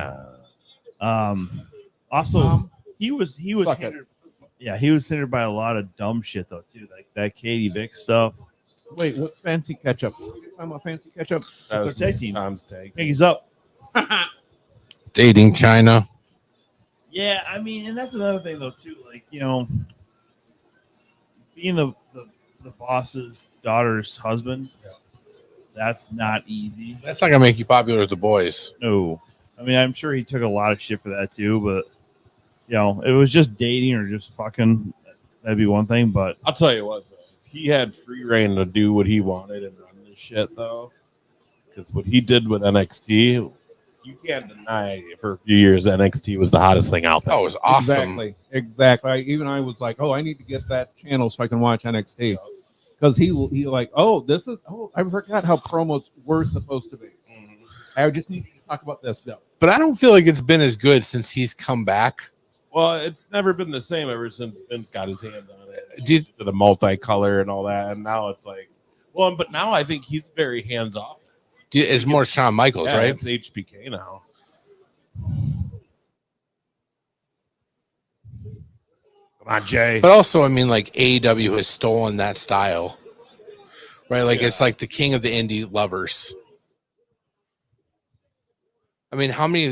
Also, he was Fuck it. hindered. Yeah, he was hindered by a lot of dumb shit though too, like that Katie Vick stuff. Wait, what fancy ketchup? Talking about fancy ketchup? That That's was our tag team. Tom's take. He's up. Dating China. Yeah, I mean, and that's another thing though too. Like, you know, being the boss's daughter's husband, that's not easy. That's not going to make you popular with the boys. No, I mean, I'm sure he took a lot of shit for that too. But you know, it was just dating or just fucking. That'd be one thing, but I'll tell you what, though. If he had free reign to do what he wanted and run this shit, though, because what he did with NXT, you can't deny for a few years NXT was the hottest thing out there. Oh, it was awesome. Exactly. I was like, oh, I need to get that channel so I can watch NXT. Because he like, I forgot how promos were supposed to be. I just need to talk about this though. But I don't feel like it's been as good since he's come back. Well, it's never been the same ever since Vince got his hand on it. Do you- To the multicolor and all that, and now it's like, well, but now I think he's very hands off. It's more Shawn Michaels, Yeah, right? it's HBK now. Come on, Jay. But also, I mean, like AEW has stolen that style, right? Like it's like the king of the indie lovers. I mean, how many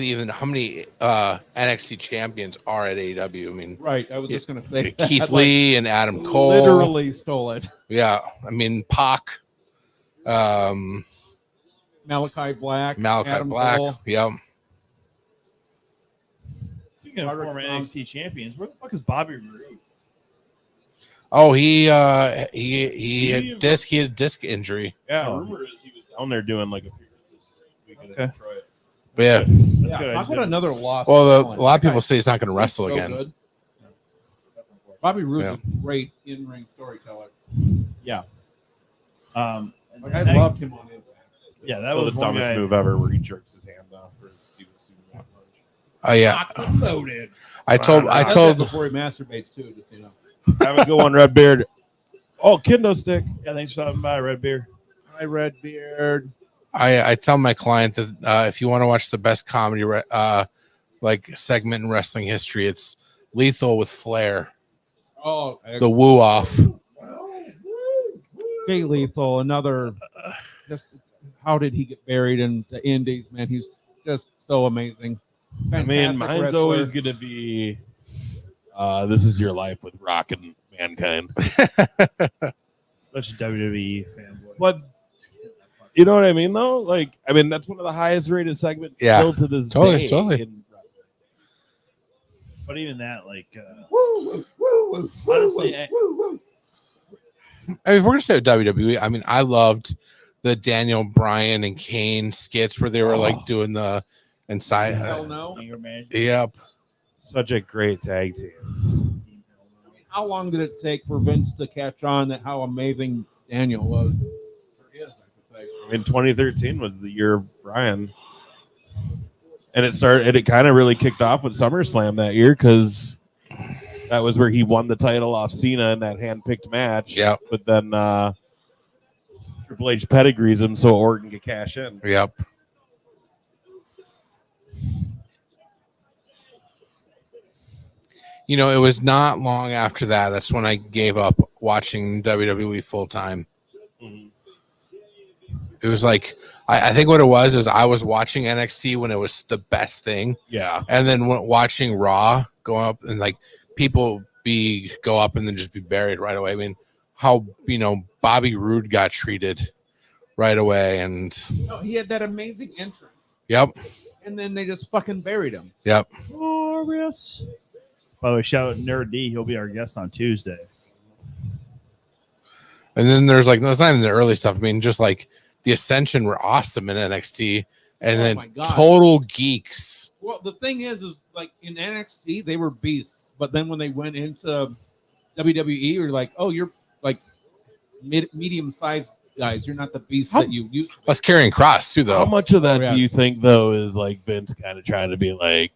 NXT champions are at AEW? I mean, Right. I was just gonna say Keith that, Lee and Adam Cole. literally stole it. Yeah, I mean Pac, Malachi Black. Malachi Adam Black. Cole. Yep. speaking of former NXT champions, where the fuck is Bobby Roode? Oh, he had a disc injury. Yeah, rumor is he was down there doing like appearances this week in Okay. Detroit. But yeah. That's Yeah, good. how about another loss? Well, a talent? lot of people That say he's not going to guy's wrestle so again. good. Bobby Roode's Yeah. a great in-ring storyteller. And I that- loved him on Impact. Yeah, that That was was the one dumbest guy. move ever, where he jerks his hand off for his stupid Superman punch. Oh yeah, Loaded. I told Does that before he masturbates too, just you know. Have a good one, Redbeard. Oh, kendo stick. Yeah, thanks for stopping by, Red Beer. Hi, Redbeard. I tell my client that if you want to watch the best comedy like segment in wrestling history, it's Lethal with Flair, Oh, the woo off. Jay Lethal, another. Just how did he get buried in the Indies? Man, he's just so amazing. I mean, Fantastic mine's wrestler. always going to be This Is Your Life with Rock and Mankind. Such a WWE fanboy. But you know what I mean, though? Like, I mean, that's one of the highest rated segments Yeah, still to this totally, day totally. in wrestling. But even that, like, honestly, I mean, if we're gonna say WWE, I mean, I loved the Daniel Bryan and Kane skits where they were like doing the inside. Hell no. senior manager. Yep. Such a great tag team. How long did it take for Vince to catch on that how amazing Daniel was? Or is, I could say. I mean, 2013 was the year of Bryan. And it kind of really kicked off with SummerSlam that year because that was where he won the title off Cena in that hand-picked match. Yep. But then Triple H pedigrees him so Orton can cash in. Yep. You know, it was not long after that. That's when I gave up watching WWE full time. Mhm. It was like, I think what it was is I was watching NXT when it was the best thing. Yeah. And then watching Raw go up and like people go up and then just be buried right away. I mean, how, you know, Bobby Roode got treated right away. And No, he had that amazing entrance, yep. and then they just fucking buried him. Yep. Glorious. By the way, shout out Nerd D. He'll be our guest on Tuesday. And then there's like, no, it's not even the early stuff. I mean, just like the Ascension were awesome in NXT. And Oh my then God. total geeks. Well, the thing is like in NXT they were beasts, but then when they went into WWE, you're like, oh, you're like medium sized guys. You're not the beast that you used to be. Let's carrying Cross too, though. How much of that Oh, yeah. do you think, though, is like Vince kind of trying to be like,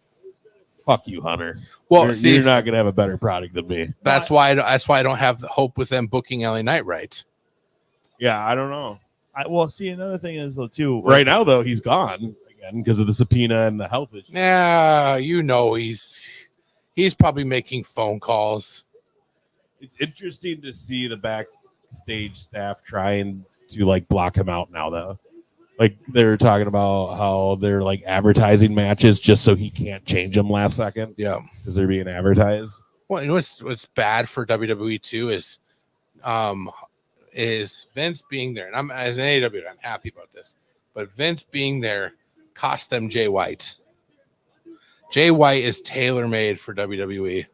fuck you, Hunter? Well, you're, see, you're not going to have a better product than me. that's why I don't have the hope with them booking LA Knight right. Yeah, I don't know. Well, see, another thing is though too. Right now, though, he's gone again because of the subpoena and the health issues. Yeah, you know he's probably making phone calls. It's interesting to see the backstage staff trying to like block him out now, though. Like they're talking about how they're like advertising matches just so he can't change them last second. Yeah, because they're being advertised. Well, you know what's bad for WWE too is Vince being there, and I'm as an AEW, I'm happy about this, but Vince being there cost them Jay White. Jay White is tailor made for WWE.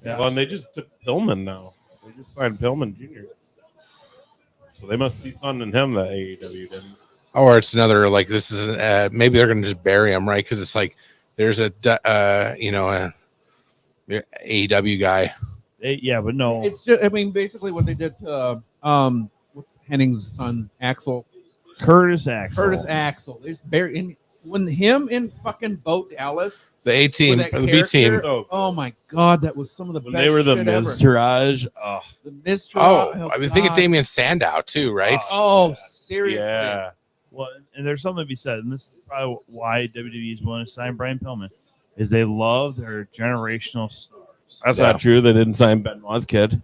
Yeah. Well, and they just took Pillman now. They just signed Pillman Jr. So they must see something in him that AEW didn't. Or it's another like this is maybe they're going to just bury him, right? Because it's like there's a AEW guy. Yeah, but no. It's just, I mean, basically what they did to what's Henning's son, Axel. Curtis Axel. They just buried when him in fucking Bo Dallas. The A team with or that the B team. character, Oh my god, that was some of the When best. they were the shit ever. Miztourage. Oh, The Miztourage. Oh, I was thinking God. Damian Sandow too, right? Oh, seriously. yeah. Well, and there's something to be said, and this is probably why WWE is willing to sign Brian Pillman, is they love their generational stars. That's Yeah. not true. They didn't sign Benoit's kid.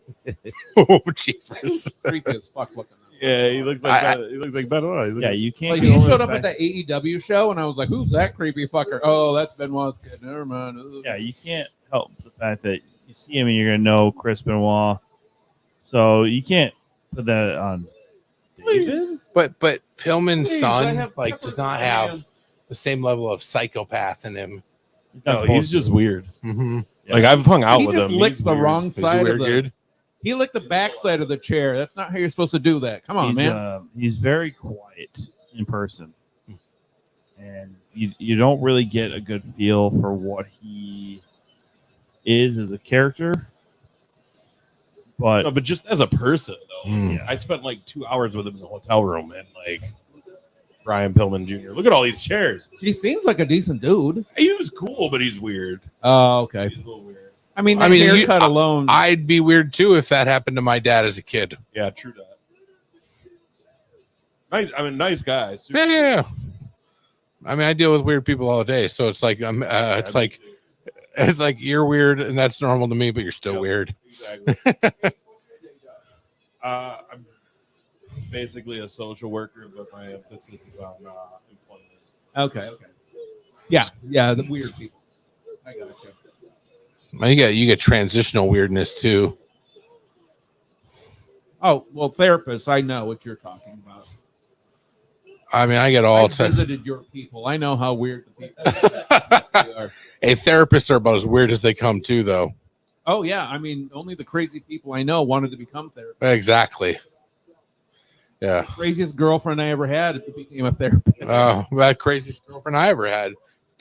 Oh, jeepers. He's creepy as fuck looking. Yeah, he looks like Benoit. Yeah, you can't. Like get he over showed the up at fact- the AEW show, and I was like, "Who's that creepy fucker?" Oh, that's Benoit's kid. Never mind. Yeah, you can't help the fact that you see him and you're gonna know Chris Benoit. So you can't put that on David. But Pillman's Please, I son have like peppers does in not my have hands. the same level of psychopath in him. No, he's just weird. Mm-hmm. Like I've hung out He with just him. licked He's the weird. wrong Is he side of weird, the. dude? He licked the backside of the chair. That's not how you're supposed to do that. Come on, man. He's very quiet in person, and you don't really get a good feel for what he is as a character. But No, but just as a person, though, Mm. I spent like 2 hours with him in the hotel room, and like Brian Pillman Jr. Look at all these chairs. He seems like a decent dude. He was cool, but he's weird. Oh, okay. He's a little weird. I mean, I the mean, you- haircut alone. I'd be weird too if that happened to my dad as a kid. Yeah, true that. Nice. I mean, nice guy. Super- Yeah. I mean, I deal with weird people all day, so it's like it's like you're weird and that's normal to me, but you're still Yep. weird. Exactly. I'm basically a social worker, but my emphasis is on employment. okay. Yeah, the weird people. I got you. Well, you get transitional weirdness too. Oh well, therapists. I know what you're talking about. I mean, I get I all visited your people. I know how weird the people are. Hey, therapists are about as weird as they come too, though. Oh yeah, I mean, only the crazy people I know wanted to become therapists. Exactly. Yeah. Craziest girlfriend I ever had became a therapist. That craziest girlfriend I ever had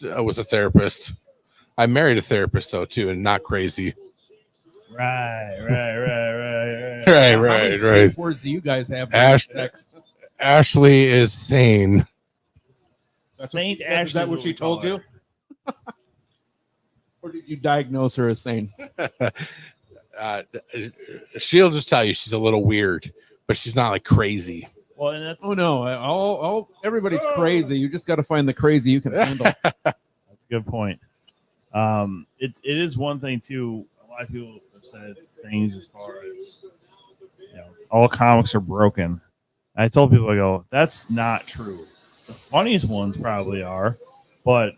was a therapist. I married a therapist though too, and not crazy. right. Right, How many right, safe right. words do you guys have for Ash- sex? Ashley is sane. Saint Is Ashley's that what she we call told you? her. Or did you diagnose her as sane? She'll just tell you she's a little weird, but she's not like crazy. Well, and that's Oh no, all everybody's crazy. You just got to find the crazy you can handle. that's a good point. It is one thing too. A lot of people have said things as far as all comics are broken. I told people, I go, that's not true. The funniest ones probably are, but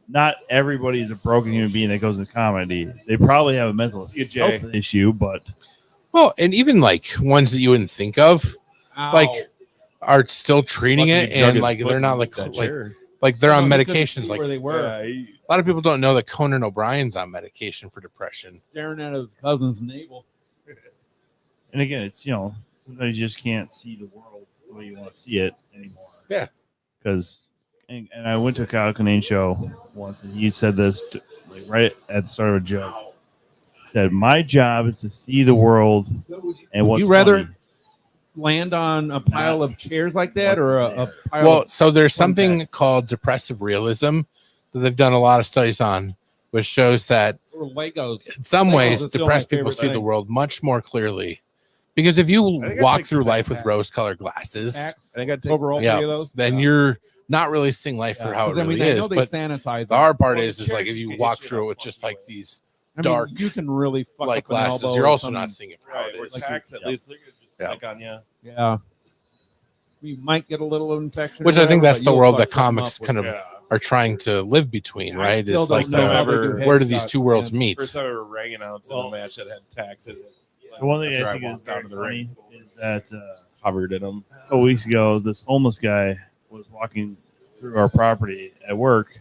not everybody is a broken human being that goes into comedy. They probably have a mental health issue, but Well, and even like ones that you wouldn't think of, like are still treating Lucky it, he drug and his like foot they're not and like that like chair. like they're on He couldn't medications. see Like where they were. Yeah, a lot of people don't know that Conan O'Brien's on medication for depression. Staring at his cousin's navel. and again, it's sometimes you just can't see the world the way you want to see it anymore. Yeah. Because and I went to a Kyle Kinane show once, and he said this like right at the start of a joke. He said, "My job is to see the world, and what's you rather funny." land on a pile of chairs like that, or a pile Well, of so there's fun something facts? called depressive realism that they've done a lot of studies on, which shows that or Legos? in some Legos ways is still depressed my people favorite see the thing. world much more clearly. Because if you think I'd walk take through the life with backpack. rose-colored glasses, Packs I think I'd take over all yeah, three of those. then you're not really seeing life for how it 'Cause, really I know is. they But sanitize the them. hard part Well, is the like chairs if you can walk hit you through in it a with just funny like way. these I mean, dark you can really fuck like up an glasses, elbow you're or also something. not seeing it for how Right, it with is. packs, at least they're just Yeah. stick on you. Yeah. You might get a little infection. Which or I think whatever, that's but the you'll world fuck that something comics up with kind of it. Yeah. are trying to live between, I right? still It's don't like know how they do where do these headshots, two worlds man. meet? First time I ever rang announced in Well, a match that had tax in it. The one thing After I think is walked down very to the funny ring, is that covered in them. a couple weeks ago, this homeless guy was walking through our property at work.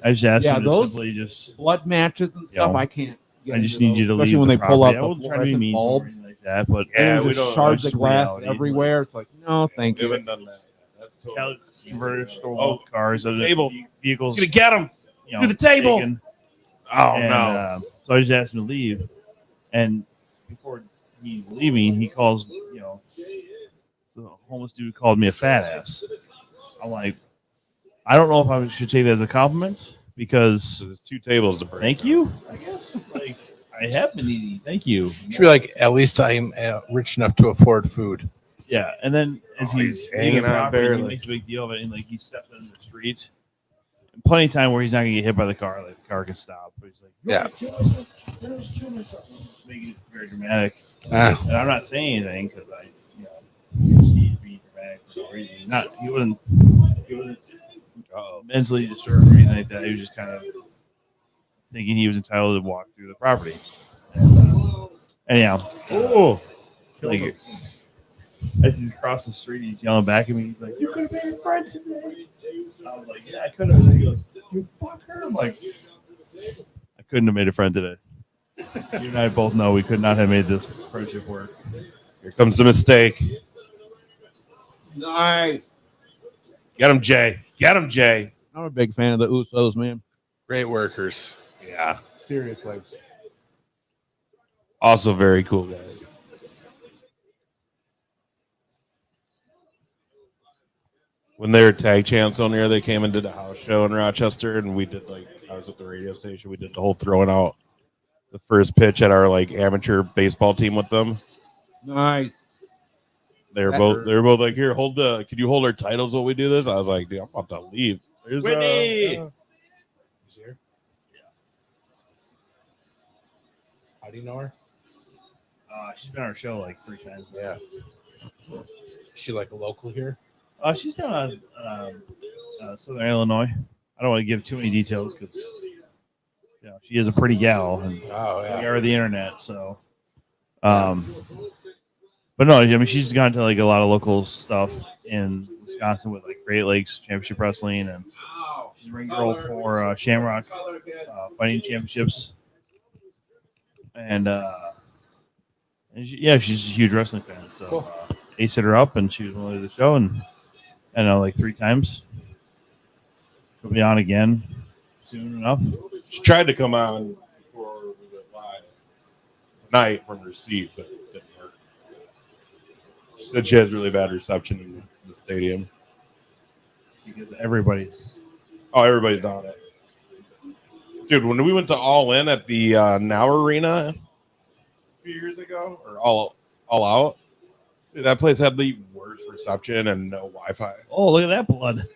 I just asked Yeah, him to those simply just. blood matches and stuff. Yo, I can't. Get I just into need you those, to especially leave when the they pull property. out I the wasn't trying to be fluorescent mean to him or bulbs. anything like that, but Yeah, And we just don't- shards that's of glass reality. everywhere. It's like, no, thank We you. haven't done that. That's totally. Converted stolen Oh, cars, other table. vehicles. He's gonna get him. You To the table. taken. Oh And, no! So I just asked him to leave, and before he's leaving, he calls. So the homeless dude called me a fat ass. I'm like, I don't know if I should take that as a compliment because So there's two tables to break. thank you. I guess like I have been eating. Thank you. Should be like, at least I am rich enough to afford food. Yeah, and then as Oh, he's he's hanging leaving the on property, he barely. makes a big deal of it, and like he steps into the street. And plenty of time where he's not gonna get hit by the car, like the car can stop. But he's like, Yeah. kill myself. Making it very dramatic. Ah. And I'm not saying anything because I see it being dramatic for no reason. He wasn't mentally disturbed or anything like that. He was just kind of thinking he was entitled to walk through the property. And, anyhow, like as he's across the street, he's yelling back at me. He's like, "You could have made a friend today." I was like, "Yeah, I could have." He goes, "You fucker!" I'm like, "I couldn't have made a friend today." You and I both know we could not have made this friendship work. Here comes the mistake. Nice. Get him, Jay. Get him, Jay. I'm a big fan of the Usos, man. Great workers. Yeah. Seriously. Also very cool guys. When they were tag champs on here, they came and did a house show in Rochester, and we did I was at the radio station. We did the whole throwing out the first pitch at our amateur baseball team with them. Nice. They were both like, "Here, can you hold our titles while we do this?" I was like, "Dude, I'm about to leave." There's Whitney! She's here? How do you know her? She's been on our show like 3 times. Yeah. Is she like a local here? She's down on Southern Illinois. I don't want to give too many details because she is a pretty gal, and Oh, we yeah. are the internet. So, but no, I mean she's gone to a lot of local stuff in Wisconsin with Great Lakes Championship Wrestling, and she's a ring girl for Shamrock Fighting Championships, and she's a huge wrestling fan. So Ace hit her up, and she was willing to do the show, and I know 3 times. She'll be on again soon enough. She tried to come on before we went live tonight from her seat, but it didn't work. She said she has really bad reception in the stadium. Because everybody's Everybody's on it. Dude, when we went to All In at the Now Arena few years ago, or all out. Dude, that place had the worst reception and no Wi-Fi. Oh, look at that blood.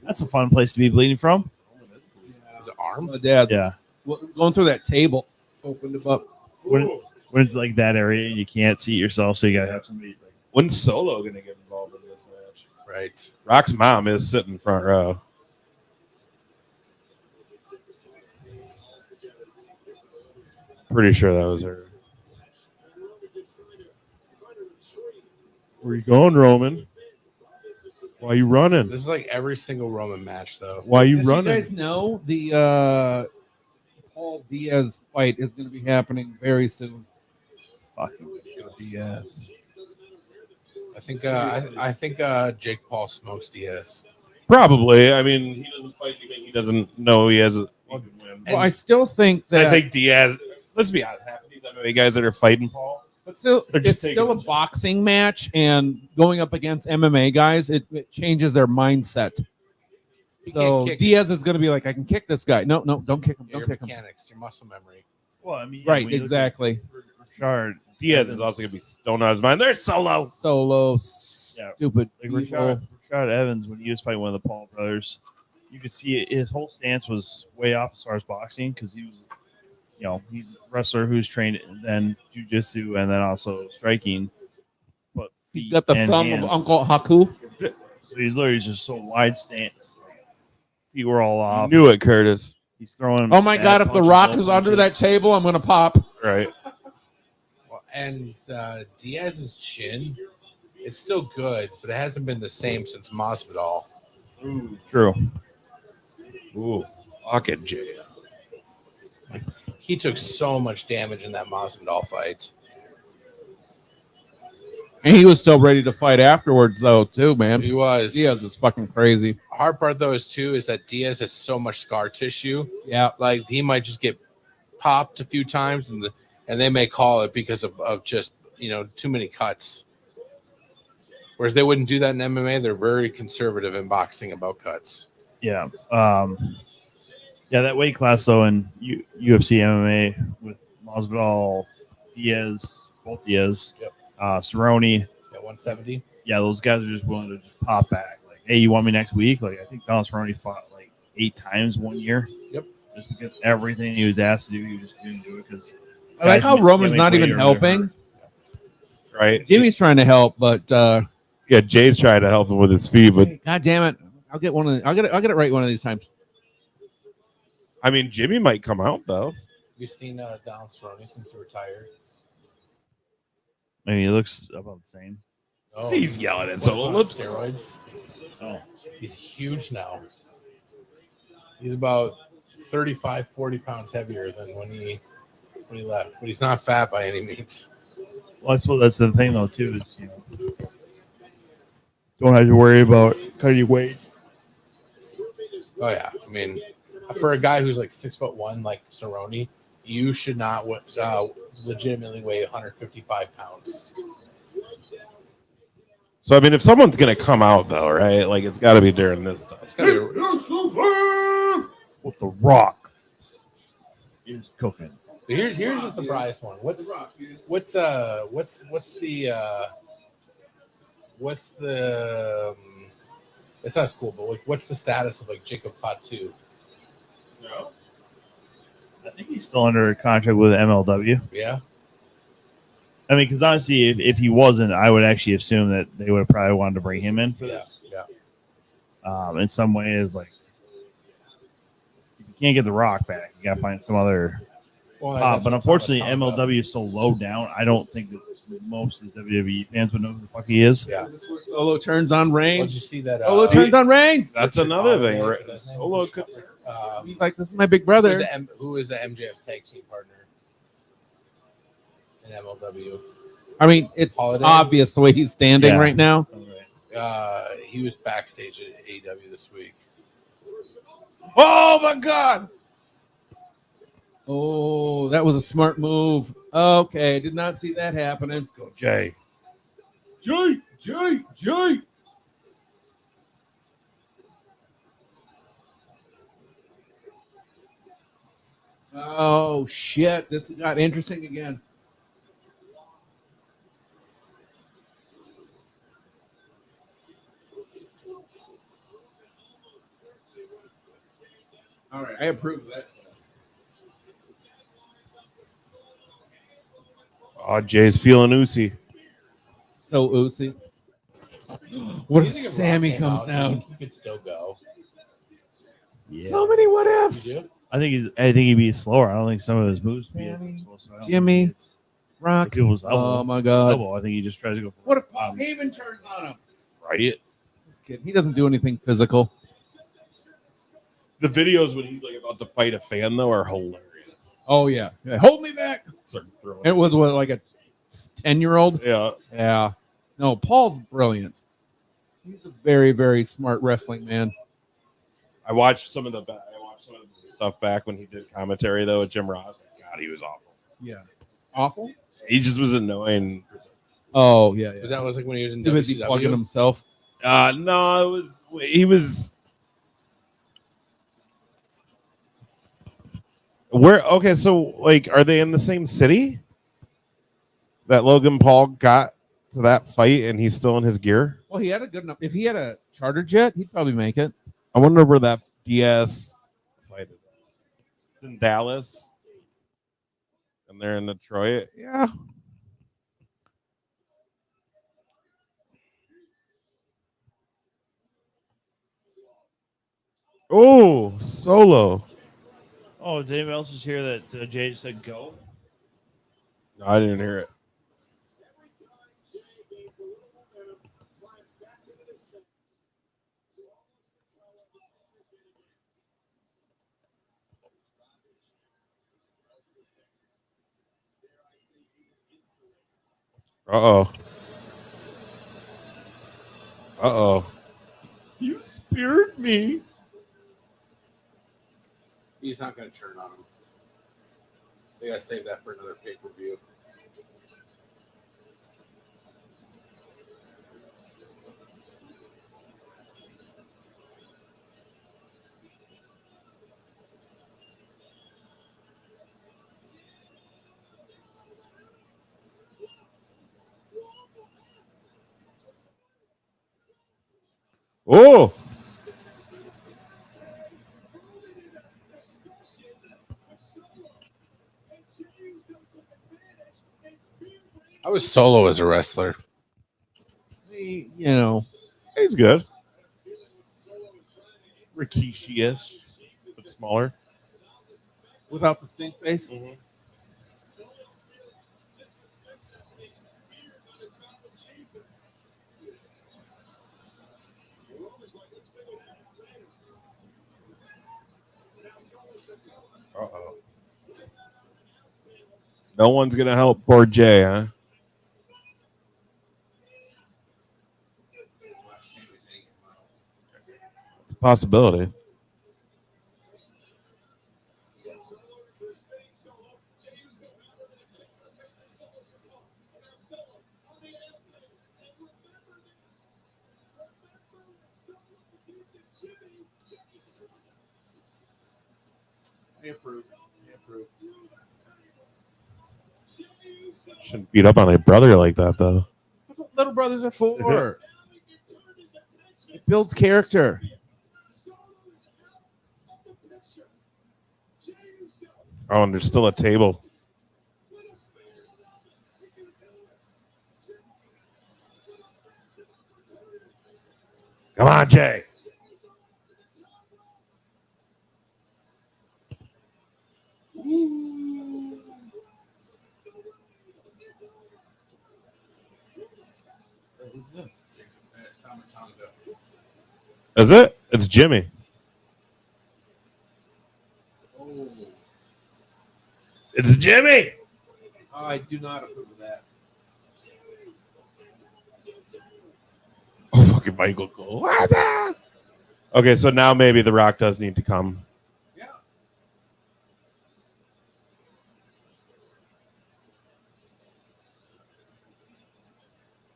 That's a fun place to be bleeding from. Is it arm? My dad, Yeah. going through that table, opened him up. When it's like that area and you can't see it yourself, so you gotta have somebody. Like, When's Solo gonna get involved in this match? Right. Rock's mom is sitting front row. Pretty sure that was her. Where you going, Roman? Why you running? This is like every single Roman match, though. Why you As running? you guys know, the Paul Diaz fight is going to be happening very soon. Fucking go Diaz. I think Jake Paul smokes Diaz. Probably. I mean, he doesn't fight anything he doesn't know he has. He can win. Well, I still think that. I think Diaz. Let's be honest. Half of these MMA guys that are fighting Paul, But still, They're just it's still a taking a boxing match, and going up against MMA guys, it changes their mindset. You So can't kick Diaz is going to be like, I can kick this guy. No, don't kick him. your Don't kick him. mechanics, your muscle memory. well, I mean, Right, when you look exactly. at Rashard, Diaz is also gonna be stoned out of his mind. There's Solo. Solo, stupid. like evil. Rashard Evans, when he was fighting one of the Paul brothers, you could see his whole stance was way off as far as boxing because he was, he's a wrestler who's trained then jiu-jitsu and then also striking. But He got the feet and thumb hands. of Uncle Haku. So he's literally just so wide stance. Feet were all You off. knew it, Curtis. He's throwing. Oh my bad God! If The punches, Rock low is under punches. that table, I'm going to pop. Right. Well, and Diaz's chin, it's still good, but it hasn't been the same since Masvidal. True. Ooh, fucking Jay. He took so much damage in that Masvidal fight. And he was still ready to fight afterwards, though, too, man. He was. Diaz is fucking crazy. Hard part though is that Diaz has so much scar tissue. Yeah. Like he might just get popped a few times, and they may call it because of just too many cuts. Whereas they wouldn't do that in MMA. They're very conservative in boxing about cuts. Yeah. Yeah, that weight class though in UFC MMA with Masvidal, Diaz, both Diaz, Yep. Cerrone. Yeah, 170. Yeah, those guys are just willing to just pop back. Like, hey, you want me next week? Like, I think Donald Cerrone fought like 8 times 1 year. Yep. Just because everything he was asked to do, he just didn't do it because. I like how Roman's not even helping. Right. Jimmy's trying to help, but Yeah, Jay's trying to help him with his feet, but God damn it! I'll get one of. I'll get it right one of these times. I mean, Jimmy might come out though. You've seen Donald Cerrone since he retired. I mean, he looks about the same. Oh, He's yelling at what, Solo. on Let's steroids. Oh, He's huge now. He's about 35, 40 pounds heavier than when he left, but he's not fat by any means. well, I suppose that's the thing though too. Is, don't have to worry about cutting your weight. Oh yeah, I mean, for a guy who's like 6'1", like Cerrone, you should not legitimately weigh 155 pounds. So I mean, if someone's gonna come out though, right? Like it's got to be during this stuff. It's gotta be, With the Rock is cooking. here's a surprise one. What's the it sounds cool, but like, what's the status of like Jacob Fatu? I think he's still under a contract with MLW. Yeah, I mean, because honestly, if he wasn't, I would actually assume that they would have probably wanted to bring him in for this. yeah. In some ways, like if you can't get the Rock back, you got to find some other. Well, But unfortunately, MLW is so low down. I don't think that most of the WWE fans would know who the fuck he is. Yeah. Is this where Solo turns on Well, did Reigns? you see that? Solo turns on Reigns. That's Richard another Oliver, thing. is Right? his name? Solo could. He's like, this is my big brother. Who is a MJF's tag team partner in MLW? I mean, it's Holiday? obvious the way he's standing Yeah. right now. He was backstage at AEW this week. Oh my God! Oh, that was a smart move. Okay, did not see that happening. Go Jay. Jay. Oh shit! This got interesting again. All right, I approve of that. Oh, Jay's feeling oozy. So oozy. What Do you if think Sammy Rock came comes out, down? He could still go. Yeah. So many what ifs. You do? I think he'd be slower. I don't think some of his moves would be as Sammy, explosive. I don't Jimmy, think it's Rock. people's elbow. Oh my God. Elbow. I think he just tries to go for What if Paul Heyman turns on him? Right? This kid, he doesn't do anything physical. The videos when he's like about to fight a fan though are hilarious. Oh yeah. Hold me back. Start throwing It was what, like a 10-year-old? yeah. Yeah. No, Paul's brilliant. He's a very, very smart wrestling man. I watched some of the stuff back when he did commentary though with Jim Ross. God, he was awful. Yeah. Awful? He just was annoying. Oh, yeah, yeah. Was like when he was in Too busy plugging WCW? himself. No, he was. Where? Okay, so like, are they in the same city that Logan Paul got to that fight, and he's still in his gear? Well, he had a good enough. If he had a charter jet, he'd probably make it. I wonder where that DS fight is. It's in Dallas, and they're in Detroit. Yeah. Oh, Solo. Oh, did anyone else just hear that Jay just said go? No, I didn't hear it. Uh-oh. Uh-oh. You speared me. He's not going to turn on him. They got to save that for another pay-per-view. Oh. I was Solo as a wrestler. You know, He's good. Rikishi-ish, but smaller. without the stink face. Uh-oh. No one's going to help poor Jay, huh? It's a possibility. I approve. Shouldn't beat up on a brother like that, though. That's what little brothers are for. It builds character. Oh, and there's still a table. Come on, Jay. Is it? It's Jimmy. It's Jimmy. Oh, I do not approve of that. Oh, fucking Michael Cole. What the? Okay, so now maybe The Rock does need to come. Yeah.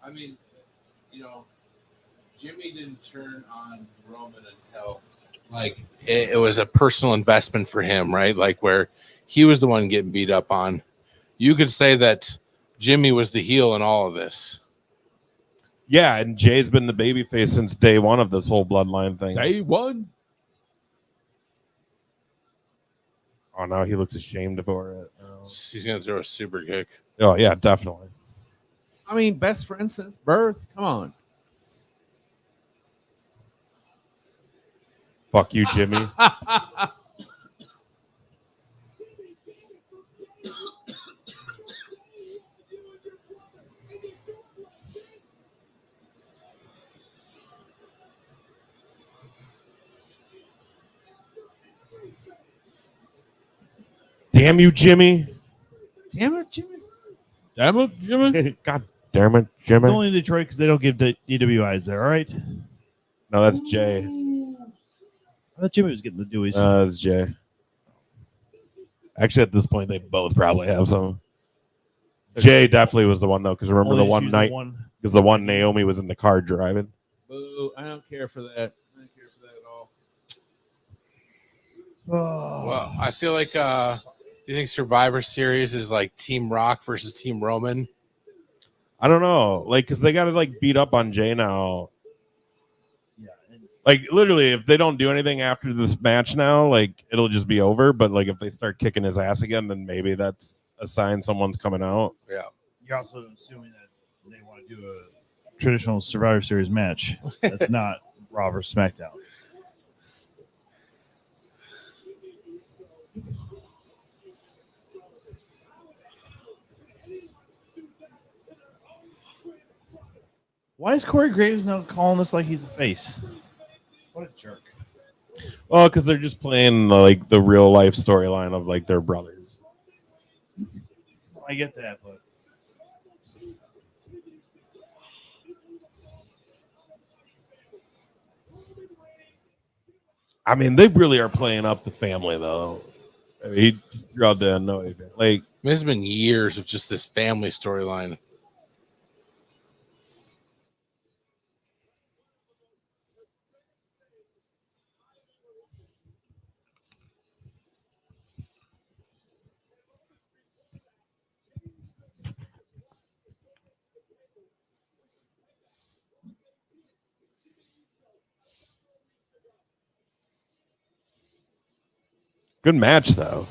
I mean, you know, Jimmy didn't turn on Roman until like it was a personal investment for him, right? Like where he was the one getting beat up on. You could say that Jimmy was the heel in all of this. Yeah, and Jay's been the babyface since day one of this whole bloodline thing. Day one. Oh no, he looks ashamed for it. He's gonna throw a super kick. Oh yeah, definitely. I mean, best friend since birth. Come on. Fuck you, Jimmy. Damn you, Jimmy. Damn it, Jimmy. Damn it, Jimmy. God damn it, Jimmy. It's only in Detroit because they don't give DWIs there. All right. No, that's Jay. I thought Jimmy was getting the Deweys. That's Jay. Actually, at this point, they both probably have some. Jay definitely was the one though, because remember Only the one choose night, one. because the one Naomi was in the car driving. Boo. I don't care for that. I don't care for that at all. Well, I feel like you think Survivor Series is like Team Rock versus Team Roman? I don't know, like, because they got to like beat up on Jay now. Yeah. And Like literally, if they don't do anything after this match now, like it'll just be over. But like if they start kicking his ass again, then maybe that's a sign someone's coming out. Yeah. you're also assuming that they want to do a traditional Survivor Series match. That's not Raw versus SmackDown. Why is Corey Graves now calling this like he's a face? What a jerk. Well, because they're just playing like the real life storyline of like their brothers. I get that, but I mean, they really are playing up the family though. I mean, he just threw out the no, like There's been years of just this family storyline. good match though.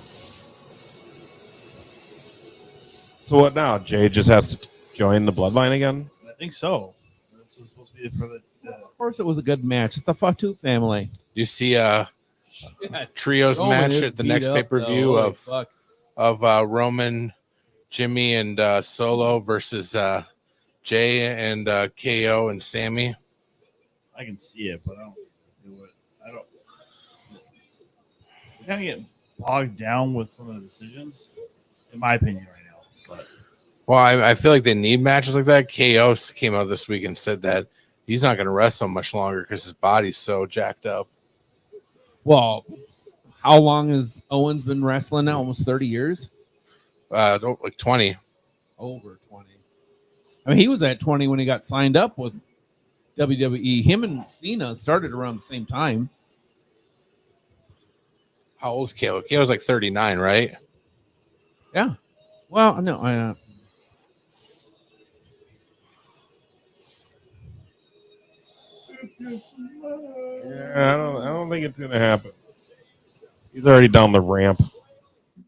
So what now? Jay just has to join the bloodline again? I think so. This was supposed to be for the. Of course, it was a good match. It's the Fatu family. You see a trios Roman match is at the beat next up, pay per view though. Holy fuck. of Roman, Jimmy, and Solo versus Jay and KO and Sammy. I can see it, but I don't do it. I don't. We kind of get bogged down with some of the decisions, in my opinion, right now. But Well, I feel like they need matches like that. KO came out this week and said that he's not going to wrestle much longer because his body's so jacked up. Well, how long has Owens been wrestling now? Almost 30 years? Like 20. Over 20. I mean, he was at 20 when he got signed up with WWE. Him and Cena started around the same time. How old is KO? KO's like 39, right? Yeah. Well, no, Yeah, I don't think it's gonna happen. He's already down the ramp. I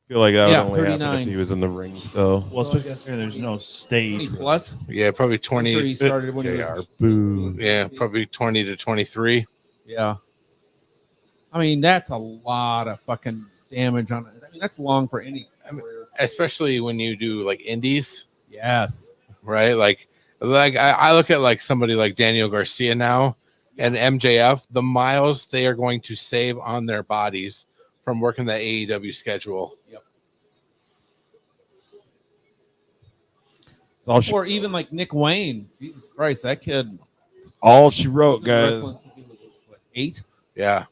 feel like that would only happen 39. if he was in the ring still. well, So I especially guess- considering there's no stage. 20 plus. Yeah, probably I'm sure he 20. started when he JR, was boo. Yeah, probably 20 to 23. Yeah. I mean, that's a lot of fucking damage on it. I mean, that's long for any career. Especially when you do like indies, Yes. right? Like I look at like somebody like Daniel Garcia now and MJF, the miles they are going to save on their bodies from working the AEW schedule. It's all she, Or even like Nick Wayne. Jesus Christ, that kid. all she wrote, been guys. wrestling since he was, what, 8? Yeah.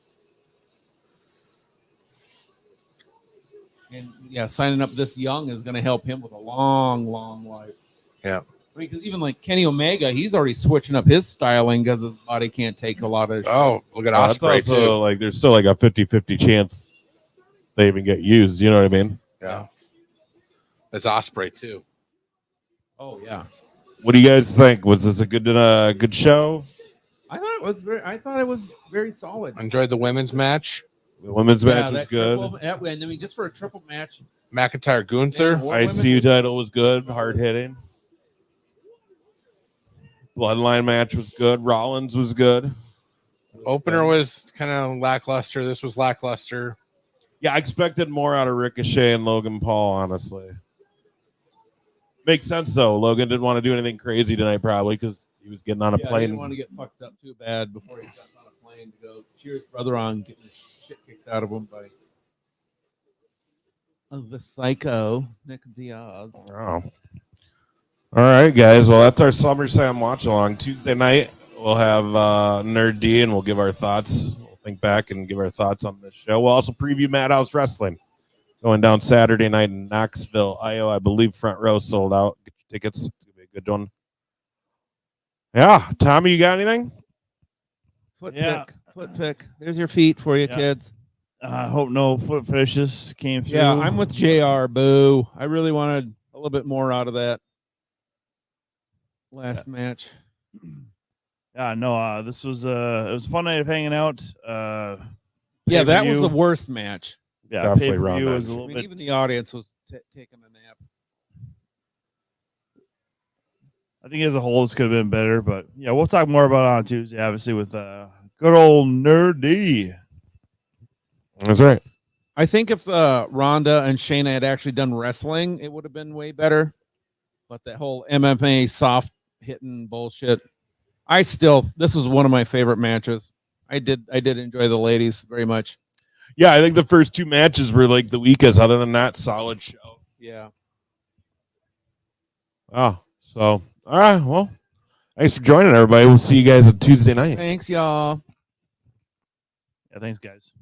And yeah, signing up this young is going to help him with a long, long life. Yeah. I mean, because even like Kenny Omega, he's already switching up his styling because his body can't take a lot of. Oh, look at That's Osprey also too. like there's still like a 50-50 chance they even get used. You know what I mean? Yeah. That's Osprey too. Oh yeah, What do you guys think? Was this a good show? I thought it was very solid. Enjoyed the women's match. The women's match was that good. And I mean, just for a triple match, McIntyre Gunther. Man, ICU title was good. Hard hitting. Bloodline match was good. Rollins was good. Opener was kind of lackluster. This was lackluster. Yeah, I expected more out of Ricochet and Logan Paul, honestly. Makes sense, though. Logan didn't want to do anything crazy tonight, probably, because he was getting on a He plane. didn't want to get fucked up too bad before he got on a plane to go cheer his brother on, getting his shit kicked out of him by the psycho Nick Diaz. Oh. All right, guys. Well, that's our SummerSlam watch along. Tuesday night, we'll have Nerd D, and we'll give our thoughts. We'll think back and give our thoughts on this show. We'll also preview Madhouse Wrestling going down Saturday night in Knoxville, Iowa. I believe front row sold out. Get your tickets. It's going to be a good one. Yeah. Tommy, you got anything? Foot pick. There's your feet for you, kids. I hope no foot fetishes came through. Yeah, I'm with JR. Boo. I really wanted a little bit more out of that last match. Yeah, no, this was it was a fun night of hanging out. Yeah, that was the worst match. Yeah, Definitely pay-per-view wrong was a I little mean, bit. even the audience was taking a nap. I think as a whole, this could have been better, but yeah, we'll talk more about it on Tuesday, obviously, with good old Nerd D. That's right. I think if Ronda and Shayna had actually done wrestling, it would have been way better. But that whole MMA soft hitting bullshit, this was one of my favorite matches. I did enjoy the ladies very much. Yeah, I think the first two matches were like the weakest. Other than that, solid show. Yeah. Oh, so all right. Well, thanks for joining, everybody. We'll see you guys on Tuesday night. Thanks, y'all. Yeah, thanks, guys.